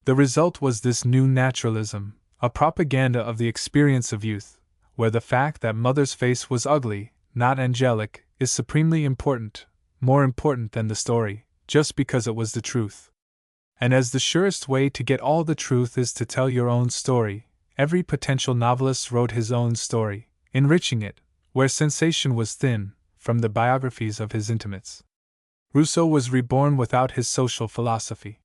S1: The result was this new naturalism, a propaganda of the experience of youth, where the fact that mother's face was ugly, not angelic, is supremely important, more important than the story, just because it was the truth. And as the surest way to get all the truth is to tell your own story, every potential novelist wrote his own story, enriching it, where sensation was thin, from the biographies of his intimates. Rousseau was reborn without his social philosophy.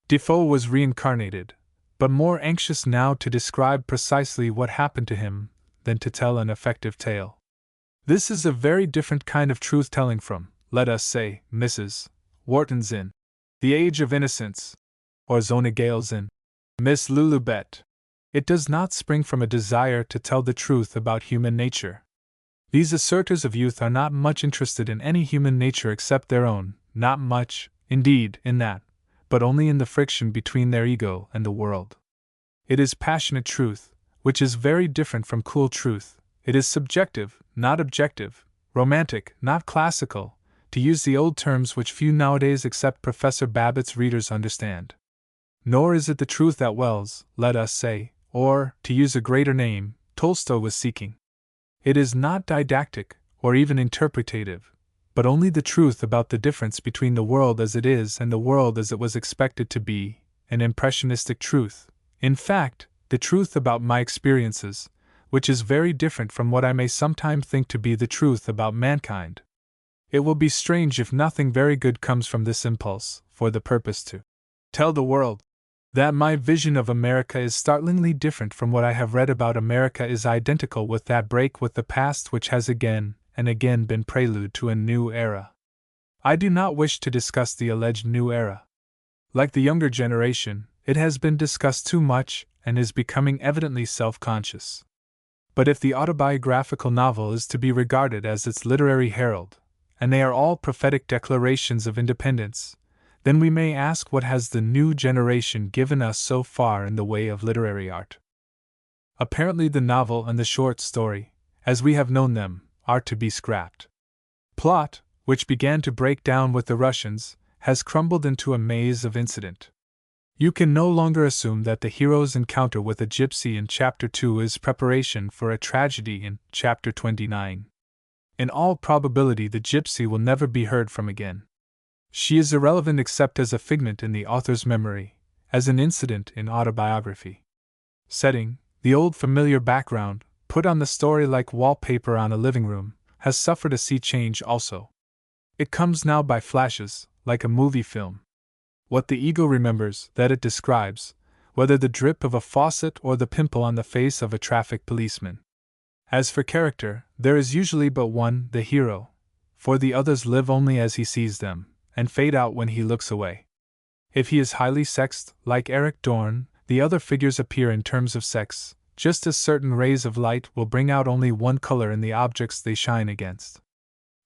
S1: Defoe was reincarnated, but more anxious now to describe precisely what happened to him than to tell an effective tale. This is a very different kind of truth-telling from, let us say, Mrs. Wharton's in The Age of Innocence, or Zona Gale's in Miss Lulubette. It does not spring from a desire to tell the truth about human nature. These asserters of youth are not much interested in any human nature except their own, not much, indeed, in that, but only in the friction between their ego and the world. It is passionate truth, which is very different from cool truth. It is subjective, not objective, romantic, not classical, to use the old terms which few nowadays except Professor Babbitt's readers understand. Nor is it the truth that Wells, let us say, or, to use a greater name, Tolstoy was seeking. It is not didactic, or even interpretative, but only the truth about the difference between the world as it is and the world as it was expected to be, an impressionistic truth, in fact, the truth about my experiences, which is very different from what I may sometime think to be the truth about mankind. It will be strange if nothing very good comes from this impulse, for the purpose to tell the world that my vision of America is startlingly different from what I have read about America is identical with that break with the past which has again and again been prelude to a new era. I do not wish to discuss the alleged new era. Like the younger generation, it has been discussed too much and is becoming evidently self-conscious. But if the autobiographical novel is to be regarded as its literary herald, and they are all prophetic declarations of independence, then we may ask what has the new generation given us so far in the way of literary art. Apparently the novel and the short story, as we have known them, are to be scrapped. Plot, which began to break down with the Russians, has crumbled into a maze of incident. You can no longer assume that the hero's encounter with a gypsy in Chapter 2 is preparation for a tragedy in Chapter 29. In all probability the gypsy will never be heard from again. She is irrelevant except as a figment in the author's memory, as an incident in autobiography. Setting, the old familiar background, put on the story like wallpaper on a living room, has suffered a sea change also. It comes now by flashes, like a movie film. What the ego remembers, that it describes, whether the drip of a faucet or the pimple on the face of a traffic policeman. As for character, there is usually but one, the hero, for the others live only as he sees them, and fade out when he looks away. If he is highly sexed, like Eric Dorn, the other figures appear in terms of sex, just as certain rays of light will bring out only one color in the objects they shine against.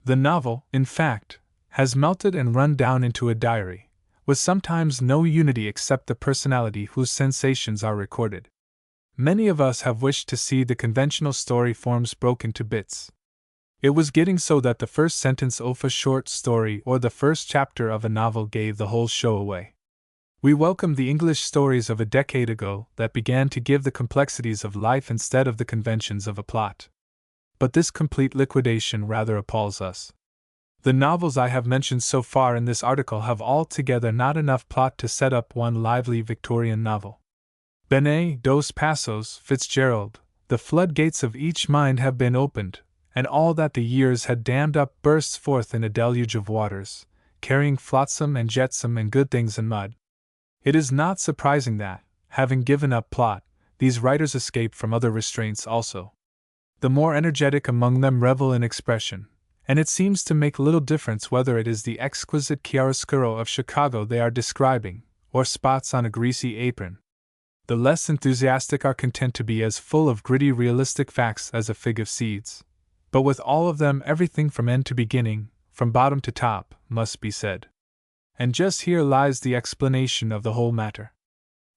S1: The novel, in fact, has melted and run down into a diary, with sometimes no unity except the personality whose sensations are recorded. Many of us have wished to see the conventional story forms broken to bits. It was getting so that the first sentence of a short story or the first chapter of a novel gave the whole show away. We welcomed the English stories of a decade ago that began to give the complexities of life instead of the conventions of a plot. But this complete liquidation rather appalls us. The novels I have mentioned so far in this article have altogether not enough plot to set up one lively Victorian novel. Benet, Dos Passos, Fitzgerald, the floodgates of each mind have been opened, and all that the years had dammed up bursts forth in a deluge of waters, carrying flotsam and jetsam and good things and mud. It is not surprising that, having given up plot, these writers escape from other restraints also. The more energetic among them revel in expression, and it seems to make little difference whether it is the exquisite chiaroscuro of Chicago they are describing, or spots on a greasy apron. The less enthusiastic are content to be as full of gritty realistic facts as a fig of seeds. But with all of them everything from end to beginning, from bottom to top, must be said. And just here lies the explanation of the whole matter.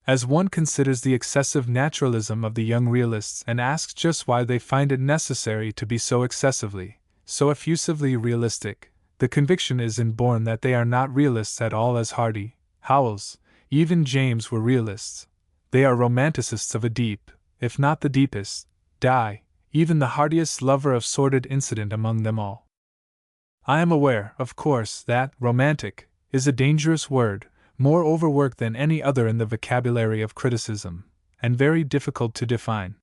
S1: As one considers the excessive naturalism of the young realists and asks just why they find it necessary to be so excessively, so effusively realistic, the conviction is inborn that they are not realists at all as Hardy, Howells, even James were realists. They are romanticists of a deep, if not the deepest, dye, even the hardiest lover of sordid incident among them all. I am aware, of course, that romantic is a dangerous word, more overworked than any other in the vocabulary of criticism, and very difficult to define.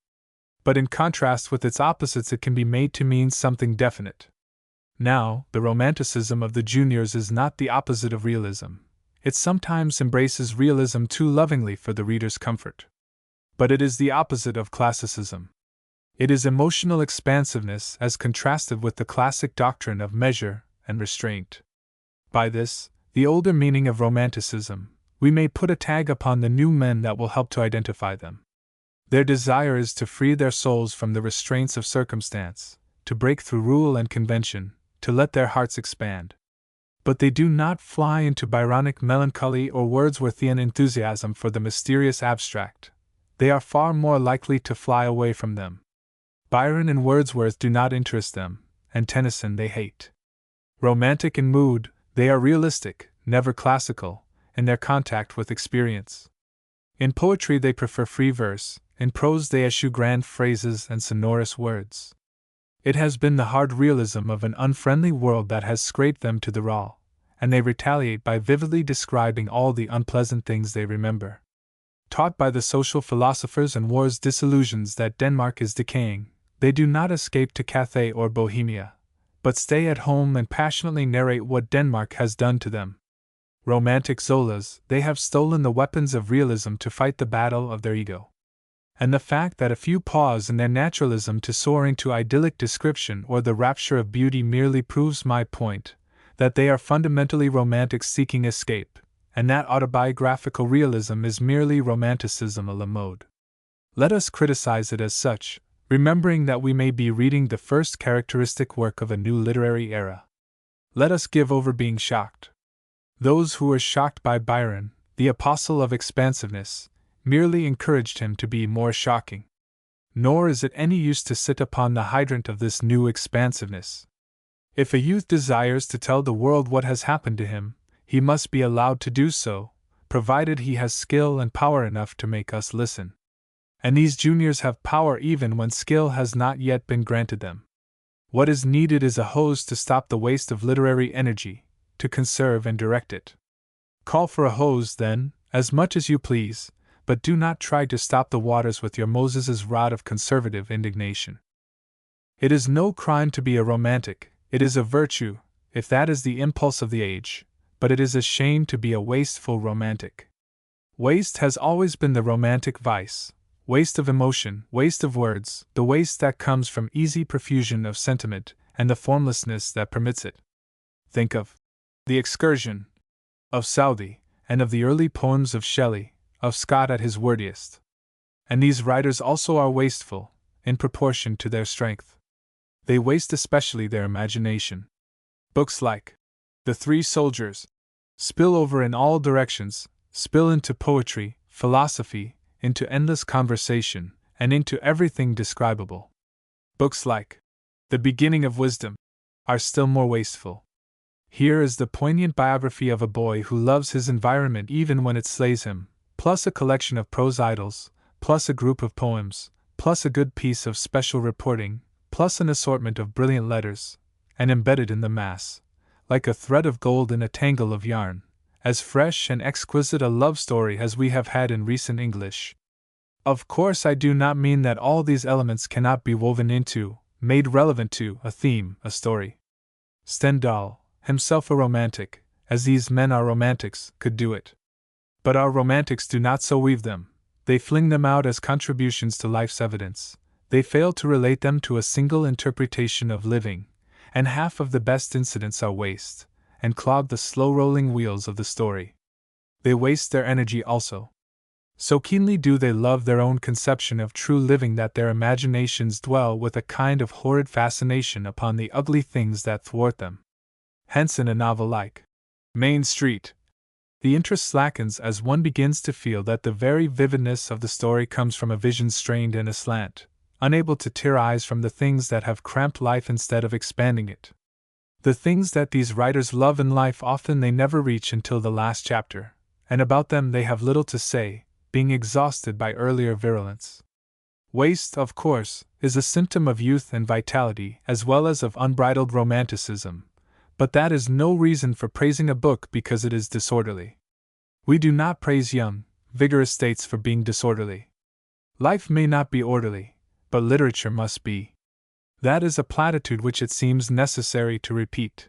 S1: But in contrast with its opposites, it can be made to mean something definite. Now, the romanticism of the juniors is not the opposite of realism. It sometimes embraces realism too lovingly for the reader's comfort. But it is the opposite of classicism. It is emotional expansiveness as contrasted with the classic doctrine of measure and restraint. By this, the older meaning of romanticism, we may put a tag upon the new men that will help to identify them. Their desire is to free their souls from the restraints of circumstance, to break through rule and convention, to let their hearts expand. But they do not fly into Byronic melancholy or Wordsworthian enthusiasm for the mysterious abstract. They are far more likely to fly away from them. Byron and Wordsworth do not interest them, and Tennyson they hate. Romantic in mood, they are realistic, never classical, in their contact with experience. In poetry they prefer free verse, in prose they eschew grand phrases and sonorous words. It has been the hard realism of an unfriendly world that has scraped them to the raw, and they retaliate by vividly describing all the unpleasant things they remember. Taught by the social philosophers and war's disillusions that Denmark is decaying, they do not escape to Cathay or Bohemia, but stay at home and passionately narrate what Denmark has done to them. Romantic Zolas, they have stolen the weapons of realism to fight the battle of their ego. And the fact that a few pause in their naturalism to soar into idyllic description or the rapture of beauty merely proves my point, that they are fundamentally romantics seeking escape, and that autobiographical realism is merely romanticism a la mode. Let us criticize it as such, remembering that we may be reading the first characteristic work of a new literary era. Let us give over being shocked. Those who were shocked by Byron, the apostle of expansiveness, merely encouraged him to be more shocking. Nor is it any use to sit upon the hydrant of this new expansiveness. If a youth desires to tell the world what has happened to him, he must be allowed to do so, provided he has skill and power enough to make us listen. And these juniors have power even when skill has not yet been granted them. What is needed is a hose to stop the waste of literary energy, to conserve and direct it. Call for a hose, then, as much as you please, but do not try to stop the waters with your Moses's rod of conservative indignation. It is no crime to be a romantic, it is a virtue, if that is the impulse of the age, but it is a shame to be a wasteful romantic. Waste has always been the romantic vice, waste of emotion, waste of words, the waste that comes from easy profusion of sentiment, and the formlessness that permits it. Think of The Excursion, of Southey, and of the early poems of Shelley, of Scott at his wordiest. And these writers also are wasteful, in proportion to their strength. They waste especially their imagination. Books like The Three Soldiers spill over in all directions, spill into poetry, philosophy, into endless conversation, and into everything describable. Books like The Beginning of Wisdom are still more wasteful. Here is the poignant biography of a boy who loves his environment even when it slays him, plus a collection of prose idylls, plus a group of poems, plus a good piece of special reporting, plus an assortment of brilliant letters, and embedded in the mass, like a thread of gold in a tangle of yarn, as fresh and exquisite a love story as we have had in recent English. Of course, I do not mean that all these elements cannot be woven into, made relevant to, a theme, a story. Stendhal, himself a romantic, as these men are romantics, could do it. But our romantics do not so weave them, they fling them out as contributions to life's evidence, they fail to relate them to a single interpretation of living, and half of the best incidents are waste, and clog the slow-rolling wheels of the story. They waste their energy also. So keenly do they love their own conception of true living that their imaginations dwell with a kind of horrid fascination upon the ugly things that thwart them. Hence in a novel like Main Street, the interest slackens as one begins to feel that the very vividness of the story comes from a vision strained and aslant, unable to tear eyes from the things that have cramped life instead of expanding it. The things that these writers love in life often they never reach until the last chapter, and about them they have little to say, being exhausted by earlier virulence. Waste, of course, is a symptom of youth and vitality as well as of unbridled romanticism, But that is no reason for praising a book because it is disorderly. We do not praise young, vigorous states for being disorderly. Life may not be orderly, but literature must be. That is a platitude which it seems necessary to repeat.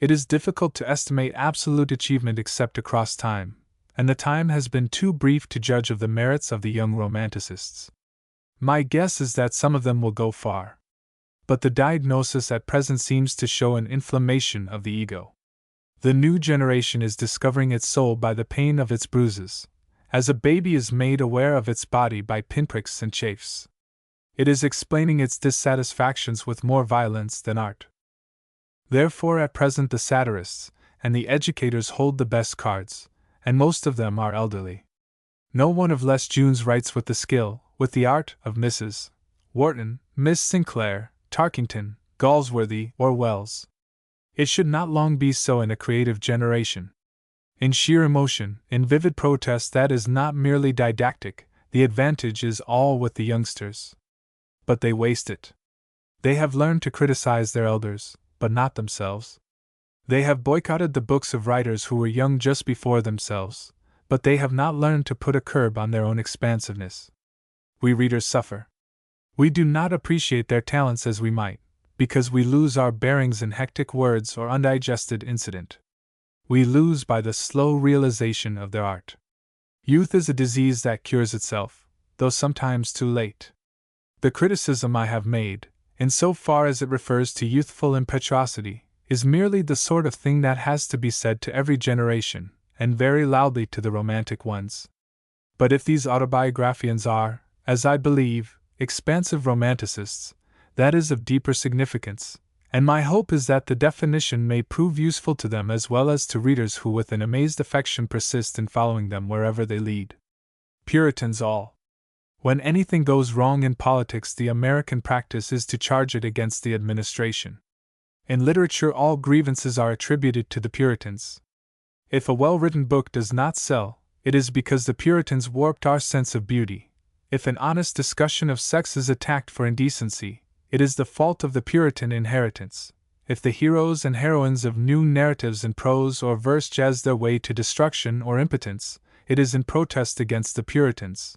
S1: It is difficult to estimate absolute achievement except across time, and the time has been too brief to judge of the merits of the young romanticists. My guess is that some of them will go far. But the diagnosis at present seems to show an inflammation of the ego. The new generation is discovering its soul by the pain of its bruises, as a baby is made aware of its body by pinpricks and chafes. It is explaining its dissatisfactions with more violence than art. Therefore, at present, the satirists and the educators hold the best cards, and most of them are elderly. No one of Les Jeunes writes with the skill, with the art, of Mrs. Wharton, Miss Sinclair, Tarkington, Galsworthy, or Wells. It should not long be so in a creative generation. In sheer emotion, in vivid protest that is not merely didactic, the advantage is all with the youngsters. But they waste it. They have learned to criticize their elders, but not themselves. They have boycotted the books of writers who were young just before themselves, but they have not learned to put a curb on their own expansiveness. We readers suffer. We do not appreciate their talents as we might, because we lose our bearings in hectic words or undigested incident. We lose by the slow realization of their art. Youth is a disease that cures itself, though sometimes too late. The criticism I have made, in so far as it refers to youthful impetuosity, is merely the sort of thing that has to be said to every generation, and very loudly to the romantic ones. But if these autobiographians are, as I believe, expansive romanticists, that is of deeper significance, and my hope is that the definition may prove useful to them as well as to readers who with an amazed affection persist in following them wherever they lead. Puritans all. When anything goes wrong in politics, the American practice is to charge it against the administration. In literature, all grievances are attributed to the Puritans. If a well-written book does not sell, it is because the Puritans warped our sense of beauty. If an honest discussion of sex is attacked for indecency, it is the fault of the Puritan inheritance. If the heroes and heroines of new narratives in prose or verse jazz their way to destruction or impotence, it is in protest against the Puritans.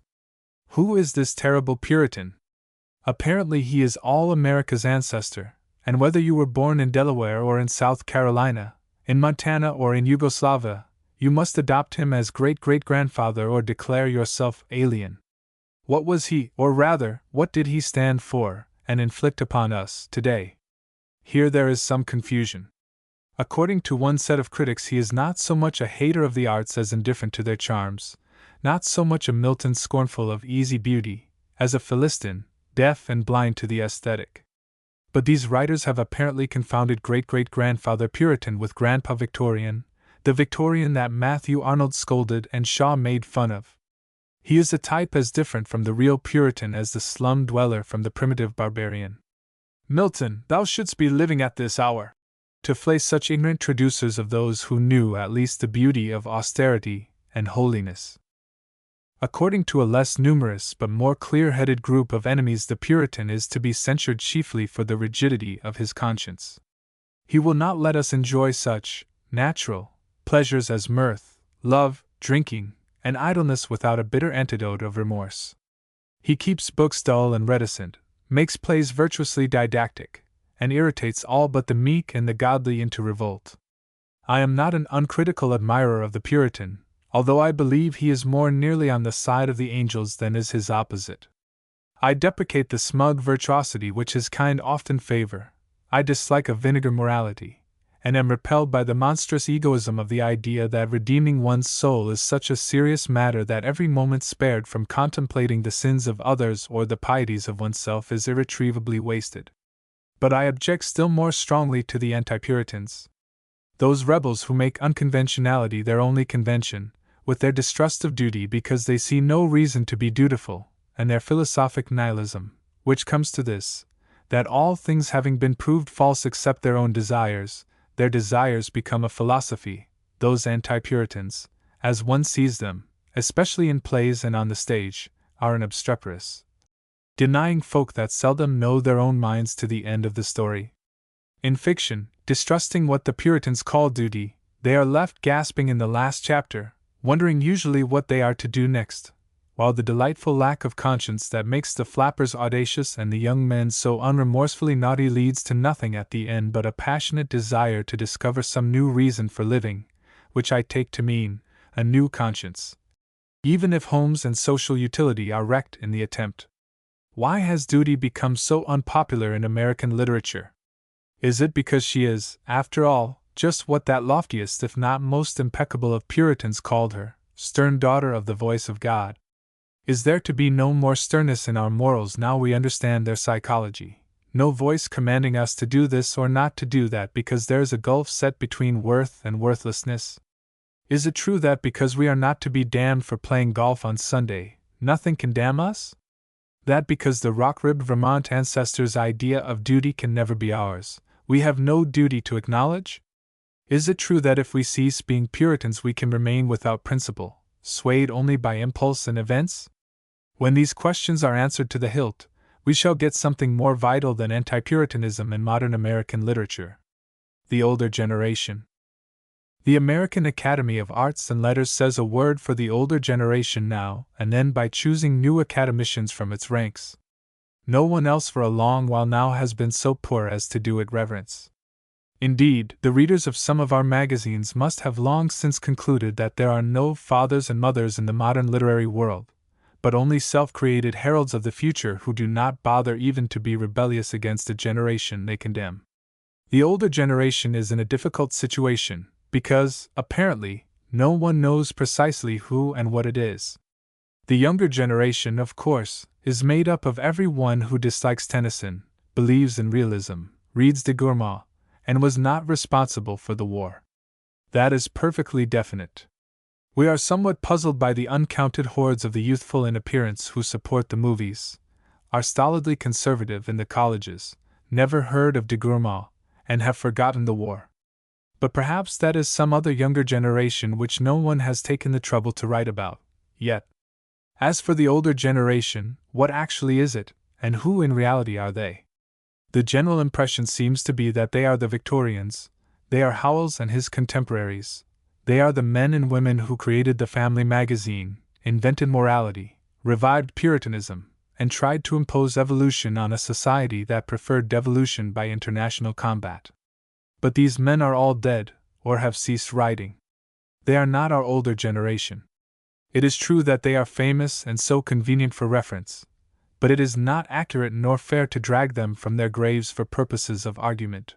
S1: Who is this terrible Puritan? Apparently he is all America's ancestor, and whether you were born in Delaware or in South Carolina, in Montana or in Yugoslavia, you must adopt him as great-great-grandfather or declare yourself alien. What was he, or rather, what did he stand for, and inflict upon us today? Here there is some confusion. According to one set of critics, he is not so much a hater of the arts as indifferent to their charms, not so much a Milton scornful of easy beauty, as a Philistine, deaf and blind to the aesthetic. But these writers have apparently confounded great-great-grandfather Puritan with Grandpa Victorian, the Victorian that Matthew Arnold scolded and Shaw made fun of. He is a type as different from the real Puritan as the slum dweller from the primitive barbarian. Milton, thou shouldst be living at this hour. To flay such ignorant traducers of those who knew at least the beauty of austerity and holiness. According to a less numerous but more clear-headed group of enemies, the Puritan is to be censured chiefly for the rigidity of his conscience. He will not let us enjoy such natural pleasures as mirth, love, drinking, and idleness without a bitter antidote of remorse. He keeps books dull and reticent, makes plays virtuously didactic, and irritates all but the meek and the godly into revolt. I am not an uncritical admirer of the Puritan, although I believe he is more nearly on the side of the angels than is his opposite. I deprecate the smug virtuosity which his kind often favor. I dislike a vinegar morality, and am repelled by the monstrous egoism of the idea that redeeming one's soul is such a serious matter that every moment spared from contemplating the sins of others or the pieties of oneself is irretrievably wasted. But I object still more strongly to the anti-Puritans. Those rebels who make unconventionality their only convention, with their distrust of duty because they see no reason to be dutiful, and their philosophic nihilism, which comes to this, that all things having been proved false except their own desires, their desires become a philosophy. Those anti-Puritans, as one sees them, especially in plays and on the stage, are an obstreperous, denying folk that seldom know their own minds to the end of the story. In fiction, distrusting what the Puritans call duty, they are left gasping in the last chapter, wondering usually what they are to do next, while the delightful lack of conscience that makes the flappers audacious and the young men so unremorsefully naughty leads to nothing at the end but a passionate desire to discover some new reason for living, which I take to mean a new conscience, even if homes and social utility are wrecked in the attempt. Why has duty become so unpopular in American literature? Is it because she is, after all, just what that loftiest if not most impeccable of Puritans called her, stern daughter of the voice of God? Is there to be no more sternness in our morals now we understand their psychology, no voice commanding us to do this or not to do that because there is a gulf set between worth and worthlessness? Is it true that because we are not to be damned for playing golf on Sunday, nothing can damn us? That because the rock-ribbed Vermont ancestors' idea of duty can never be ours, we have no duty to acknowledge? Is it true that if we cease being Puritans we can remain without principle, swayed only by impulse and events? When these questions are answered to the hilt, we shall get something more vital than anti-Puritanism in modern American literature. The older generation. The American Academy of Arts and Letters says a word for the older generation now and then by choosing new academicians from its ranks. No one else for a long while now has been so poor as to do it reverence. Indeed, the readers of some of our magazines must have long since concluded that there are no fathers and mothers in the modern literary world, but only self-created heralds of the future who do not bother even to be rebellious against a generation they condemn. The older generation is in a difficult situation, because, apparently, no one knows precisely who and what it is. The younger generation, of course, is made up of every one who dislikes Tennyson, believes in realism, reads de Gourmont, and was not responsible for the war. That is perfectly definite. We are somewhat puzzled by the uncounted hordes of the youthful in appearance who support the movies, are stolidly conservative in the colleges, never heard of de Gourmont, and have forgotten the war. But perhaps that is some other younger generation which no one has taken the trouble to write about, yet. As for the older generation, what actually is it, and who in reality are they? The general impression seems to be that they are the Victorians, they are Howells and his contemporaries, they are the men and women who created the family magazine, invented morality, revived Puritanism, and tried to impose evolution on a society that preferred devolution by international combat. But these men are all dead, or have ceased writing. They are not our older generation. It is true that they are famous and so convenient for reference, but it is not accurate nor fair to drag them from their graves for purposes of argument.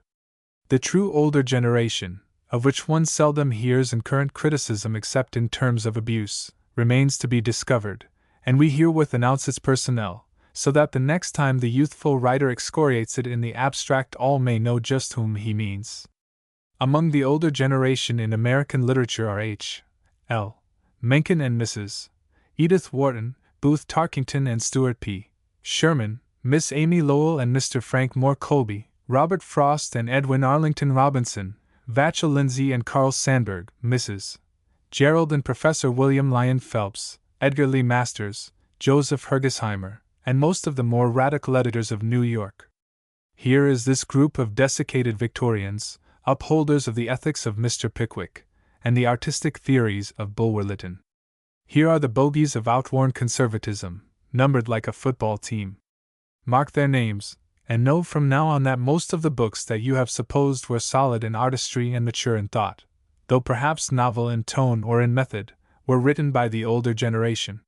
S1: The true older generation, of which one seldom hears in current criticism except in terms of abuse, remains to be discovered, and we herewith announce its personnel, so that the next time the youthful writer excoriates it in the abstract all may know just whom he means. Among the older generation in American literature are H. L. Mencken and Mrs. Edith Wharton, Booth Tarkington and Stuart P. Sherman, Miss Amy Lowell and Mr. Frank Moore Colby, Robert Frost and Edwin Arlington Robinson, Vachel Lindsay and Carl Sandburg, Mrs. Gerald and Professor William Lyon Phelps, Edgar Lee Masters, Joseph Hergesheimer, and most of the more radical editors of New York. Here is this group of desiccated Victorians, upholders of the ethics of Mr. Pickwick, and the artistic theories of Bulwer Lytton. Here are the bogies of outworn conservatism, numbered like a football team. Mark their names, and know from now on that most of the books that you have supposed were solid in artistry and mature in thought, though perhaps novel in tone or in method, were written by the older generation.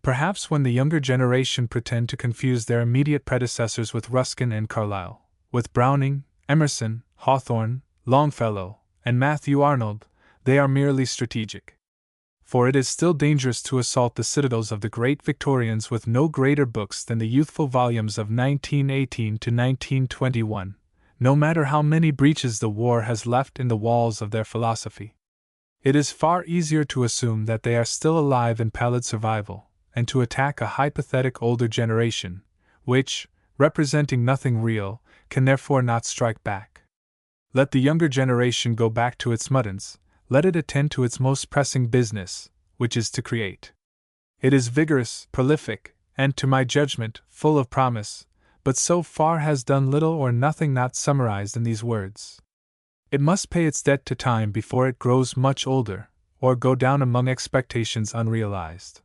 S1: Perhaps when the younger generation pretend to confuse their immediate predecessors with Ruskin and Carlyle, with Browning, Emerson, Hawthorne, Longfellow, and Matthew Arnold, they are merely strategic. For it is still dangerous to assault the citadels of the great Victorians with no greater books than the youthful volumes of 1918 to 1921, no matter how many breaches the war has left in the walls of their philosophy. It is far easier to assume that they are still alive in pallid survival, and to attack a hypothetic older generation, which, representing nothing real, can therefore not strike back. Let the younger generation go back to its muddins, let it attend to its most pressing business, which is to create. It is vigorous, prolific, and, to my judgment, full of promise, but so far has done little or nothing not summarized in these words. It must pay its debt to time before it grows much older, or go down among expectations unrealized.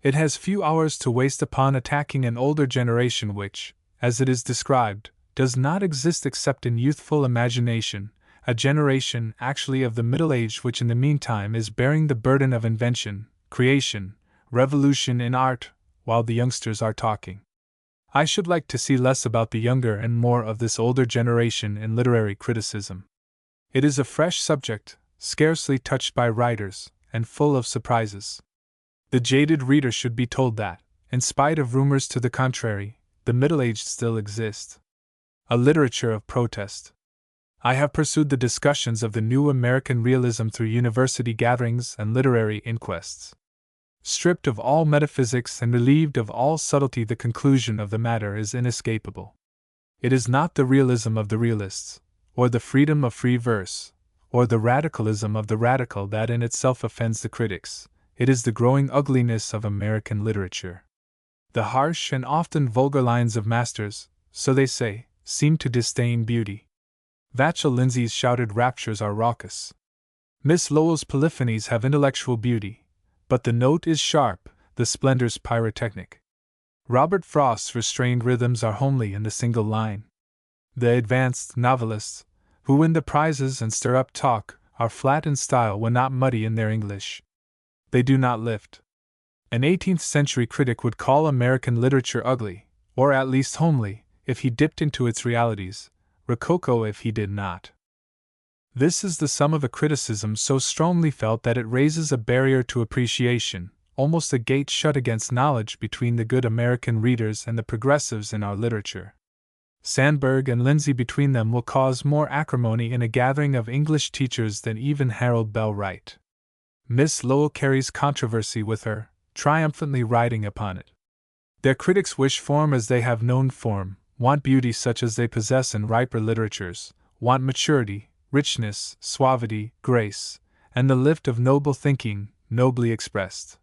S1: It has few hours to waste upon attacking an older generation which, as it is described, does not exist except in youthful imagination, a generation actually of the middle age which in the meantime is bearing the burden of invention, creation, revolution in art, while the youngsters are talking. I should like to see less about the younger and more of this older generation in literary criticism. It is a fresh subject, scarcely touched by writers, and full of surprises. The jaded reader should be told that, in spite of rumors to the contrary, the middle-aged still exist. A literature of protest. I have pursued the discussions of the new American realism through university gatherings and literary inquests. Stripped of all metaphysics and relieved of all subtlety, the conclusion of the matter is inescapable. It is not the realism of the realists, or the freedom of free verse, or the radicalism of the radical that in itself offends the critics. It is the growing ugliness of American literature. The harsh and often vulgar lines of masters, so they say, seem to disdain beauty. Vachel Lindsay's shouted raptures are raucous. Miss Lowell's polyphonies have intellectual beauty, but the note is sharp, the splendors pyrotechnic. Robert Frost's restrained rhythms are homely in the single line. The advanced novelists, who win the prizes and stir up talk, are flat in style when not muddy in their English. They do not lift. An 18th-century critic would call American literature ugly, or at least homely, if he dipped into its realities, rococo if he did not. This is the sum of a criticism so strongly felt that it raises a barrier to appreciation, almost a gate shut against knowledge between the good American readers and the progressives in our literature. Sandburg and Lindsay between them will cause more acrimony in a gathering of English teachers than even Harold Bell Wright. Miss Lowell carries controversy with her, triumphantly riding upon it. Their critics wish form as they have known form, want beauty such as they possess in riper literatures, want maturity, richness, suavity, grace, and the lift of noble thinking, nobly expressed.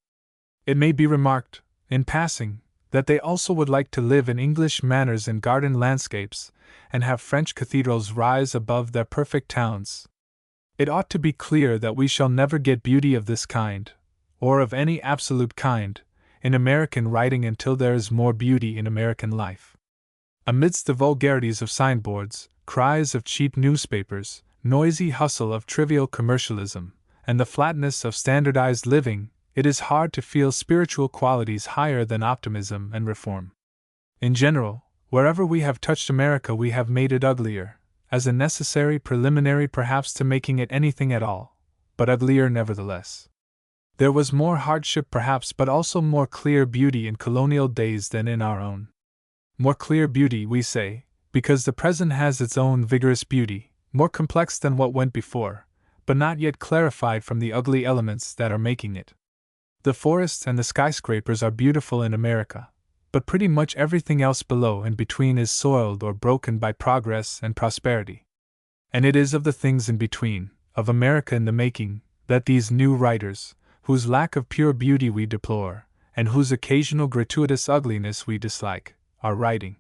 S1: It may be remarked, in passing, that they also would like to live in English manners in garden landscapes, and have French cathedrals rise above their perfect towns. It ought to be clear that we shall never get beauty of this kind, or of any absolute kind, in American writing until there is more beauty in American life. Amidst the vulgarities of signboards, cries of cheap newspapers, noisy hustle of trivial commercialism, and the flatness of standardized living, it is hard to feel spiritual qualities higher than optimism and reform. In general, wherever we have touched America we have made it uglier, as a necessary preliminary perhaps to making it anything at all, but uglier nevertheless. There was more hardship perhaps, but also more clear beauty in colonial days than in our own. More clear beauty, we say, because the present has its own vigorous beauty, more complex than what went before, but not yet clarified from the ugly elements that are making it. The forests and the skyscrapers are beautiful in America, but pretty much everything else below and between is soiled or broken by progress and prosperity. And it is of the things in between, of America in the making, that these new writers, whose lack of pure beauty we deplore, and whose occasional gratuitous ugliness we dislike, are writing.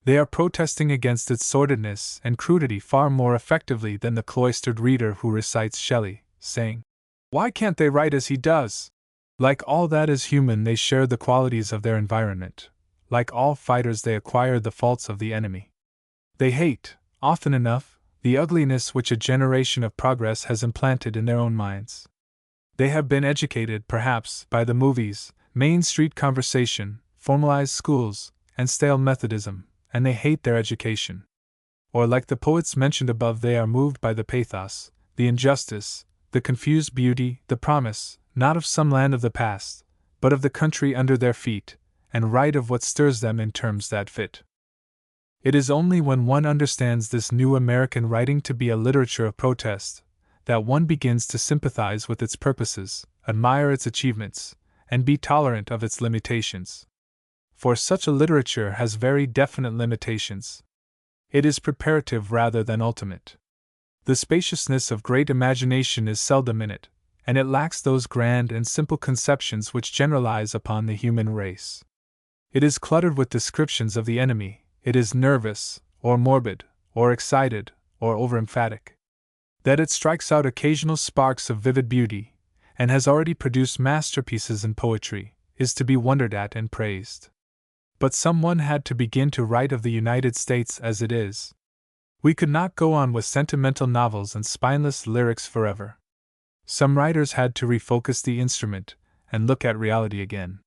S1: They are protesting against its sordidness and crudity far more effectively than the cloistered reader who recites Shelley, saying, "Why can't they write as he does?" Like all that is human, they share the qualities of their environment. Like all fighters, they acquire the faults of the enemy. They hate, often enough, the ugliness which a generation of progress has implanted in their own minds. They have been educated, perhaps, by the movies, Main Street conversation, formalized schools, and stale Methodism, and they hate their education. Or, like the poets mentioned above, they are moved by the pathos, the injustice, the confused beauty, the promise, not of some land of the past, but of the country under their feet, and write of what stirs them in terms that fit. It is only when one understands this new American writing to be a literature of protest, that one begins to sympathize with its purposes, admire its achievements, and be tolerant of its limitations. For such a literature has very definite limitations. It is preparative rather than ultimate. The spaciousness of great imagination is seldom in it, and it lacks those grand and simple conceptions which generalize upon the human race. It is cluttered with descriptions of the enemy, it is nervous, or morbid, or excited, or overemphatic. That it strikes out occasional sparks of vivid beauty, and has already produced masterpieces in poetry, is to be wondered at and praised. But someone had to begin to write of the United States as it is. We could not go on with sentimental novels and spineless lyrics forever. Some writers had to refocus the instrument and look at reality again.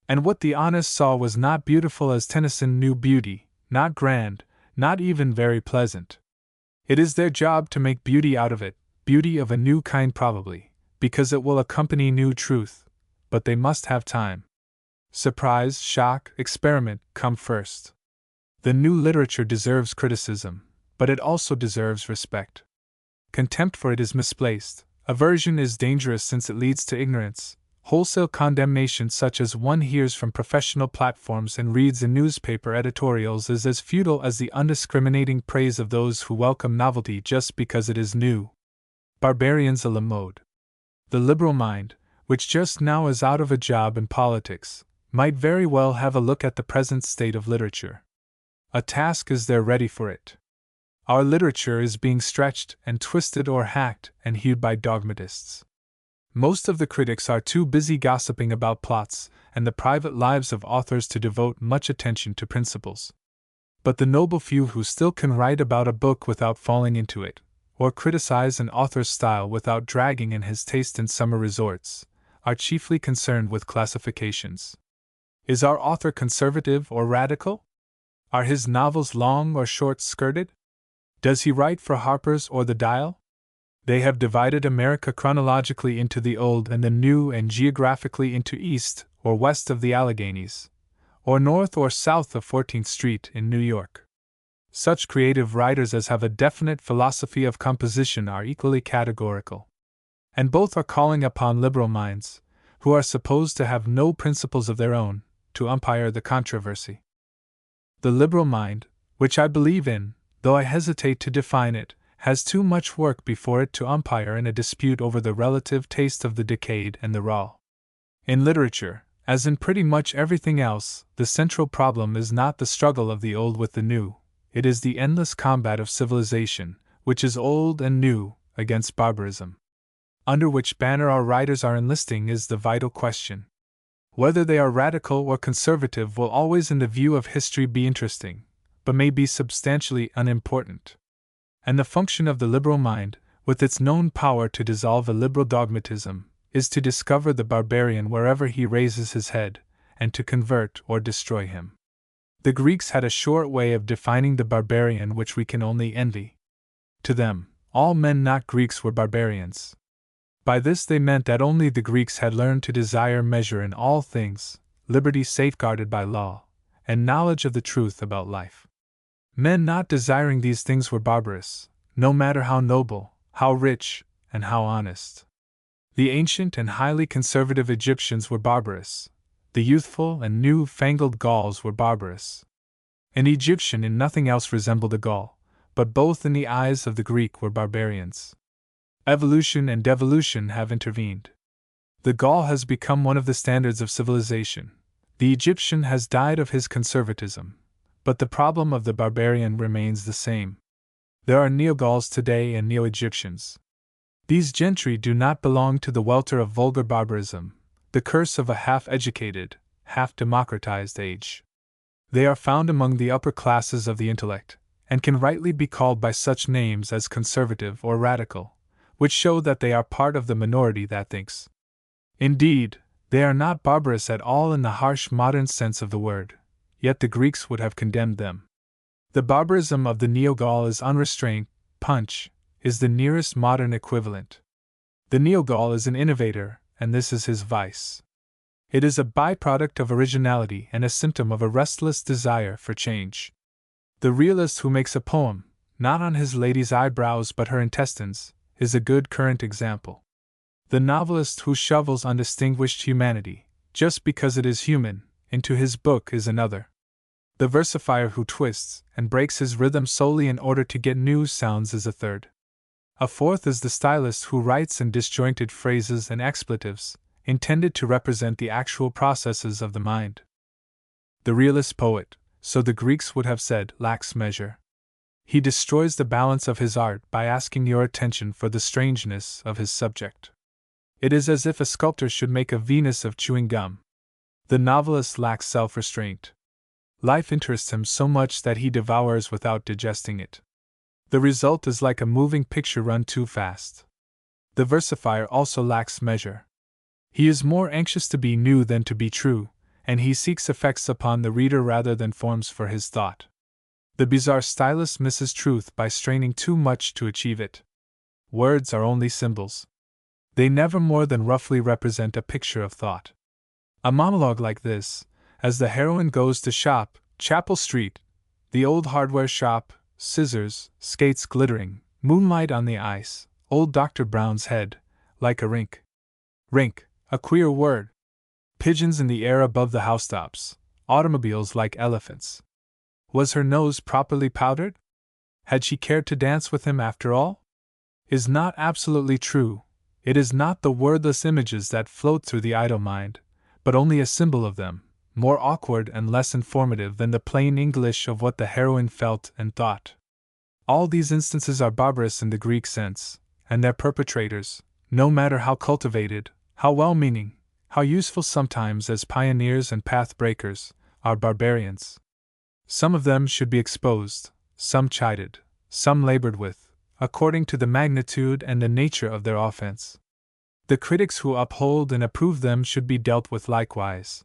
S1: And what the honest saw was not beautiful as Tennyson knew beauty, not grand, not even very pleasant. It is their job to make beauty out of it, beauty of a new kind probably, because it will accompany new truth, but they must have time. Surprise, shock, experiment come first. The new literature deserves criticism, but it also deserves respect. Contempt for it is misplaced. Aversion is dangerous since it leads to ignorance. Wholesale condemnation such as one hears from professional platforms and reads in newspaper editorials is as futile as the undiscriminating praise of those who welcome novelty just because it is new. Barbarians a la mode. The liberal mind, which just now is out of a job in politics, might very well have a look at the present state of literature. A task is there ready for it. Our literature is being stretched and twisted or hacked and hewed by dogmatists. Most of the critics are too busy gossiping about plots and the private lives of authors to devote much attention to principles. But the noble few who still can write about a book without falling into it, or criticize an author's style without dragging in his taste in summer resorts, are chiefly concerned with classifications. Is our author conservative or radical? Are his novels long or short-skirted? Does he write for Harper's or the Dial? They have divided America chronologically into the old and the new and geographically into east or west of the Alleghenies, or north or south of 14th Street in New York. Such creative writers as have a definite philosophy of composition are equally categorical. And both are calling upon liberal minds, who are supposed to have no principles of their own, to umpire the controversy. The liberal mind, which I believe in, though I hesitate to define it, has too much work before it to umpire in a dispute over the relative taste of the decayed and the raw. In literature, as in pretty much everything else, the central problem is not the struggle of the old with the new, it is the endless combat of civilization, which is old and new, against barbarism. Under which banner our writers are enlisting is the vital question. Whether they are radical or conservative will always in the view of history be interesting, but may be substantially unimportant. And the function of the liberal mind, with its known power to dissolve a liberal dogmatism, is to discover the barbarian wherever he raises his head, and to convert or destroy him. The Greeks had a short way of defining the barbarian which we can only envy. To them, all men not Greeks were barbarians. By this they meant that only the Greeks had learned to desire measure in all things, liberty safeguarded by law, and knowledge of the truth about life. Men not desiring these things were barbarous, no matter how noble, how rich, and how honest. The ancient and highly conservative Egyptians were barbarous. The youthful and new-fangled Gauls were barbarous. An Egyptian in nothing else resembled a Gaul, but both in the eyes of the Greek were barbarians. Evolution and devolution have intervened. The Gaul has become one of the standards of civilization. The Egyptian has died of his conservatism. But the problem of the barbarian remains the same. There are Neo-Gauls today and Neo-Egyptians. These gentry do not belong to the welter of vulgar barbarism, the curse of a half-educated, half-democratized age. They are found among the upper classes of the intellect, and can rightly be called by such names as conservative or radical, which show that they are part of the minority that thinks. Indeed, they are not barbarous at all in the harsh modern sense of the word. Yet the Greeks would have condemned them. The barbarism of the Neo-Gaul is unrestrained. Punch is the nearest modern equivalent. The Neo-Gaul is an innovator, and this is his vice. It is a byproduct of originality and a symptom of a restless desire for change. The realist who makes a poem, not on his lady's eyebrows but her intestines, is a good current example. The novelist who shovels undistinguished humanity, just because it is human, into his book is another. The versifier who twists and breaks his rhythm solely in order to get new sounds is a third. A fourth is the stylist who writes in disjointed phrases and expletives, intended to represent the actual processes of the mind. The realist poet, so the Greeks would have said, lacks measure. He destroys the balance of his art by asking your attention for the strangeness of his subject. It is as if a sculptor should make a Venus of chewing gum. The novelist lacks self-restraint. Life interests him so much that he devours without digesting it. The result is like a moving picture run too fast. The versifier also lacks measure. He is more anxious to be new than to be true, and he seeks effects upon the reader rather than forms for his thought. The bizarre stylist misses truth by straining too much to achieve it. Words are only symbols. They never more than roughly represent a picture of thought. A monologue like this, as the heroine goes to shop, Chapel Street, the old hardware shop, scissors, skates glittering, moonlight on the ice, old Dr. Brown's head, like a rink. Rink, a queer word. Pigeons in the air above the housetops, automobiles like elephants. Was her nose properly powdered? Had she cared to dance with him after all? Is not absolutely true. It is not the wordless images that float through the idle mind, but only a symbol of them, more awkward and less informative than the plain English of what the heroine felt and thought. All these instances are barbarous in the Greek sense, and their perpetrators, no matter how cultivated, how well-meaning, how useful sometimes as pioneers and path-breakers, are barbarians. Some of them should be exposed, some chided, some labored with, according to the magnitude and the nature of their offense. The critics who uphold and approve them should be dealt with likewise.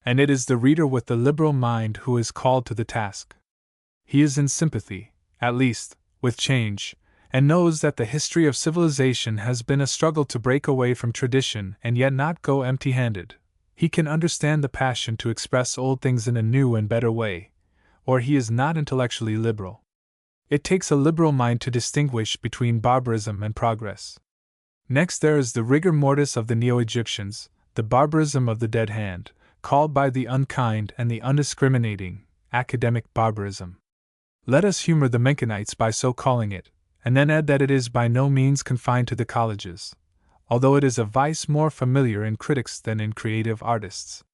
S1: And it is the reader with the liberal mind who is called to the task. He is in sympathy, at least, with change, and knows that the history of civilization has been a struggle to break away from tradition and yet not go empty-handed. He can understand the passion to express old things in a new and better way, or he is not intellectually liberal. It takes a liberal mind to distinguish between barbarism and progress. Next there is the rigor mortis of the Neo-Egyptians, the barbarism of the dead hand, called by the unkind and the undiscriminating, academic barbarism. Let us humor the Menckenites by so calling it, and then add that it is by no means confined to the colleges, although it is a vice more familiar in critics than in creative artists.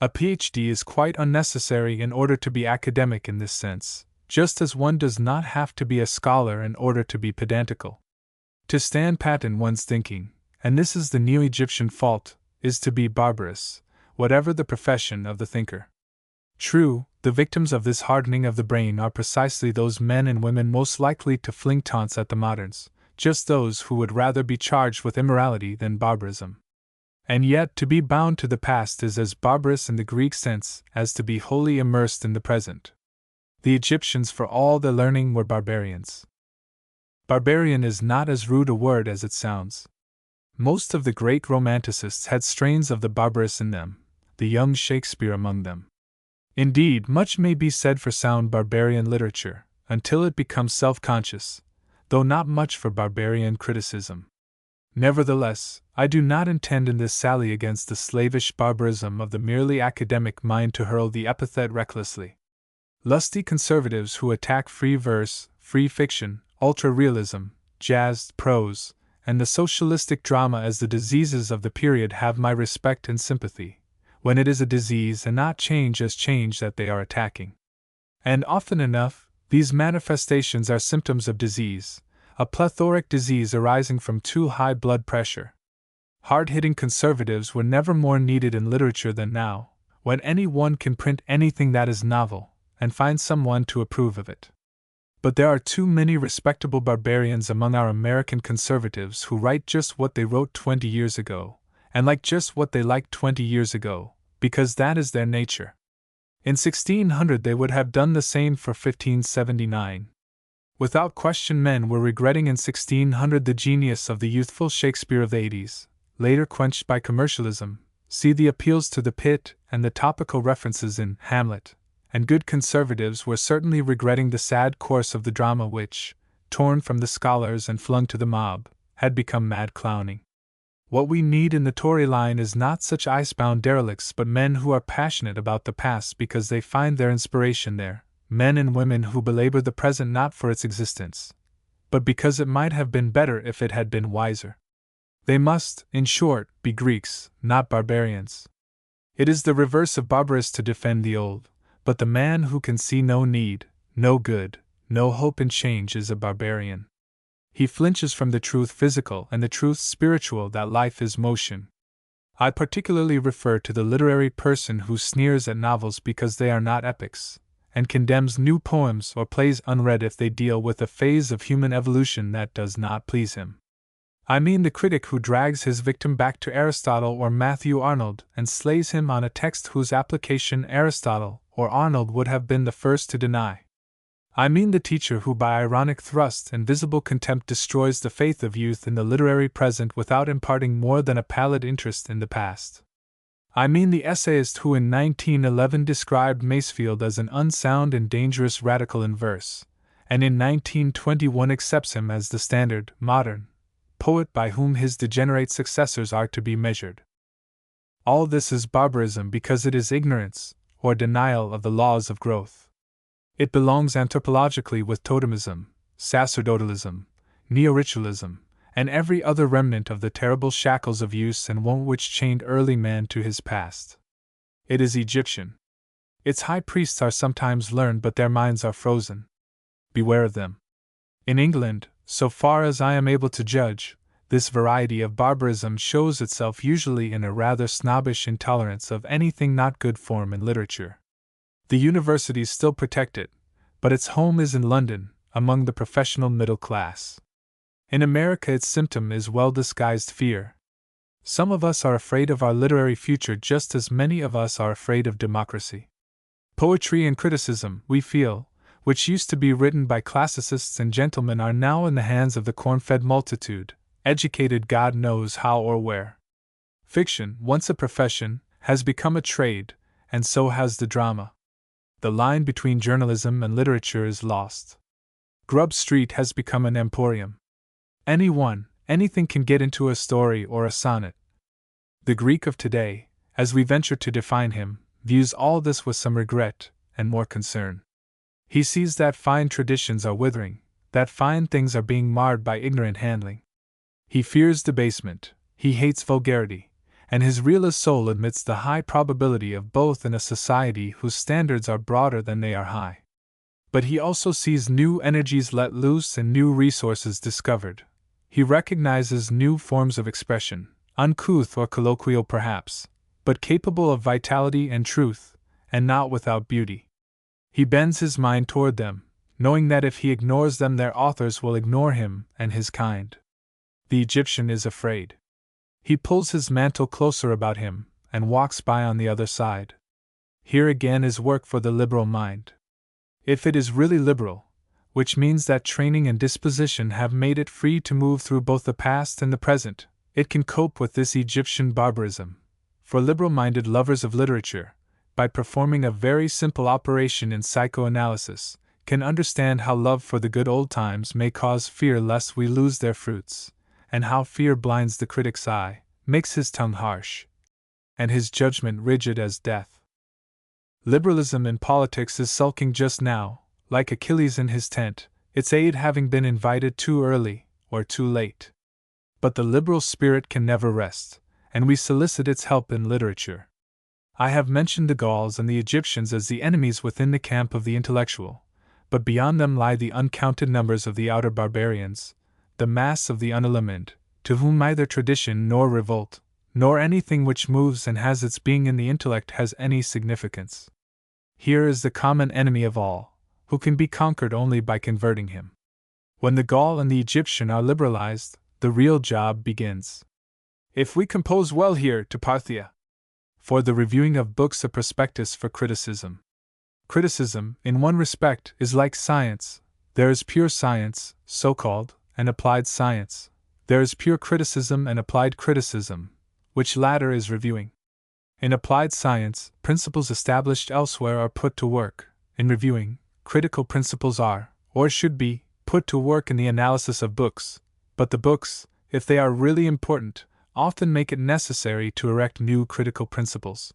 S1: A PhD is quite unnecessary in order to be academic in this sense, just as one does not have to be a scholar in order to be pedantical. To stand pat in one's thinking, and this is the Neo-Egyptian fault, is to be barbarous, whatever the profession of the thinker. True, the victims of this hardening of the brain are precisely those men and women most likely to fling taunts at the moderns, just those who would rather be charged with immorality than barbarism. And yet to be bound to the past is as barbarous in the Greek sense as to be wholly immersed in the present. The Egyptians, for all their learning, were barbarians. Barbarian is not as rude a word as it sounds. Most of the great romanticists had strains of the barbarous in them, the young Shakespeare among them. Indeed, much may be said for sound barbarian literature, until it becomes self-conscious, though not much for barbarian criticism. Nevertheless, I do not intend in this sally against the slavish barbarism of the merely academic mind to hurl the epithet recklessly. Lusty conservatives who attack free verse, free fiction, ultra-realism, jazzed prose, and the socialistic drama as the diseases of the period have my respect and sympathy, when it is a disease and not change as change that they are attacking. And often enough, these manifestations are symptoms of disease, a plethoric disease arising from too high blood pressure. Hard-hitting conservatives were never more needed in literature than now, when any one can print anything that is novel, and find someone to approve of it. But there are too many respectable barbarians among our American conservatives who write just what they wrote 20 years ago, and like just what they liked 20 years ago, because that is their nature. In 1600 they would have done the same for 1579. Without question, men were regretting in 1600 the genius of the youthful Shakespeare of the 80s, later quenched by commercialism. See the appeals to the pit and the topical references in Hamlet. And good conservatives were certainly regretting the sad course of the drama which, torn from the scholars and flung to the mob, had become mad clowning. What we need in the Tory line is not such icebound derelicts but men who are passionate about the past because they find their inspiration there, men and women who belabor the present not for its existence, but because it might have been better if it had been wiser. They must, in short, be Greeks, not barbarians. It is the reverse of barbarous to defend the old. But the man who can see no need, no good, no hope in change is a barbarian. He flinches from the truth physical and the truth spiritual that life is motion. I particularly refer to the literary person who sneers at novels because they are not epics, and condemns new poems or plays unread if they deal with a phase of human evolution that does not please him. I mean the critic who drags his victim back to Aristotle or Matthew Arnold and slays him on a text whose application Aristotle or Arnold would have been the first to deny. I mean the teacher who by ironic thrust and visible contempt destroys the faith of youth in the literary present without imparting more than a pallid interest in the past. I mean the essayist who in 1911 described Masefield as an unsound and dangerous radical in verse, and in 1921 accepts him as the standard, modern, poet by whom his degenerate successors are to be measured. All this is barbarism because it is ignorance, or denial of the laws of growth. It belongs anthropologically with totemism, sacerdotalism, neo-ritualism, and every other remnant of the terrible shackles of use and wont which chained early man to his past. It is Egyptian. Its high priests are sometimes learned, but their minds are frozen. Beware of them. In England, so far as I am able to judge, this variety of barbarism shows itself usually in a rather snobbish intolerance of anything not good form in literature. The universities still protect it, but its home is in London, among the professional middle class. In America its symptom is well-disguised fear. Some of us are afraid of our literary future just as many of us are afraid of democracy. Poetry and criticism, we feel, which used to be written by classicists and gentlemen, are now in the hands of the corn-fed multitude, educated God knows how or where. Fiction, once a profession, has become a trade, and so has the drama. The line between journalism and literature is lost. Grub Street has become an emporium. Anyone, anything can get into a story or a sonnet. The Greek of today, as we venture to define him, views all this with some regret and more concern. He sees that fine traditions are withering, that fine things are being marred by ignorant handling. He fears debasement, he hates vulgarity, and his realist soul admits the high probability of both in a society whose standards are broader than they are high. But he also sees new energies let loose and new resources discovered. He recognizes new forms of expression, uncouth or colloquial perhaps, but capable of vitality and truth, and not without beauty. He bends his mind toward them, knowing that if he ignores them their authors will ignore him and his kind. The Egyptian is afraid. He pulls his mantle closer about him, and walks by on the other side. Here again is work for the liberal mind. If it is really liberal, which means that training and disposition have made it free to move through both the past and the present, it can cope with this Egyptian barbarism. For liberal-minded lovers of literature, by performing a very simple operation in psychoanalysis, can understand how love for the good old times may cause fear lest we lose their fruits, and how fear blinds the critic's eye, makes his tongue harsh, and his judgment rigid as death. Liberalism in politics is sulking just now, like Achilles in his tent, its aid having been invited too early or too late. But the liberal spirit can never rest, and we solicit its help in literature. I have mentioned the Gauls and the Egyptians as the enemies within the camp of the intellectual, but beyond them lie the uncounted numbers of the outer barbarians, the mass of the unillumined, to whom neither tradition nor revolt, nor anything which moves and has its being in the intellect has any significance. Here is the common enemy of all, who can be conquered only by converting him. When the Gaul and the Egyptian are liberalized, the real job begins. If we compose well here to Parthia, for the reviewing of books a prospectus for criticism. Criticism, in one respect, is like science. There is pure science, so-called, and applied science. There is pure criticism and applied criticism, which latter is reviewing. In applied science, principles established elsewhere are put to work. In reviewing, critical principles are, or should be, put to work in the analysis of books, but the books, if they are really important, often make it necessary to erect new critical principles.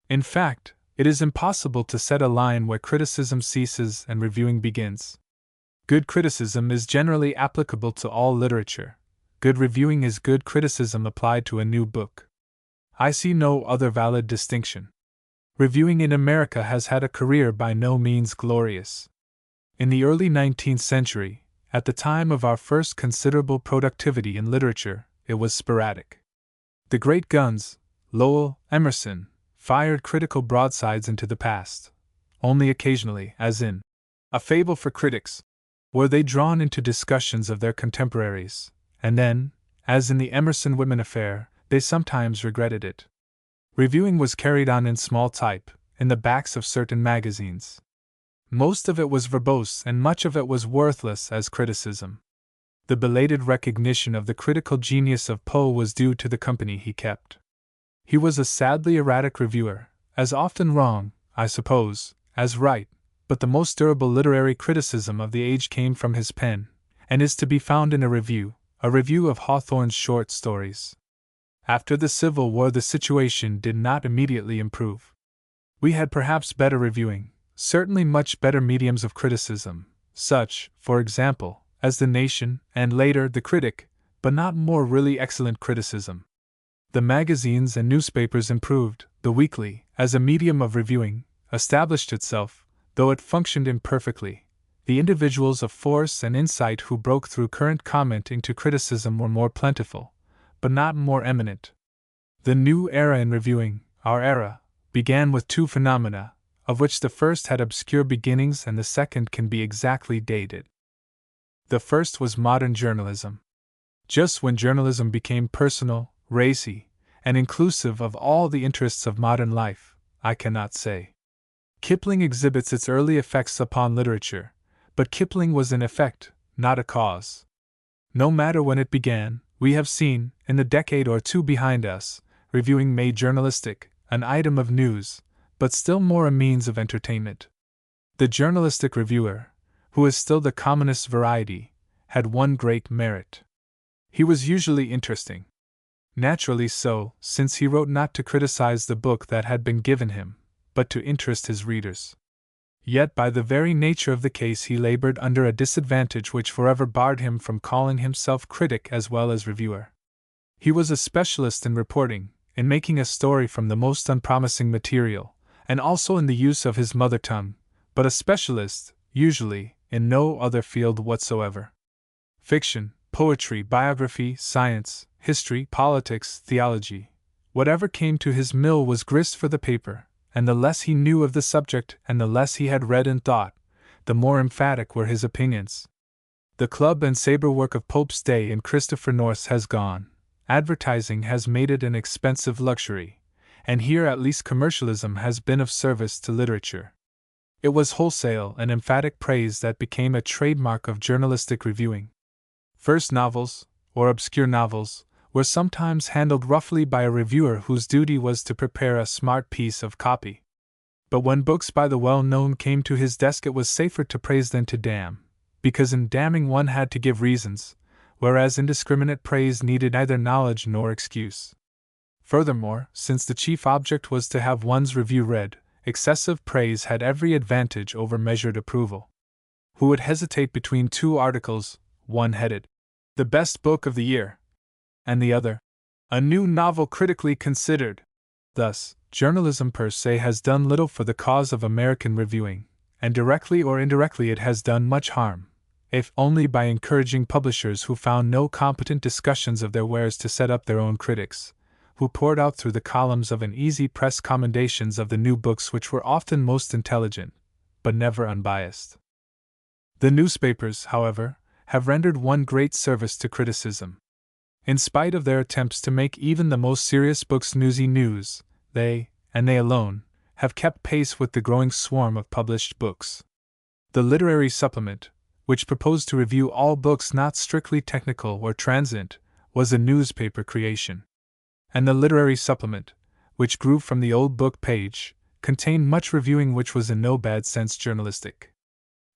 S1: In fact, it is impossible to set a line where criticism ceases and reviewing begins. Good criticism is generally applicable to all literature. Good reviewing is good criticism applied to a new book. I see no other valid distinction. Reviewing in America has had a career by no means glorious. In the early 19th century, at the time of our first considerable productivity in literature, it was sporadic. The great guns, Lowell, Emerson, fired critical broadsides into the past. Only occasionally, as in A Fable for Critics, were they drawn into discussions of their contemporaries, and then, as in the Emerson Women affair, they sometimes regretted it. Reviewing was carried on in small type, in the backs of certain magazines. Most of it was verbose and much of it was worthless as criticism. The belated recognition of the critical genius of Poe was due to the company he kept. He was a sadly erratic reviewer, as often wrong, I suppose, as right, but the most durable literary criticism of the age came from his pen, and is to be found in a review of Hawthorne's short stories. After the Civil War, the situation did not immediately improve. We had perhaps better reviewing, certainly much better mediums of criticism, such, for example, as The Nation, and later The Critic, but not more really excellent criticism. The magazines and newspapers improved. The weekly, as a medium of reviewing, established itself, though it functioned imperfectly. The individuals of force and insight who broke through current comment into criticism were more plentiful, but not more eminent. The new era in reviewing, our era, began with two phenomena, of which the first had obscure beginnings and the second can be exactly dated. The first was modern journalism. Just when journalism became personal, racy, and inclusive of all the interests of modern life, I cannot say. Kipling exhibits its early effects upon literature, but Kipling was an effect, not a cause. No matter when it began, we have seen, in the decade or two behind us, reviewing made journalistic, an item of news, but still more a means of entertainment. The journalistic reviewer, who is still the commonest variety, had one great merit. He was usually interesting. Naturally so, since he wrote not to criticize the book that had been given him, but to interest his readers. Yet by the very nature of the case he labored under a disadvantage which forever barred him from calling himself critic as well as reviewer. He was a specialist in reporting, in making a story from the most unpromising material, and also in the use of his mother tongue, but a specialist, usually, in no other field whatsoever. Fiction, poetry, biography, science, history, politics, theology, whatever came to his mill was grist for the paper, and the less he knew of the subject and the less he had read and thought, the more emphatic were his opinions. The club and sabre work of Pope's day and Christopher North's has gone. Advertising has made it an expensive luxury, and here at least commercialism has been of service to literature. It was wholesale and emphatic praise that became a trademark of journalistic reviewing. First novels, or obscure novels, were sometimes handled roughly by a reviewer whose duty was to prepare a smart piece of copy. But when books by the well-known came to his desk, it was safer to praise than to damn, because in damning one had to give reasons, whereas indiscriminate praise needed neither knowledge nor excuse. Furthermore, since the chief object was to have one's review read, excessive praise had every advantage over measured approval. Who would hesitate between two articles, one headed, "The Best Book of the Year," and the other, "A New Novel Critically Considered"? Thus, journalism per se has done little for the cause of American reviewing, and directly or indirectly it has done much harm, if only by encouraging publishers who found no competent discussions of their wares to set up their own critics, who poured out through the columns of an easy press commendations of the new books which were often most intelligent, but never unbiased. The newspapers, however, have rendered one great service to criticism. In spite of their attempts to make even the most serious books newsy news, they, and they alone, have kept pace with the growing swarm of published books. The Literary Supplement, which proposed to review all books not strictly technical or transient, was a newspaper creation. And the Literary Supplement, which grew from the old book page, contained much reviewing which was in no bad sense journalistic.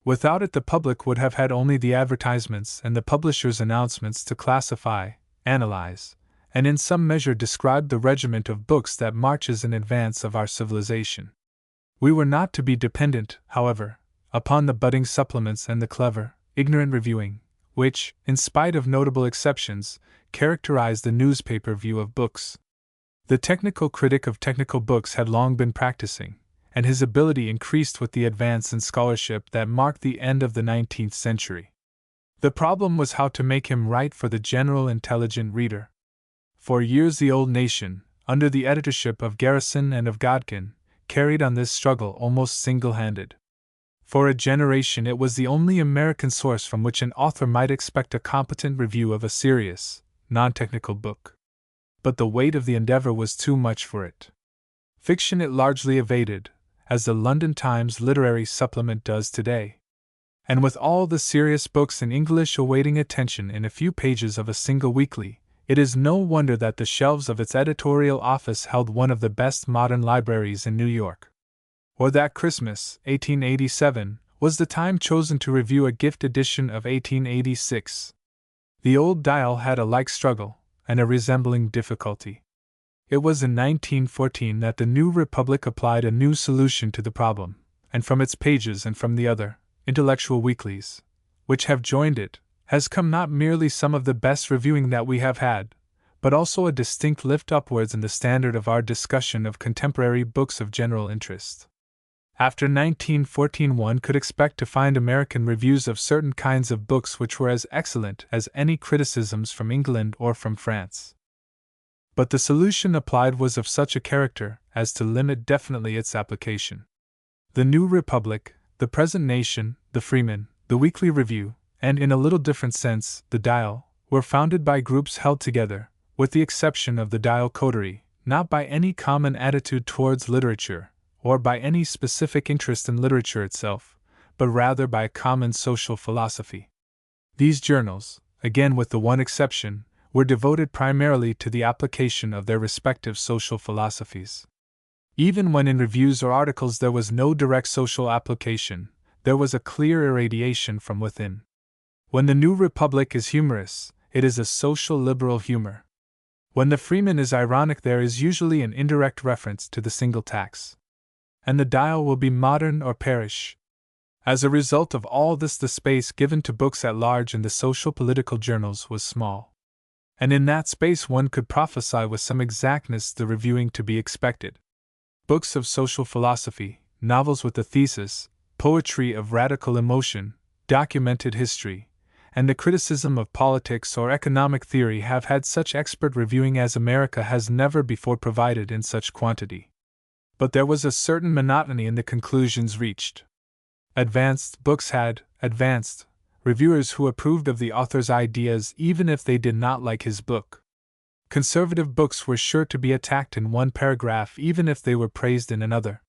S1: Without it the public would have had only the advertisements and the publishers' announcements to classify, analyze, and in some measure describe the regiment of books that marches in advance of our civilization. We were not to be dependent, however, upon the budding supplements and the clever, ignorant reviewing, which, in spite of notable exceptions, characterized the newspaper view of books. The technical critic of technical books had long been practicing, and his ability increased with the advance in scholarship that marked the end of the 19th century. The problem was how to make him write for the general intelligent reader. For years the old nation, under the editorship of Garrison and of Godkin, carried on this struggle almost single-handed. For a generation it was the only American source from which an author might expect a competent review of a serious, non-technical book. But the weight of the endeavor was too much for it. Fiction it largely evaded, as the London Times Literary Supplement does today. And with all the serious books in English awaiting attention in a few pages of a single weekly, it is no wonder that the shelves of its editorial office held one of the best modern libraries in New York. Or that Christmas, 1887, was the time chosen to review a gift edition of 1886. The old Dial had a like struggle, and a resembling difficulty. It was in 1914 that the New Republic applied a new solution to the problem, and from its pages and from the other, intellectual weeklies, which have joined it, has come not merely some of the best reviewing that we have had, but also a distinct lift upwards in the standard of our discussion of contemporary books of general interest. After 1914 one could expect to find American reviews of certain kinds of books which were as excellent as any criticisms from England or from France. But the solution applied was of such a character as to limit definitely its application. The New Republic, the Present Nation, the Freeman, the Weekly Review, and in a little different sense, the Dial, were founded by groups held together, with the exception of the Dial coterie, not by any common attitude towards literature, or by any specific interest in literature itself, but rather by a common social philosophy. These journals, again with the one exception, were devoted primarily to the application of their respective social philosophies. Even when in reviews or articles there was no direct social application, there was a clear irradiation from within. When the New Republic is humorous, it is a social liberal humor. When the Freeman is ironic, there is usually an indirect reference to the single tax. And the Dial will be modern or perish. As a result of all this, the space given to books at large in the social political journals was small. And in that space one could prophesy with some exactness the reviewing to be expected. Books of social philosophy, novels with a thesis, poetry of radical emotion, documented history, and the criticism of politics or economic theory have had such expert reviewing as America has never before provided in such quantity. But there was a certain monotony in the conclusions reached. Advanced books had advanced reviewers who approved of the author's ideas even if they did not like his book. Conservative books were sure to be attacked in one paragraph even if they were praised in another.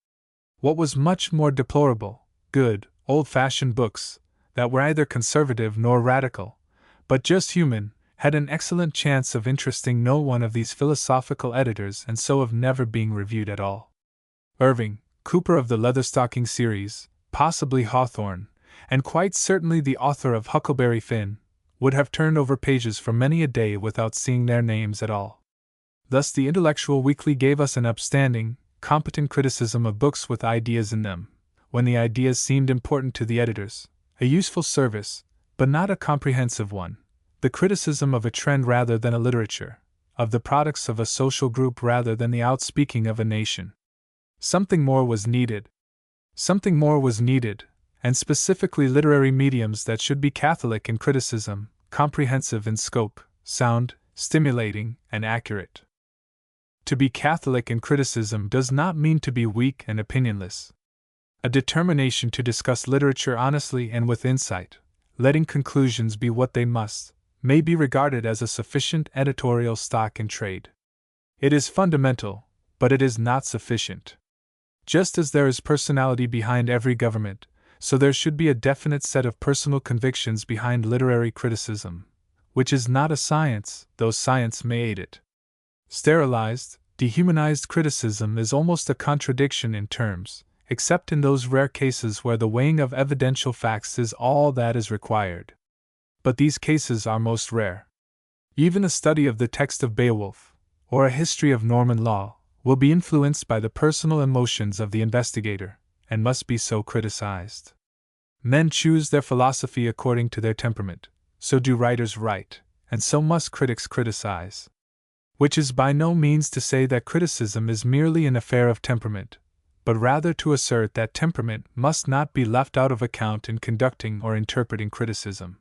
S1: What was much more deplorable, good, old-fashioned books, that were neither conservative nor radical, but just human, had an excellent chance of interesting no one of these philosophical editors and so of never being reviewed at all. Irving, Cooper of the Leatherstocking series, possibly Hawthorne, and quite certainly the author of Huckleberry Finn, would have turned over pages for many a day without seeing their names at all. Thus the Intellectual Weekly gave us an upstanding, competent criticism of books with ideas in them, when the ideas seemed important to the editors, a useful service, but not a comprehensive one, the criticism of a trend rather than a literature, of the products of a social group rather than the outspeaking of a nation. Something more was needed. Something more was needed, and specifically literary mediums that should be catholic in criticism, comprehensive in scope, sound, stimulating, and accurate. To be catholic in criticism does not mean to be weak and opinionless. A determination to discuss literature honestly and with insight, letting conclusions be what they must, may be regarded as a sufficient editorial stock in trade. It is fundamental, but it is not sufficient. Just as there is personality behind every government, so there should be a definite set of personal convictions behind literary criticism, which is not a science, though science may aid it. Sterilized, dehumanized criticism is almost a contradiction in terms, except in those rare cases where the weighing of evidential facts is all that is required. But these cases are most rare. Even a study of the text of Beowulf, or a history of Norman law, will be influenced by the personal emotions of the investigator, and must be so criticized. Men choose their philosophy according to their temperament, so do writers write, and so must critics criticize. Which is by no means to say that criticism is merely an affair of temperament, but rather to assert that temperament must not be left out of account in conducting or interpreting criticism.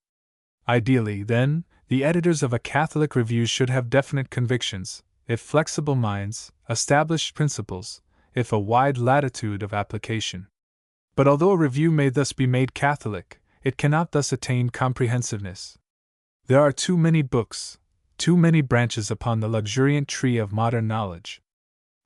S1: Ideally, then, the editors of a Catholic review should have definite convictions, if flexible minds, established principles, if a wide latitude of application. But although a review may thus be made Catholic, it cannot thus attain comprehensiveness. There are too many books, too many branches upon the luxuriant tree of modern knowledge.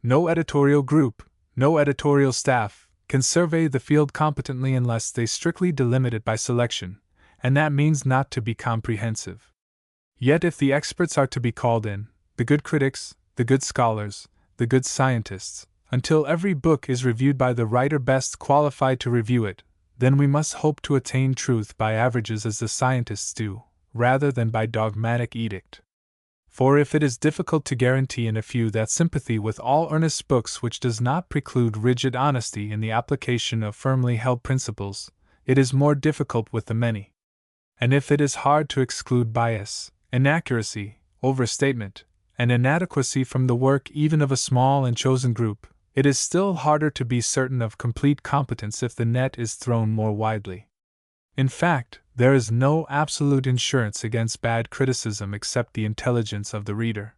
S1: No editorial group, no editorial staff, can survey the field competently unless they strictly delimit it by selection, and that means not to be comprehensive. Yet if the experts are to be called in, the good critics, the good scholars, the good scientists, until every book is reviewed by the writer best qualified to review it, then we must hope to attain truth by averages as the scientists do, rather than by dogmatic edict. For if it is difficult to guarantee in a few that sympathy with all earnest books which does not preclude rigid honesty in the application of firmly held principles, it is more difficult with the many. And if it is hard to exclude bias, inaccuracy, overstatement, and inadequacy from the work even of a small and chosen group, it is still harder to be certain of complete competence if the net is thrown more widely. In fact, there is no absolute insurance against bad criticism except the intelligence of the reader.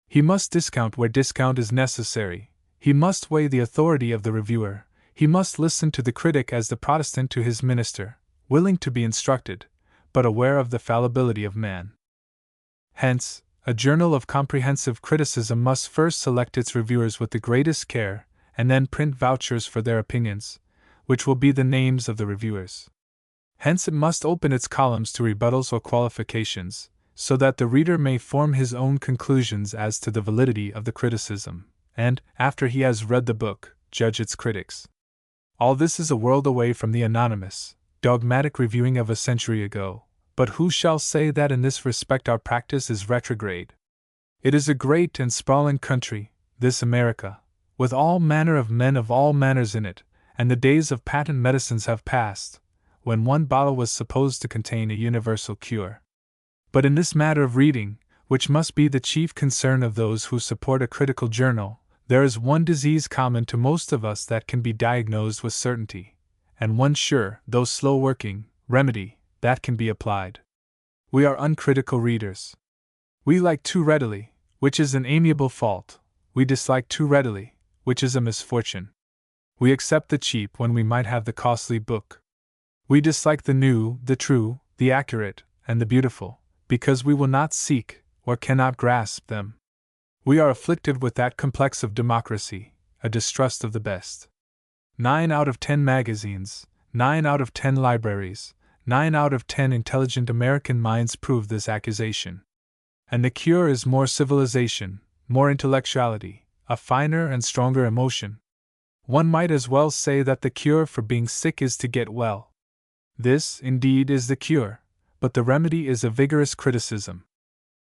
S1: He must discount where discount is necessary, he must weigh the authority of the reviewer, he must listen to the critic as the Protestant to his minister, willing to be instructed, but aware of the fallibility of man. Hence, a journal of comprehensive criticism must first select its reviewers with the greatest care, and then print vouchers for their opinions, which will be the names of the reviewers. Hence it must open its columns to rebuttals or qualifications, so that the reader may form his own conclusions as to the validity of the criticism, and, after he has read the book, judge its critics. All this is a world away from the anonymous, dogmatic reviewing of a century ago, but who shall say that in this respect our practice is retrograde? It is a great and sprawling country, this America, with all manner of men of all manners in it, and the days of patent medicines have passed, when one bottle was supposed to contain a universal cure. But in this matter of reading, which must be the chief concern of those who support a critical journal, there is one disease common to most of us that can be diagnosed with certainty, and one sure, though slow-working, remedy that can be applied. We are uncritical readers. We like too readily, which is an amiable fault. We dislike too readily, which is a misfortune. We accept the cheap when we might have the costly book. We dislike the new, the true, the accurate, and the beautiful, because we will not seek, or cannot grasp them. We are afflicted with that complex of democracy, a distrust of the best. 9 out of 10 magazines, 9 out of 10 libraries, 9 out of 10 intelligent American minds prove this accusation. And the cure is more civilization, more intellectuality, a finer and stronger emotion. One might as well say that the cure for being sick is to get well. This, indeed, is the cure, but the remedy is a vigorous criticism.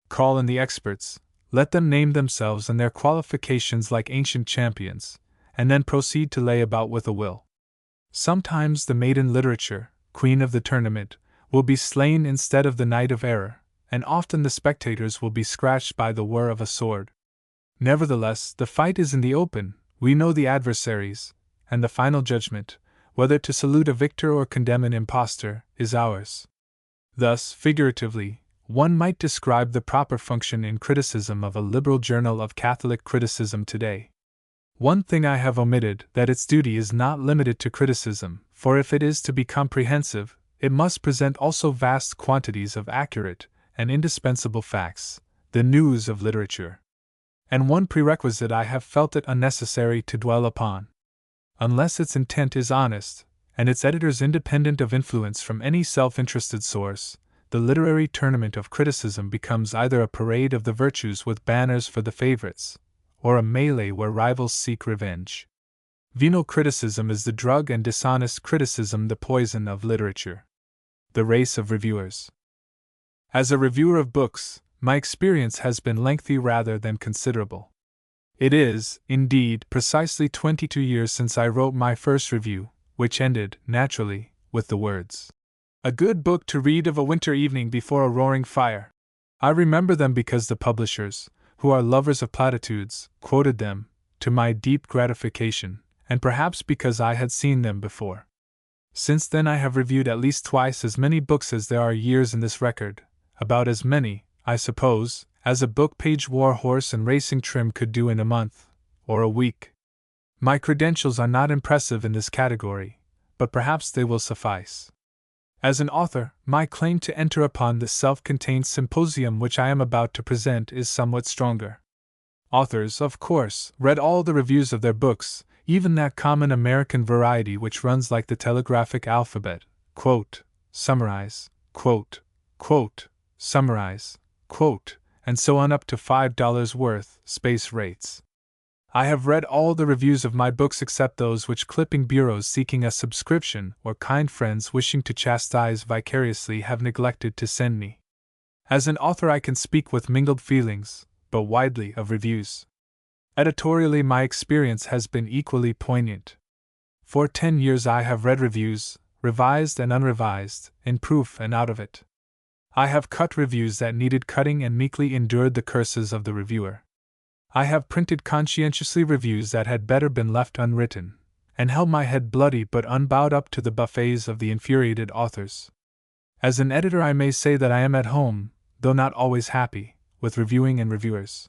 S1: Call in the experts, let them name themselves and their qualifications like ancient champions, and then proceed to lay about with a will. Sometimes the maiden literature, queen of the tournament, will be slain instead of the knight of error, and often the spectators will be scratched by the whir of a sword. Nevertheless, the fight is in the open, we know the adversaries, and the final judgment, whether to salute a victor or condemn an impostor, is ours. Thus, figuratively, one might describe the proper function in criticism of a liberal journal of Catholic criticism today. One thing I have omitted, that its duty is not limited to criticism, for if it is to be comprehensive, it must present also vast quantities of accurate and indispensable facts, the news of literature. And one prerequisite I have felt it unnecessary to dwell upon. Unless its intent is honest, and its editors independent of influence from any self-interested source, the literary tournament of criticism becomes either a parade of the virtues with banners for the favorites, or a melee where rivals seek revenge. Venal criticism is the drug and dishonest criticism the poison of literature. The race of reviewers. As a reviewer of books, my experience has been lengthy rather than considerable. It is, indeed, precisely 22 years since I wrote my first review, which ended, naturally, with the words, "A good book to read of a winter evening before a roaring fire." I remember them because the publishers, who are lovers of platitudes, quoted them, to my deep gratification, and perhaps because I had seen them before. Since then I have reviewed at least twice as many books as there are years in this record, about as many, I suppose, as a book-page war horse and racing trim could do in a month, or a week. My credentials are not impressive in this category, but perhaps they will suffice. As an author, my claim to enter upon this self-contained symposium which I am about to present is somewhat stronger. Authors, of course, read all the reviews of their books, even that common American variety which runs like the telegraphic alphabet, quote, summarize, quote, summarize, quote, and so on up to $5 worth, space rates. I have read all the reviews of my books except those which clipping bureaus seeking a subscription or kind friends wishing to chastise vicariously have neglected to send me. As an author I can speak with mingled feelings, but widely, of reviews. Editorially my experience has been equally poignant. For 10 years I have read reviews, revised and unrevised, in proof and out of it. I have cut reviews that needed cutting and meekly endured the curses of the reviewer. I have printed conscientiously reviews that had better been left unwritten, and held my head bloody but unbowed up to the buffets of the infuriated authors. As an editor I may say that I am at home, though not always happy, with reviewing and reviewers.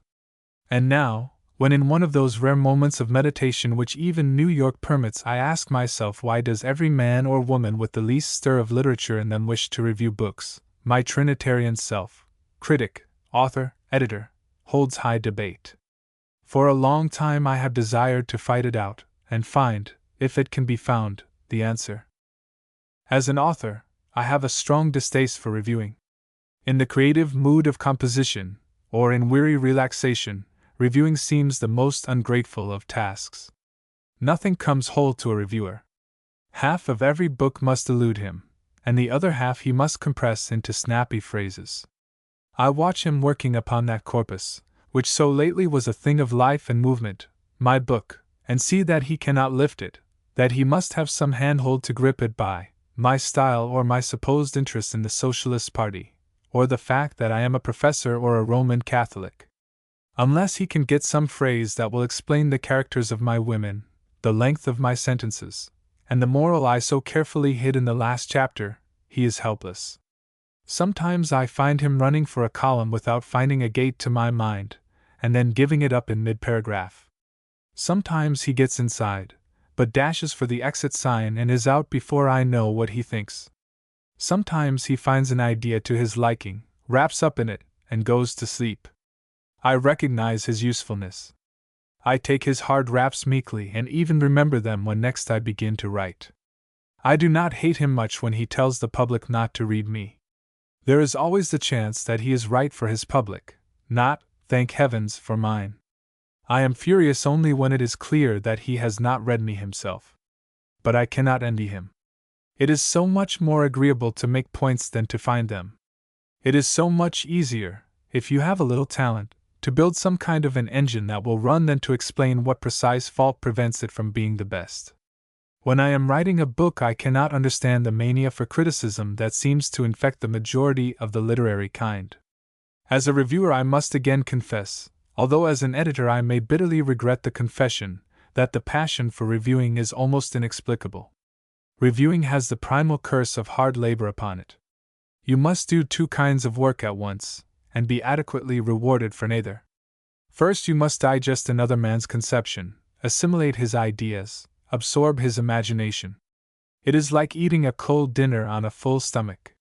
S1: And now, when in one of those rare moments of meditation which even New York permits, I ask myself why does every man or woman with the least stir of literature in them wish to review books, my Trinitarian self, critic, author, editor, holds high debate. For a long time I have desired to fight it out, and find, if it can be found, the answer. As an author, I have a strong distaste for reviewing. In the creative mood of composition, or in weary relaxation, reviewing seems the most ungrateful of tasks. Nothing comes whole to a reviewer. Half of every book must elude him, and the other half he must compress into snappy phrases. I watch him working upon that corpus, which so lately was a thing of life and movement, my book, and see that he cannot lift it, that he must have some handhold to grip it by, my style or my supposed interest in the Socialist Party, or the fact that I am a professor or a Roman Catholic. Unless he can get some phrase that will explain the characters of my women, the length of my sentences, and the moral I so carefully hid in the last chapter, he is helpless. Sometimes I find him running for a column without finding a gate to my mind, and then giving it up in mid-paragraph. Sometimes he gets inside, but dashes for the exit sign and is out before I know what he thinks. Sometimes he finds an idea to his liking, wraps up in it, and goes to sleep. I recognize his usefulness. I take his hard raps meekly and even remember them when next I begin to write. I do not hate him much when he tells the public not to read me. There is always the chance that he is right for his public, not, thank heavens, for mine. I am furious only when it is clear that he has not read me himself. But I cannot envy him. It is so much more agreeable to make points than to find them. It is so much easier, if you have a little talent, to build some kind of an engine that will run than to explain what precise fault prevents it from being the best. When I am writing a book I cannot understand the mania for criticism that seems to infect the majority of the literary kind. As a reviewer I must again confess, although as an editor I may bitterly regret the confession, that the passion for reviewing is almost inexplicable. Reviewing has the primal curse of hard labor upon it. You must do two kinds of work at once, and be adequately rewarded for neither. First you must digest another man's conception, assimilate his ideas, absorb his imagination. It is like eating a cold dinner on a full stomach.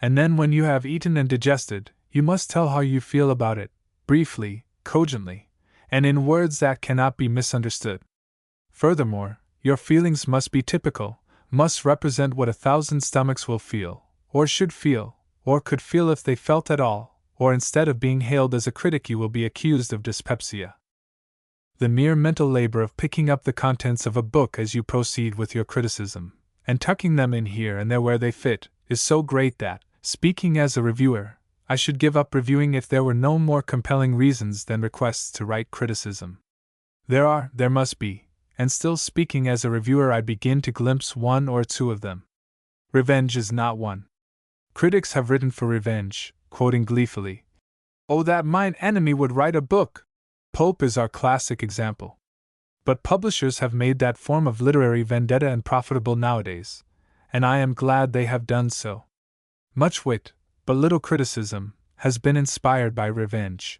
S1: And then when you have eaten and digested, you must tell how you feel about it, briefly, cogently, and in words that cannot be misunderstood. Furthermore, your feelings must be typical, must represent what 1,000 stomachs will feel, or should feel, or could feel if they felt at all, or instead of being hailed as a critic you will be accused of dyspepsia. The mere mental labor of picking up the contents of a book as you proceed with your criticism, and tucking them in here and there where they fit, is so great that, speaking as a reviewer, I should give up reviewing if there were no more compelling reasons than requests to write criticism. There must be, and still speaking as a reviewer I begin to glimpse one or two of them. Revenge is not one. Critics have written for revenge, quoting gleefully, "Oh, that mine enemy would write a book!" Pope is our classic example. But publishers have made that form of literary vendetta unprofitable nowadays, and I am glad they have done so. Much wit, but little criticism, has been inspired by revenge.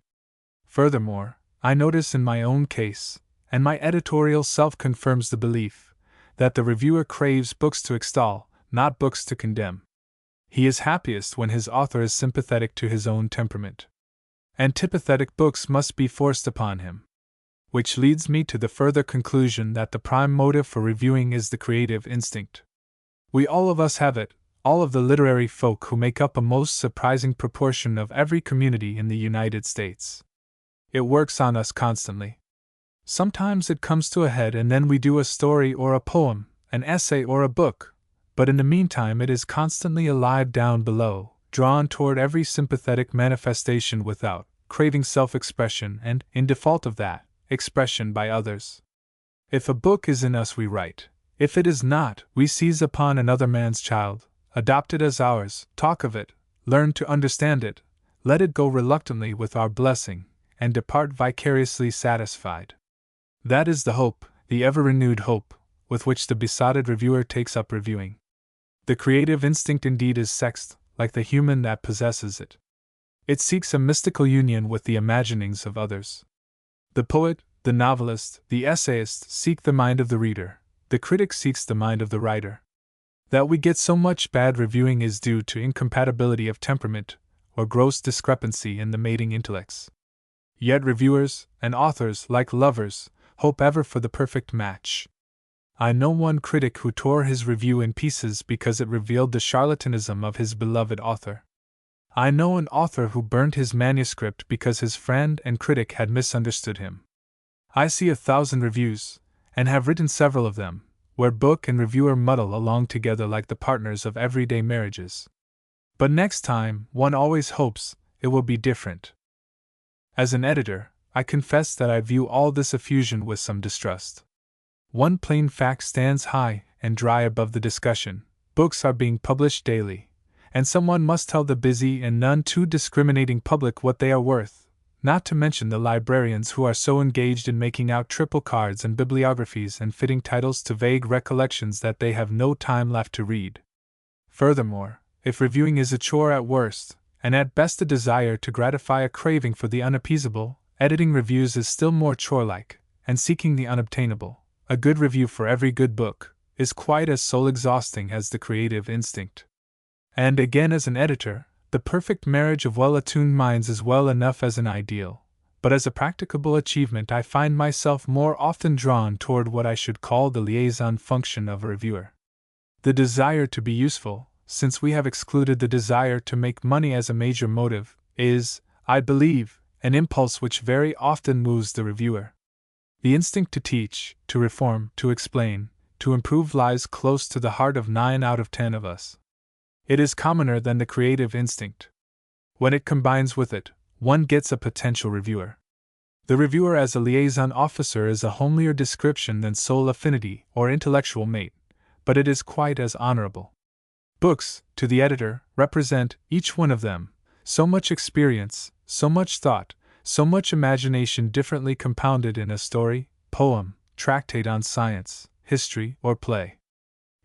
S1: Furthermore, I notice in my own case, and my editorial self confirms the belief, that the reviewer craves books to extol, not books to condemn. He is happiest when his author is sympathetic to his own temperament. Antipathetic books must be forced upon him. Which leads me to the further conclusion that the prime motive for reviewing is the creative instinct. We all of us have it, all of the literary folk who make up a most surprising proportion of every community in the United States. It works on us constantly. Sometimes it comes to a head and then we do a story or a poem, an essay or a book, but in the meantime it is constantly alive down below, drawn toward every sympathetic manifestation without, craving self-expression and, in default of that, expression by others. If a book is in us we write. If it is not, we seize upon another man's child, adopt it as ours, talk of it, learn to understand it, let it go reluctantly with our blessing, and depart vicariously satisfied. That is the hope, the ever-renewed hope, with which the besotted reviewer takes up reviewing. The creative instinct indeed is sexed, like the human that possesses it. It seeks a mystical union with the imaginings of others. The poet, the novelist, the essayist seek the mind of the reader, the critic seeks the mind of the writer. That we get so much bad reviewing is due to incompatibility of temperament, or gross discrepancy in the mating intellects. Yet reviewers, and authors, like lovers, hope ever for the perfect match. I know one critic who tore his review in pieces because it revealed the charlatanism of his beloved author. I know an author who burned his manuscript because his friend and critic had misunderstood him. I see 1,000 reviews, and have written several of them, where book and reviewer muddle along together like the partners of everyday marriages. But next time, one always hopes, it will be different. As an editor, I confess that I view all this effusion with some distrust. One plain fact stands high and dry above the discussion: books are being published daily, and someone must tell the busy and none too discriminating public what they are worth, not to mention the librarians who are so engaged in making out triple cards and bibliographies and fitting titles to vague recollections that they have no time left to read. Furthermore, if reviewing is a chore at worst, and at best a desire to gratify a craving for the unappeasable, editing reviews is still more chore-like, and seeking the unobtainable. A good review for every good book is quite as soul-exhausting as the creative instinct. And again, as an editor, the perfect marriage of well-attuned minds is well enough as an ideal, but as a practicable achievement I find myself more often drawn toward what I should call the liaison function of a reviewer. The desire to be useful, since we have excluded the desire to make money as a major motive, is, I believe, an impulse which very often moves the reviewer. The instinct to teach, to reform, to explain, to improve lies close to the heart of 9 out of 10 of us. It is commoner than the creative instinct. When it combines with it, one gets a potential reviewer. The reviewer as a liaison officer is a homelier description than soul affinity or intellectual mate, but it is quite as honorable. Books, to the editor, represent, each one of them, so much experience, so much thought, so much imagination differently compounded in a story, poem, tractate on science, history, or play.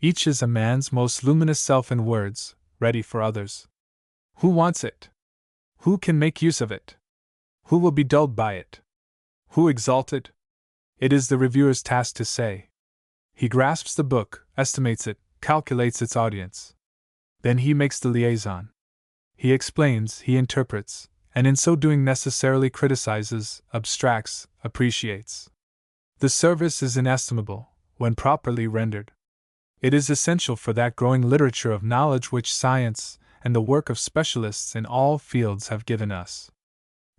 S1: Each is a man's most luminous self in words, ready for others. Who wants it? Who can make use of it? Who will be dulled by it? Who exalt it? It is the reviewer's task to say. He grasps the book, estimates it, calculates its audience. Then he makes the liaison. He explains, he interprets, and in so doing necessarily criticizes, abstracts, appreciates. The service is inestimable, when properly rendered. It is essential for that growing literature of knowledge which science and the work of specialists in all fields have given us.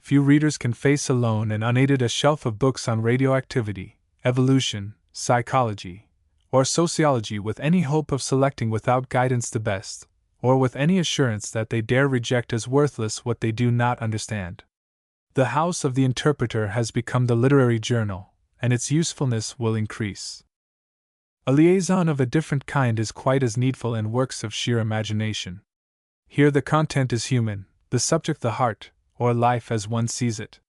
S1: Few readers can face alone and unaided a shelf of books on radioactivity, evolution, psychology, or sociology with any hope of selecting without guidance the best, or with any assurance that they dare reject as worthless what they do not understand. The house of the interpreter has become the literary journal, and its usefulness will increase. A liaison of a different kind is quite as needful in works of sheer imagination. Here the content is human, the subject the heart, or life as one sees it.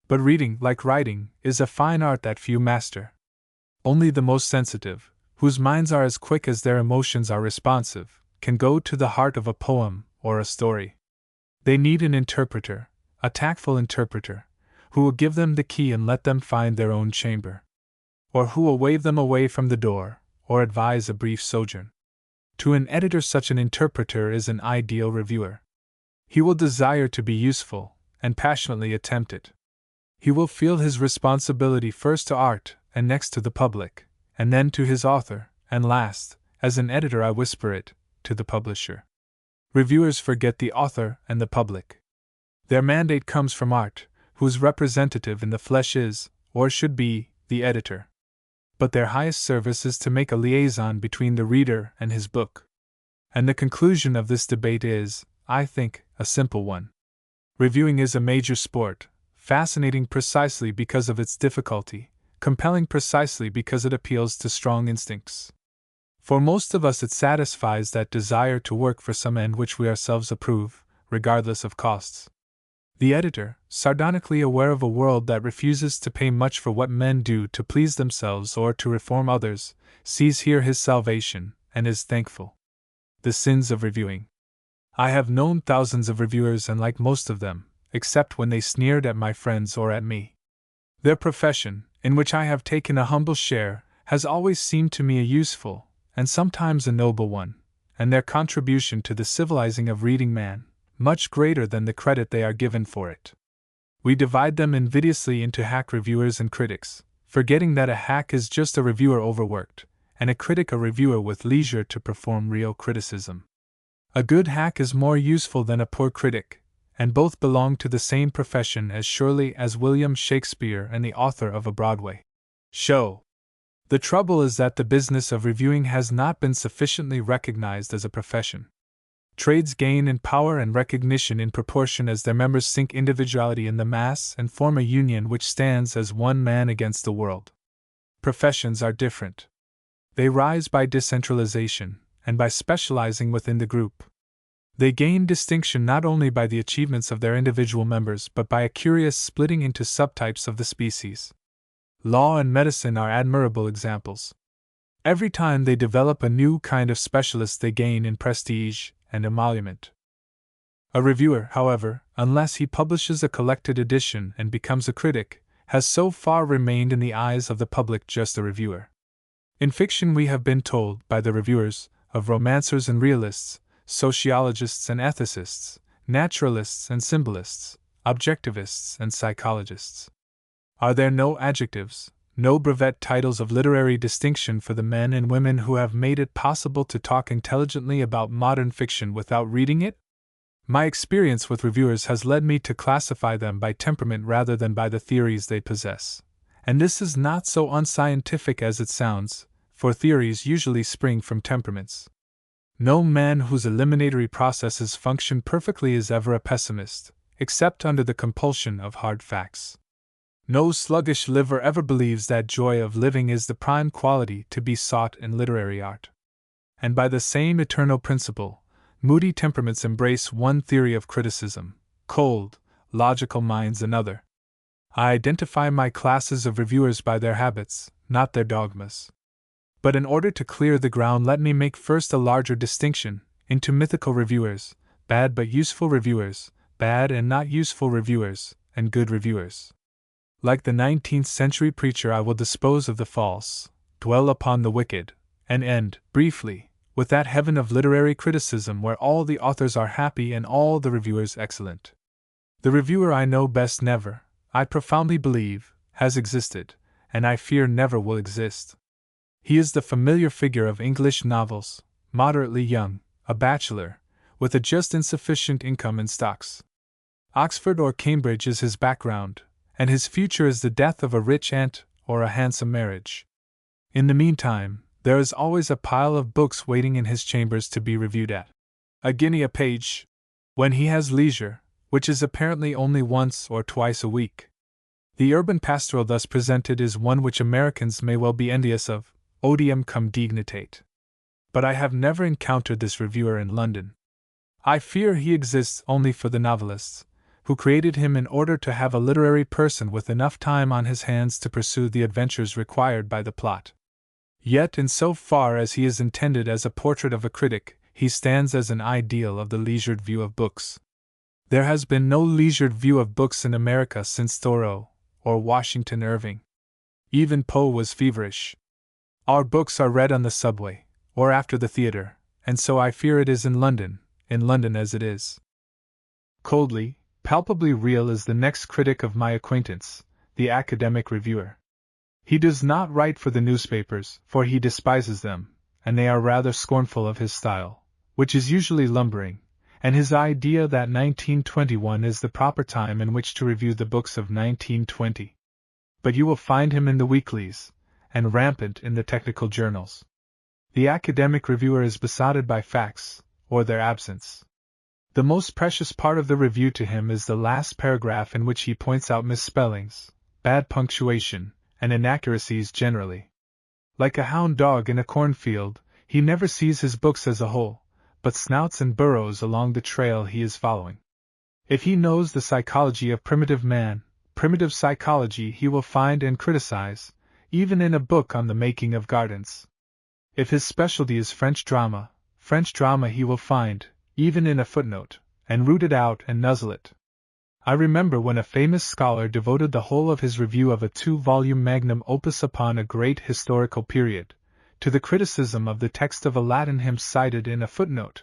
S1: But reading, like writing, is a fine art that few master, Only the most sensitive, whose minds are as quick as their emotions are responsive, can go to the heart of a poem or a story. They need an interpreter, a tactful interpreter, who will give them the key and let them find their own chamber, or who will wave them away from the door, or advise a brief sojourn. To an editor, such an interpreter is an ideal reviewer. He will desire to be useful, and passionately attempt it. He will feel his responsibility first to art, and next to the public, and then to his author, and last, as an editor I whisper it, to the publisher. Reviewers forget the author and the public. Their mandate comes from art, whose representative in the flesh is, or should be, the editor. But their highest service is to make a liaison between the reader and his book. And the conclusion of this debate is, I think, a simple one. Reviewing is a major sport, fascinating precisely because of its difficulty, compelling precisely because it appeals to strong instincts. For most of us, it satisfies that desire to work for some end which we ourselves approve, regardless of costs. The editor, sardonically aware of a world that refuses to pay much for what men do to please themselves or to reform others, sees here his salvation, and is thankful. The sins of reviewing. I have known thousands of reviewers and liked most of them, except when they sneered at my friends or at me. Their profession, in which I have taken a humble share, has always seemed to me a useful, and sometimes a noble one, and their contribution to the civilizing of reading man, much greater than the credit they are given for it. We divide them invidiously into hack reviewers and critics, forgetting that a hack is just a reviewer overworked, and a critic a reviewer with leisure to perform real criticism. A good hack is more useful than a poor critic, and both belong to the same profession as surely as William Shakespeare and the author of a Broadway show. The trouble is that the business of reviewing has not been sufficiently recognized as a profession. Trades gain in power and recognition in proportion as their members sink individuality in the mass and form a union which stands as one man against the world. Professions are different. They rise by decentralization, and by specializing within the group. They gain distinction not only by the achievements of their individual members but by a curious splitting into subtypes of the species. Law and medicine are admirable examples. Every time they develop a new kind of specialist, they gain in prestige and emolument. A reviewer, however, unless he publishes a collected edition and becomes a critic, has so far remained in the eyes of the public just a reviewer. In fiction we have been told, by the reviewers, of romancers and realists, sociologists and ethicists, naturalists and symbolists, objectivists and psychologists. Are there no adjectives, no brevet titles of literary distinction for the men and women who have made it possible to talk intelligently about modern fiction without reading it? My experience with reviewers has led me to classify them by temperament rather than by the theories they possess. And this is not so unscientific as it sounds, for theories usually spring from temperaments. No man whose eliminatory processes function perfectly is ever a pessimist, except under the compulsion of hard facts. No sluggish liver ever believes that joy of living is the prime quality to be sought in literary art. And by the same eternal principle, moody temperaments embrace one theory of criticism, cold, logical minds another. I identify my classes of reviewers by their habits, not their dogmas. But in order to clear the ground, let me make first a larger distinction into mythical reviewers, bad but useful reviewers, bad and not useful reviewers, and good reviewers. Like the 19th century preacher, I will dispose of the false, dwell upon the wicked, and end, briefly, with that heaven of literary criticism where all the authors are happy and all the reviewers excellent. The reviewer I know best never, I profoundly believe, has existed, and I fear never will exist. He is the familiar figure of English novels, moderately young, a bachelor, with a just insufficient income in stocks. Oxford or Cambridge is his background, and his future is the death of a rich aunt or a handsome marriage. In the meantime, there is always a pile of books waiting in his chambers to be reviewed at a guinea a page, when he has leisure, which is apparently only once or twice a week. The urban pastoral thus presented is one which Americans may well be envious of, odium cum dignitate. But I have never encountered this reviewer in London. I fear he exists only for the novelists, who created him in order to have a literary person with enough time on his hands to pursue the adventures required by the plot. Yet, in so far as he is intended as a portrait of a critic, he stands as an ideal of the leisured view of books. There has been no leisured view of books in America since Thoreau, or Washington Irving. Even Poe was feverish. Our books are read on the subway, or after the theater, and so I fear it is in London as it is. Coldly, palpably real is the next critic of my acquaintance, the academic reviewer. He does not write for the newspapers, for he despises them, and they are rather scornful of his style, which is usually lumbering, and his idea that 1921 is the proper time in which to review the books of 1920. But you will find him in the weeklies, and rampant in the technical journals. The academic reviewer is besotted by facts, or their absence. The most precious part of the review to him is the last paragraph in which he points out misspellings, bad punctuation, and inaccuracies generally. Like a hound dog in a cornfield, he never sees his books as a whole, but snouts and burrows along the trail he is following. If he knows the psychology of primitive man, primitive psychology he will find and criticize, even in a book on the making of gardens. If his specialty is French drama he will find, even in a footnote, and root it out and nuzzle it. I remember when a famous scholar devoted the whole of his review of a 2-volume magnum opus upon a great historical period, to the criticism of the text of a Latin hymn cited in a footnote.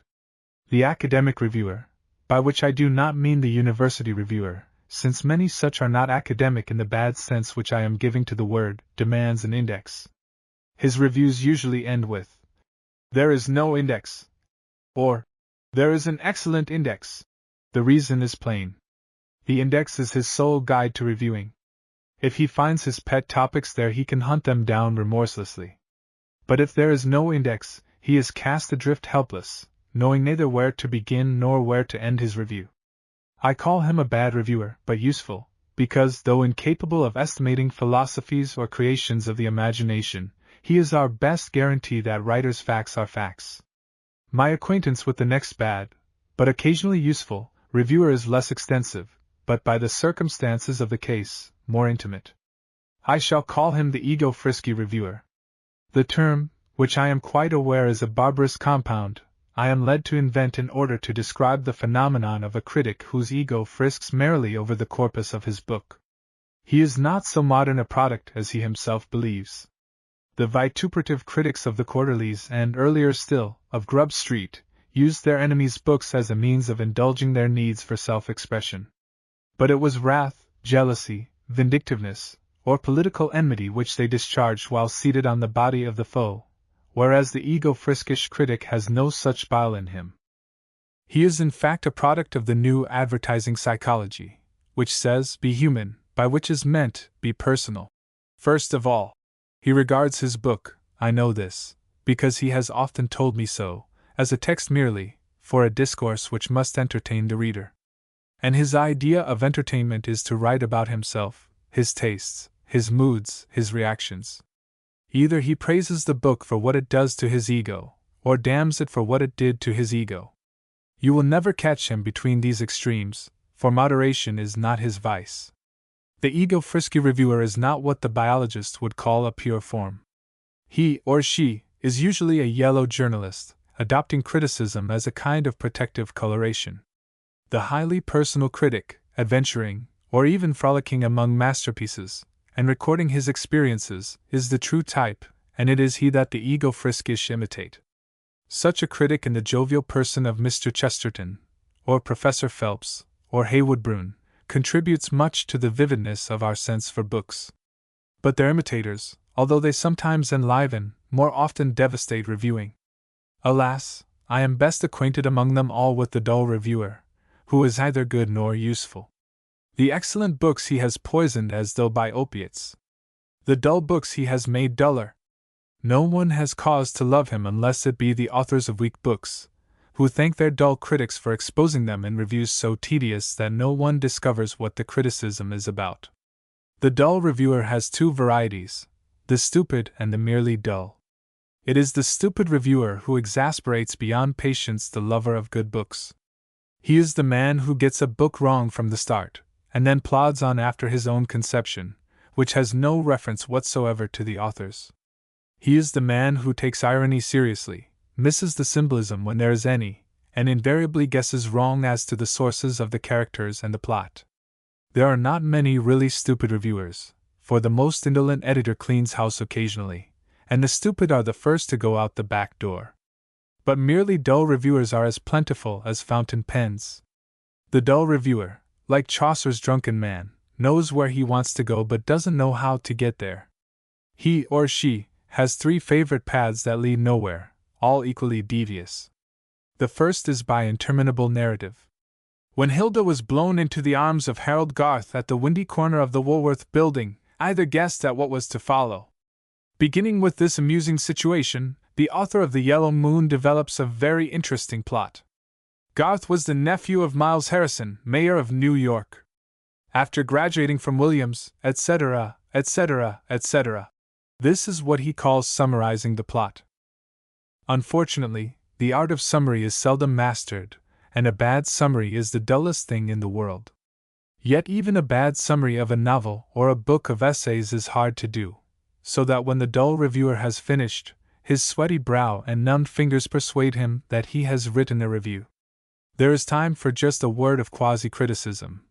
S1: The academic reviewer, by which I do not mean the university reviewer, since many such are not academic in the bad sense which I am giving to the word, demands an index. His reviews usually end with, "There is no index," or, "There is an excellent index." The reason is plain. The index is his sole guide to reviewing. If he finds his pet topics there he can hunt them down remorselessly. But if there is no index, he is cast adrift helpless, knowing neither where to begin nor where to end his review. I call him a bad reviewer, but useful, because, though incapable of estimating philosophies or creations of the imagination, he is our best guarantee that writers' facts are facts. My acquaintance with the next bad, but occasionally useful, reviewer is less extensive, but by the circumstances of the case, more intimate. I shall call him the ego-frisky reviewer. The term, which I am quite aware is a barbarous compound, I am led to invent in order to describe the phenomenon of a critic whose ego frisks merrily over the corpus of his book. He is not so modern a product as he himself believes. The vituperative critics of the Quarterlies and, earlier still, of Grub Street, used their enemies' books as a means of indulging their needs for self-expression. But it was wrath, jealousy, vindictiveness, or political enmity which they discharged while seated on the body of the foe, whereas the ego-friskish critic has no such bile in him. He is in fact a product of the new advertising psychology, which says, "Be human," by which is meant, be personal. First of all, he regards his book, I know this, because he has often told me so, as a text merely, for a discourse which must entertain the reader. And his idea of entertainment is to write about himself, his tastes, his moods, his reactions. Either he praises the book for what it does to his ego, or damns it for what it did to his ego. You will never catch him between these extremes, for moderation is not his vice. The ego-frisky reviewer is not what the biologist would call a pure form. He, or she, is usually a yellow journalist, adopting criticism as a kind of protective coloration. The highly personal critic, adventuring, or even frolicking among masterpieces, and recording his experiences, is the true type, and it is he that the ego-friskish imitate. Such a critic in the jovial person of Mr. Chesterton, or Professor Phelps, or Heywood Broun, contributes much to the vividness of our sense for books. But their imitators, although they sometimes enliven, more often devastate reviewing. Alas, I am best acquainted among them all with the dull reviewer, who is neither good nor useful. The excellent books he has poisoned as though by opiates. The dull books he has made duller. No one has cause to love him unless it be the authors of weak books, who thank their dull critics for exposing them in reviews so tedious that no one discovers what the criticism is about. The dull reviewer has two varieties, the stupid and the merely dull. It is the stupid reviewer who exasperates beyond patience the lover of good books. He is the man who gets a book wrong from the start, and then plods on after his own conception, which has no reference whatsoever to the author's. He is the man who takes irony seriously, misses the symbolism when there is any, and invariably guesses wrong as to the sources of the characters and the plot. There are not many really stupid reviewers, for the most indolent editor cleans house occasionally, and the stupid are the first to go out the back door. But merely dull reviewers are as plentiful as fountain pens. The dull reviewer, like Chaucer's drunken man, knows where he wants to go but doesn't know how to get there. He or she has 3 favorite paths that lead nowhere, all equally devious. The first is by interminable narrative. When Hilda was blown into the arms of Harold Garth at the windy corner of the Woolworth building, either guessed at what was to follow. Beginning with this amusing situation, the author of The Yellow Moon develops a very interesting plot. Garth was the nephew of Miles Harrison, mayor of New York. After graduating from Williams, etc., etc., etc. This is what he calls summarizing the plot. Unfortunately, the art of summary is seldom mastered, and a bad summary is the dullest thing in the world. Yet even a bad summary of a novel or a book of essays is hard to do, so that when the dull reviewer has finished, his sweaty brow and numbed fingers persuade him that he has written a review. There is time for just a word of quasi-criticism.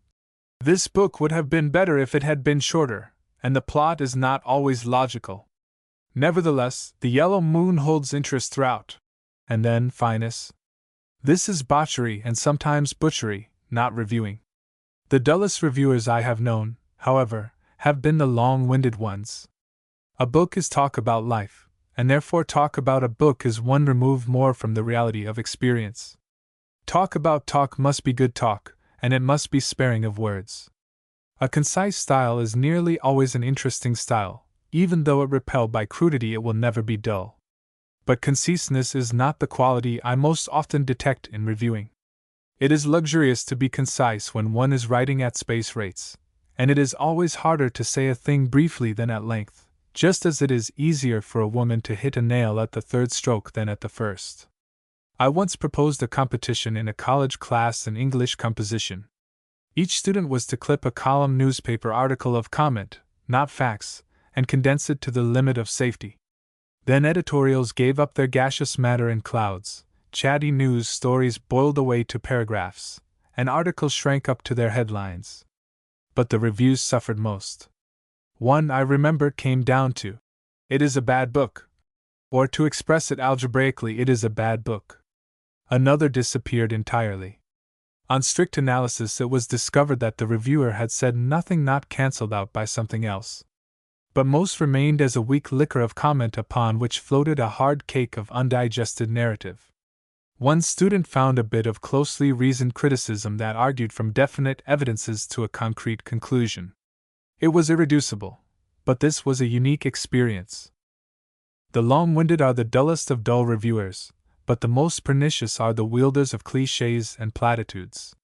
S1: This book would have been better if it had been shorter, and the plot is not always logical. Nevertheless, The Yellow Moon holds interest throughout. And then, finesse. This is botchery and sometimes butchery, not reviewing. The dullest reviewers I have known, however, have been the long-winded ones. A book is talk about life, and therefore talk about a book is one remove more from the reality of experience. Talk about talk must be good talk, and it must be sparing of words. A concise style is nearly always an interesting style. Even though it repelled by crudity, it will never be dull. But conciseness is not the quality I most often detect in reviewing. It is luxurious to be concise when one is writing at space rates, and it is always harder to say a thing briefly than at length, just as it is easier for a woman to hit a nail at the 3rd stroke than at the 1st. I once proposed a competition in a college class in English composition. Each student was to clip a column newspaper article of comment, not facts, and condense it to the limit of safety. Then editorials gave up their gaseous matter in clouds, chatty news stories boiled away to paragraphs, and articles shrank up to their headlines. But the reviews suffered most. One, I remember, came down to, "It is a bad book," or to express it algebraically, "It is a bad book." Another disappeared entirely. On strict analysis, it was discovered that the reviewer had said nothing not cancelled out by something else. But most remained as a weak liquor of comment upon which floated a hard cake of undigested narrative. One student found a bit of closely reasoned criticism that argued from definite evidences to a concrete conclusion. It was irreducible, but this was a unique experience. The long-winded are the dullest of dull reviewers, but the most pernicious are the wielders of clichés and platitudes.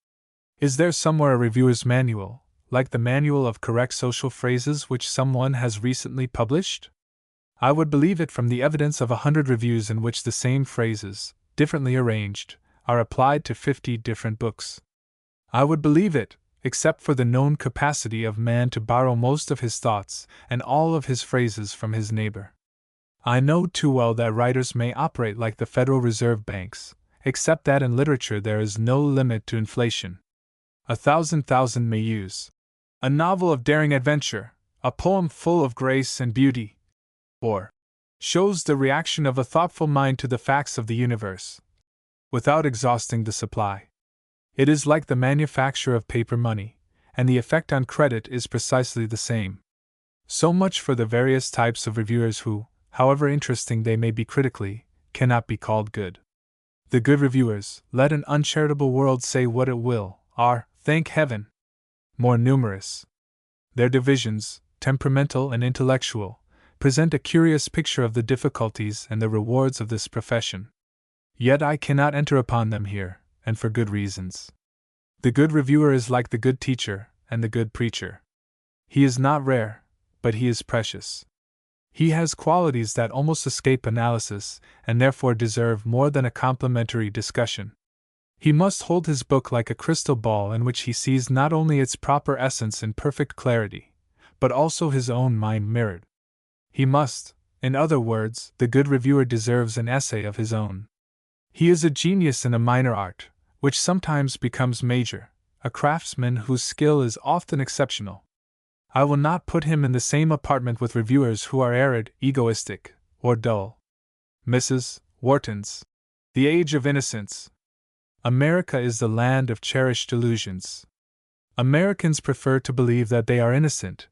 S1: Is there somewhere a reviewer's manual, like the manual of correct social phrases which someone has recently published? I would believe it from the evidence of 100 reviews in which the same phrases, differently arranged, are applied to 50 different books. I would believe it, except for the known capacity of man to borrow most of his thoughts and all of his phrases from his neighbor. I know too well that writers may operate like the Federal Reserve banks, except that in literature there is no limit to inflation. 1,000 may use a novel of daring adventure, a poem full of grace and beauty, or shows the reaction of a thoughtful mind to the facts of the universe, without exhausting the supply. It is like the manufacture of paper money, and the effect on credit is precisely the same. So much for the various types of reviewers who, however interesting they may be critically, cannot be called good. The good reviewers, let an uncharitable world say what it will, are, thank heaven, more numerous. Their divisions, temperamental and intellectual, present a curious picture of the difficulties and the rewards of this profession. Yet I cannot enter upon them here, and for good reasons. The good reviewer is like the good teacher and the good preacher. He is not rare, but he is precious. He has qualities that almost escape analysis, and therefore deserve more than a complimentary discussion. He must hold his book like a crystal ball in which he sees not only its proper essence in perfect clarity, but also his own mind mirrored. He must, in other words, the good reviewer deserves an essay of his own. He is a genius in a minor art, which sometimes becomes major, a craftsman whose skill is often exceptional. I will not put him in the same apartment with reviewers who are arid, egoistic, or dull. Mrs. Wharton's The Age of Innocence. America is the land of cherished illusions. Americans prefer to believe that they are innocent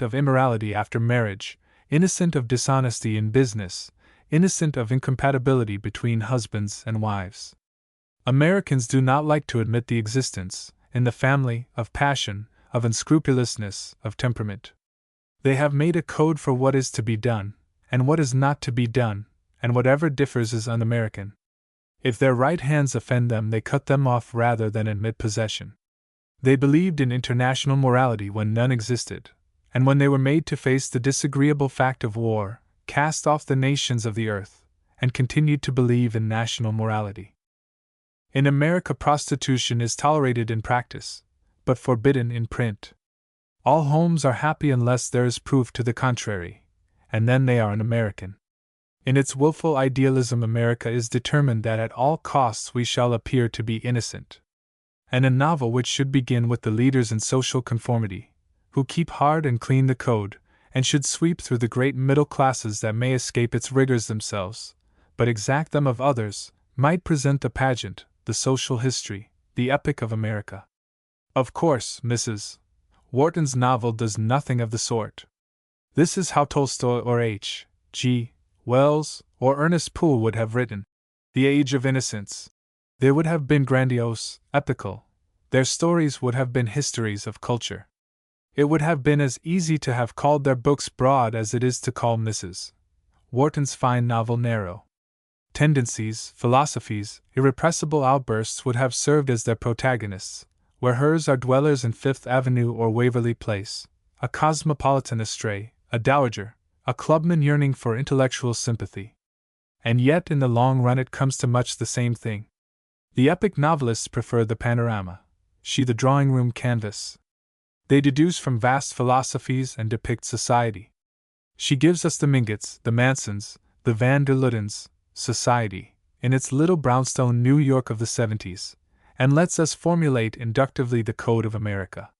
S1: of immorality after marriage, innocent of dishonesty in business, innocent of incompatibility between husbands and wives. Americans do not like to admit the existence, in the family, of passion, of unscrupulousness, of temperament. They have made a code for what is to be done, and what is not to be done, and whatever differs is un-American. If their right hands offend them, they cut them off rather than admit possession. They believed in international morality when none existed, and when they were made to face the disagreeable fact of war, cast off the nations of the earth, and continued to believe in national morality. In America, prostitution is tolerated in practice, but forbidden in print. All homes are happy unless there is proof to the contrary, and then they are un-American. In its willful idealism, America is determined that at all costs we shall appear to be innocent. And a novel which should begin with the leaders in social conformity, who keep hard and clean the code, and should sweep through the great middle classes that may escape its rigors themselves, but exact them of others, might present the pageant, the social history, the epic of America. Of course, Mrs. Wharton's novel does nothing of the sort. This is how Tolstoy or H. G. Wells or Ernest Poole would have written The Age of Innocence. They would have been grandiose, epical. Their stories would have been histories of culture. It would have been as easy to have called their books broad as it is to call Mrs. Wharton's fine novel narrow. Tendencies, philosophies, irrepressible outbursts would have served as their protagonists, where hers are dwellers in Fifth Avenue or Waverly Place, a cosmopolitan astray, a dowager, a clubman yearning for intellectual sympathy. And yet in the long run it comes to much the same thing. The epic novelists prefer the panorama, she the drawing-room canvas. They deduce from vast philosophies and depict society. She gives us the Mingotts, the Mansons, the Van der Luddens, society, in its little brownstone New York of the 70s, and lets us formulate inductively the code of America.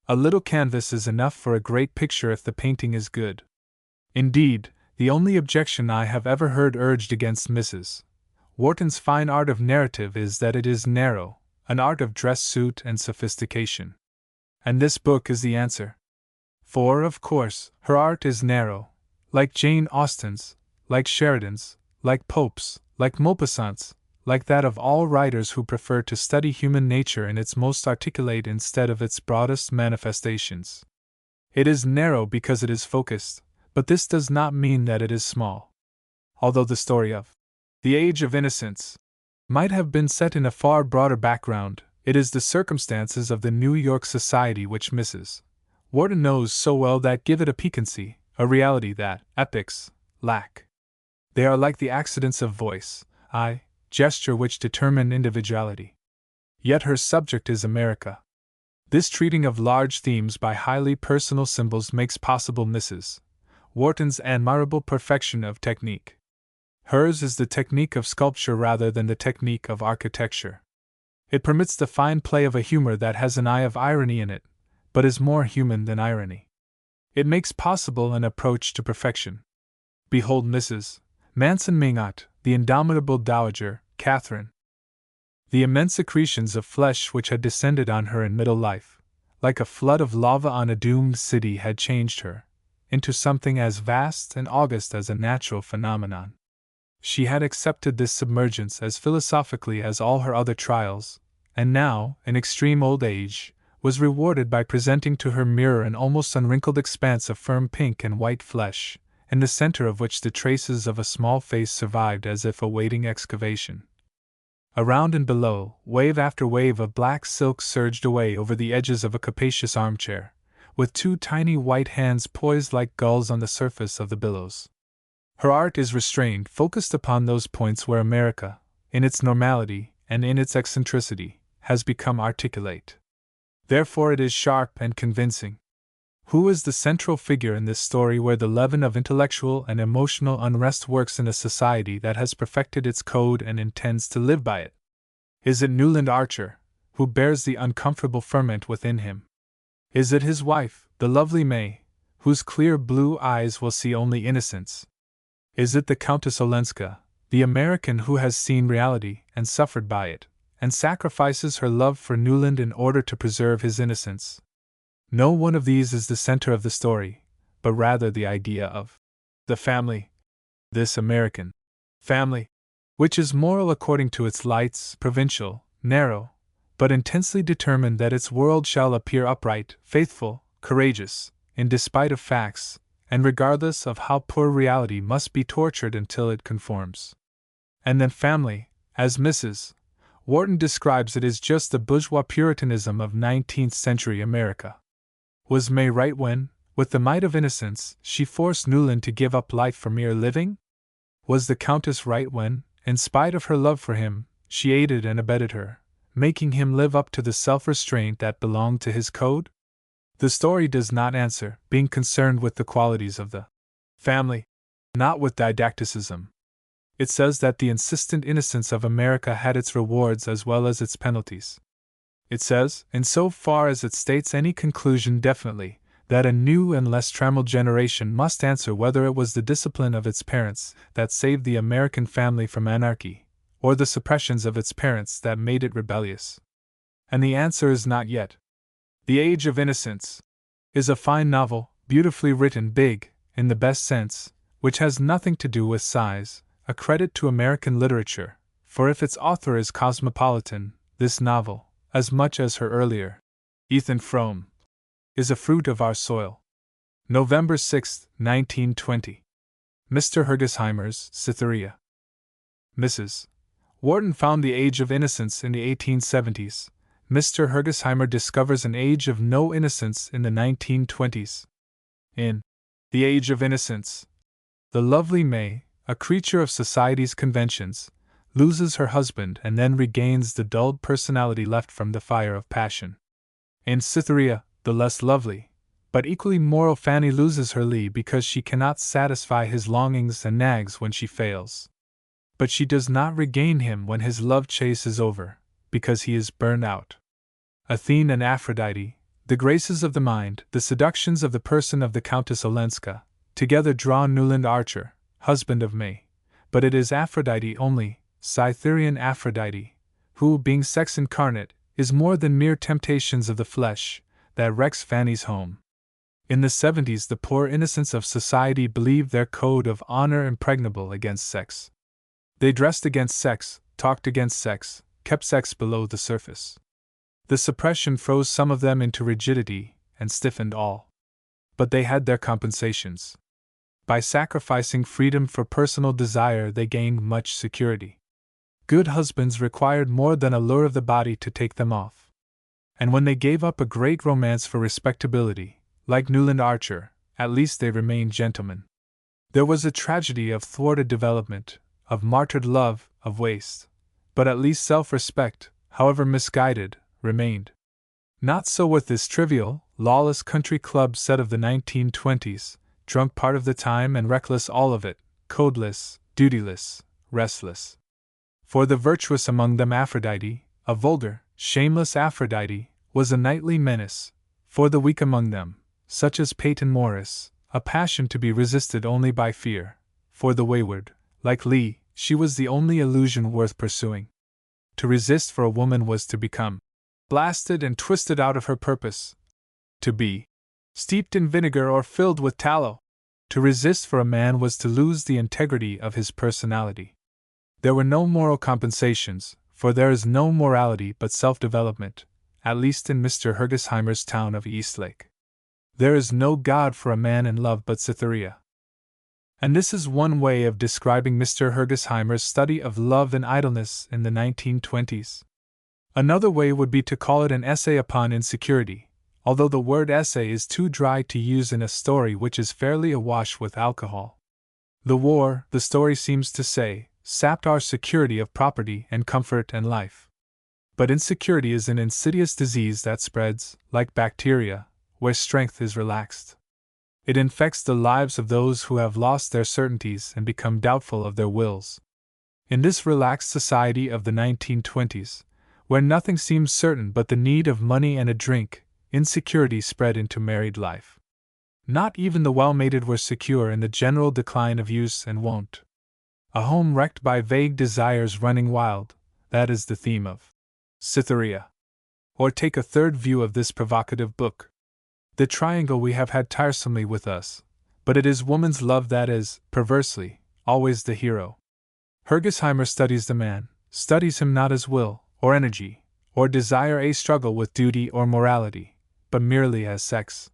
S1: A little canvas is enough for a great picture if the painting is good. Indeed, the only objection I have ever heard urged against Mrs. Wharton's fine art of narrative is that it is narrow, an art of dress suit and sophistication. And this book is the answer. For, of course, her art is narrow, like Jane Austen's, like Sheridan's, like Pope's, like Maupassant's, like that of all writers who prefer to study human nature in its most articulate instead of its broadest manifestations. It is narrow because it is focused, but this does not mean that it is small. Although the story of The Age of Innocence might have been set in a far broader background, it is the circumstances of the New York society which Mrs. Wharton knows so well that give it a piquancy, a reality that epics lack. They are like the accidents of voice, eye, gesture which determine individuality. Yet her subject is America. This treating of large themes by highly personal symbols makes possible Mrs. Wharton's admirable perfection of technique. Hers is the technique of sculpture rather than the technique of architecture. It permits the fine play of a humor that has an eye of irony in it, but is more human than irony. It makes possible an approach to perfection. Behold Mrs. Manson Minot, the indomitable dowager, Catherine. The immense secretions of flesh which had descended on her in middle life, like a flood of lava on a doomed city, had changed her into something as vast and august as a natural phenomenon. She had accepted this submergence as philosophically as all her other trials, and now, in extreme old age, was rewarded by presenting to her mirror an almost unwrinkled expanse of firm pink and white flesh, in the center of which the traces of a small face survived as if awaiting excavation. Around and below, wave after wave of black silk surged away over the edges of a capacious armchair, with two tiny white hands poised like gulls on the surface of the billows. Her art is restrained, focused upon those points where America, in its normality, and in its eccentricity, has become articulate. Therefore it is sharp and convincing. Who is the central figure in this story where the leaven of intellectual and emotional unrest works in a society that has perfected its code and intends to live by it? Is it Newland Archer, who bears the uncomfortable ferment within him? Is it his wife, the lovely May, whose clear blue eyes will see only innocence? Is it the Countess Olenska, the American who has seen reality and suffered by it, and sacrifices her love for Newland in order to preserve his innocence? No one of these is the center of the story, but rather the idea of the family. This American family, which is moral according to its lights, provincial, narrow, but intensely determined that its world shall appear upright, faithful, courageous, in despite of facts, and regardless of how poor reality must be tortured until it conforms. And then family, as Mrs. Wharton describes it, is just the bourgeois puritanism of 19th century America. Was May right when, with the might of innocence, she forced Newland to give up life for mere living? Was the Countess right when, in spite of her love for him, she aided and abetted her, making him live up to the self-restraint that belonged to his code? The story does not answer, being concerned with the qualities of the family, not with didacticism. It says that the insistent innocence of America had its rewards as well as its penalties. It says, in so far as it states any conclusion definitely, that a new and less trammeled generation must answer whether it was the discipline of its parents that saved the American family from anarchy, or the suppressions of its parents that made it rebellious. And the answer is not yet. The Age of Innocence is a fine novel, beautifully written, big, in the best sense, which has nothing to do with size, a credit to American literature, for if its author is cosmopolitan, this novel, as much as her earlier, Ethan Frome, is a fruit of our soil. November 6, 1920. Mr. Hergesheimer's Cytherea. Mrs. Wharton found the Age of Innocence in the 1870s. Mr. Hergesheimer discovers an age of no innocence in the 1920s. In The Age of Innocence, the lovely May, a creature of society's conventions, loses her husband and then regains the dulled personality left from the fire of passion. In Cytherea, the less lovely, but equally moral Fanny loses her Lee because she cannot satisfy his longings and nags when she fails. But she does not regain him when his love chase is over, because he is burned out. Athene and Aphrodite, the graces of the mind, the seductions of the person of the Countess Olenska, together draw Newland Archer, husband of May, but it is Aphrodite only, Cytherean Aphrodite, who, being sex incarnate, is more than mere temptations of the flesh, that wrecks Fanny's home. In the 70s the poor innocents of society believed their code of honor impregnable against sex. They dressed against sex, talked against sex, kept sex below the surface. The suppression froze some of them into rigidity, and stiffened all. But they had their compensations. By sacrificing freedom for personal desire they gained much security. Good husbands required more than a lure of the body to take them off. And when they gave up a great romance for respectability, like Newland Archer, at least they remained gentlemen. There was a tragedy of thwarted development, of martyred love, of waste, but at least self-respect, however misguided, remained. Not so with this trivial, lawless country club set of the 1920s, drunk part of the time and reckless all of it, codeless, dutyless, restless. For the virtuous among them Aphrodite, a vulgar, shameless Aphrodite, was a nightly menace. For the weak among them, such as Peyton Morris, a passion to be resisted only by fear. For the wayward, like Lee, she was the only illusion worth pursuing. To resist for a woman was to become blasted and twisted out of her purpose. To be steeped in vinegar or filled with tallow. To resist for a man was to lose the integrity of his personality. There were no moral compensations, for there is no morality but self-development, at least in Mr. Hergesheimer's town of Eastlake. There is no God for a man in love but Cytherea. And this is one way of describing Mr. Hergesheimer's study of love and idleness in the 1920s. Another way would be to call it an essay upon insecurity, although the word essay is too dry to use in a story which is fairly awash with alcohol. The war, the story seems to say, sapped our security of property and comfort and life. But insecurity is an insidious disease that spreads, like bacteria, where strength is relaxed. It infects the lives of those who have lost their certainties and become doubtful of their wills. In this relaxed society of the 1920s, where nothing seemed certain but the need of money and a drink, insecurity spread into married life. Not even the well-mated were secure in the general decline of use and wont. A home wrecked by vague desires running wild, that is the theme of Cytherea. Or take a third view of this provocative book. The triangle we have had tiresomely with us, but it is woman's love that is, perversely, always the hero. Hergesheimer studies the man, studies him not as will, or energy, or desire a struggle with duty or morality, but merely as sex.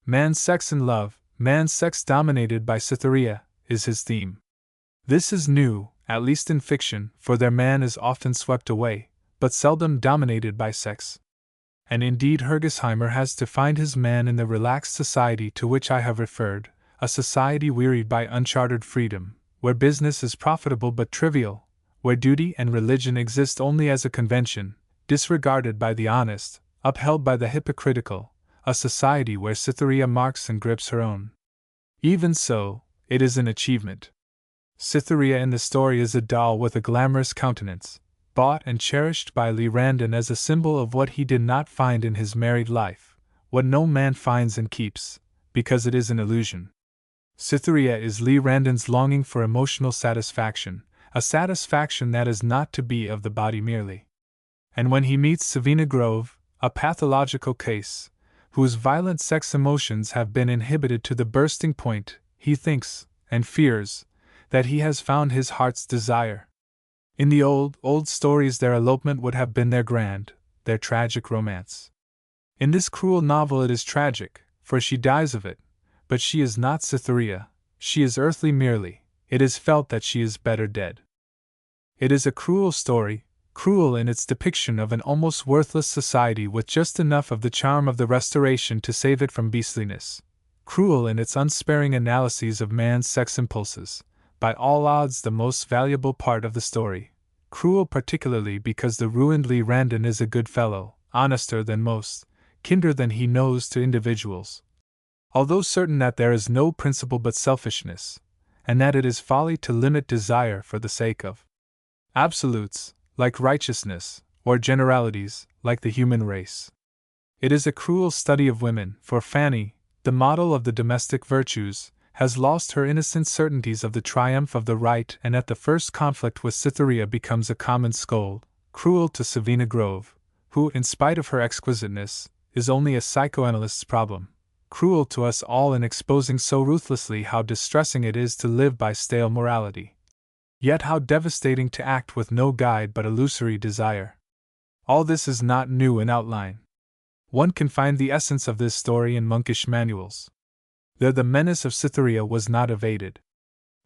S1: Man's sex in love, man's sex dominated by Cytherea, is his theme. This is new, at least in fiction, for their man is often swept away, but seldom dominated by sex. And indeed Hergesheimer has defined his man in the relaxed society to which I have referred, a society wearied by unchartered freedom, where business is profitable but trivial, where duty and religion exist only as a convention, disregarded by the honest, upheld by the hypocritical, a society where Cytherea marks and grips her own. Even so, it is an achievement. Cytherea in the story is a doll with a glamorous countenance, bought and cherished by Lee Randon as a symbol of what he did not find in his married life, what no man finds and keeps, because it is an illusion. Cytherea is Lee Randon's longing for emotional satisfaction, a satisfaction that is not to be of the body merely. And when he meets Savina Grove, a pathological case, whose violent sex emotions have been inhibited to the bursting point, he thinks, and fears, that he has found his heart's desire. In the old stories their elopement would have been their grand, their tragic romance. In this cruel novel it is tragic, for she dies of it, but she is not Cytherea, she is earthly merely, it is felt that she is better dead. It is a cruel story, cruel in its depiction of an almost worthless society with just enough of the charm of the Restoration to save it from beastliness, cruel in its unsparing analyses of man's sex impulses, by all odds the most valuable part of the story, cruel particularly because the ruined Lee Randon is a good fellow, honester than most, kinder than he knows to individuals. Although certain that there is no principle but selfishness, and that it is folly to limit desire for the sake of absolutes, like righteousness, or generalities, like the human race. It is a cruel study of women, for Fanny, the model of the domestic virtues, has lost her innocent certainties of the triumph of the right and at the first conflict with Cytherea becomes a common scold, cruel to Savina Grove, who, in spite of her exquisiteness, is only a psychoanalyst's problem, cruel to us all in exposing so ruthlessly how distressing it is to live by stale morality. Yet how devastating to act with no guide but illusory desire. All this is not new in outline. One can find the essence of this story in monkish manuals. There the menace of Cytherea was not evaded.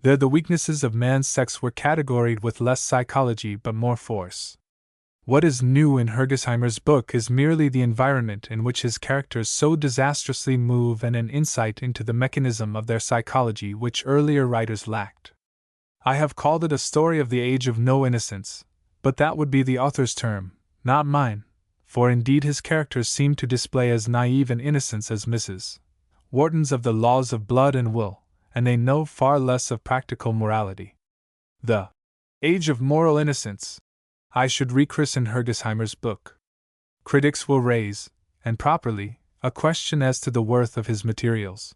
S1: There the weaknesses of man's sex were categoried with less psychology but more force. What is new in Hergesheimer's book is merely the environment in which his characters so disastrously move and an insight into the mechanism of their psychology which earlier writers lacked. I have called it a story of the age of no innocence, but that would be the author's term, not mine, for indeed his characters seem to display as naive an innocence as Mrs. Wharton's of the laws of blood and will, and they know far less of practical morality. The age of moral innocence I should rechristen Hergesheimer's book. Critics will raise, and properly, a question as to the worth of his materials.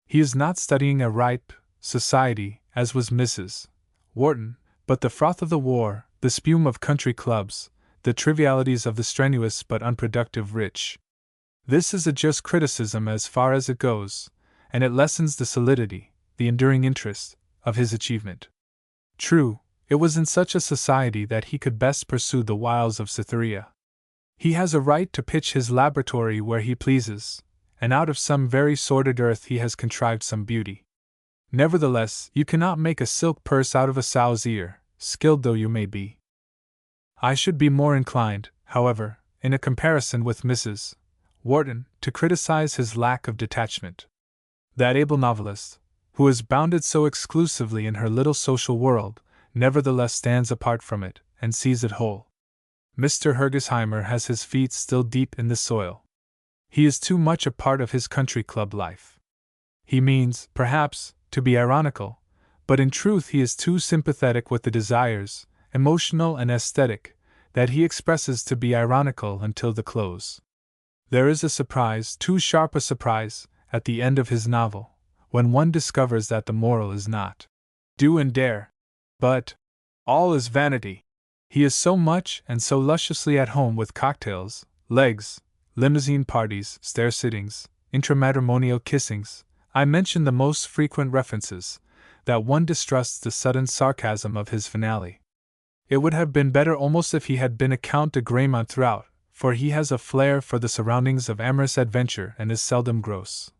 S1: He is not studying a ripe society, as was Mrs. Wharton, but the froth of the war, the spume of country clubs, the trivialities of the strenuous but unproductive rich. This is a just criticism as far as it goes, and it lessens the solidity, the enduring interest, of his achievement. True, it was in such a society that he could best pursue the wiles of Cytherea. He has a right to pitch his laboratory where he pleases, and out of some very sordid earth he has contrived some beauty. Nevertheless, you cannot make a silk purse out of a sow's ear, skilled though you may be. I should be more inclined, however, in a comparison with Mrs. Wharton, to criticize his lack of detachment. That able novelist, who is bounded so exclusively in her little social world, nevertheless stands apart from it, and sees it whole. Mr. Hergesheimer has his feet still deep in the soil. He is too much a part of his country club life. He means, perhaps, to be ironical, but in truth he is too sympathetic with the desires, emotional and aesthetic, that he expresses to be ironical until the close. There is a surprise, too sharp a surprise, at the end of his novel, when one discovers that the moral is not do and dare, but all is vanity. He is so much and so lusciously at home with cocktails, legs, limousine parties, stair-sittings, intramatrimonial kissings, I mention the most frequent references, that one distrusts the sudden sarcasm of his finale. It would have been better almost if he had been a Count de Grammont throughout, for he has a flair for the surroundings of amorous adventure and is seldom gross.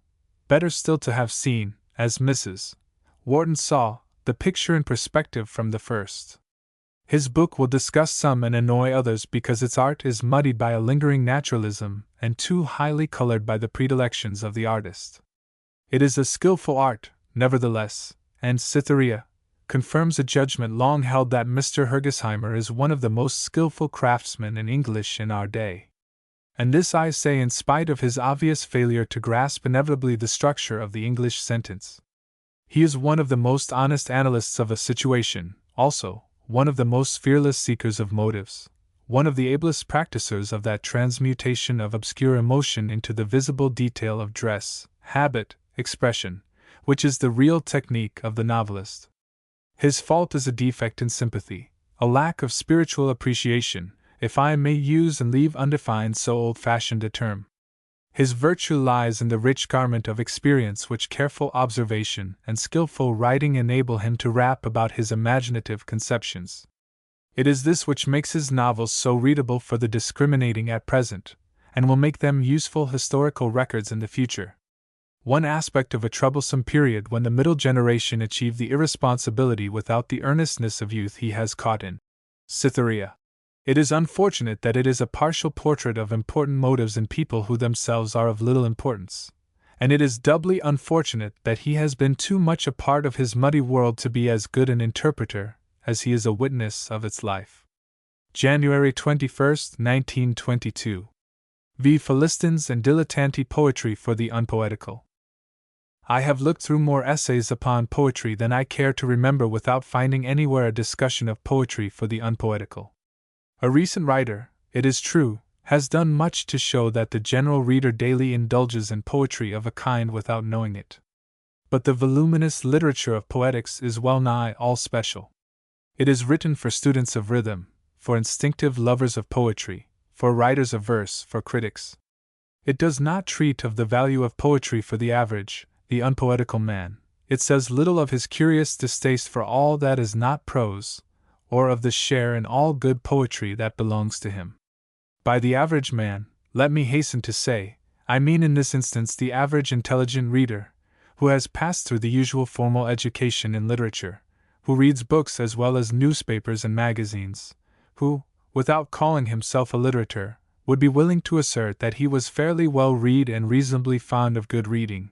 S1: Better still to have seen, as Mrs. Wharton saw, the picture in perspective from the first. His book will disgust some and annoy others because its art is muddied by a lingering naturalism and too highly colored by the predilections of the artist. It is a skillful art, nevertheless, and Cytherea confirms a judgment long held that Mr. Hergesheimer is one of the most skillful craftsmen in English in our day. And this I say in spite of his obvious failure to grasp inevitably the structure of the English sentence. He is one of the most honest analysts of a situation, also, one of the most fearless seekers of motives, one of the ablest practicers of that transmutation of obscure emotion into the visible detail of dress, habit, expression, which is the real technique of the novelist. His fault is a defect in sympathy, a lack of spiritual appreciation, if I may use and leave undefined so old-fashioned a term. His virtue lies in the rich garment of experience which careful observation and skillful writing enable him to wrap about his imaginative conceptions. It is this which makes his novels so readable for the discriminating at present, and will make them useful historical records in the future. One aspect of a troublesome period when the middle generation achieved the irresponsibility without the earnestness of youth he has caught in Cytherea. It is unfortunate that it is a partial portrait of important motives in people who themselves are of little importance, and it is doubly unfortunate that he has been too much a part of his muddy world to be as good an interpreter as he is a witness of its life. January 21, 1922. V. Philistines and Dilettanti Poetry for the Unpoetical. I have looked through more essays upon poetry than I care to remember without finding anywhere a discussion of poetry for the unpoetical. A recent writer, it is true, has done much to show that the general reader daily indulges in poetry of a kind without knowing it. But the voluminous literature of poetics is well nigh all special. It is written for students of rhythm, for instinctive lovers of poetry, for writers of verse, for critics. It does not treat of the value of poetry for the average, the unpoetical man. It says little of his curious distaste for all that is not prose, or of the share in all good poetry that belongs to him. By the average man, let me hasten to say, I mean in this instance the average intelligent reader, who has passed through the usual formal education in literature, who reads books as well as newspapers and magazines, who, without calling himself a litterateur, would be willing to assert that he was fairly well read and reasonably fond of good reading.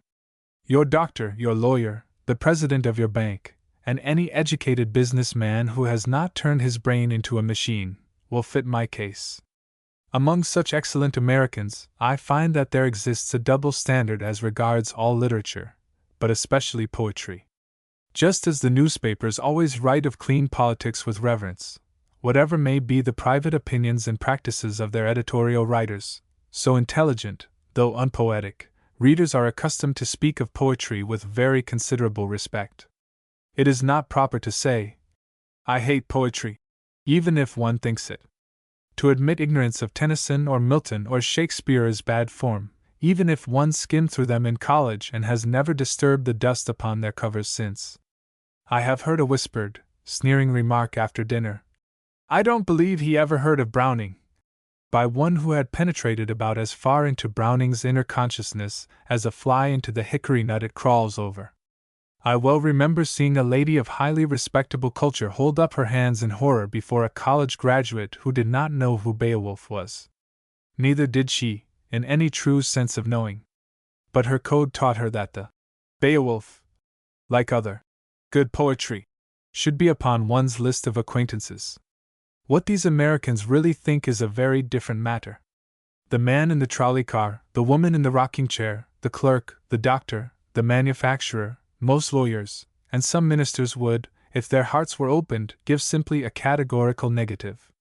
S1: Your doctor, your lawyer, the president of your bank, and any educated business man who has not turned his brain into a machine, will fit my case. Among such excellent Americans, I find that there exists a double standard as regards all literature, but especially poetry. Just as the newspapers always write of clean politics with reverence, whatever may be the private opinions and practices of their editorial writers, so intelligent, though unpoetic, readers are accustomed to speak of poetry with very considerable respect. It is not proper to say, I hate poetry, even if one thinks it. To admit ignorance of Tennyson or Milton or Shakespeare is bad form, even if one skimmed through them in college and has never disturbed the dust upon their covers since. I have heard a whispered, sneering remark after dinner, I don't believe he ever heard of Browning, by one who had penetrated about as far into Browning's inner consciousness as a fly into the hickory nut it crawls over. I well remember seeing a lady of highly respectable culture hold up her hands in horror before a college graduate who did not know who Beowulf was. Neither did she, in any true sense of knowing. But her code taught her that the Beowulf, like other good poetry, should be upon one's list of acquaintances. What these Americans really think is a very different matter. The man in the trolley car, the woman in the rocking chair, the clerk, the doctor, the manufacturer, most lawyers, and some ministers would, if their hearts were opened, give simply a categorical negative.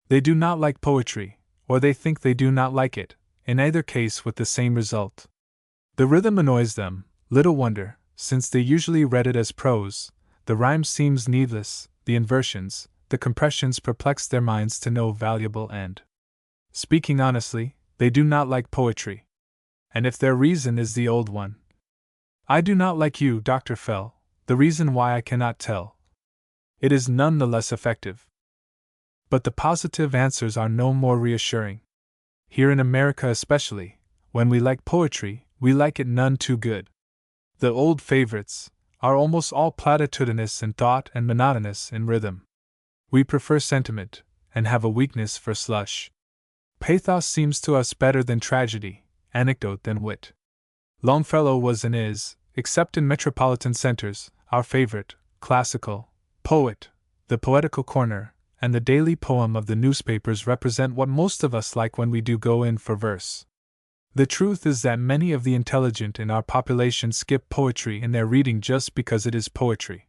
S1: They do not like poetry, or they think they do not like it, in either case with the same result. The rhythm annoys them, little wonder, since they usually read it as prose, the rhyme seems needless, the inversions, the compressions perplex their minds to no valuable end. Speaking honestly, they do not like poetry. And if their reason is the old one, I do not like you, Dr. Fell, the reason why I cannot tell. It is none the less effective. But the positive answers are no more reassuring. Here in America especially, when we like poetry, we like it none too good. The old favorites are almost all platitudinous in thought and monotonous in rhythm. We prefer sentiment, and have a weakness for slush. Pathos seems to us better than tragedy, anecdote than wit. Longfellow was and is, except in metropolitan centers, our favorite, classical, poet. The poetical corner and the daily poem of the newspapers represent what most of us like when we do go in for verse. The truth is that many of the intelligent in our population skip poetry in their reading just because it is poetry.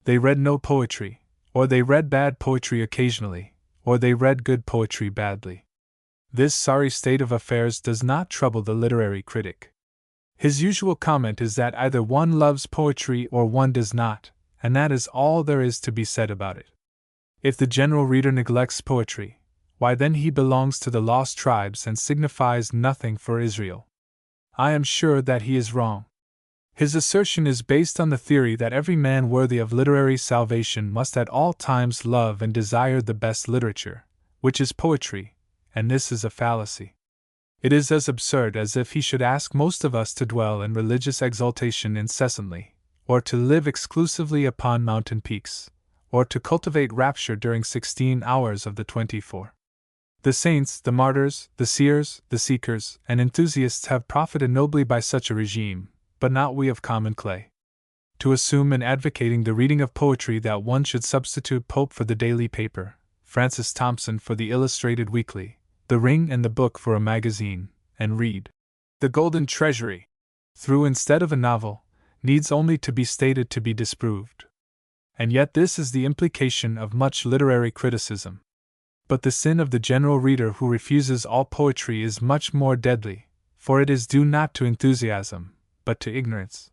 S1: They read no poetry, or they read bad poetry occasionally, or they read good poetry badly. This sorry state of affairs does not trouble the literary critic. His usual comment is that either one loves poetry or one does not, and that is all there is to be said about it. If the general reader neglects poetry, why then he belongs to the lost tribes and signifies nothing for Israel. I am sure that he is wrong. His assertion is based on the theory that every man worthy of literary salvation must at all times love and desire the best literature, which is poetry, and this is a fallacy. It is as absurd as if he should ask most of us to dwell in religious exaltation incessantly, or to live exclusively upon mountain peaks, or to cultivate rapture during 16 hours of the 24. The saints, the martyrs, the seers, the seekers, and enthusiasts have profited nobly by such a regime, but not we of common clay. To assume in advocating the reading of poetry that one should substitute Pope for the daily paper, Francis Thompson for the illustrated weekly, the Ring and the Book for a magazine, and read The Golden Treasury through instead of a novel, needs only to be stated to be disproved. And yet this is the implication of much literary criticism. But the sin of the general reader who refuses all poetry is much more deadly, for it is due not to enthusiasm, but to ignorance.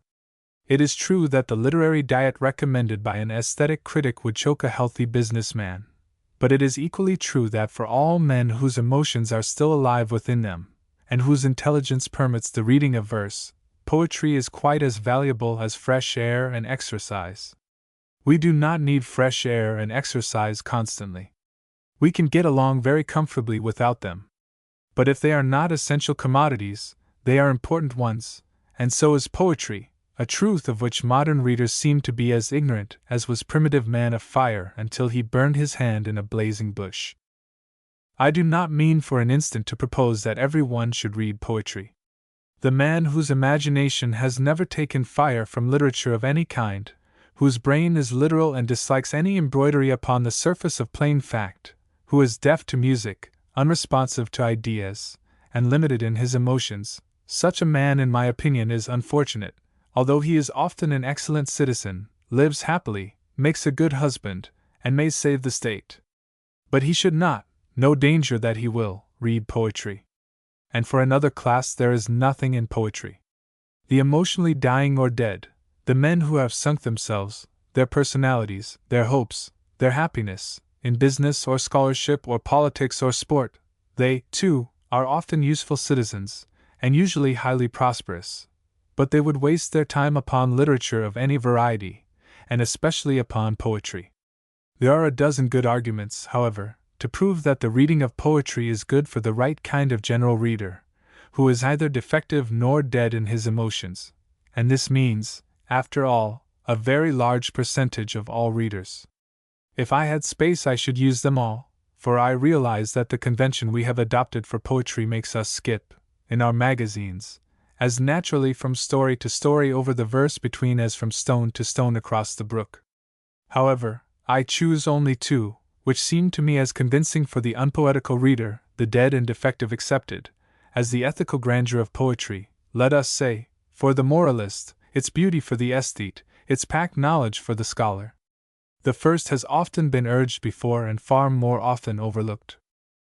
S1: It is true that the literary diet recommended by an aesthetic critic would choke a healthy businessman, but it is equally true that for all men whose emotions are still alive within them, and whose intelligence permits the reading of verse, poetry is quite as valuable as fresh air and exercise. We do not need fresh air and exercise constantly. We can get along very comfortably without them. But if they are not essential commodities, they are important ones, and so is poetry, a truth of which modern readers seem to be as ignorant as was primitive man of fire until he burned his hand in a blazing bush. I do not mean for an instant to propose that every one should read poetry. The man whose imagination has never taken fire from literature of any kind, whose brain is literal and dislikes any embroidery upon the surface of plain fact, who is deaf to music, unresponsive to ideas, and limited in his emotions, such a man in my opinion is unfortunate, although he is often an excellent citizen, lives happily, makes a good husband, and may save the state. But he should not, no danger that he will, read poetry. And for another class there is nothing in poetry. The emotionally dying or dead, the men who have sunk themselves, their personalities, their hopes, their happiness, in business or scholarship or politics or sport, they, too, are often useful citizens, and usually highly prosperous, but they would waste their time upon literature of any variety, and especially upon poetry. There are a dozen good arguments, however, to prove that the reading of poetry is good for the right kind of general reader, who is neither defective nor dead in his emotions, and this means, after all, a very large percentage of all readers. If I had space I should use them all, for I realize that the convention we have adopted for poetry makes us skip, in our magazines, as naturally from story to story over the verse between as from stone to stone across the brook. However, I choose only two, which seem to me as convincing for the unpoetical reader, the dead and defective excepted, as the ethical grandeur of poetry, let us say, for the moralist, its beauty for the aesthete, its packed knowledge for the scholar. The first has often been urged before and far more often overlooked.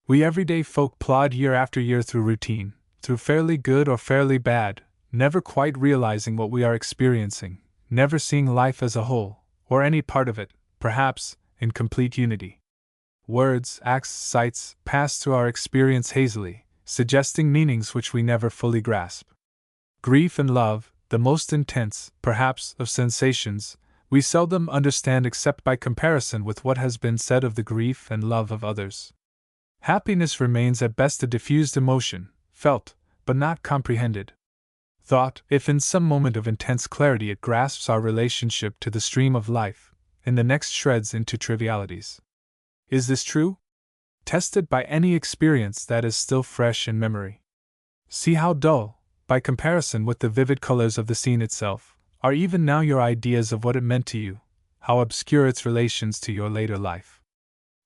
S1: We everyday folk plod year after year through routine, through fairly good or fairly bad, never quite realizing what we are experiencing, never seeing life as a whole, or any part of it, perhaps, in complete unity. Words, acts, sights pass through our experience hazily, suggesting meanings which we never fully grasp. Grief and love, the most intense, perhaps, of sensations, we seldom understand except by comparison with what has been said of the grief and love of others. Happiness remains at best a diffused emotion, felt, but not comprehended. Thought, if in some moment of intense clarity it grasps our relationship to the stream of life, in the next shreds into trivialities. Is this true? Test it by any experience that is still fresh in memory. See how dull, by comparison with the vivid colors of the scene itself, are even now your ideas of what it meant to you, how obscure its relations to your later life.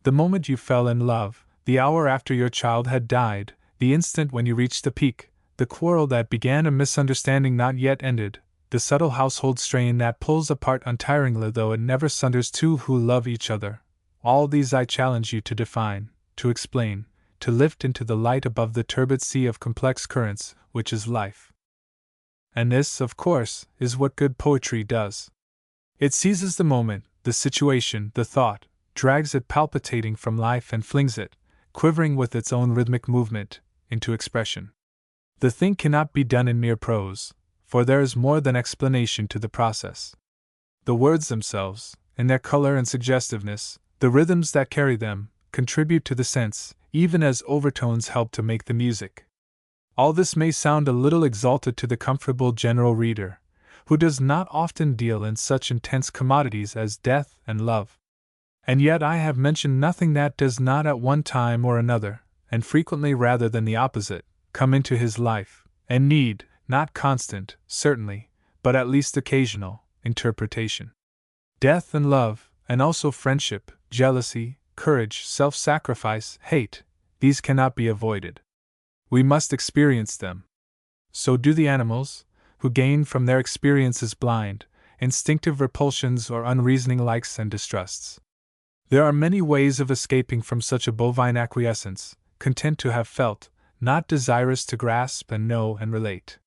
S1: The moment you fell in love, the hour after your child had died, the instant when you reached the peak, the quarrel that began a misunderstanding not yet ended, the subtle household strain that pulls apart untiringly though it never sunders two who love each other, all these I challenge you to define, to explain, to lift into the light above the turbid sea of complex currents, which is life. And this, of course, is what good poetry does. It seizes the moment, the situation, the thought, drags it palpitating from life and flings it, quivering with its own rhythmic movement, into expression. The thing cannot be done in mere prose, for there is more than explanation to the process. The words themselves, in their color and suggestiveness, the rhythms that carry them, contribute to the sense, even as overtones help to make the music. All this may sound a little exalted to the comfortable general reader, who does not often deal in such intense commodities as death and love. And yet I have mentioned nothing that does not at one time or another, and frequently rather than the opposite, come into his life, and need, not constant, certainly, but at least occasional, interpretation. Death and love, and also friendship, jealousy, courage, self-sacrifice, hate, these cannot be avoided. We must experience them. So do the animals, who gain from their experiences blind, instinctive repulsions or unreasoning likes and distrusts. There are many ways of escaping from such a bovine acquiescence, content to have felt, not desirous to grasp and know and relate.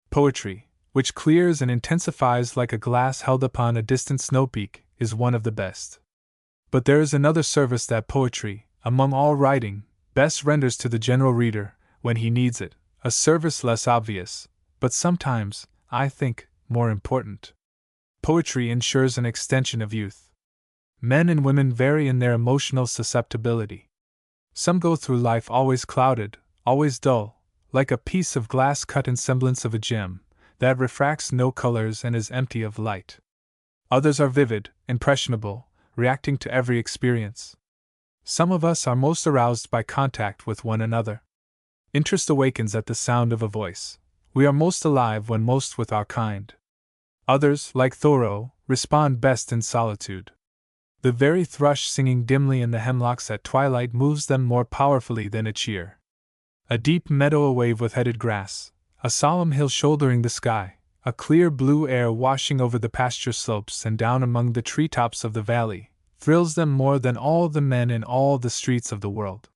S1: Poetry, which clears and intensifies like a glass held upon a distant snow peak, is one of the best. But there is another service that poetry, among all writing, best renders to the general reader, when he needs it, a service less obvious, but sometimes, I think, more important. Poetry ensures an extension of youth. Men and women vary in their emotional susceptibility. Some go through life always clouded, always dull, like a piece of glass cut in semblance of a gem, that refracts no colors and is empty of light. Others are vivid, impressionable, reacting to every experience. Some of us are most aroused by contact with one another. Interest awakens at the sound of a voice. We are most alive when most with our kind. Others, like Thoreau, respond best in solitude. The very thrush singing dimly in the hemlocks at twilight moves them more powerfully than a cheer. A deep meadow awave with headed grass, a solemn hill shouldering the sky, a clear blue air washing over the pasture slopes and down among the treetops of the valley, thrills them more than all the men in all the streets of the world.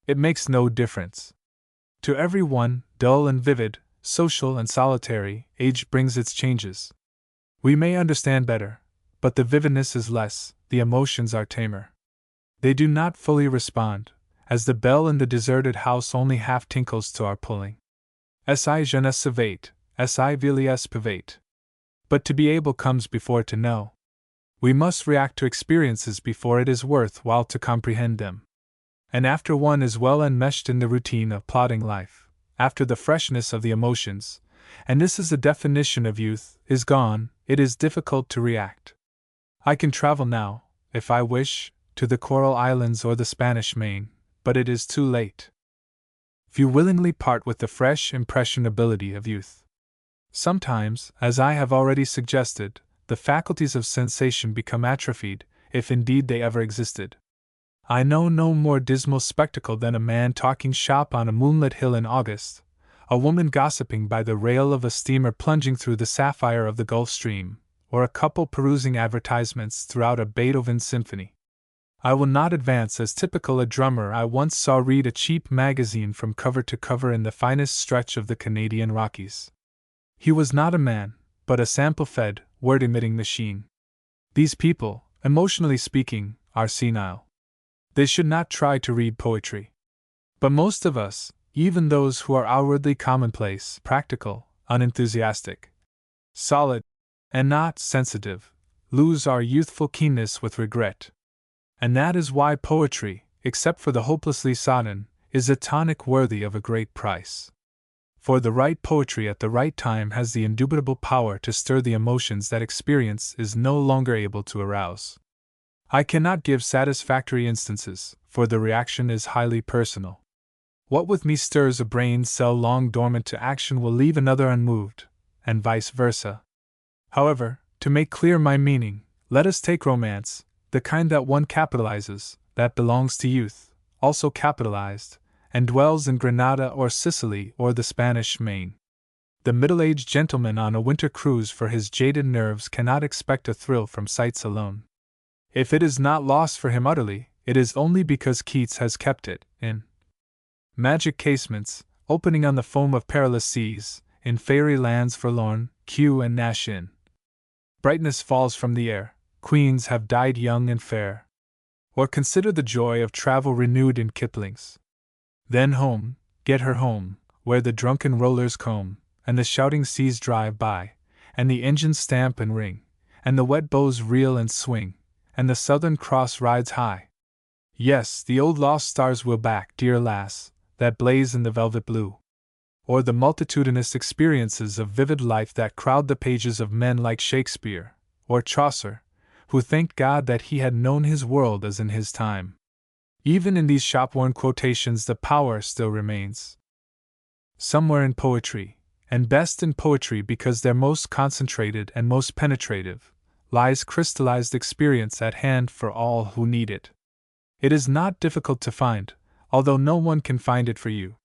S1: It makes no difference. To every one, dull and vivid, social and solitary, age brings its changes. We may understand better, but the vividness is less, the emotions are tamer. They do not fully respond, as the bell in the deserted house only half tinkles to our pulling. Si jeunesse savate, si vieillesse pavate. But to be able comes before to know. We must react to experiences before it is worth while to comprehend them. And after one is well enmeshed in the routine of plodding life, after the freshness of the emotions, and this is the definition of youth, is gone, it is difficult to react. I can travel now, if I wish, to the Coral Islands or the Spanish Main, but it is too late. Few willingly part with the fresh impressionability of youth. Sometimes, as I have already suggested, the faculties of sensation become atrophied, if indeed they ever existed. I know no more dismal spectacle than a man talking shop on a moonlit hill in August, a woman gossiping by the rail of a steamer plunging through the sapphire of the Gulf Stream, or a couple perusing advertisements throughout a Beethoven symphony. I will not advance as typical a drummer I once saw read a cheap magazine from cover to cover in the finest stretch of the Canadian Rockies. He was not a man, but a sample-fed, word-emitting machine. These people, emotionally speaking, are senile. They should not try to read poetry. But most of us, even those who are outwardly commonplace, practical, unenthusiastic, solid, and not sensitive, lose our youthful keenness with regret. And that is why poetry, except for the hopelessly sodden, is a tonic worthy of a great price. For the right poetry at the right time has the indubitable power to stir the emotions that experience is no longer able to arouse. I cannot give satisfactory instances, for the reaction is highly personal. What with me stirs a brain cell long dormant to action will leave another unmoved, and vice versa. However, to make clear my meaning, let us take romance, the kind that one capitalizes, that belongs to youth, also capitalized, and dwells in Granada or Sicily or the Spanish Main. The middle-aged gentleman on a winter cruise for his jaded nerves cannot expect a thrill from sights alone. If it is not lost for him utterly, it is only because Keats has kept it in magic casements, opening on the foam of perilous seas, in fairy lands forlorn, Kew and Nash Inn. Brightness falls from the air, queens have died young and fair. Or consider the joy of travel renewed in Kipling's. Then home, get her home, where the drunken rollers comb, and the shouting seas drive by, and the engines stamp and ring, and the wet bows reel and swing, and the Southern Cross rides high. Yes, the old lost stars will back, dear lass, that blaze in the velvet blue. Or the multitudinous experiences of vivid life that crowd the pages of men like Shakespeare, or Chaucer, who thanked God that he had known his world as in his time. Even in these shop-worn quotations the power still remains. Somewhere in poetry, and best in poetry because they're most concentrated and most penetrative, lies crystallized experience at hand for all who need it. It is not difficult to find, although no one can find it for you.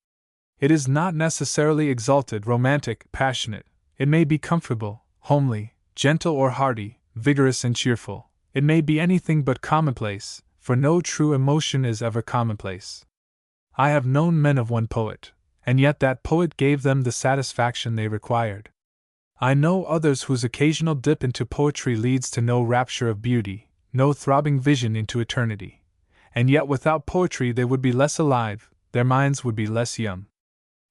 S1: It is not necessarily exalted, romantic, passionate. It may be comfortable, homely, gentle or hearty, vigorous and cheerful. It may be anything but commonplace, for no true emotion is ever commonplace. I have known men of one poet, and yet that poet gave them the satisfaction they required. I know others whose occasional dip into poetry leads to no rapture of beauty, no throbbing vision into eternity. And yet without poetry they would be less alive, their minds would be less young.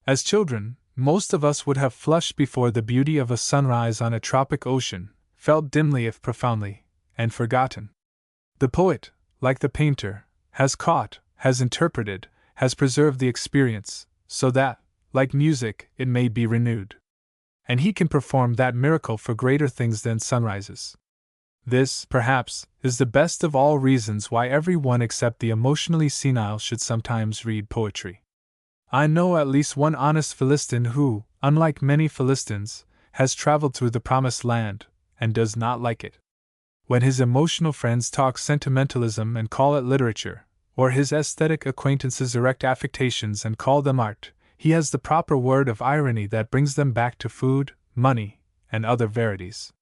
S1: As children, most of us would have flushed before the beauty of a sunrise on a tropic ocean, felt dimly if profoundly, and forgotten. The poet, like the painter, has caught, has interpreted, has preserved the experience, so that, like music, it may be renewed. And he can perform that miracle for greater things than sunrises. This, perhaps, is the best of all reasons why every one except the emotionally senile should sometimes read poetry. I know at least one honest Philistine who, unlike many Philistines, has traveled through the Promised Land, and does not like it. When his emotional friends talk sentimentalism and call it literature, or his aesthetic acquaintances erect affectations and call them art, he has the proper word of irony that brings them back to food, money, and other verities.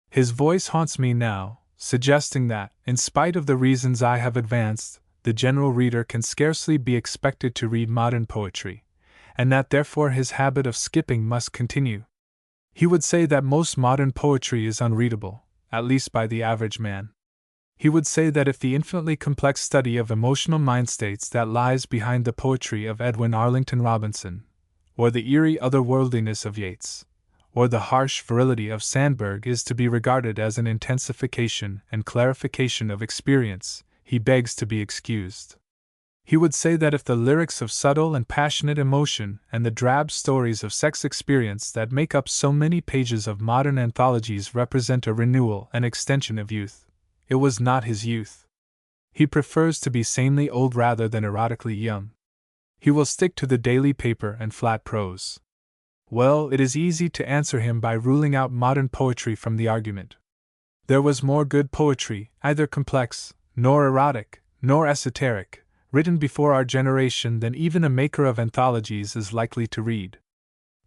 S1: His voice haunts me now, suggesting that, in spite of the reasons I have advanced, the general reader can scarcely be expected to read modern poetry, and that therefore his habit of skipping must continue. He would say that most modern poetry is unreadable, at least by the average man. He would say that if the infinitely complex study of emotional mind states that lies behind the poetry of Edwin Arlington Robinson, or the eerie otherworldliness of Yeats, or the harsh virility of Sandburg is to be regarded as an intensification and clarification of experience, he begs to be excused. He would say that if the lyrics of subtle and passionate emotion and the drab stories of sex experience that make up so many pages of modern anthologies represent a renewal and extension of youth, it was not his youth. He prefers to be sanely old rather than erotically young. He will stick to the daily paper and flat prose. Well, it is easy to answer him by ruling out modern poetry from the argument. There was more good poetry, either complex, nor erotic, nor esoteric, written before our generation than even a maker of anthologies is likely to read.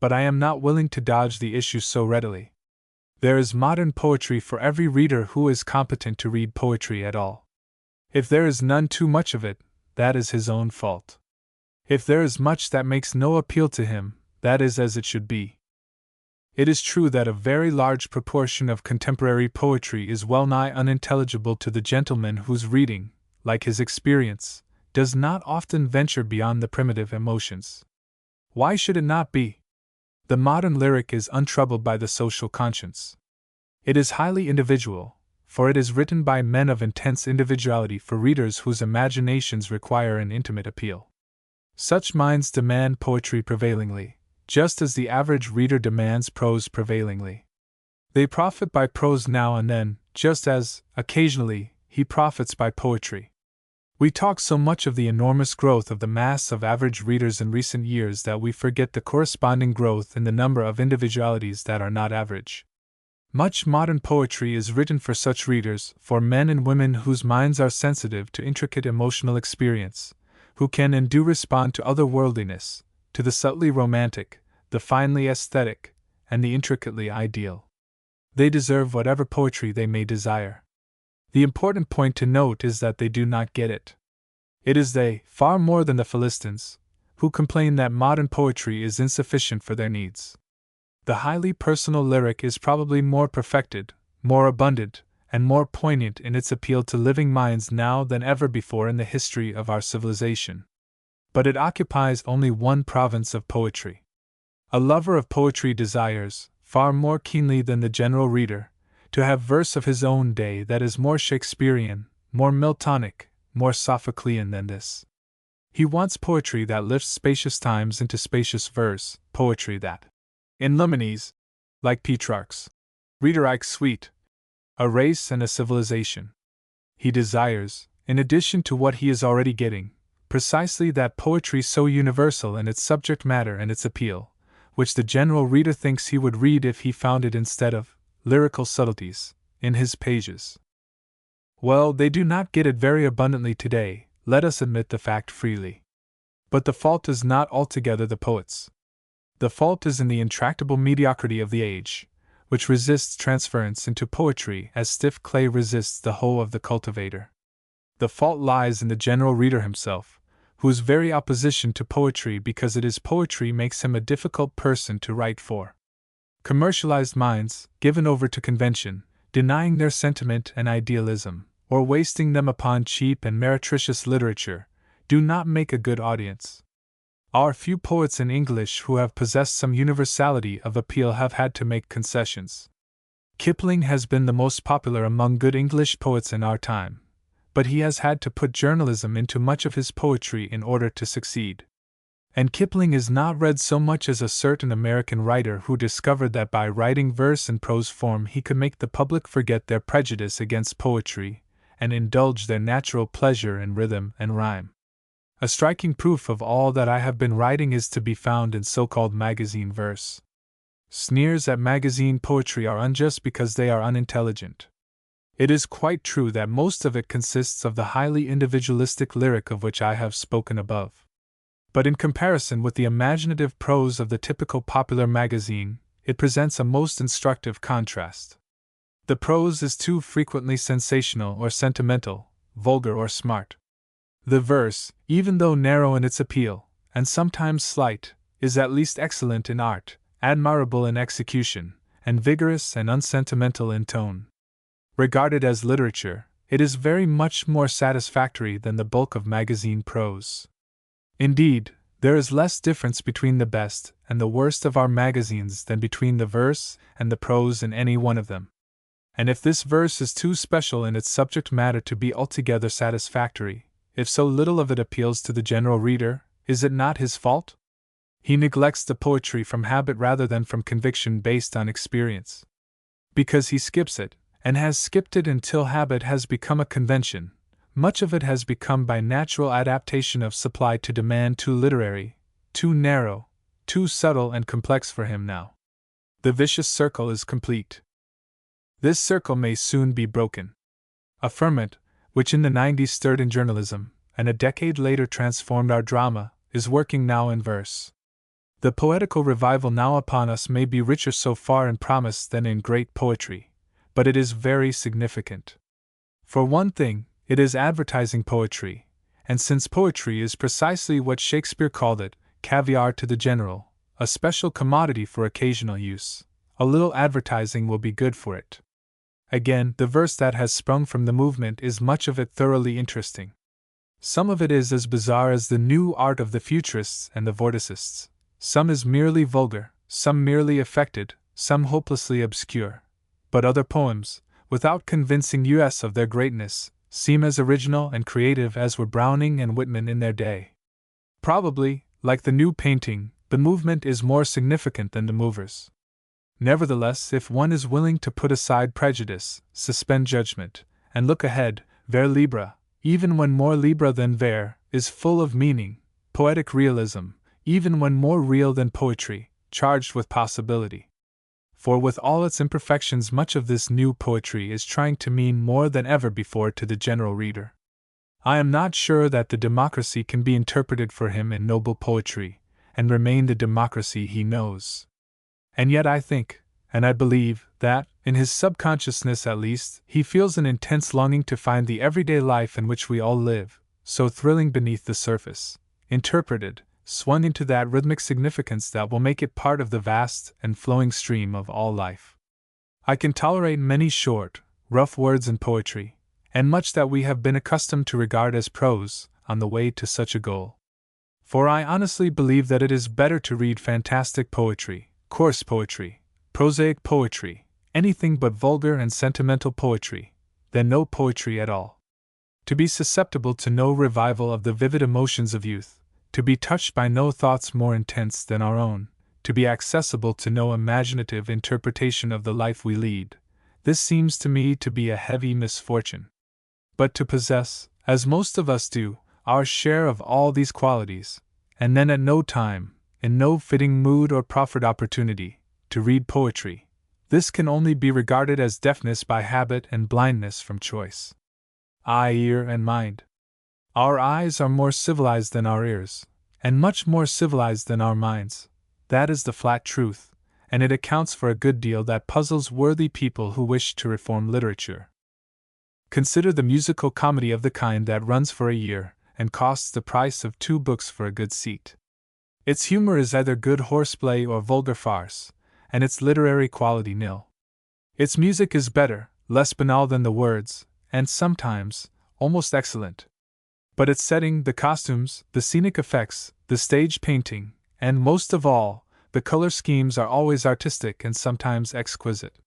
S1: But I am not willing to dodge the issue so readily. There is modern poetry for every reader who is competent to read poetry at all. If there is none too much of it, that is his own fault. If there is much that makes no appeal to him, that is as it should be. It is true that a very large proportion of contemporary poetry is well nigh unintelligible to the gentleman whose reading, like his experience, does not often venture beyond the primitive emotions. Why should it not be? The modern lyric is untroubled by the social conscience. It is highly individual, for it is written by men of intense individuality for readers whose imaginations require an intimate appeal. Such minds demand poetry prevailingly, just as the average reader demands prose prevailingly. They profit by prose now and then, just as, occasionally, he profits by poetry. We talk so much of the enormous growth of the mass of average readers in recent years that we forget the corresponding growth in the number of individualities that are not average. Much modern poetry is written for such readers, for men and women whose minds are sensitive to intricate emotional experience, who can and do respond to otherworldliness, to the subtly romantic, the finely aesthetic, and the intricately ideal. They deserve whatever poetry they may desire. The important point to note is that they do not get it. It is they, far more than the Philistines, who complain that modern poetry is insufficient for their needs. The highly personal lyric is probably more perfected, more abundant, and more poignant in its appeal to living minds now than ever before in the history of our civilization. But it occupies only one province of poetry. A lover of poetry desires, far more keenly than the general reader, to have verse of his own day that is more Shakespearean, more Miltonic, more Sophoclean than this. He wants poetry that lifts spacious times into spacious verse, poetry that, in Lumines, like Petrarch's, Rhetoric's suite, a race and a civilization. He desires, in addition to what he is already getting, precisely that poetry so universal in its subject matter and its appeal, which the general reader thinks he would read if he found it instead of lyrical subtleties in his pages. Well, they do not get it very abundantly today, let us admit the fact freely. But the fault is not altogether the poet's. The fault is in the intractable mediocrity of the age, which resists transference into poetry as stiff clay resists the hoe of the cultivator. The fault lies in the general reader himself, whose very opposition to poetry because it is poetry makes him a difficult person to write for. Commercialized minds, given over to convention, denying their sentiment and idealism, or wasting them upon cheap and meretricious literature, do not make a good audience. Our few poets in English who have possessed some universality of appeal have had to make concessions. Kipling has been the most popular among good English poets in our time, but he has had to put journalism into much of his poetry in order to succeed. And Kipling is not read so much as a certain American writer who discovered that by writing verse in prose form he could make the public forget their prejudice against poetry, and indulge their natural pleasure in rhythm and rhyme. A striking proof of all that I have been writing is to be found in so-called magazine verse. Sneers at magazine poetry are unjust because they are unintelligent. It is quite true that most of it consists of the highly individualistic lyric of which I have spoken above. But in comparison with the imaginative prose of the typical popular magazine, it presents a most instructive contrast. The prose is too frequently sensational or sentimental, vulgar or smart. The verse, even though narrow in its appeal, and sometimes slight, is at least excellent in art, admirable in execution, and vigorous and unsentimental in tone. Regarded as literature, it is very much more satisfactory than the bulk of magazine prose. Indeed, there is less difference between the best and the worst of our magazines than between the verse and the prose in any one of them. And if this verse is too special in its subject matter to be altogether satisfactory, if so little of it appeals to the general reader, is it not his fault? He neglects the poetry from habit rather than from conviction based on experience. Because he skips it, and has skipped it until habit has become a convention, much of it has become by natural adaptation of supply to demand too literary, too narrow, too subtle and complex for him now. The vicious circle is complete. This circle may soon be broken. A ferment, which in the 90s stirred in journalism, and a decade later transformed our drama, is working now in verse. The poetical revival now upon us may be richer so far in promise than in great poetry, but it is very significant. For one thing, it is advertising poetry, and since poetry is precisely what Shakespeare called it, caviar to the general, a special commodity for occasional use, a little advertising will be good for it. Again, the verse that has sprung from the movement is much of it thoroughly interesting. Some of it is as bizarre as the new art of the futurists and the vorticists. Some is merely vulgar, some merely affected, some hopelessly obscure. But other poems, without convincing us of their greatness, seem as original and creative as were Browning and Whitman in their day. Probably, like the new painting, the movement is more significant than the movers. Nevertheless, if one is willing to put aside prejudice, suspend judgment, and look ahead, vers libre, even when more libre than vers, is full of meaning, poetic realism, even when more real than poetry, charged with possibility. For with all its imperfections, much of this new poetry is trying to mean more than ever before to the general reader. I am not sure that the democracy can be interpreted for him in noble poetry, and remain the democracy he knows. And yet I think, and I believe, that, in his subconsciousness at least, he feels an intense longing to find the everyday life in which we all live, so thrilling beneath the surface, interpreted, swung into that rhythmic significance that will make it part of the vast and flowing stream of all life. I can tolerate many short, rough words in poetry, and much that we have been accustomed to regard as prose, on the way to such a goal. For I honestly believe that it is better to read fantastic poetry, coarse poetry, prosaic poetry, anything but vulgar and sentimental poetry, than no poetry at all. To be susceptible to no revival of the vivid emotions of youth, to be touched by no thoughts more intense than our own, to be accessible to no imaginative interpretation of the life we lead, this seems to me to be a heavy misfortune. But to possess, as most of us do, our share of all these qualities, and then at no time, in no fitting mood or proffered opportunity, to read poetry, this can only be regarded as deafness by habit and blindness from choice. Eye, ear, and mind. Our eyes are more civilized than our ears, and much more civilized than our minds. That is the flat truth, and it accounts for a good deal that puzzles worthy people who wish to reform literature. Consider the musical comedy of the kind that runs for a year, and costs the price of 2 books for a good seat. Its humor is either good horseplay or vulgar farce, and its literary quality nil. Its music is better, less banal than the words, and sometimes, almost excellent. But its setting, the costumes, the scenic effects, the stage painting, and most of all, the color schemes are always artistic and sometimes exquisite.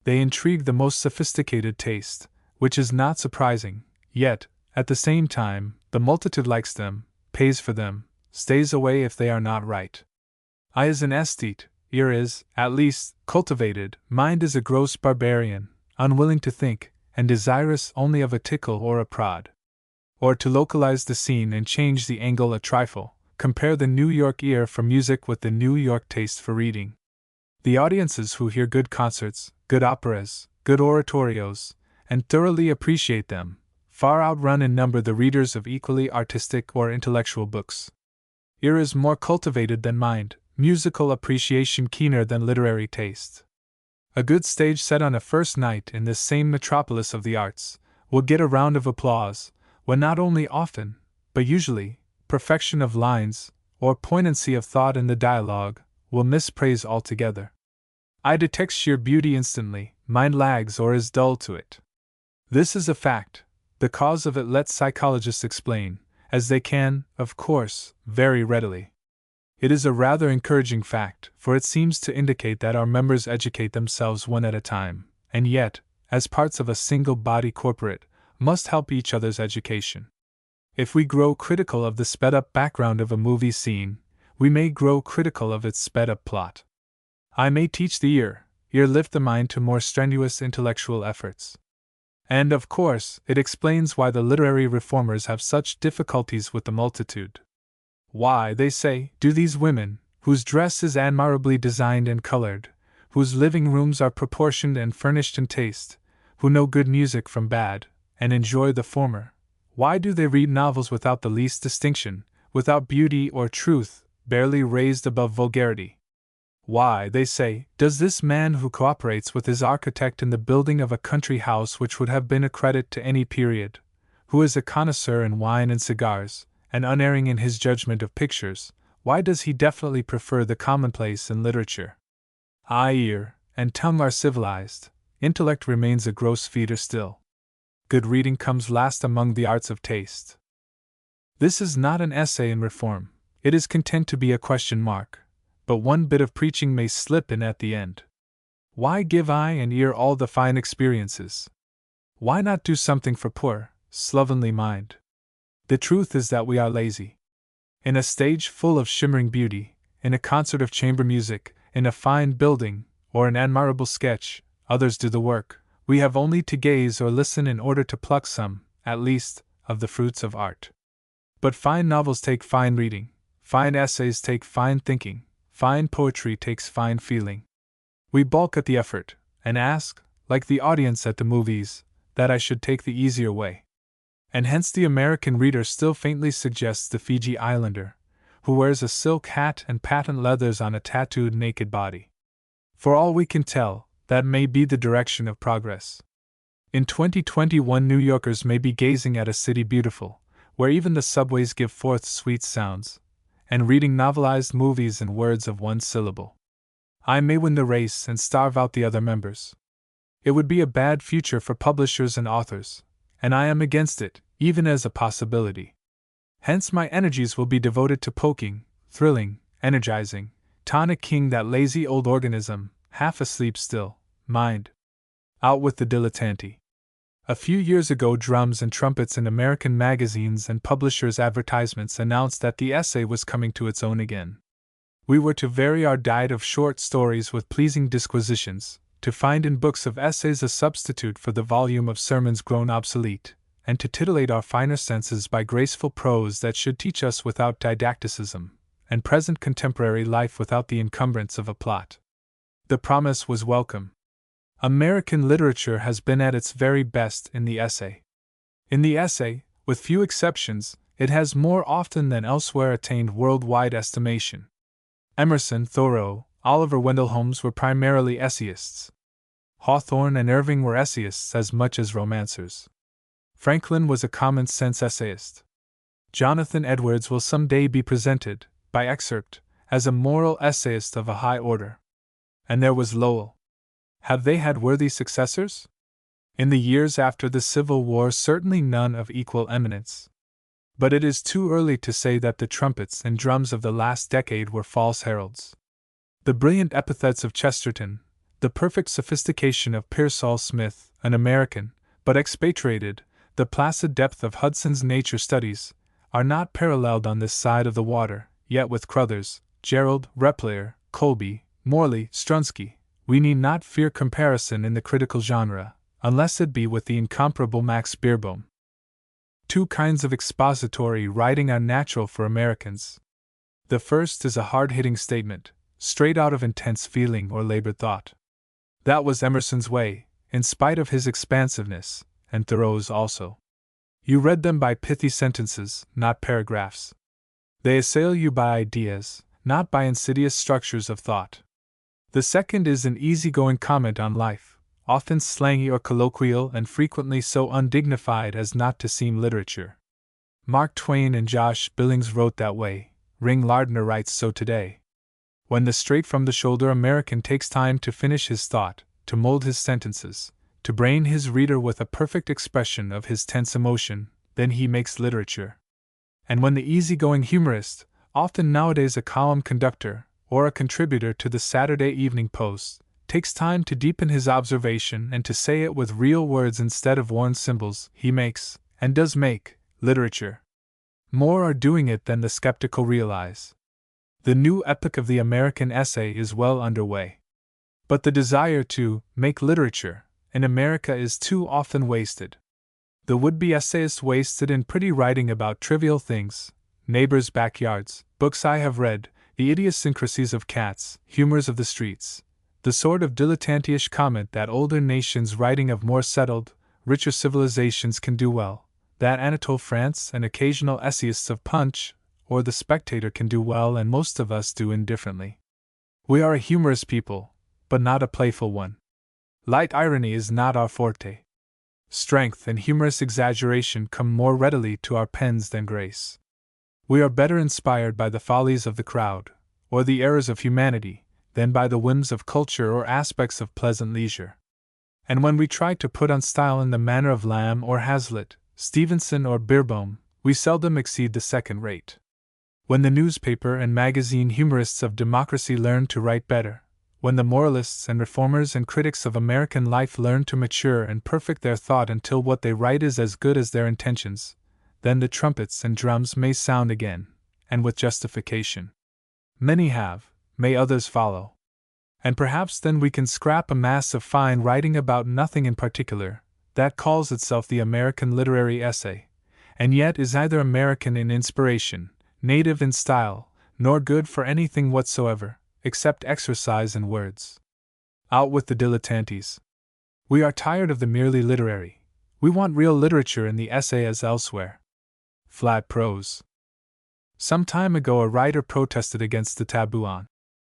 S1: They intrigue the most sophisticated taste, which is not surprising, yet, at the same time, the multitude likes them, pays for them, stays away if they are not right. Eye is an aesthete, ear is, at least, cultivated, mind is a gross barbarian, unwilling to think, and desirous only of a tickle or a prod. Or to localize the scene and change the angle a trifle, compare the New York ear for music with the New York taste for reading. The audiences who hear good concerts, good operas, good oratorios, and thoroughly appreciate them, far outrun in number the readers of equally artistic or intellectual books. Ear is more cultivated than mind, musical appreciation keener than literary taste. A good stage set on a first night in this same metropolis of the arts will get a round of applause, when not only often, but usually, perfection of lines, or poignancy of thought in the dialogue, will miss praise altogether. Eye detects sheer beauty instantly, mind lags or is dull to it. This is a fact. The cause of it let psychologists explain, as they can, of course, very readily. It is a rather encouraging fact, for it seems to indicate that our members educate themselves one at a time, and yet, as parts of a single body corporate, must help each other's education. If we grow critical of the sped-up background of a movie scene, we may grow critical of its sped-up plot. Eye may teach the ear lift the mind to more strenuous intellectual efforts. And of course, it explains why the literary reformers have such difficulties with the multitude. Why, they say, do these women, whose dress is admirably designed and colored, whose living rooms are proportioned and furnished in taste, who know good music from bad, and enjoy the former, why do they read novels without the least distinction, without beauty or truth, barely raised above vulgarity? Why, they say, does this man who cooperates with his architect in the building of a country house which would have been a credit to any period, who is a connoisseur in wine and cigars, and unerring in his judgment of pictures, why does he definitely prefer the commonplace in literature? Eye, ear, and tongue are civilized, intellect remains a gross feeder still. Good reading comes last among the arts of taste. This is not an essay in reform, it is content to be a question mark, but one bit of preaching may slip in at the end. Why give eye and ear all the fine experiences? Why not do something for poor, slovenly mind? The truth is that we are lazy. In a stage full of shimmering beauty, in a concert of chamber music, in a fine building, or an admirable sketch, others do the work. We have only to gaze or listen in order to pluck some, at least, of the fruits of art. But fine novels take fine reading, fine essays take fine thinking, fine poetry takes fine feeling. We balk at the effort, and ask, like the audience at the movies, that I should take the easier way. And hence the American reader still faintly suggests the Fiji Islander, who wears a silk hat and patent leathers on a tattooed naked body. For all we can tell, that may be the direction of progress. In 2021, New Yorkers may be gazing at a city beautiful, where even the subways give forth sweet sounds, and reading novelized movies in words of one syllable. I may win the race and starve out the other members. It would be a bad future for publishers and authors, and I am against it, even as a possibility. Hence my energies will be devoted to poking, thrilling, energizing, tonicking that lazy old organism, half asleep still, mind. Out with the dilettante. A few years ago, drums and trumpets in American magazines and publishers' advertisements announced that the essay was coming to its own again. We were to vary our diet of short stories with pleasing disquisitions, to find in books of essays a substitute for the volume of sermons grown obsolete, and to titillate our finer senses by graceful prose that should teach us without didacticism, and present contemporary life without the encumbrance of a plot. The promise was welcome. American literature has been at its very best in the essay. In the essay, with few exceptions, it has more often than elsewhere attained worldwide estimation. Emerson, Thoreau, Oliver Wendell Holmes were primarily essayists. Hawthorne and Irving were essayists as much as romancers. Franklin was a common-sense essayist. Jonathan Edwards will someday be presented, by excerpt, as a moral essayist of a high order. And there was Lowell. Have they had worthy successors? In the years after the Civil War, certainly none of equal eminence. But it is too early to say that the trumpets and drums of the last decade were false heralds. The brilliant epithets of Chesterton, the perfect sophistication of Pearsall Smith, an American, but expatriated, the placid depth of Hudson's nature studies, are not paralleled on this side of the water, yet with Crothers, Gerald, Repplier, Colby, Morley, Strunsky, we need not fear comparison in the critical genre, unless it be with the incomparable Max Beerbohm. Two kinds of expository writing are natural for Americans. The first is a hard-hitting statement, straight out of intense feeling or labored thought. That was Emerson's way, in spite of his expansiveness, and Thoreau's also. You read them by pithy sentences, not paragraphs. They assail you by ideas, not by insidious structures of thought. The second is an easygoing comment on life, often slangy or colloquial and frequently so undignified as not to seem literature. Mark Twain and Josh Billings wrote that way, Ring Lardner writes so today. When the straight-from-the-shoulder American takes time to finish his thought, to mold his sentences, to brain his reader with a perfect expression of his tense emotion, then he makes literature. And when the easygoing humorist, often nowadays a column conductor, or a contributor to the Saturday Evening Post, takes time to deepen his observation and to say it with real words instead of worn symbols, he makes, and does make, literature. More are doing it than the skeptical realize. The new epoch of the American essay is well underway. But the desire to make literature in America is too often wasted. The would-be essayist wasted in pretty writing about trivial things, neighbors' backyards, books I have read, the idiosyncrasies of cats, humors of the streets, The sort of dilettanteish comment that older nations writing of more settled, richer civilizations can do well, that Anatole France and occasional essayists of Punch or The Spectator can do well, and most of us do indifferently. We are a humorous people, but not a playful one. Light irony is not our forte. Strength and humorous exaggeration come more readily to our pens than grace. We are better inspired by the follies of the crowd, or the errors of humanity, than by the whims of culture or aspects of pleasant leisure. And when we try to put on style in the manner of Lamb or Hazlitt, Stevenson or Beerbohm, we seldom exceed the second rate. When the newspaper and magazine humorists of democracy learn to write better, when the moralists and reformers and critics of American life learn to mature and perfect their thought until what they write is as good as their intentions, then the trumpets and drums may sound again, and with justification. Many have, may others follow. And perhaps then we can scrap a mass of fine writing about nothing in particular, that calls itself the American literary essay, and yet is neither American in inspiration, native in style, nor good for anything whatsoever, except exercise in words. Out with the dilettantes. We are tired of the merely literary. We want real literature in the essay as elsewhere. Flat prose. Some time ago a writer protested against the taboo on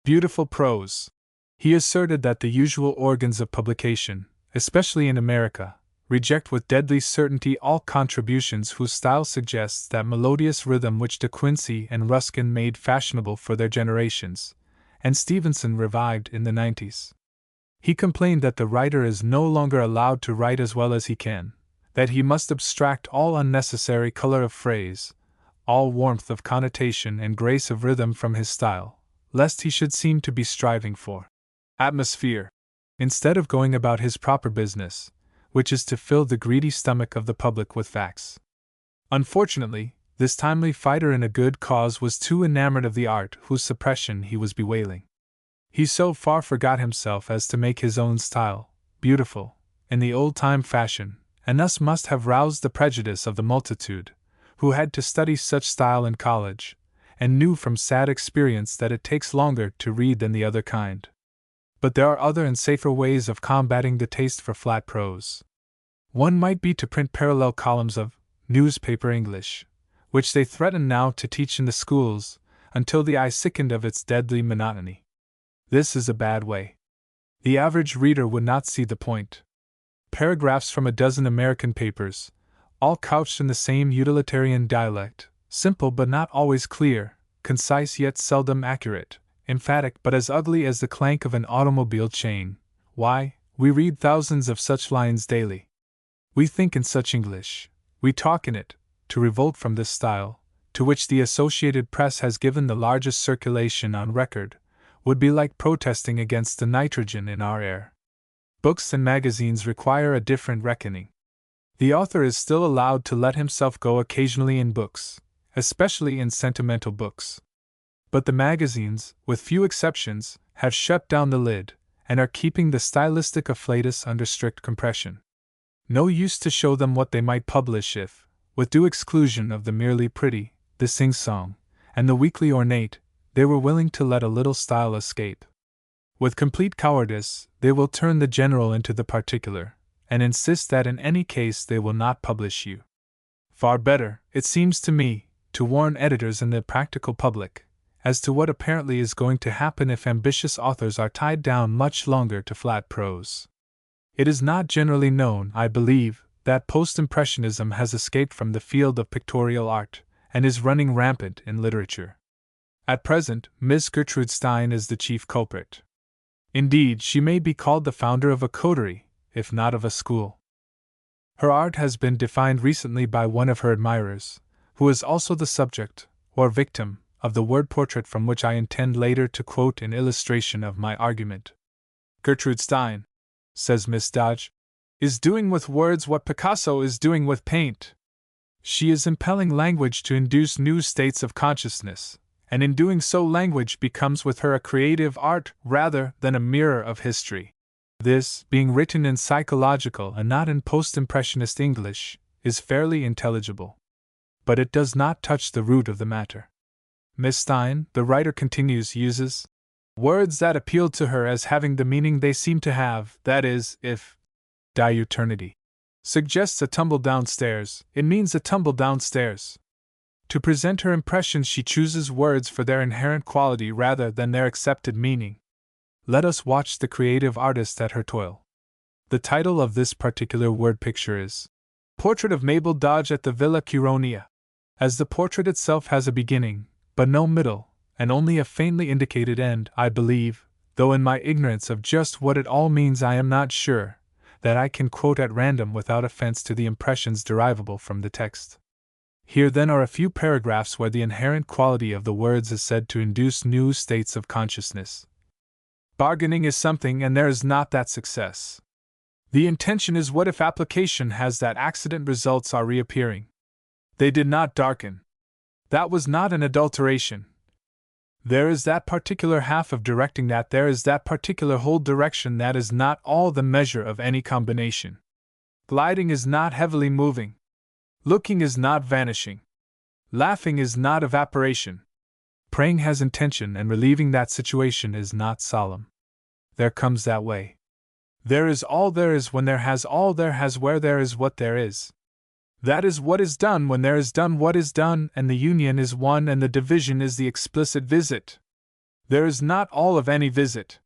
S1: beautiful prose. He asserted that the usual organs of publication, especially in America, reject with deadly certainty all contributions whose style suggests that melodious rhythm which De Quincey and Ruskin made fashionable for their generations, and Stevenson revived in the 90s. He complained that the writer is no longer allowed to write as well as he can, that he must abstract all unnecessary color of phrase, all warmth of connotation and grace of rhythm from his style, lest he should seem to be striving for atmosphere, instead of going about his proper business, which is to fill the greedy stomach of the public with facts. Unfortunately, this timely fighter in a good cause was too enamored of the art whose suppression he was bewailing. He so far forgot himself as to make his own style beautiful, in the old-time fashion, and thus must have roused the prejudice of the multitude, who had to study such style in college, and knew from sad experience that it takes longer to read than the other kind. But there are other and safer ways of combating the taste for flat prose. One might be to print parallel columns of newspaper English, which they threaten now to teach in the schools, until the eye sickened of its deadly monotony. This is a bad way. The average reader would not see the point. Paragraphs from a dozen American papers, all couched in the same utilitarian dialect, simple but not always clear, concise yet seldom accurate, emphatic but as ugly as the clank of an automobile chain. Why, we read thousands of such lines daily. We think in such English, we talk in it. To revolt from this style, to which the Associated Press has given the largest circulation on record, would be like protesting against the nitrogen in our air. Books and magazines require a different reckoning. The author is still allowed to let himself go occasionally in books, especially in sentimental books. But the magazines, with few exceptions, have shut down the lid, and are keeping the stylistic afflatus under strict compression. No use to show them what they might publish if, with due exclusion of the merely pretty, the sing-song, and the weakly ornate, they were willing to let a little style escape. With complete cowardice, they will turn the general into the particular, and insist that in any case they will not publish you. Far better, it seems to me, to warn editors and the practical public as to what apparently is going to happen if ambitious authors are tied down much longer to flat prose. It is not generally known, I believe, that post-impressionism has escaped from the field of pictorial art, and is running rampant in literature. At present, Miss Gertrude Stein is the chief culprit. Indeed, she may be called the founder of a coterie, if not of a school. Her art has been defined recently by one of her admirers, who is also the subject, or victim, of the word portrait from which I intend later to quote in illustration of my argument. Gertrude Stein, says Miss Dodge, is doing with words what Picasso is doing with paint. She is impelling language to induce new states of consciousness, and in doing so language becomes with her a creative art rather than a mirror of history. This, being written in psychological and not in post-impressionist English, is fairly intelligible. But it does not touch the root of the matter. Miss Stein, the writer continues, uses Words that appealed to her as having the meaning they seem to have, that is, if diuturnity suggests a tumble downstairs, it means a tumble downstairs. To present her impressions, she chooses words for their inherent quality rather than their accepted meaning. Let us watch the creative artist at her toil. The title of this particular word picture is Portrait of Mabel Dodge at the Villa Chironia. As the portrait itself has a beginning, but no middle, and only a faintly indicated end, I believe, though in my ignorance of just what it all means I am not sure, that I can quote at random without offense to the impressions derivable from the text. Here then are a few paragraphs where the inherent quality of the words is said to induce new states of consciousness. Bargaining is something and there is not that success. The intention is what if application has that accident results are reappearing. They did not darken. That was not an adulteration. There is that particular half of directing that there is that particular whole direction that is not all the measure of any combination. Gliding is not heavily moving. Looking is not vanishing. Laughing is not evaporation. Praying has intention and relieving that situation is not solemn. There comes that way. There is all there is when there has all there has where there is what there is. That is what is done when there is done what is done, and the union is one and the division is the explicit visit. There is not all of any visit.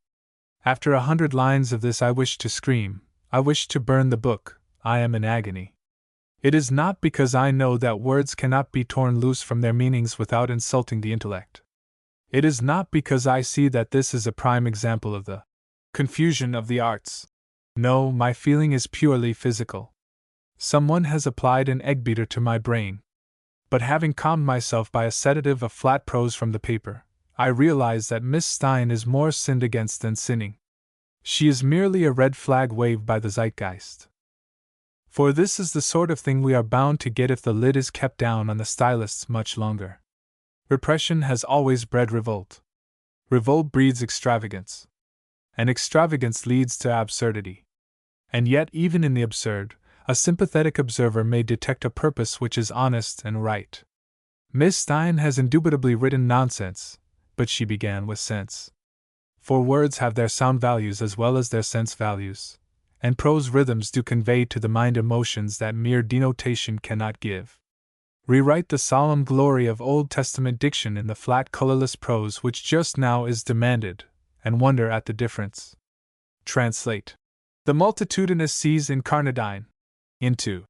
S1: After 100 lines of this I wish to scream, I wish to burn the book, I am in agony. It is not because I know that words cannot be torn loose from their meanings without insulting the intellect. It is not because I see that this is a prime example of the confusion of the arts. No, my feeling is purely physical. Someone has applied an egg-beater to my brain. But having calmed myself by a sedative of flat prose from the paper, I realize that Miss Stein is more sinned against than sinning. She is merely a red flag waved by the zeitgeist. For this is the sort of thing we are bound to get if the lid is kept down on the stylists much longer. Repression has always bred revolt. Revolt breeds extravagance. And extravagance leads to absurdity. And yet, even in the absurd, a sympathetic observer may detect a purpose which is honest and right. Miss Stein has indubitably written nonsense, but she began with sense. For words have their sound values as well as their sense values, and prose rhythms do convey to the mind emotions that mere denotation cannot give. Rewrite the solemn glory of Old Testament diction in the flat colorless prose which just now is demanded, and wonder at the difference. Translate the multitudinous seas incarnadine into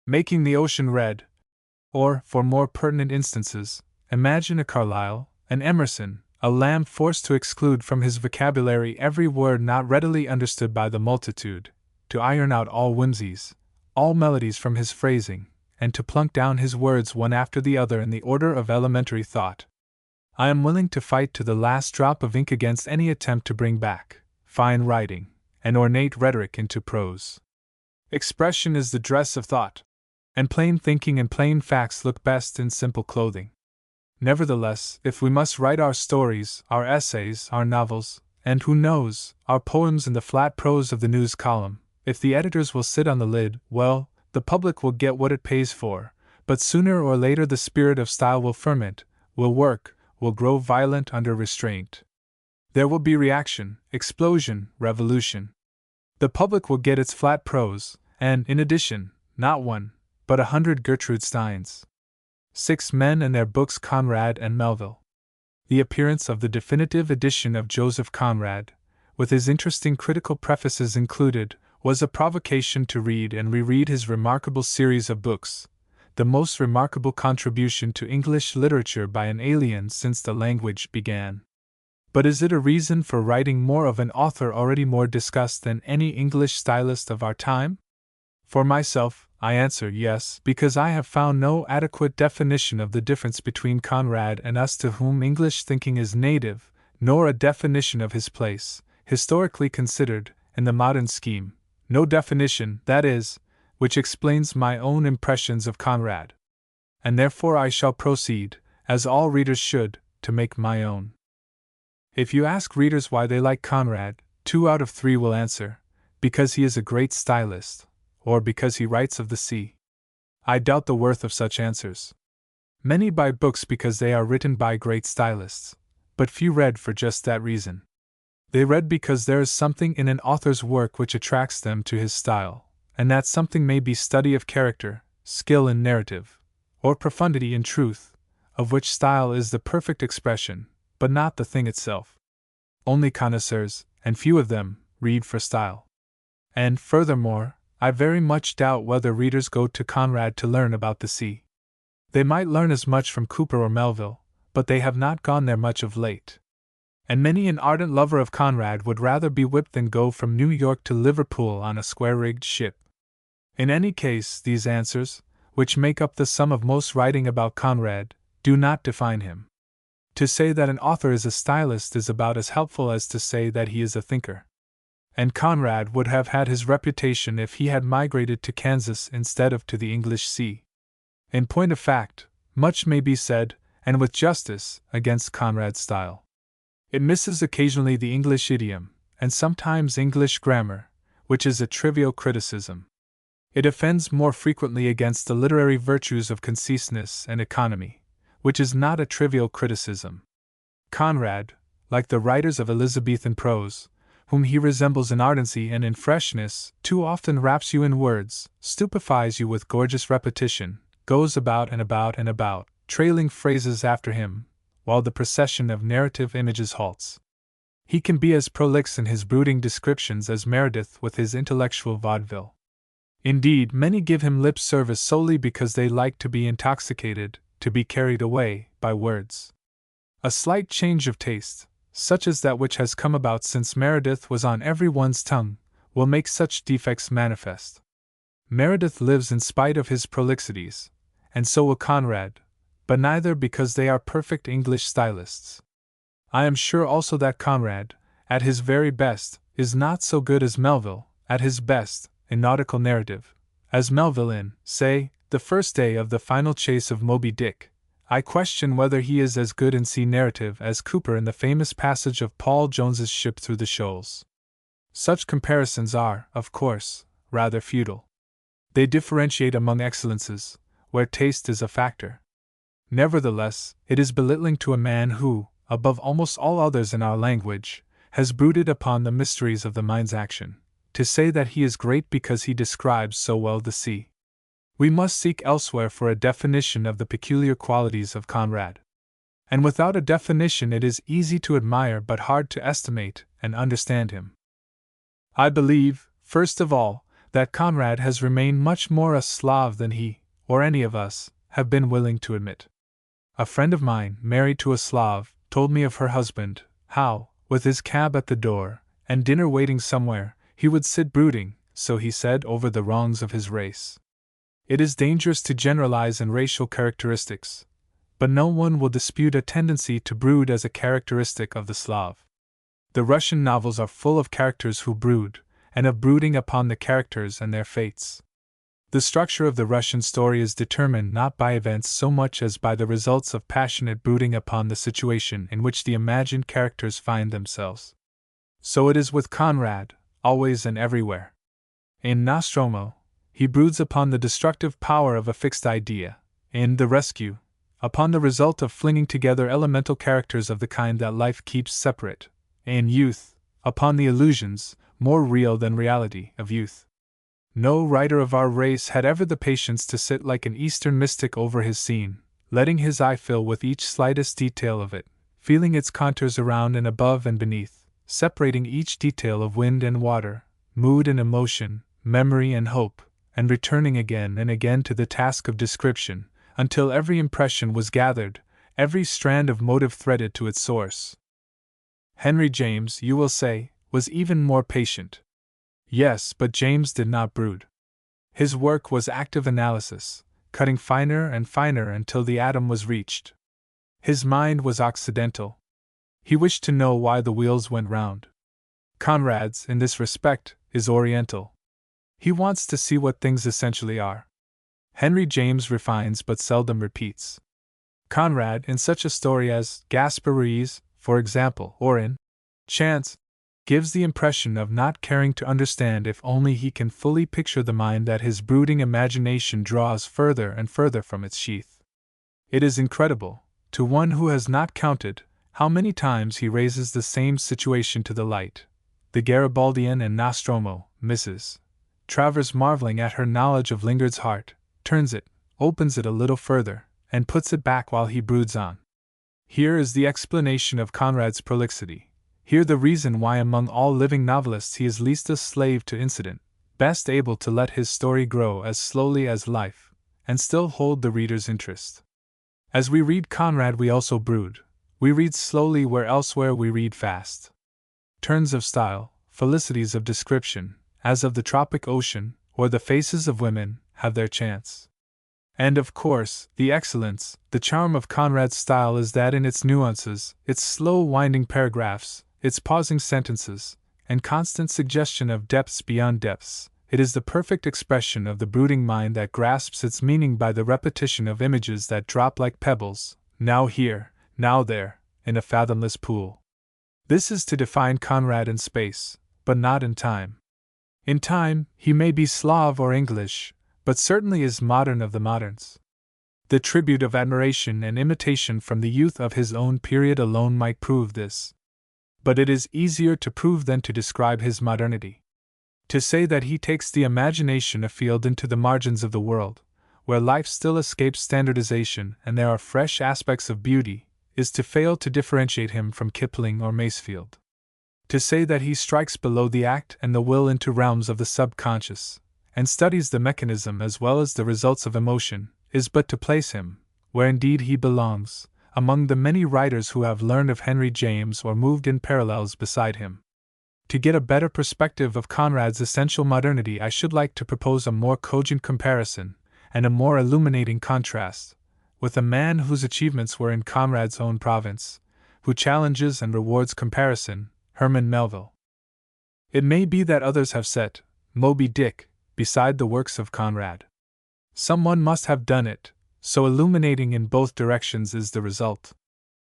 S1: making the ocean red, or, for more pertinent instances, imagine a Carlyle, an Emerson, a Lamb forced to exclude from his vocabulary every word not readily understood by the multitude, to iron out all whimsies, all melodies from his phrasing, and to plunk down his words one after the other in the order of elementary thought. I am willing to fight to the last drop of ink against any attempt to bring back fine writing and ornate rhetoric into prose. Expression is the dress of thought, and plain thinking and plain facts look best in simple clothing. Nevertheless, if we must write our stories, our essays, our novels, and who knows, our poems in the flat prose of the news column, if the editors will sit on the lid, well, the public will get what it pays for, but sooner or later the spirit of style will ferment, will work, will grow violent under restraint. There will be reaction, explosion, revolution. The public will get its flat prose, and, in addition, not one, but 100 Gertrude Steins. 6 men and their books Conrad and Melville. The appearance of the definitive edition of Joseph Conrad, with his interesting critical prefaces included, was a provocation to read and reread his remarkable series of books, the most remarkable contribution to English literature by an alien since the language began. But is it a reason for writing more of an author already more discussed than any English stylist of our time? For myself, I answer yes, because I have found no adequate definition of the difference between Conrad and us to whom English thinking is native, nor a definition of his place, historically considered, in the modern scheme, no definition, that is, which explains my own impressions of Conrad. And therefore I shall proceed, as all readers should, to make my own. If you ask readers why they like Conrad, 2 out of 3 will answer, because he is a great stylist, or because he writes of the sea. I doubt the worth of such answers. Many buy books because they are written by great stylists, but few read for just that reason. They read because there is something in an author's work which attracts them to his style, and that something may be study of character, skill in narrative, or profundity in truth, of which style is the perfect expression, but not the thing itself. Only connoisseurs, and few of them, read for style. And, furthermore, I very much doubt whether readers go to Conrad to learn about the sea. They might learn as much from Cooper or Melville, but they have not gone there much of late. And many an ardent lover of Conrad would rather be whipped than go from New York to Liverpool on a square-rigged ship. In any case, these answers, which make up the sum of most writing about Conrad, do not define him. To say that an author is a stylist is about as helpful as to say that he is a thinker. And Conrad would have had his reputation if he had migrated to Kansas instead of to the English Sea. In point of fact, much may be said, and with justice, against Conrad's style. It misses occasionally the English idiom, and sometimes English grammar, which is a trivial criticism. It offends more frequently against the literary virtues of conciseness and economy, which is not a trivial criticism. Conrad, like the writers of Elizabethan prose, whom he resembles in ardency and in freshness, too often wraps you in words, stupefies you with gorgeous repetition, goes about and about and about, trailing phrases after him, while the procession of narrative images halts. He can be as prolix in his brooding descriptions as Meredith with his intellectual vaudeville. Indeed, many give him lip service solely because they like to be intoxicated, to be carried away, by words. A slight change of taste, such as that which has come about since Meredith was on every one's tongue, will make such defects manifest. Meredith lives in spite of his prolixities, and so will Conrad, but neither because they are perfect English stylists. I am sure also that Conrad, at his very best, is not so good as Melville, at his best, in nautical narrative, as Melville in, say, the first day of the final chase of Moby Dick. I question whether he is as good in sea narrative as Cooper in the famous passage of Paul Jones's ship through the shoals. Such comparisons are, of course, rather futile. They differentiate among excellences, where taste is a factor. Nevertheless, it is belittling to a man who, above almost all others in our language, has brooded upon the mysteries of the mind's action, to say that he is great because he describes so well the sea. We must seek elsewhere for a definition of the peculiar qualities of Conrad. And without a definition it is easy to admire but hard to estimate and understand him. I believe, first of all, that Conrad has remained much more a Slav than he, or any of us, have been willing to admit. A friend of mine, married to a Slav, told me of her husband, how, with his cab at the door, and dinner waiting somewhere, he would sit brooding, so he said, over the wrongs of his race. It is dangerous to generalize in racial characteristics, but no one will dispute a tendency to brood as a characteristic of the Slav. The Russian novels are full of characters who brood, and of brooding upon the characters and their fates. The structure of the Russian story is determined not by events so much as by the results of passionate brooding upon the situation in which the imagined characters find themselves. So it is with Conrad, always and everywhere. In Nostromo, he broods upon the destructive power of a fixed idea; in The Rescue, upon the result of flinging together elemental characters of the kind that life keeps separate; in Youth, upon the illusions, more real than reality, of youth. No writer of our race had ever the patience to sit like an Eastern mystic over his scene, letting his eye fill with each slightest detail of it, feeling its contours around and above and beneath, separating each detail of wind and water, mood and emotion, memory and hope, and returning again and again to the task of description, until every impression was gathered, every strand of motive threaded to its source. Henry James, you will say, was even more patient. Yes, but James did not brood. His work was active analysis, cutting finer and finer until the atom was reached. His mind was occidental. He wished to know why the wheels went round. Conrad's, in this respect, is oriental. He wants to see what things essentially are. Henry James refines but seldom repeats. Conrad, in such a story as Gasparee's, for example, or in Chance, gives the impression of not caring to understand if only he can fully picture the mind that his brooding imagination draws further and further from its sheath. It is incredible, to one who has not counted, how many times he raises the same situation to the light. The Garibaldian and Nostromo, Mrs. Travers, marveling at her knowledge of Lingard's heart, turns it, opens it a little further, and puts it back while he broods on. Here is the explanation of Conrad's prolixity. Here the reason why among all living novelists he is least a slave to incident, best able to let his story grow as slowly as life, and still hold the reader's interest. As we read Conrad we also brood. We read slowly where elsewhere we read fast. Turns of style, felicities of description, as of the tropic ocean, or the faces of women, have their chance. And of course, the excellence, the charm of Conrad's style is that in its nuances, its slow winding paragraphs, its pausing sentences, and constant suggestion of depths beyond depths, it is the perfect expression of the brooding mind that grasps its meaning by the repetition of images that drop like pebbles, now here, now there, in a fathomless pool. This is to define Conrad in space, but not in time. In time, he may be Slav or English, but certainly is modern of the moderns. The tribute of admiration and imitation from the youth of his own period alone might prove this. But it is easier to prove than to describe his modernity. To say that he takes the imagination afield into the margins of the world, where life still escapes standardization and there are fresh aspects of beauty, is to fail to differentiate him from Kipling or Masefield. To say that he strikes below the act and the will into realms of the subconscious, and studies the mechanism as well as the results of emotion, is but to place him, where indeed he belongs, among the many writers who have learned of Henry James or moved in parallels beside him. To get a better perspective of Conrad's essential modernity, I should like to propose a more cogent comparison, and a more illuminating contrast, with a man whose achievements were in Conrad's own province, who challenges and rewards comparison, Herman Melville. It may be that others have set Moby Dick beside the works of Conrad. Someone must have done it, so illuminating in both directions is the result.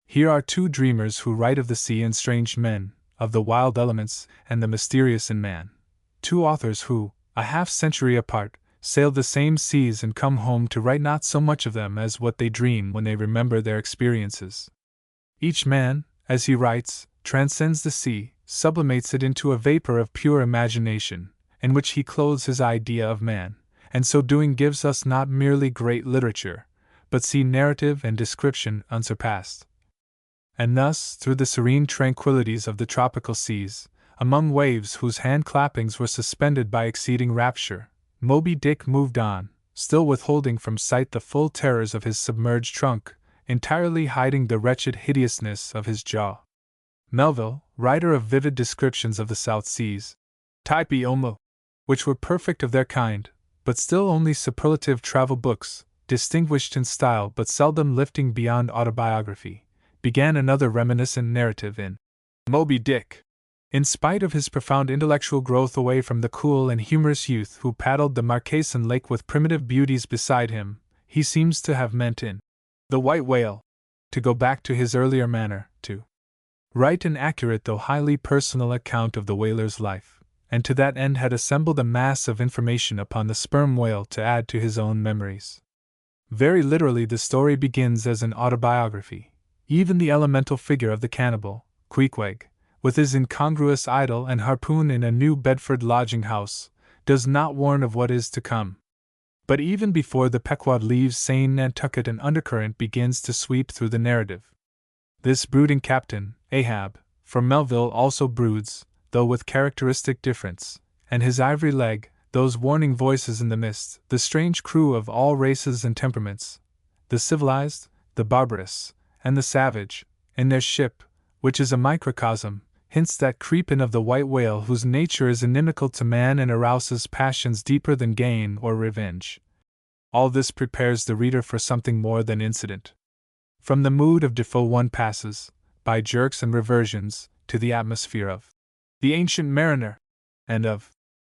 S1: Here are two dreamers who write of the sea and strange men, of the wild elements and the mysterious in man. Two authors who, a half-century apart, sail the same seas and come home to write not so much of them as what they dream when they remember their experiences. Each man, as he writes, transcends the sea, sublimates it into a vapor of pure imagination, in which he clothes his idea of man, and so doing gives us not merely great literature, but sea narrative and description unsurpassed. And thus, through the serene tranquillities of the tropical seas, among waves whose hand-clappings were suspended by exceeding rapture, Moby Dick moved on, still withholding from sight the full terrors of his submerged trunk, entirely hiding the wretched hideousness of his jaw. Melville, writer of vivid descriptions of the South Seas, type homo, which were perfect of their kind, but still only superlative travel books, distinguished in style but seldom lifting beyond autobiography, began another reminiscent narrative in Moby Dick. In spite of his profound intellectual growth away from the cool and humorous youth who paddled the Marquesan Lake with primitive beauties beside him, he seems to have meant in The White Whale, to go back to his earlier manner, to write an accurate though highly personal account of the whaler's life, and to that end had assembled a mass of information upon the sperm whale to add to his own memories. Very literally the story begins as an autobiography. Even the elemental figure of the cannibal, Queequeg, with his incongruous idol and harpoon in a New Bedford lodging-house, does not warn of what is to come. But even before the Pequod leaves Seine, Nantucket, an undercurrent begins to sweep through the narrative. This brooding captain, Ahab, for Melville also broods, though with characteristic difference, and his ivory leg, those warning voices in the mist, the strange crew of all races and temperaments, the civilized, the barbarous, and the savage, in their ship, which is a microcosm, hints that creep in of the white whale whose nature is inimical to man and arouses passions deeper than gain or revenge. All this prepares the reader for something more than incident. From the mood of Defoe one passes, by jerks and reversions, to the atmosphere of The Ancient Mariner, and of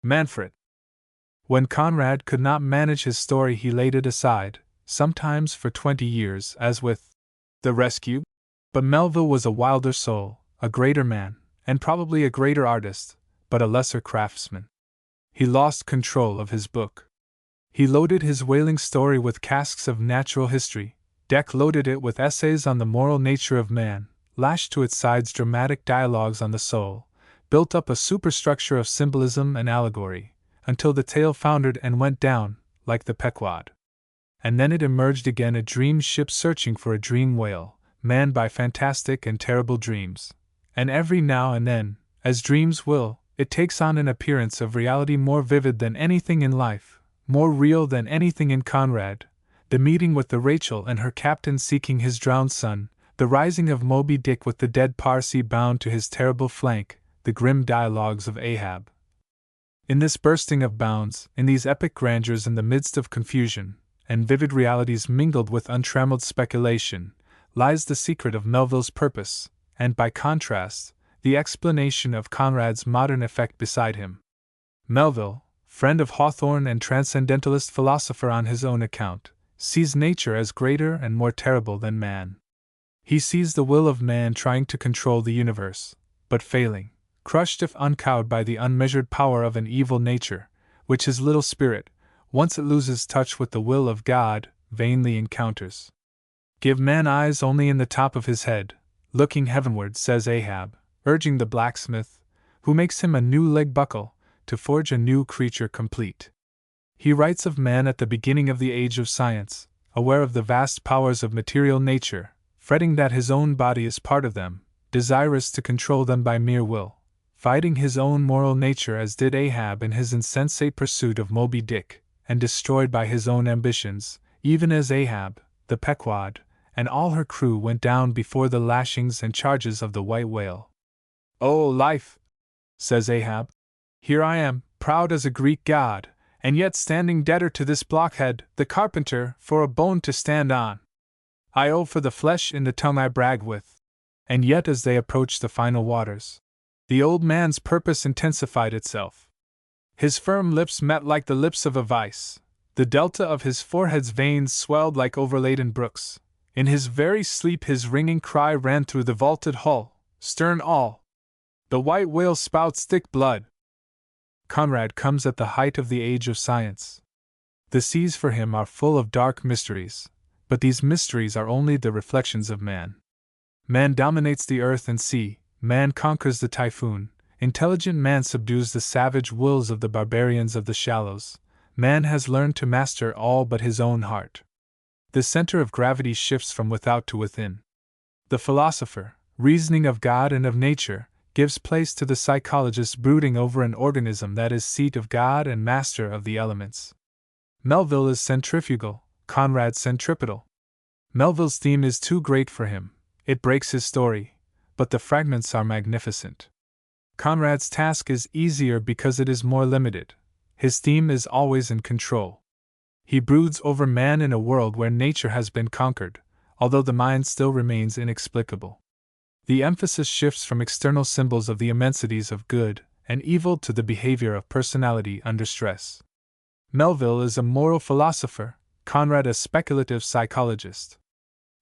S1: Manfred. When Conrad could not manage his story he laid it aside, sometimes for 20 years, as with The Rescue. But Melville was a wilder soul, a greater man, and probably a greater artist, but a lesser craftsman. He lost control of his book. He loaded his whaling story with casks of natural history, Deck loaded it with essays on the moral nature of man, lashed to its sides dramatic dialogues on the soul, built up a superstructure of symbolism and allegory, until the tale foundered and went down, like the Pequod. And then it emerged again, a dream ship searching for a dream whale, manned by fantastic and terrible dreams. And every now and then, as dreams will, it takes on an appearance of reality more vivid than anything in life, more real than anything in Conrad, the meeting with the Rachel and her captain seeking his drowned son, the rising of Moby Dick with the dead Parsee bound to his terrible flank, the grim dialogues of Ahab. In this bursting of bounds, in these epic grandeurs in the midst of confusion, and vivid realities mingled with untrammeled speculation, lies the secret of Melville's purpose, and by contrast, the explanation of Conrad's modern effect beside him. Melville, friend of Hawthorne and transcendentalist philosopher on his own account, sees nature as greater and more terrible than man. He sees the will of man trying to control the universe, but failing, crushed if uncowed by the unmeasured power of an evil nature, which his little spirit, once it loses touch with the will of God, vainly encounters. Give man eyes only in the top of his head, looking heavenward, says Ahab, urging the blacksmith, who makes him a new leg buckle, to forge a new creature complete. He writes of man at the beginning of the age of science, aware of the vast powers of material nature, fretting that his own body is part of them, desirous to control them by mere will, fighting his own moral nature as did Ahab in his insensate pursuit of Moby Dick, and destroyed by his own ambitions, even as Ahab, the Pequod, and all her crew went down before the lashings and charges of the white whale. "O life," says Ahab, "here I am, proud as a Greek god, and yet standing debtor to this blockhead, the carpenter, for a bone to stand on. I owe for the flesh in the tongue I brag with." And yet as they approached the final waters, the old man's purpose intensified itself. His firm lips met like the lips of a vice, the delta of his forehead's veins swelled like overladen brooks. In his very sleep his ringing cry ran through the vaulted hull, "Stern all! The white whale spouts thick blood!" Conrad comes at the height of the age of science. The seas for him are full of dark mysteries, but these mysteries are only the reflections of man. Man dominates the earth and sea, man conquers the typhoon, intelligent man subdues the savage wills of the barbarians of the shallows, man has learned to master all but his own heart. The center of gravity shifts from without to within. The philosopher, reasoning of God and of nature, gives place to the psychologist brooding over an organism that is seat of God and master of the elements. Melville is centrifugal, Conrad centripetal. Melville's theme is too great for him, it breaks his story, but the fragments are magnificent. Conrad's task is easier because it is more limited. His theme is always in control. He broods over man in a world where nature has been conquered, although the mind still remains inexplicable. The emphasis shifts from external symbols of the immensities of good and evil to the behavior of personality under stress. Melville is a moral philosopher, Conrad a speculative psychologist.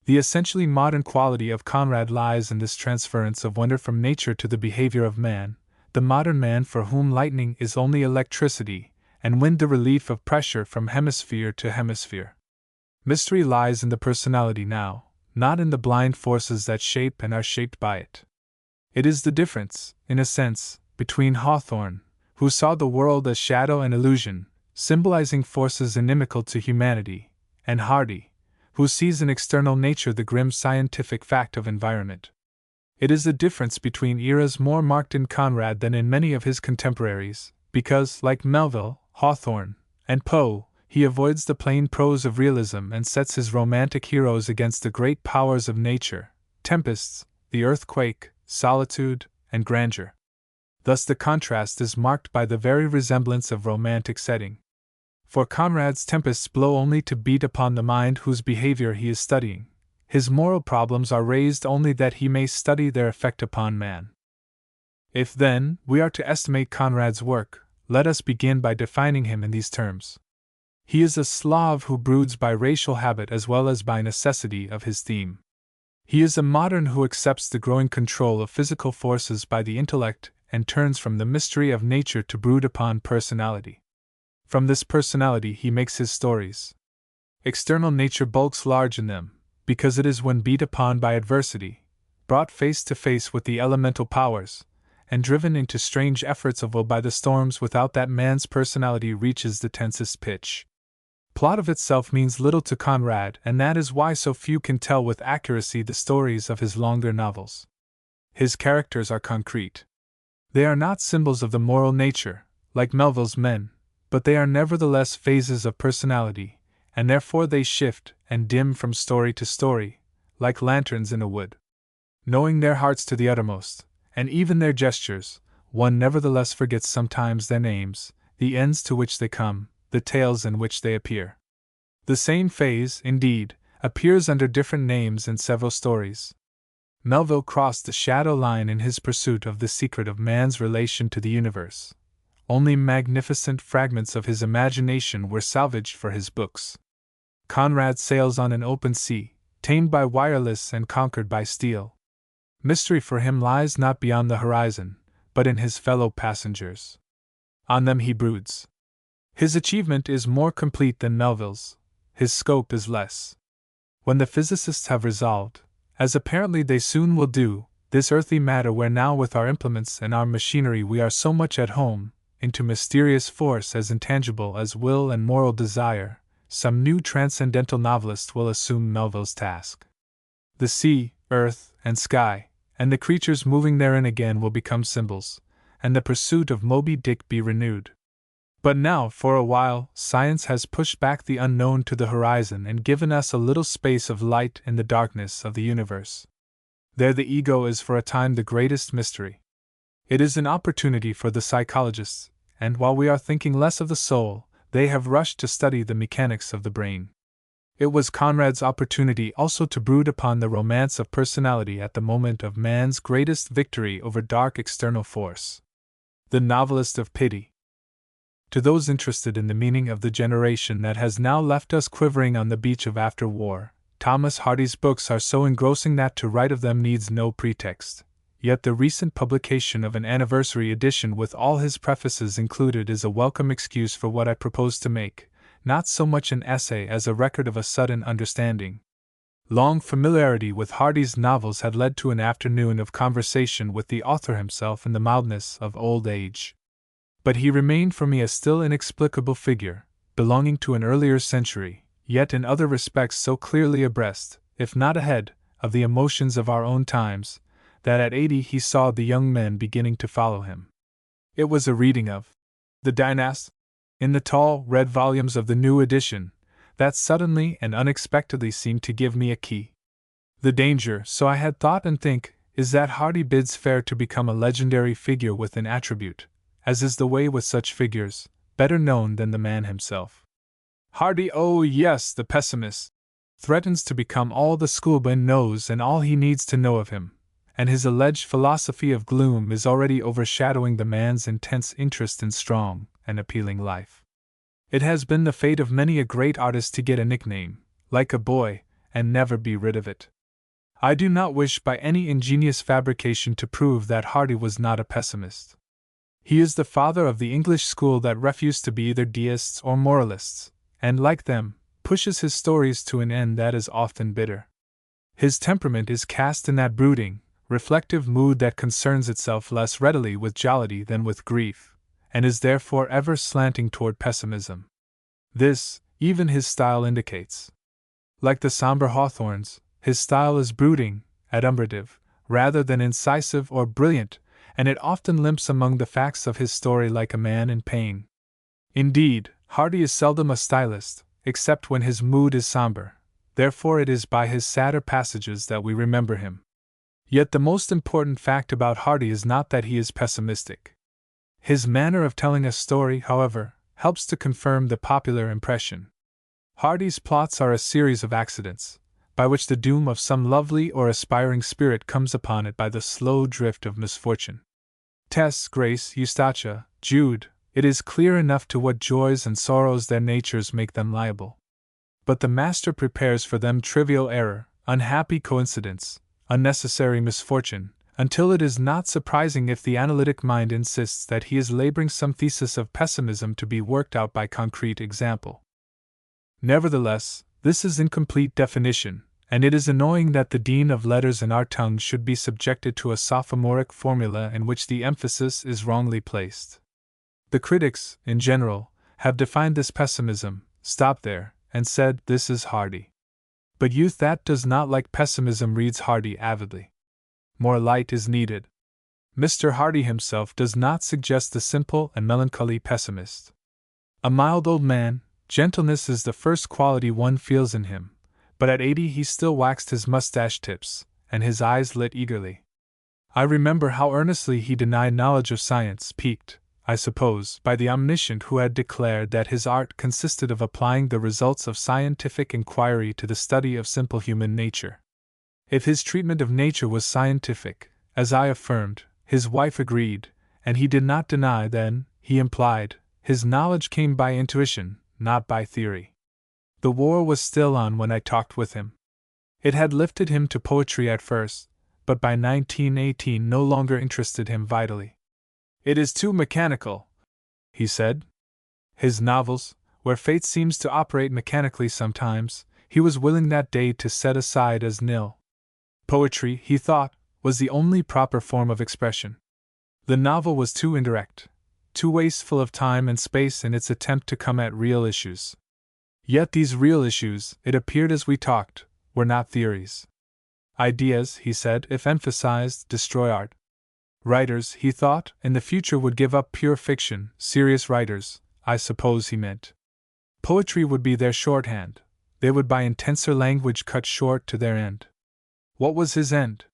S1: The essentially modern quality of Conrad lies in this transference of wonder from nature to the behavior of man, the modern man for whom lightning is only electricity, and wind the relief of pressure from hemisphere to hemisphere. Mystery lies in the personality now, not in the blind forces that shape and are shaped by it. It is the difference, in a sense, between Hawthorne, who saw the world as shadow and illusion, symbolizing forces inimical to humanity, and Hardy, who sees in external nature the grim scientific fact of environment. It is the difference between eras more marked in Conrad than in many of his contemporaries, because, like Melville, Hawthorne, and Poe, he avoids the plain prose of realism and sets his romantic heroes against the great powers of nature, tempests, the earthquake, solitude, and grandeur. Thus the contrast is marked by the very resemblance of romantic setting. For Conrad's tempests blow only to beat upon the mind whose behavior he is studying. His moral problems are raised only that he may study their effect upon man. If, then, we are to estimate Conrad's work, let us begin by defining him in these terms. He is a Slav who broods by racial habit as well as by necessity of his theme. He is a modern who accepts the growing control of physical forces by the intellect and turns from the mystery of nature to brood upon personality. From this personality he makes his stories. External nature bulks large in them, because it is when beat upon by adversity, brought face to face with the elemental powers, and driven into strange efforts of will by the storms without that man's personality reaches the tensest pitch. Plot of itself means little to Conrad, and that is why so few can tell with accuracy the stories of his longer novels. His characters are concrete. They are not symbols of the moral nature, like Melville's men, but they are nevertheless phases of personality, and therefore they shift and dim from story to story, like lanterns in a wood. Knowing their hearts to the uttermost, and even their gestures, one nevertheless forgets sometimes their names, the ends to which they come, the tales in which they appear. The same phase, indeed, appears under different names in several stories. Melville crossed the shadow line in his pursuit of the secret of man's relation to the universe. Only magnificent fragments of his imagination were salvaged for his books. Conrad sails on an open sea, tamed by wireless and conquered by steel. Mystery for him lies not beyond the horizon, but in his fellow passengers. On them he broods. His achievement is more complete than Melville's, his scope is less. When the physicists have resolved, as apparently they soon will do, this earthly matter where now with our implements and our machinery we are so much at home, into mysterious force as intangible as will and moral desire, some new transcendental novelist will assume Melville's task. The sea, earth, and sky, and the creatures moving therein again will become symbols, and the pursuit of Moby Dick be renewed. But now, for a while, science has pushed back the unknown to the horizon and given us a little space of light in the darkness of the universe. There the ego is for a time the greatest mystery. It is an opportunity for the psychologists, and while we are thinking less of the soul, they have rushed to study the mechanics of the brain. It was Conrad's opportunity also to brood upon the romance of personality at the moment of man's greatest victory over dark external force. The novelist of pity. To those interested in the meaning of the generation that has now left us quivering on the beach of after-war, Thomas Hardy's books are so engrossing that to write of them needs no pretext. Yet the recent publication of an anniversary edition with all his prefaces included is a welcome excuse for what I propose to make, not so much an essay as a record of a sudden understanding. Long familiarity with Hardy's novels had led to an afternoon of conversation with the author himself in the mildness of old age. But he remained for me a still inexplicable figure, belonging to an earlier century, yet in other respects so clearly abreast, if not ahead, of the emotions of our own times, that at 80 he saw the young men beginning to follow him. It was a reading of The Dynast, in the tall, red volumes of the new edition, that suddenly and unexpectedly seemed to give me a key. The danger, so I had thought and think, is that Hardy bids fair to become a legendary figure with an attribute, as is the way with such figures, better known than the man himself. Hardy, oh yes, the pessimist, threatens to become all the schoolboy knows and all he needs to know of him, and his alleged philosophy of gloom is already overshadowing the man's intense interest in strong and appealing life. It has been the fate of many a great artist to get a nickname, like a boy, and never be rid of it. I do not wish by any ingenious fabrication to prove that Hardy was not a pessimist. He is the father of the English school that refused to be either deists or moralists, and like them, pushes his stories to an end that is often bitter. His temperament is cast in that brooding, reflective mood that concerns itself less readily with jollity than with grief, and is therefore ever slanting toward pessimism. This, even his style indicates. Like the somber Hawthorne's, his style is brooding, adumbrative, rather than incisive or brilliant, and it often limps among the facts of his story like a man in pain. Indeed, Hardy is seldom a stylist, except when his mood is somber, therefore it is by his sadder passages that we remember him. Yet the most important fact about Hardy is not that he is pessimistic. His manner of telling a story, however, helps to confirm the popular impression. Hardy's plots are a series of accidents, by which the doom of some lovely or aspiring spirit comes upon it by the slow drift of misfortune. Tess, Grace, Eustacia, Jude, it is clear enough to what joys and sorrows their natures make them liable. But the master prepares for them trivial error, unhappy coincidence, unnecessary misfortune, until it is not surprising if the analytic mind insists that he is laboring some thesis of pessimism to be worked out by concrete example. Nevertheless, this is incomplete definition, and it is annoying that the dean of letters in our tongue should be subjected to a sophomoric formula in which the emphasis is wrongly placed. The critics, in general, have defined this pessimism, stopped there, and said this is Hardy. But youth that does not like pessimism reads Hardy avidly. More light is needed. Mr. Hardy himself does not suggest the simple and melancholy pessimist. A mild old man, gentleness is the first quality one feels in him, but at 80 he still waxed his mustache tips, and his eyes lit eagerly. I remember how earnestly he denied knowledge of science, piqued, I suppose, by the omniscient who had declared that his art consisted of applying the results of scientific inquiry to the study of simple human nature. If his treatment of nature was scientific, as I affirmed, his wife agreed, and he did not deny then, he implied, his knowledge came by intuition, not by theory. The war was still on when I talked with him. It had lifted him to poetry at first, but by 1918 no longer interested him vitally. It is too mechanical, he said. His novels, where fate seems to operate mechanically sometimes, he was willing that day to set aside as nil. Poetry, he thought, was the only proper form of expression. The novel was too indirect, too wasteful of time and space in its attempt to come at real issues. Yet these real issues, it appeared as we talked, were not theories. Ideas, he said, if emphasized, destroy art. Writers, he thought, in the future would give up pure fiction, serious writers, I suppose he meant. Poetry would be their shorthand, they would by intenser language cut short to their end. What was his end?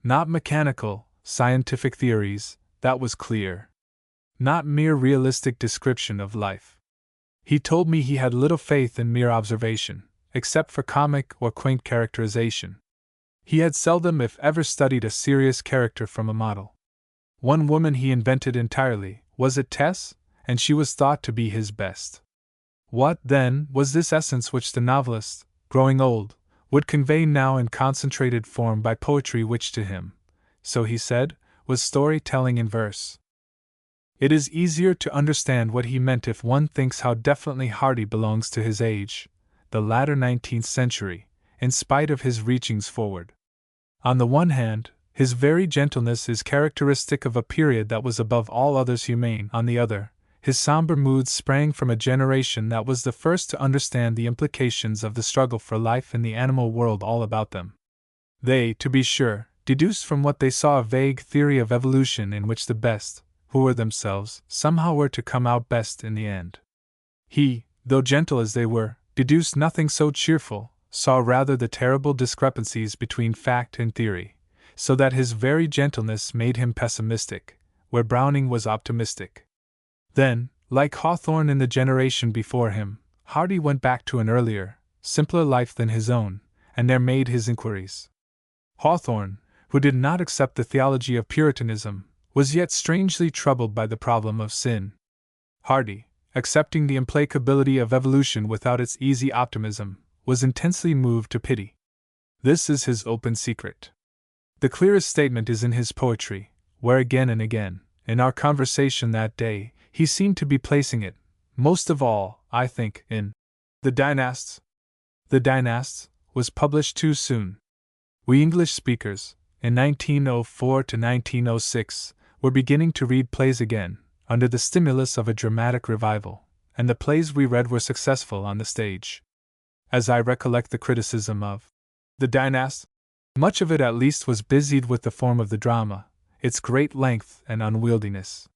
S1: Not mechanical, scientific theories, that was clear. Not mere realistic description of life. He told me he had little faith in mere observation, except for comic or quaint characterization. He had seldom if ever studied a serious character from a model. One woman he invented entirely, was it Tess? And she was thought to be his best. What, then, was this essence which the novelist, growing old, would convey now in concentrated form by poetry which to him, so he said, was story-telling in verse? It is easier to understand what he meant if one thinks how definitely Hardy belongs to his age, the latter 19th century, in spite of his reachings forward. On the one hand, his very gentleness is characteristic of a period that was above all others humane. On the other, his somber moods sprang from a generation that was the first to understand the implications of the struggle for life in the animal world all about them. They, to be sure, deduced from what they saw a vague theory of evolution in which the best, who were themselves, somehow were to come out best in the end. He, though gentle as they were, deduced nothing so cheerful, saw rather the terrible discrepancies between fact and theory, so that his very gentleness made him pessimistic, where Browning was optimistic. Then, like Hawthorne in the generation before him, Hardy went back to an earlier, simpler life than his own, and there made his inquiries. Hawthorne, who did not accept the theology of Puritanism, was yet strangely troubled by the problem of sin. Hardy, accepting the implacability of evolution without its easy optimism, was intensely moved to pity. This is his open secret. The clearest statement is in his poetry, where again and again, in our conversation that day, he seemed to be placing it, most of all, I think, in The Dynasts. The Dynasts was published too soon. We English speakers, in 1904 to 1906, were beginning to read plays again, under the stimulus of a dramatic revival, and the plays we read were successful on the stage. As I recollect the criticism of The Dynasts, much of it at least was busied with the form of the drama, its great length and unwieldiness.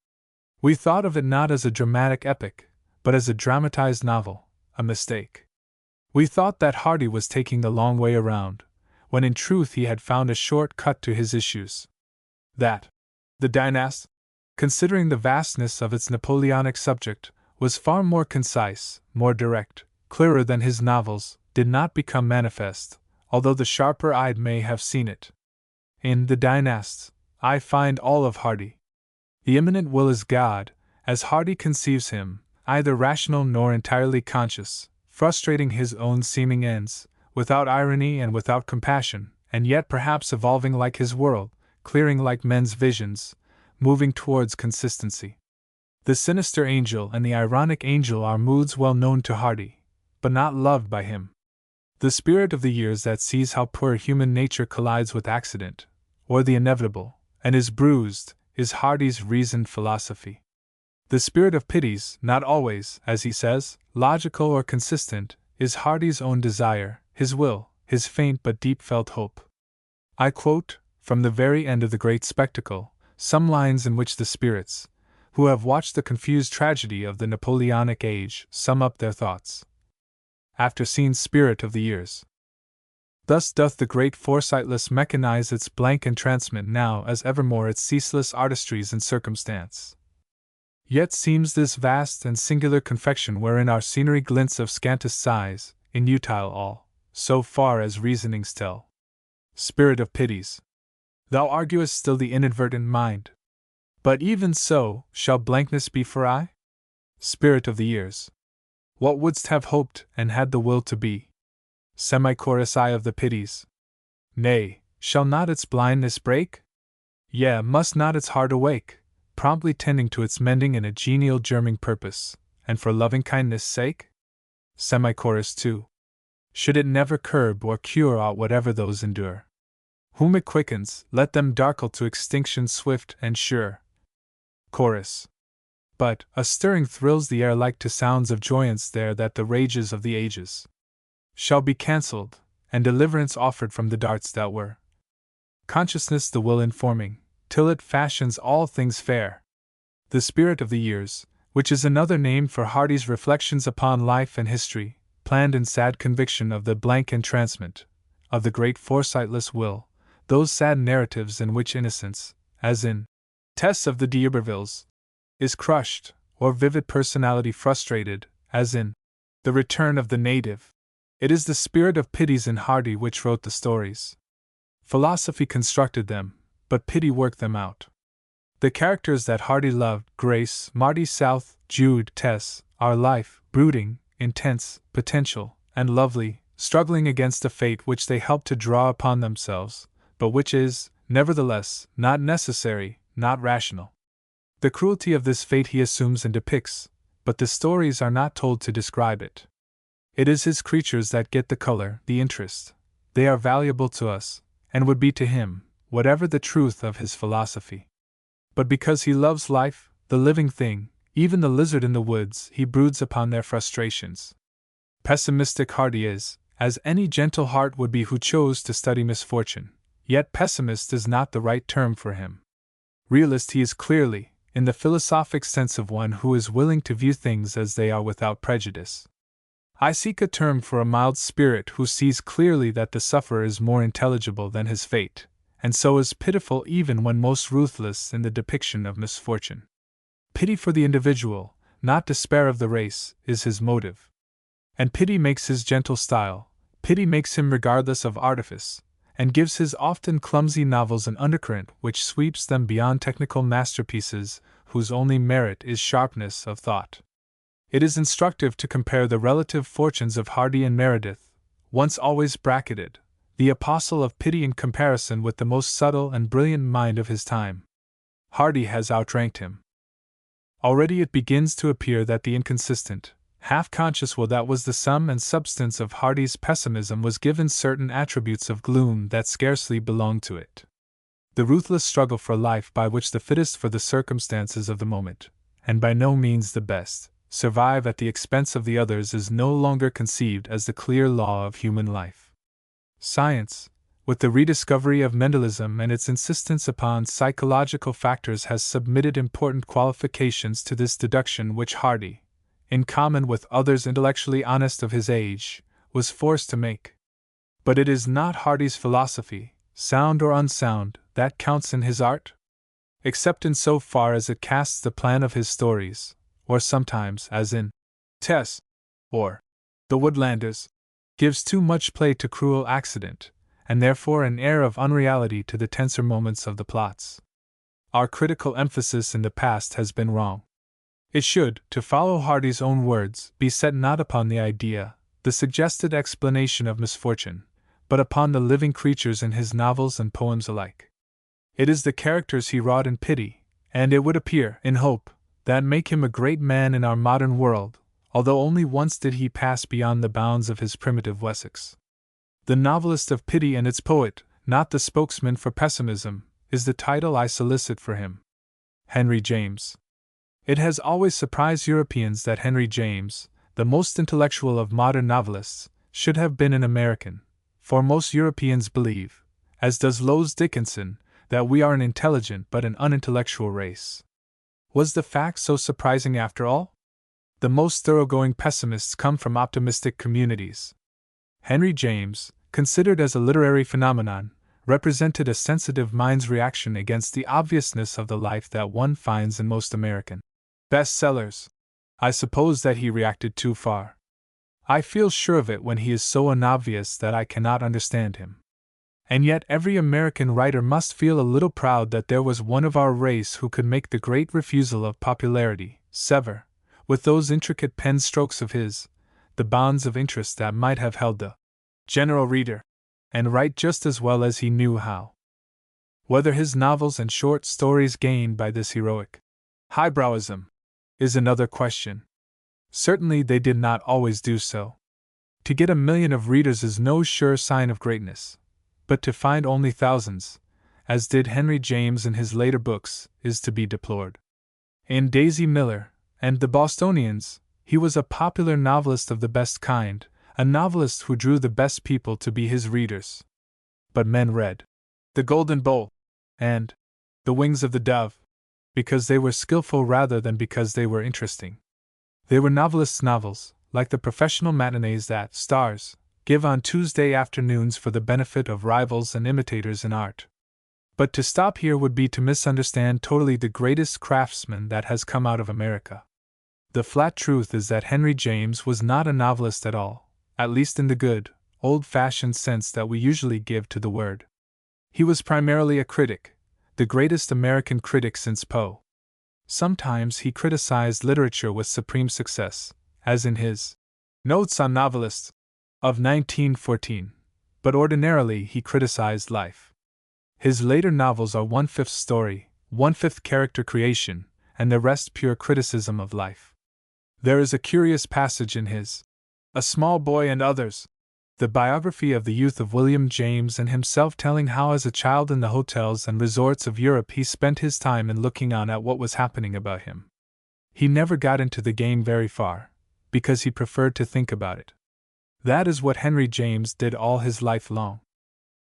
S1: We thought of it not as a dramatic epic, but as a dramatized novel, a mistake. We thought that Hardy was taking the long way around, when in truth he had found a short cut to his issues. That The Dynasts, considering the vastness of its Napoleonic subject, was far more concise, more direct, clearer than his novels, did not become manifest, although the sharper-eyed may have seen it. In The Dynasts, I find all of Hardy. The immanent will is God, as Hardy conceives him, either rational nor entirely conscious, frustrating his own seeming ends, without irony and without compassion, and yet perhaps evolving like his world, clearing like men's visions, moving towards consistency. The sinister angel and the ironic angel are moods well known to Hardy, but not loved by him. The spirit of the years that sees how poor human nature collides with accident, or the inevitable, and is bruised, is Hardy's reasoned philosophy. The spirit of pities, not always, as he says, logical or consistent, is Hardy's own desire, his will, his faint but deep-felt hope. I quote, from the very end of the great spectacle, some lines in which the spirits, who have watched the confused tragedy of the Napoleonic age, sum up their thoughts. After scene's spirit of the years. Thus doth the great foresightless mechanize its blank entrancement now as evermore its ceaseless artistries in circumstance. Yet seems this vast and singular confection wherein our scenery glints of scantest size, inutile all, so far as reasonings tell. Spirit of pities! Thou arguest still the inadvertent mind. But even so, shall blankness be for aye? Spirit of the years! What wouldst have hoped and had the will to be? Semi-chorus eye of the pities! Nay, shall not its blindness break? Yea, must not its heart awake, promptly tending to its mending in a genial germing purpose, and for loving kindness' sake? Semi-chorus 2. Should it never curb or cure aught whatever those endure? Whom it quickens, let them darkle to extinction swift and sure. Chorus. But a stirring thrills the air like to sounds of joyance there that the rages of the ages shall be cancelled, and deliverance offered from the darts that were. Consciousness the will informing, till it fashions all things fair. The spirit of the years, which is another name for Hardy's reflections upon life and history, planned in sad conviction of the blank entrancement of the great foresightless will, those sad narratives in which innocence, as in Tests of the D'Ibervilles, is crushed, or vivid personality frustrated, as in The Return of the Native. It is the spirit of pities in Hardy which wrote the stories. Philosophy constructed them, but pity worked them out. The characters that Hardy loved, Grace, Marty South, Jude, Tess, are life, brooding, intense, potential, and lovely, struggling against a fate which they help to draw upon themselves, but which is, nevertheless, not necessary, not rational. The cruelty of this fate he assumes and depicts, but the stories are not told to describe it. It is his creatures that get the color, the interest. They are valuable to us, and would be to him, whatever the truth of his philosophy. But because he loves life, the living thing, even the lizard in the woods, he broods upon their frustrations. Pessimistic Hardy is, as any gentle heart would be who chose to study misfortune, yet pessimist is not the right term for him. Realist he is clearly, in the philosophic sense of one who is willing to view things as they are without prejudice. I seek a term for a mild spirit who sees clearly that the sufferer is more intelligible than his fate, and so is pitiful even when most ruthless in the depiction of misfortune. Pity for the individual, not despair of the race, is his motive. And pity makes his gentle style, pity makes him regardless of artifice, and gives his often clumsy novels an undercurrent which sweeps them beyond technical masterpieces whose only merit is sharpness of thought. It is instructive to compare the relative fortunes of Hardy and Meredith, once always bracketed, the apostle of pity in comparison with the most subtle and brilliant mind of his time. Hardy has outranked him. Already it begins to appear that the inconsistent, half-conscious will that was the sum and substance of Hardy's pessimism was given certain attributes of gloom that scarcely belonged to it. The ruthless struggle for life by which the fittest for the circumstances of the moment, and by no means the best, survive at the expense of the others is no longer conceived as the clear law of human life. Science, with the rediscovery of Mendelism and its insistence upon psychological factors, has submitted important qualifications to this deduction which Hardy, in common with others intellectually honest of his age, was forced to make. But it is not Hardy's philosophy, sound or unsound, that counts in his art, except in so far as it casts the plan of his stories, or sometimes, as in Tess, or The Woodlanders, gives too much play to cruel accident, and therefore an air of unreality to the tenser moments of the plots. Our critical emphasis in the past has been wrong. It should, to follow Hardy's own words, be set not upon the idea, the suggested explanation of misfortune, but upon the living creatures in his novels and poems alike. It is the characters he wrought in pity, and it would appear, in hope, that make him a great man in our modern world, although only once did he pass beyond the bounds of his primitive Wessex. The novelist of pity and its poet, not the spokesman for pessimism, is the title I solicit for him. Henry James. It has always surprised Europeans that Henry James, the most intellectual of modern novelists, should have been an American, for most Europeans believe, as does Lowes Dickinson, that we are an intelligent but an unintellectual race. Was the fact so surprising after all? The most thoroughgoing pessimists come from optimistic communities. Henry James, considered as a literary phenomenon, represented a sensitive mind's reaction against the obviousness of the life that one finds in most American bestsellers. I suppose that he reacted too far. I feel sure of it when he is so unobvious that I cannot understand him. And yet every American writer must feel a little proud that there was one of our race who could make the great refusal of popularity sever, with those intricate pen strokes of his, the bonds of interest that might have held the general reader, and write just as well as he knew how. Whether his novels and short stories gained by this heroic highbrowism is another question. Certainly they did not always do so. To get 1 million of readers is no sure sign of greatness, but to find only thousands, as did Henry James in his later books, is to be deplored. In Daisy Miller and The Bostonians, he was a popular novelist of the best kind, a novelist who drew the best people to be his readers. But men read The Golden Bowl and The Wings of the Dove because they were skillful rather than because they were interesting. They were novelists' novels, like the professional matinees that stars give on Tuesday afternoons for the benefit of rivals and imitators in art. But to stop here would be to misunderstand totally the greatest craftsman that has come out of America. The flat truth is that Henry James was not a novelist at all, at least in the good, old-fashioned sense that we usually give to the word. He was primarily a critic, the greatest American critic since Poe. Sometimes he criticized literature with supreme success, as in his Notes on Novelists of 1914, but ordinarily he criticized life. His later novels are 1/5 story, 1/5 character creation, and the rest pure criticism of life. There is a curious passage in his A Small Boy and Others, the biography of the youth of William James, and himself telling how as a child in the hotels and resorts of Europe he spent his time in looking on at what was happening about him. He never got into the game very far, because he preferred to think about it. That is what Henry James did all his life long.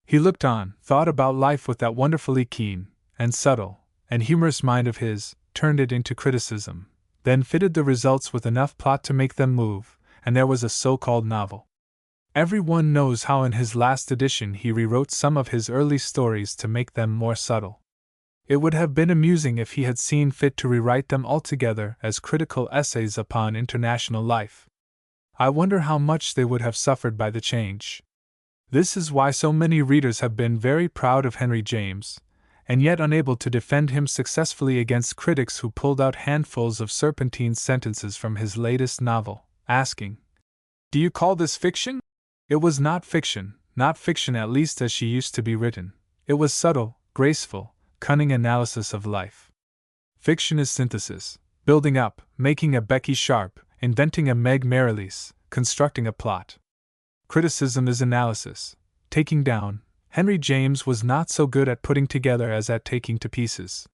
S1: He looked on, thought about life with that wonderfully keen, and subtle, and humorous mind of his, turned it into criticism, then fitted the results with enough plot to make them move, and there was a so-called novel. Everyone knows how in his last edition he rewrote some of his early stories to make them more subtle. It would have been amusing if he had seen fit to rewrite them altogether as critical essays upon international life. I wonder how much they would have suffered by the change. This is why so many readers have been very proud of Henry James, and yet unable to defend him successfully against critics who pulled out handfuls of serpentine sentences from his latest novel, asking, "Do you call this fiction?" It was not fiction at least as she used to be written. It was subtle, graceful, cunning analysis of life. Fiction is synthesis, building up, making a Becky Sharp, inventing a Meg Merrilees, constructing a plot. Criticism is analysis, taking down. Henry James was not so good at putting together as at taking to pieces.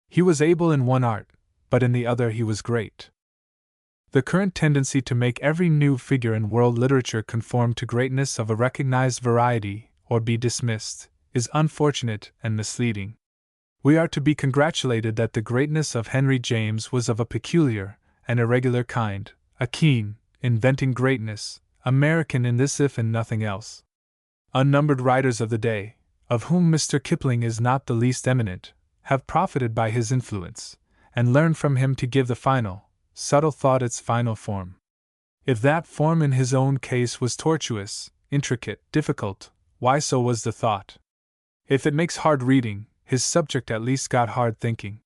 S1: He was able in one art, but in the other he was great. The current tendency to make every new figure in world literature conform to greatness of a recognized variety, or be dismissed, is unfortunate and misleading. We are to be congratulated that the greatness of Henry James was of a peculiar and irregular kind, a keen, inventing greatness, American in this if in nothing else. Unnumbered writers of the day, of whom Mr. Kipling is not the least eminent, have profited by his influence, and learned from him to give the final, subtle thought its final form. If that form in his own case was tortuous, intricate, difficult, why so was the thought. If it makes hard reading, his subject at least got hard thinking.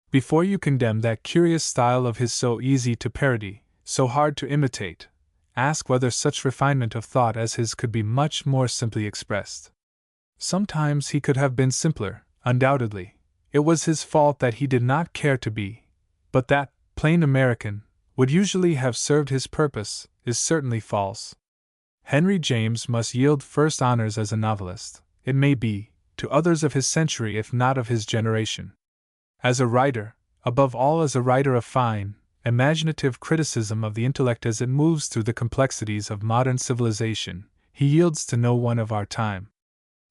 S1: Before you condemn that curious style of his so easy to parody, so hard to imitate, ask whether such refinement of thought as his could be much more simply expressed. Sometimes he could have been simpler, undoubtedly. It was his fault that he did not care to be, but that, plain American, would usually have served his purpose, is certainly false. Henry James must yield first honors as a novelist, it may be, to others of his century if not of his generation. As a writer, above all as a writer of fine, imaginative criticism of the intellect as it moves through the complexities of modern civilization, he yields to no one of our time.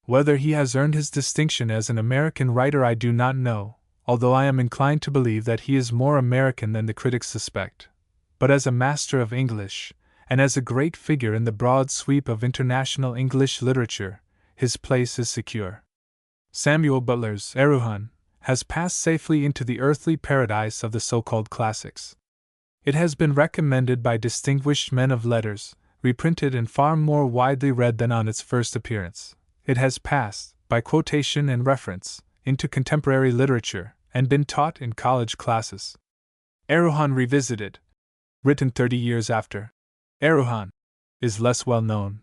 S1: Whether he has earned his distinction as an American writer I do not know, although I am inclined to believe that he is more American than the critics suspect. But as a master of English, and as a great figure in the broad sweep of international English literature, his place is secure. Samuel Butler's Erewhon has passed safely into the earthly paradise of the so-called classics. It has been recommended by distinguished men of letters, reprinted and far more widely read than on its first appearance. It has passed, by quotation and reference, into contemporary literature, and been taught in college classes. Erewhon Revisited, written 30 years after Erewhon, is less well known.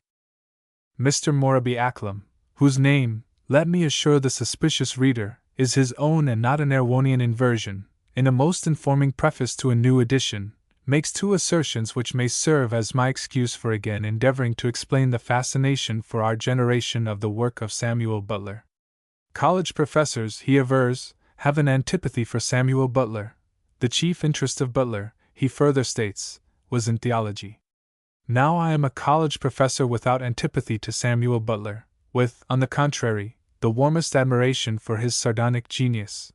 S1: Mr. Moraby Acklam, whose name, let me assure the suspicious reader, is his own and not an Erewhonian inversion, in a most informing preface to a new edition, makes two assertions which may serve as my excuse for again endeavoring to explain the fascination for our generation of the work of Samuel Butler. College professors, he avers, have an antipathy for Samuel Butler. The chief interest of Butler, he further states, was in theology. Now I am a college professor without antipathy to Samuel Butler, with, on the contrary, the warmest admiration for his sardonic genius.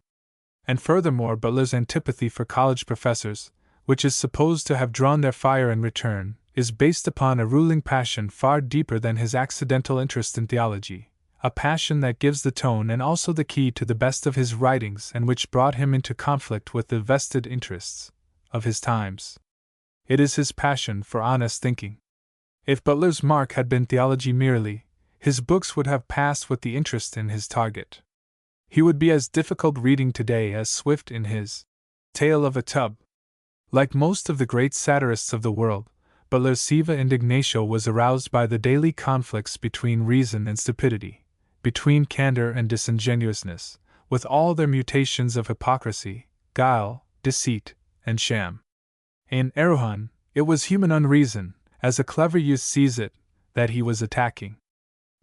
S1: And furthermore, Butler's antipathy for college professors, which is supposed to have drawn their fire in return, is based upon a ruling passion far deeper than his accidental interest in theology, a passion that gives the tone and also the key to the best of his writings and which brought him into conflict with the vested interests of his times. It is his passion for honest thinking. If Butler's mark had been theology merely, his books would have passed with the interest in his target. He would be as difficult reading today as Swift in his Tale of a Tub. Like most of the great satirists of the world, Butler's Siva Indignatio was aroused by the daily conflicts between reason and stupidity, between candor and disingenuousness, with all their mutations of hypocrisy, guile, deceit, and sham. In Erewhon, it was human unreason, as a clever youth sees it, that he was attacking.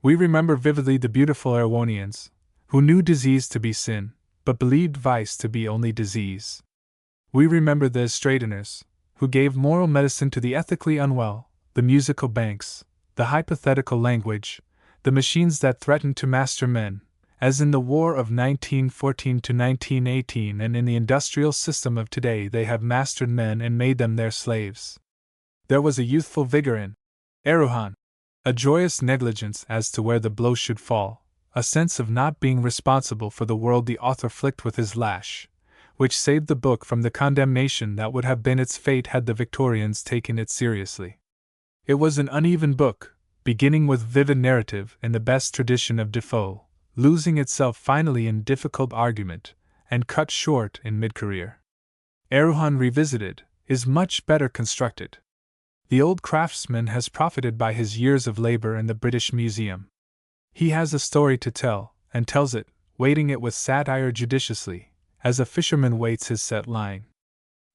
S1: We remember vividly the beautiful Erewhonians, who knew disease to be sin, but believed vice to be only disease. We remember the straighteners, who gave moral medicine to the ethically unwell, the musical banks, the hypothetical language, the machines that threatened to master men, as in the War of 1914 to 1918 and in the industrial system of today they have mastered men and made them their slaves. There was a youthful vigor in Erewhon, a joyous negligence as to where the blow should fall, a sense of not being responsible for the world the author flicked with his lash, which saved the book from the condemnation that would have been its fate had the Victorians taken it seriously. It was an uneven book, beginning with vivid narrative in the best tradition of Defoe, losing itself finally in difficult argument, and cut short in mid-career. Erewhon Revisited is much better constructed. The old craftsman has profited by his years of labor in the British Museum. He has a story to tell, and tells it, weighting it with satire judiciously, as a fisherman weights his set line.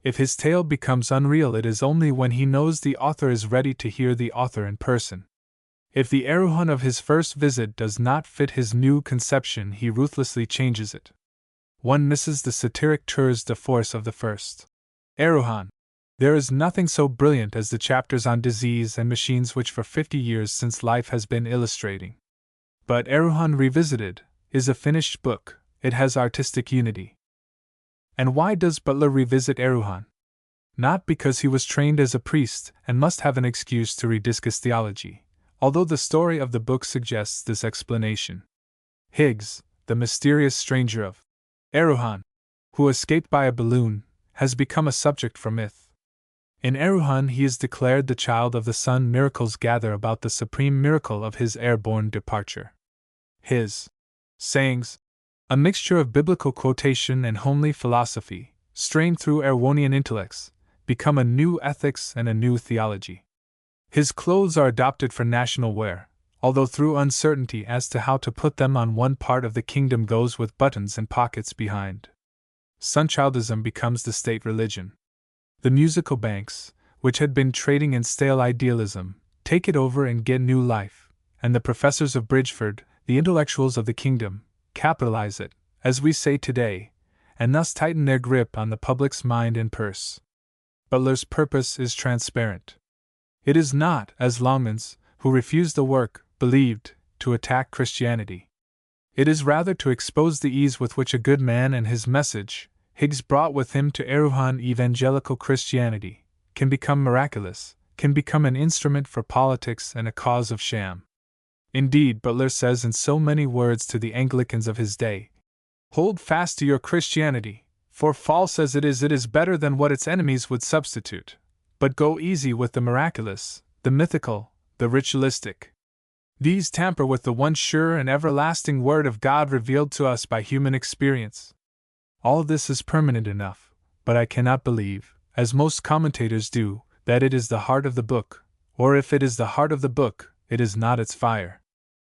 S1: If his tale becomes unreal, it is only when he knows the author is ready to hear the author in person. If the Erewhon of his first visit does not fit his new conception, he ruthlessly changes it. One misses the satiric tours de force of the first Erewhon. There is nothing so brilliant as the chapters on disease and machines which for 50 years since life has been illustrating. But Erewhon Revisited is a finished book, it has artistic unity. And why does Butler revisit Erewhon? Not because he was trained as a priest and must have an excuse to rediscuss theology, although the story of the book suggests this explanation. Higgs, the mysterious stranger of Erewhon, who escaped by a balloon, has become a subject for myth. In Erewhon he is declared the child of the sun. Miracles gather about the supreme miracle of his airborne departure. His sayings, a mixture of biblical quotation and homely philosophy, strained through Erewhonian intellects, become a new ethics and a new theology. His clothes are adopted for national wear, although through uncertainty as to how to put them on one part of the kingdom goes with buttons and pockets behind. Sunchildism becomes the state religion. The musical banks, which had been trading in stale idealism, take it over and get new life, and the professors of Bridgeford, the intellectuals of the kingdom, capitalize it, as we say today, and thus tighten their grip on the public's mind and purse. Butler's purpose is transparent. It is not, as Longman's, who refused the work, believed, to attack Christianity. It is rather to expose the ease with which a good man and his message, Higgs brought with him to Eruhan evangelical Christianity, can become miraculous, can become an instrument for politics and a cause of sham. Indeed, Butler says in so many words to the Anglicans of his day, "Hold fast to your Christianity, for false as it is better than what its enemies would substitute. But go easy with the miraculous, the mythical, the ritualistic. These tamper with the one sure and everlasting Word of God revealed to us by human experience. All this is permanent enough, but I cannot believe, as most commentators do, that it is the heart of the book, or if it is the heart of the book, it is not its fire."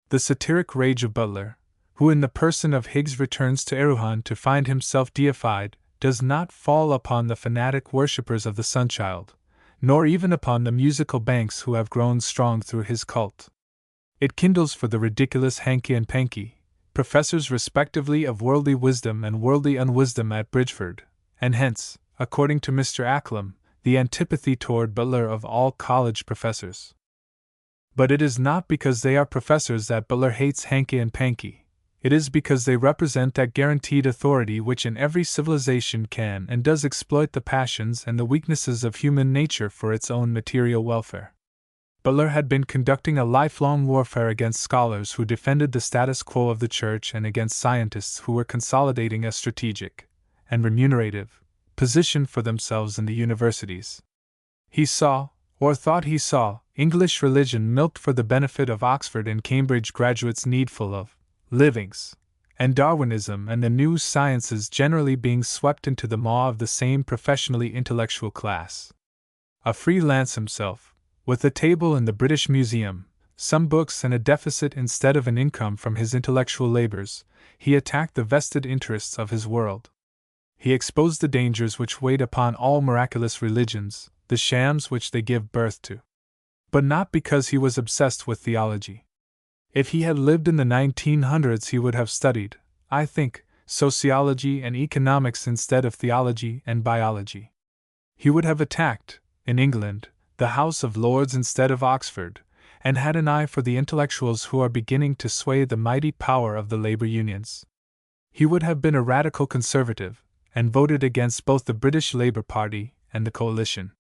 S1: The satiric rage of Butler, who in the person of Higgs returns to Eruhan to find himself deified, does not fall upon the fanatic worshippers of the Sunchild, nor even upon the musical banks who have grown strong through his cult. It kindles for the ridiculous Hankey and Pankey, professors respectively of worldly wisdom and worldly unwisdom at Bridgeford, and hence, according to Mr. Acklam, the antipathy toward Butler of all college professors. But it is not because they are professors that Butler hates Hankey and Pankey. It is because they represent that guaranteed authority which in every civilization can and does exploit the passions and the weaknesses of human nature for its own material welfare. Butler had been conducting a lifelong warfare against scholars who defended the status quo of the Church and against scientists who were consolidating a strategic and remunerative position for themselves in the universities. He saw, or thought he saw, English religion milked for the benefit of Oxford and Cambridge graduates needful of livings, and Darwinism and the new sciences generally being swept into the maw of the same professionally intellectual class. A free lance himself, with a table in the British Museum, some books and a deficit instead of an income from his intellectual labors, he attacked the vested interests of his world. He exposed the dangers which wait upon all miraculous religions, the shams which they give birth to. But not because he was obsessed with theology. If he had lived in the 1900s, he would have studied, I think, sociology and economics instead of theology and biology. He would have attacked, in England, the House of Lords instead of Oxford, and had an eye for the intellectuals who are beginning to sway the mighty power of the labor unions. He would have been a radical conservative, and voted against both the British Labour Party and the Coalition.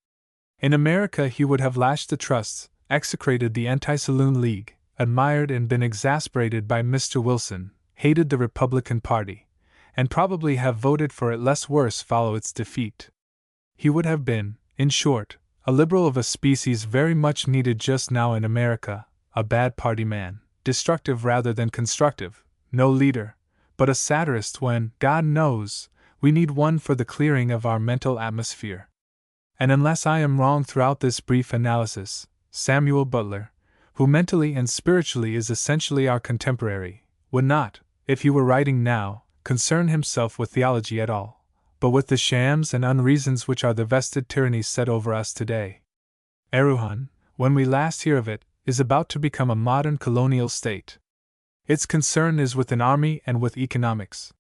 S1: In America he would have lashed the trusts, execrated the Anti-Saloon League, admired and been exasperated by Mr. Wilson, hated the Republican Party, and probably have voted for it lest worse follow its defeat. He would have been, in short, a liberal of a species very much needed just now in America, a bad party man, destructive rather than constructive, no leader, but a satirist when, God knows, we need one for the clearing of our mental atmosphere. And unless I am wrong throughout this brief analysis, Samuel Butler, who mentally and spiritually is essentially our contemporary, would not, if he were writing now, concern himself with theology at all, but with the shams and unreasons which are the vested tyrannies set over us today. Eruhan, when we last hear of it, is about to become a modern colonial state. Its concern is with an army and with economics.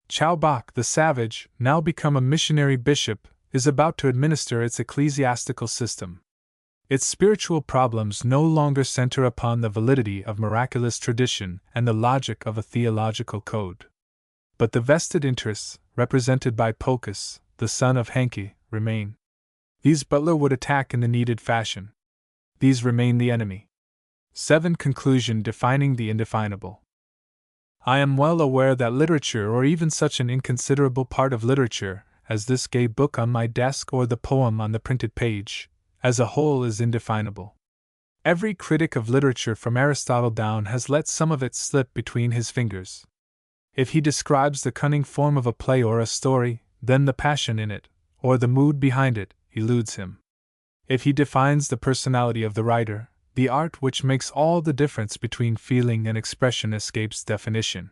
S1: Chow Bak, the savage, now become a missionary bishop, is about to administer its ecclesiastical system. Its spiritual problems no longer center upon the validity of miraculous tradition and the logic of a theological code. But the vested interests, represented by Pocus, the son of Hankey, remain. These Butler would attack in the needed fashion. These remain the enemy. 7. Conclusion defining the indefinable. I am well aware that literature, or even such an inconsiderable part of literature as this gay book on my desk or the poem on the printed page, as a whole is indefinable. Every critic of literature from Aristotle down has let some of it slip between his fingers. If he describes the cunning form of a play or a story, then the passion in it, or the mood behind it, eludes him. If he defines the personality of the writer, the art which makes all the difference between feeling and expression escapes definition.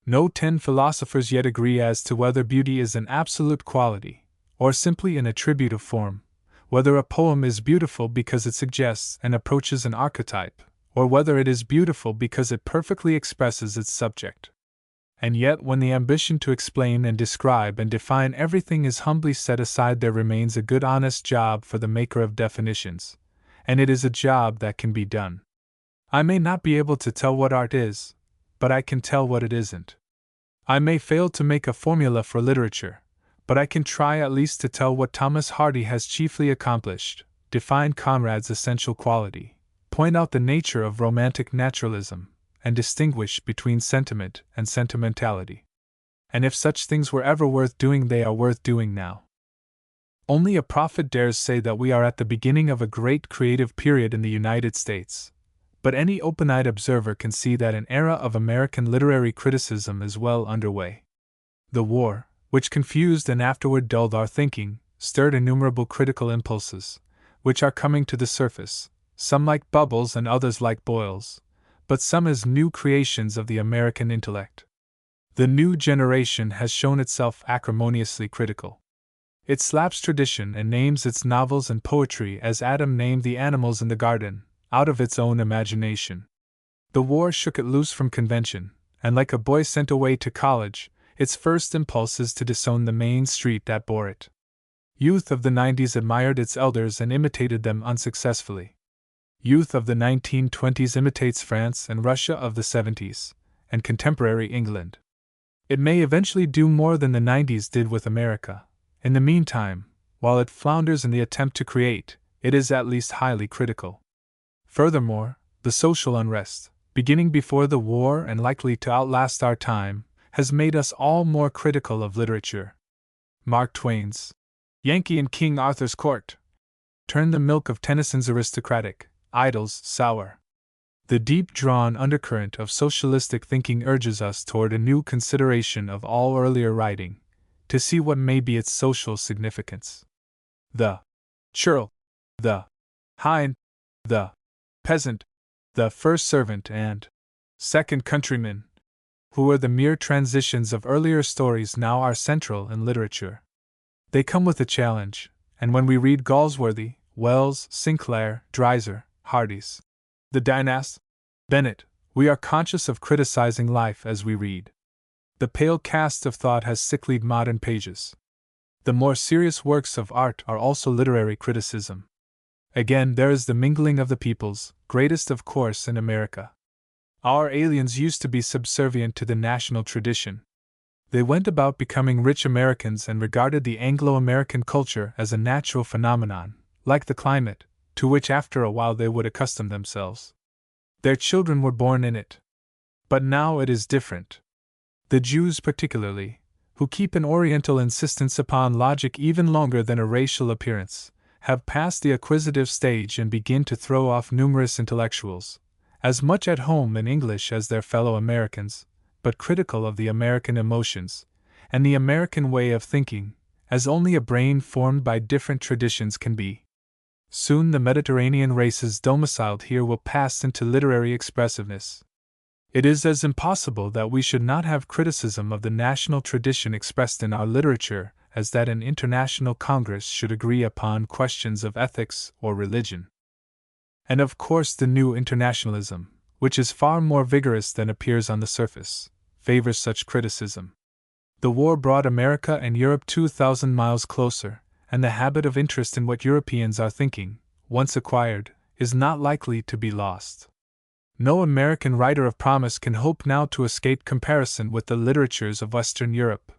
S1: No 10 philosophers yet agree as to whether beauty is an absolute quality, or simply an attribute of form, whether a poem is beautiful because it suggests and approaches an archetype, or whether it is beautiful because it perfectly expresses its subject. And yet, when the ambition to explain and describe and define everything is humbly set aside, there remains a good honest job for the maker of definitions, and it is a job that can be done. I may not be able to tell what art is, but I can tell what it isn't. I may fail to make a formula for literature, but I can try at least to tell what Thomas Hardy has chiefly accomplished, define Conrad's essential quality, point out the nature of romantic naturalism, and distinguish between sentiment and sentimentality. And if such things were ever worth doing, they are worth doing now. Only a prophet dares say that we are at the beginning of a great creative period in the United States, but any open-eyed observer can see that an era of American literary criticism is well underway. The war, which confused and afterward dulled our thinking, stirred innumerable critical impulses, which are coming to the surface, some like bubbles and others like boils, but some as new creations of the American intellect. The new generation has shown itself acrimoniously critical. It slaps tradition and names its novels and poetry as Adam named the animals in the garden, out of its own imagination. The war shook it loose from convention, and like a boy sent away to college, its first impulse is to disown the main street that bore it. Youth of the 90s admired its elders and imitated them unsuccessfully. Youth of the 1920s imitates France and Russia of the 70s, and contemporary England. It may eventually do more than the 90s did with America. In the meantime, while it flounders in the attempt to create, it is at least highly critical. Furthermore, the social unrest, beginning before the war and likely to outlast our time, has made us all more critical of literature. Mark Twain's Yankee in King Arthur's Court turned the milk of Tennyson's aristocratic idyls sour. The deep-drawn undercurrent of socialistic thinking urges us toward a new consideration of all earlier writing, to see what may be its social significance. The churl, the hind, the peasant, the first servant and second countryman, who were the mere transitions of earlier stories, now are central in literature. They come with a challenge, and when we read Galsworthy, Wells, Sinclair, Dreiser, Hardy's The Dynast, Bennett, we are conscious of criticizing life as we read. The pale cast of thought has sicklied modern pages. The more serious works of art are also literary criticism. Again, there is the mingling of the peoples, greatest of course in America. Our aliens used to be subservient to the national tradition. They went about becoming rich Americans and regarded the Anglo-American culture as a natural phenomenon, like the climate, to which after a while they would accustom themselves. Their children were born in it. But now it is different. The Jews particularly, who keep an Oriental insistence upon logic even longer than a racial appearance, have passed the acquisitive stage and begin to throw off numerous intellectuals, as much at home in English as their fellow Americans, but critical of the American emotions, and the American way of thinking, as only a brain formed by different traditions can be. Soon the Mediterranean races domiciled here will pass into literary expressiveness. It is as impossible that we should not have criticism of the national tradition expressed in our literature as that an international congress should agree upon questions of ethics or religion. And of course the new internationalism, which is far more vigorous than appears on the surface, favors such criticism. The war brought America and Europe 2,000 miles closer, and the habit of interest in what Europeans are thinking, once acquired, is not likely to be lost. No American writer of promise can hope now to escape comparison with the literatures of Western Europe,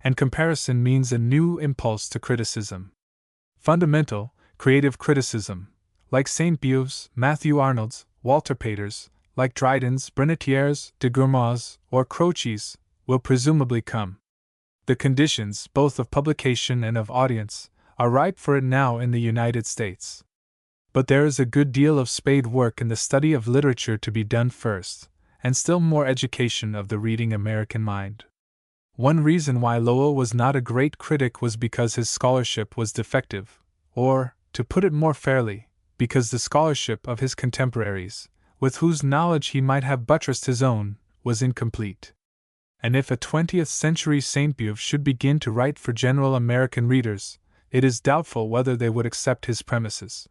S1: and comparison means a new impulse to criticism. Fundamental, creative criticism, like Saint-Beuv's, Matthew Arnold's, Walter Pater's, like Dryden's, Brunetière's, de Gourmand's, or Croce's, will presumably come. The conditions, both of publication and of audience, are ripe for it now in the United States. But there is a good deal of spade work in the study of literature to be done first, and still more education of the reading American mind. One reason why Lowell was not a great critic was because his scholarship was defective, or, to put it more fairly, because the scholarship of his contemporaries, with whose knowledge he might have buttressed his own, was incomplete. And if a 20th-century Saint-Beuve should begin to write for general American readers, it is doubtful whether they would accept his premises.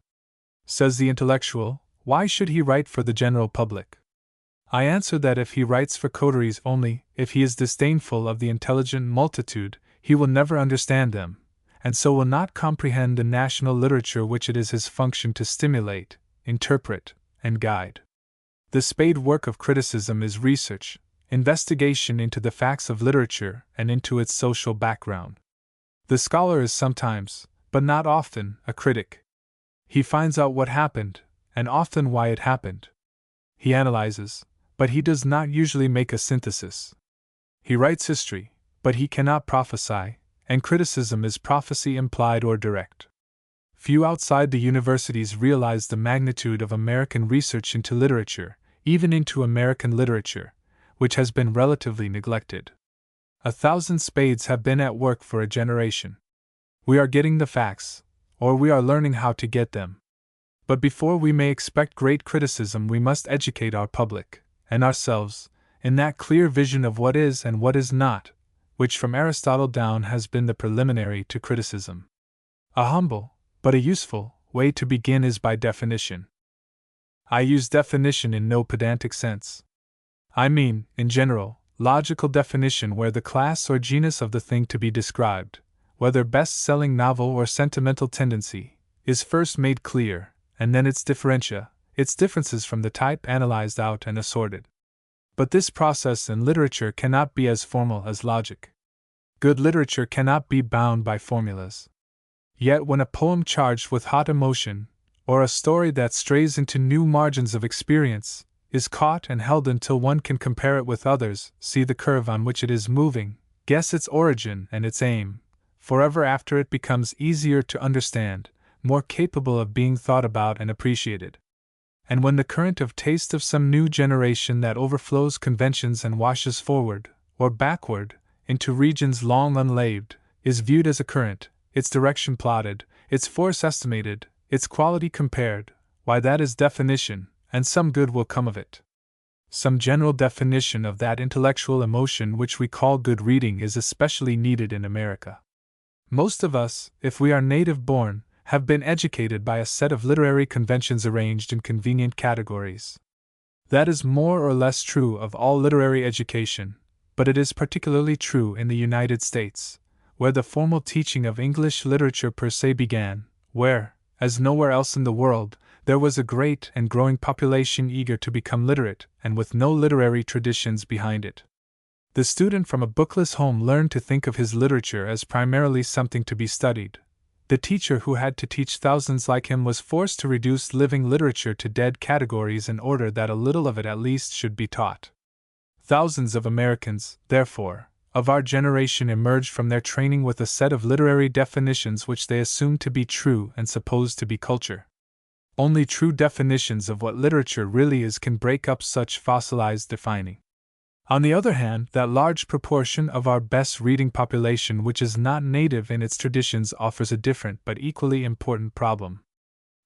S1: Says the intellectual, why should he write for the general public? I answer that if he writes for coteries only, if he is disdainful of the intelligent multitude, he will never understand them, and so will not comprehend the national literature which it is his function to stimulate, interpret, and guide. The spade work of criticism is research, investigation into the facts of literature and into its social background. The scholar is sometimes, but not often, a critic. He finds out what happened, and often why it happened. He analyzes, but he does not usually make a synthesis. He writes history, but he cannot prophesy, and criticism is prophecy implied or direct. Few outside the universities realize the magnitude of American research into literature, even into American literature, which has been relatively neglected. 1,000 spades have been at work for a generation. We are getting the facts, or we are learning how to get them. But before we may expect great criticism, we must educate our public, and ourselves, in that clear vision of what is and what is not, which from Aristotle down has been the preliminary to criticism. A humble, but a useful, way to begin is by definition. I use definition in no pedantic sense. I mean, in general, logical definition where the class or genus of the thing to be described, whether best-selling novel or sentimental tendency, is first made clear, and then its differentia, its differences from the type analyzed out and assorted. But this process in literature cannot be as formal as logic. Good literature cannot be bound by formulas. Yet when a poem charged with hot emotion, or a story that strays into new margins of experience, is caught and held until one can compare it with others, see the curve on which it is moving, guess its origin and its aim, forever after it becomes easier to understand, more capable of being thought about and appreciated. And when the current of taste of some new generation that overflows conventions and washes forward, or backward, into regions long unlaved, is viewed as a current, its direction plotted, its force estimated, its quality compared, why that is definition, and some good will come of it. Some general definition of that intellectual emotion which we call good reading is especially needed in America. Most of us, if we are native born, have been educated by a set of literary conventions arranged in convenient categories. That is more or less true of all literary education, but it is particularly true in the United States, where the formal teaching of English literature per se began, where, as nowhere else in the world, there was a great and growing population eager to become literate and with no literary traditions behind it. The student from a bookless home learned to think of his literature as primarily something to be studied. The teacher who had to teach thousands like him was forced to reduce living literature to dead categories in order that a little of it at least should be taught. Thousands of Americans, therefore, of our generation emerged from their training with a set of literary definitions which they assumed to be true and supposed to be culture. Only true definitions of what literature really is can break up such fossilized defining. On the other hand, that large proportion of our best reading population which is not native in its traditions offers a different but equally important problem.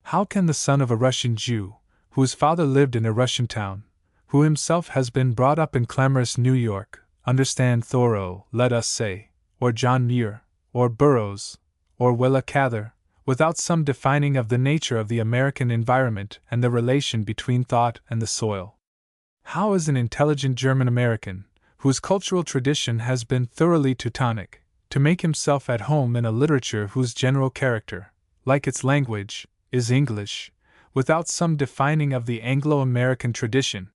S1: How can the son of a Russian Jew, whose father lived in a Russian town, who himself has been brought up in clamorous New York, understand Thoreau, let us say, or John Muir, or Burroughs, or Willa Cather, without some defining of the nature of the American environment and the relation between thought and the soil? How is an intelligent German American, whose cultural tradition has been thoroughly Teutonic, to make himself at home in a literature whose general character, like its language, is English, without some defining of the Anglo-American tradition?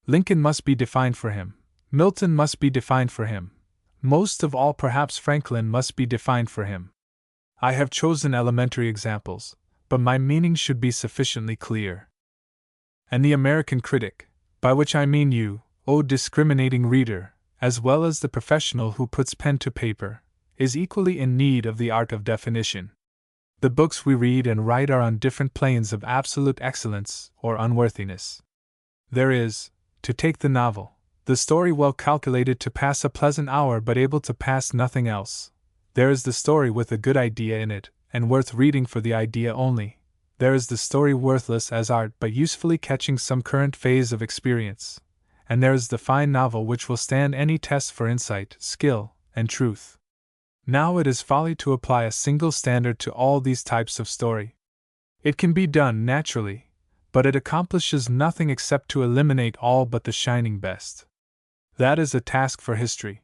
S1: Lincoln must be defined for him. Milton must be defined for him. Most of all, perhaps Franklin must be defined for him. I have chosen elementary examples, but my meaning should be sufficiently clear. And the American critic, by which I mean you, O discriminating reader, as well as the professional who puts pen to paper, is equally in need of the art of definition. The books we read and write are on different planes of absolute excellence or unworthiness. There is, to take the novel, the story well calculated to pass a pleasant hour but able to pass nothing else. There is the story with a good idea in it, and worth reading for the idea only. There is the story worthless as art but usefully catching some current phase of experience. And there is the fine novel which will stand any test for insight, skill, and truth. Now it is folly to apply a single standard to all these types of story. It can be done naturally, but it accomplishes nothing except to eliminate all but the shining best. That is a task for history.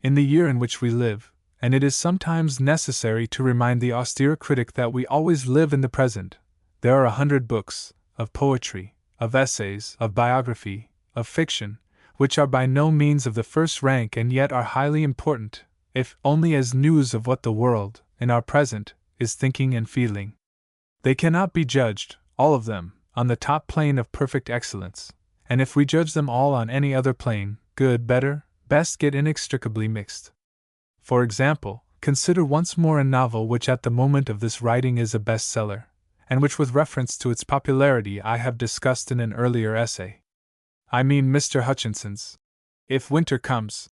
S1: In the year in which we live, and it is sometimes necessary to remind the austere critic that we always live in the present, there are 100 books, of poetry, of essays, of biography, of fiction, which are by no means of the first rank and yet are highly important, if only as news of what the world, in our present, is thinking and feeling. They cannot be judged, all of them, on the top plane of perfect excellence, and if we judge them all on any other plane, good, better, best get inextricably mixed. For example, consider once more a novel which at the moment of this writing is a bestseller, and which with reference to its popularity I have discussed in an earlier essay. I mean Mr. Hutchinson's If Winter Comes.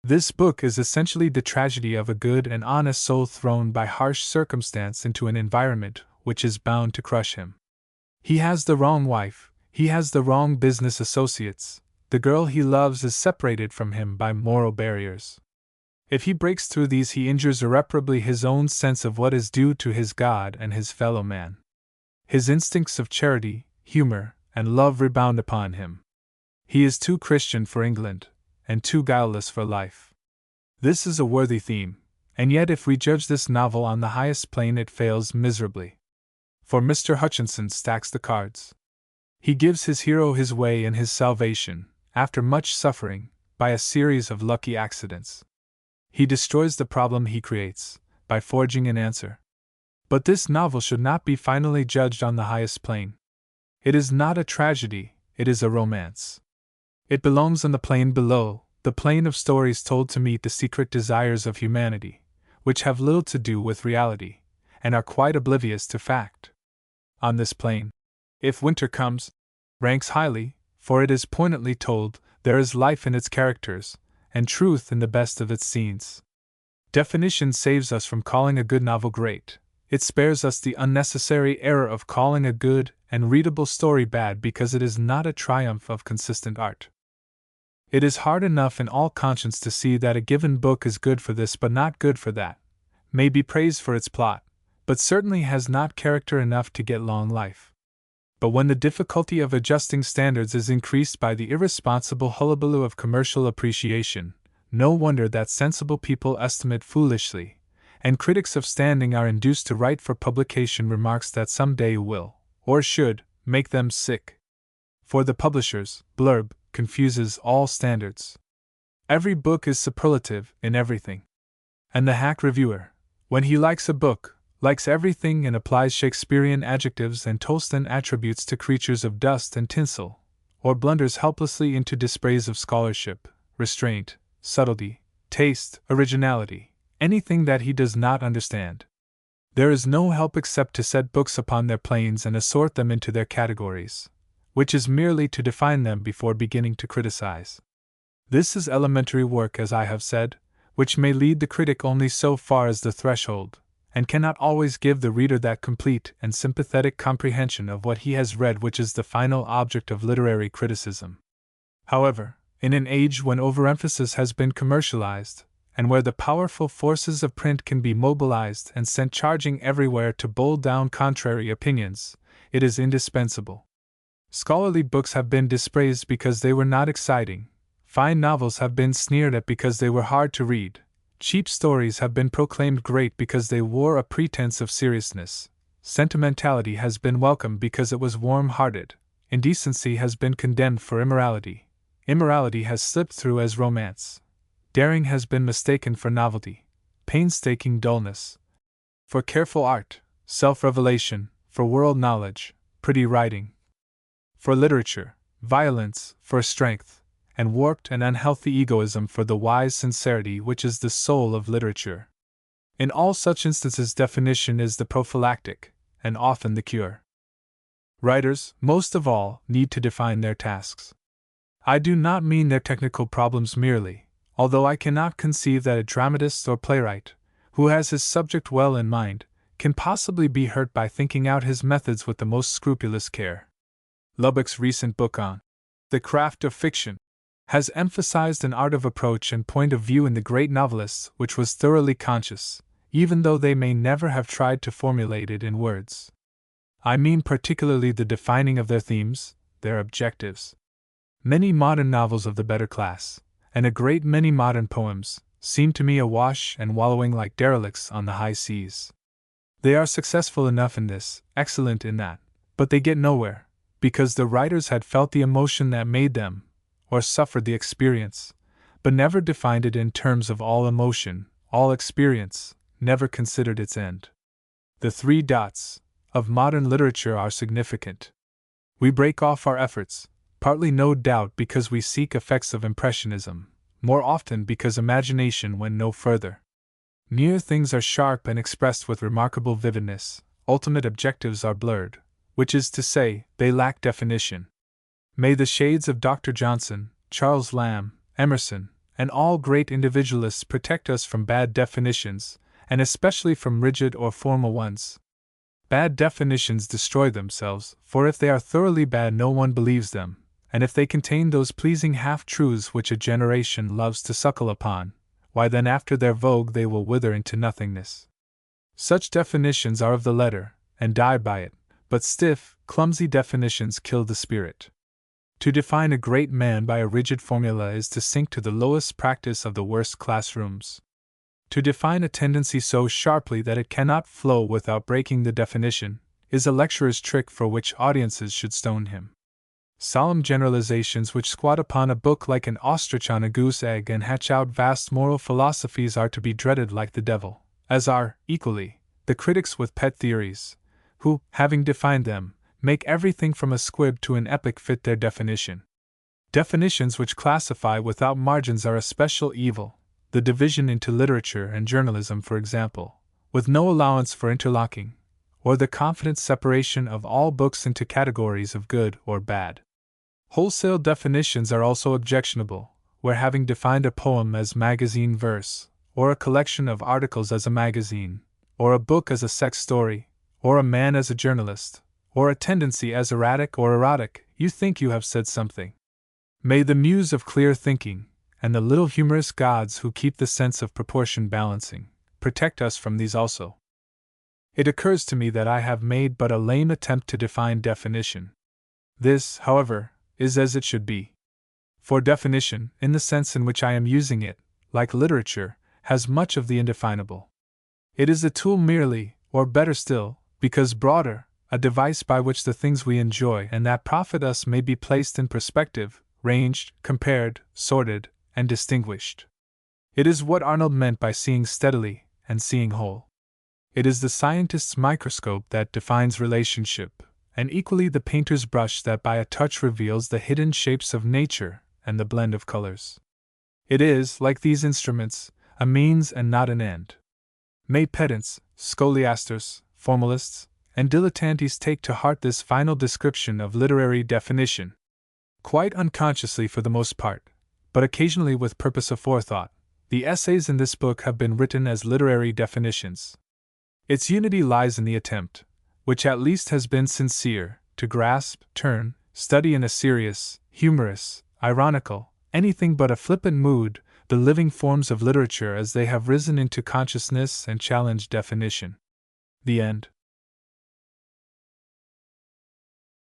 S1: This book is essentially the tragedy of a good and honest soul thrown by harsh circumstance into an environment which is bound to crush him. He has the wrong wife, he has the wrong business associates, the girl he loves is separated from him by moral barriers. If he breaks through these, he injures irreparably his own sense of what is due to his God and his fellow man. His instincts of charity, humor, and love rebound upon him. He is too Christian for England, and too guileless for life. This is a worthy theme, and yet if we judge this novel on the highest plane it fails miserably. For Mr. Hutchinson stacks the cards. He gives his hero his way and his salvation, after much suffering, by a series of lucky accidents. He destroys the problem he creates, by forging an answer. But this novel should not be finally judged on the highest plane. It is not a tragedy, it is a romance. It belongs on the plane below, the plane of stories told to meet the secret desires of humanity, which have little to do with reality, and are quite oblivious to fact. On this plane, If Winter Comes, ranks highly, for it is poignantly told, there is life in its characters, and truth in the best of its scenes. Definition saves us from calling a good novel great. It spares us the unnecessary error of calling a good and readable story bad because it is not a triumph of consistent art. It is hard enough in all conscience to see that a given book is good for this but not good for that, may be praised for its plot, but certainly has not character enough to get long life. But when the difficulty of adjusting standards is increased by the irresponsible hullabaloo of commercial appreciation, no wonder that sensible people estimate foolishly, and critics of standing are induced to write for publication remarks that some day will, or should, make them sick. For the publisher's blurb confuses all standards. Every book is superlative in everything. And the hack reviewer, when he likes a book, likes everything and applies Shakespearean adjectives and Tolstoyan attributes to creatures of dust and tinsel, or blunders helplessly into dispraise of scholarship, restraint, subtlety, taste, originality, anything that he does not understand. There is no help except to set books upon their planes and assort them into their categories, which is merely to define them before beginning to criticize. This is elementary work, as I have said, which may lead the critic only so far as the threshold, and cannot always give the reader that complete and sympathetic comprehension of what he has read which is the final object of literary criticism. However, in an age when overemphasis has been commercialized, and where the powerful forces of print can be mobilized and sent charging everywhere to bowl down contrary opinions, it is indispensable. Scholarly books have been dispraised because they were not exciting, fine novels have been sneered at because they were hard to read, cheap stories have been proclaimed great because they wore a pretense of seriousness, sentimentality has been welcomed because it was warm-hearted, indecency has been condemned for immorality, immorality has slipped through as romance, daring has been mistaken for novelty, painstaking dullness, for careful art, self-revelation, for world knowledge, pretty writing, for literature, violence, for strength, and warped and unhealthy egoism for the wise sincerity which is the soul of literature. In all such instances definition is the prophylactic, and often the cure. Writers, most of all, need to define their tasks. I do not mean their technical problems merely, although I cannot conceive that a dramatist or playwright, who has his subject well in mind, can possibly be hurt by thinking out his methods with the most scrupulous care. Lubbock's recent book on The Craft of Fiction has emphasized an art of approach and point of view in the great novelists which was thoroughly conscious, even though they may never have tried to formulate it in words. I mean particularly the defining of their themes, their objectives. Many modern novels of the better class, and a great many modern poems, seem to me awash and wallowing like derelicts on the high seas. They are successful enough in this, excellent in that, but they get nowhere, because the writers had felt the emotion that made them, or suffered the experience, but never defined it in terms of all emotion, all experience, never considered its end. The 3 dots of modern literature are significant. We break off our efforts, partly no doubt because we seek effects of impressionism, more often because imagination went no further. Near things are sharp and expressed with remarkable vividness, ultimate objectives are blurred, which is to say, they lack definition. May the shades of Dr. Johnson, Charles Lamb, Emerson, and all great individualists protect us from bad definitions, and especially from rigid or formal ones. Bad definitions destroy themselves, for if they are thoroughly bad no one believes them, and if they contain those pleasing half-truths which a generation loves to suckle upon, why then after their vogue they will wither into nothingness. Such definitions are of the letter, and die by it, but stiff, clumsy definitions kill the spirit. To define a great man by a rigid formula is to sink to the lowest practice of the worst classrooms. To define a tendency so sharply that it cannot flow without breaking the definition, is a lecturer's trick for which audiences should stone him. Solemn generalizations which squat upon a book like an ostrich on a goose egg and hatch out vast moral philosophies are to be dreaded like the devil, as are, equally, the critics with pet theories, who, having defined them, make everything from a squib to an epic fit their definition. Definitions which classify without margins are a special evil, the division into literature and journalism, for example, with no allowance for interlocking, or the confident separation of all books into categories of good or bad. Wholesale definitions are also objectionable, where having defined a poem as magazine verse, or a collection of articles as a magazine, or a book as a sex story, or a man as a journalist, or a tendency as erratic or erotic, you think you have said something. May the muse of clear thinking, and the little humorous gods who keep the sense of proportion balancing, protect us from these also. It occurs to me that I have made but a lame attempt to define definition. This, however, is as it should be. For definition, in the sense in which I am using it, like literature, has much of the indefinable. It is a tool merely, or better still, because broader, a device by which the things we enjoy and that profit us may be placed in perspective, ranged, compared, sorted, and distinguished. It is what Arnold meant by seeing steadily and seeing whole. It is the scientist's microscope that defines relationship, and equally the painter's brush that by a touch reveals the hidden shapes of nature and the blend of colors. It is, like these instruments, a means and not an end. May pedants, scholiasters, formalists, and dilettantes take to heart this final description of literary definition. Quite unconsciously for the most part, but occasionally with purpose of forethought, the essays in this book have been written as literary definitions. Its unity lies in the attempt, which at least has been sincere, to grasp, turn, study in a serious, humorous, ironical, anything but a flippant mood, the living forms of literature as they have risen into consciousness and challenged definition. The end.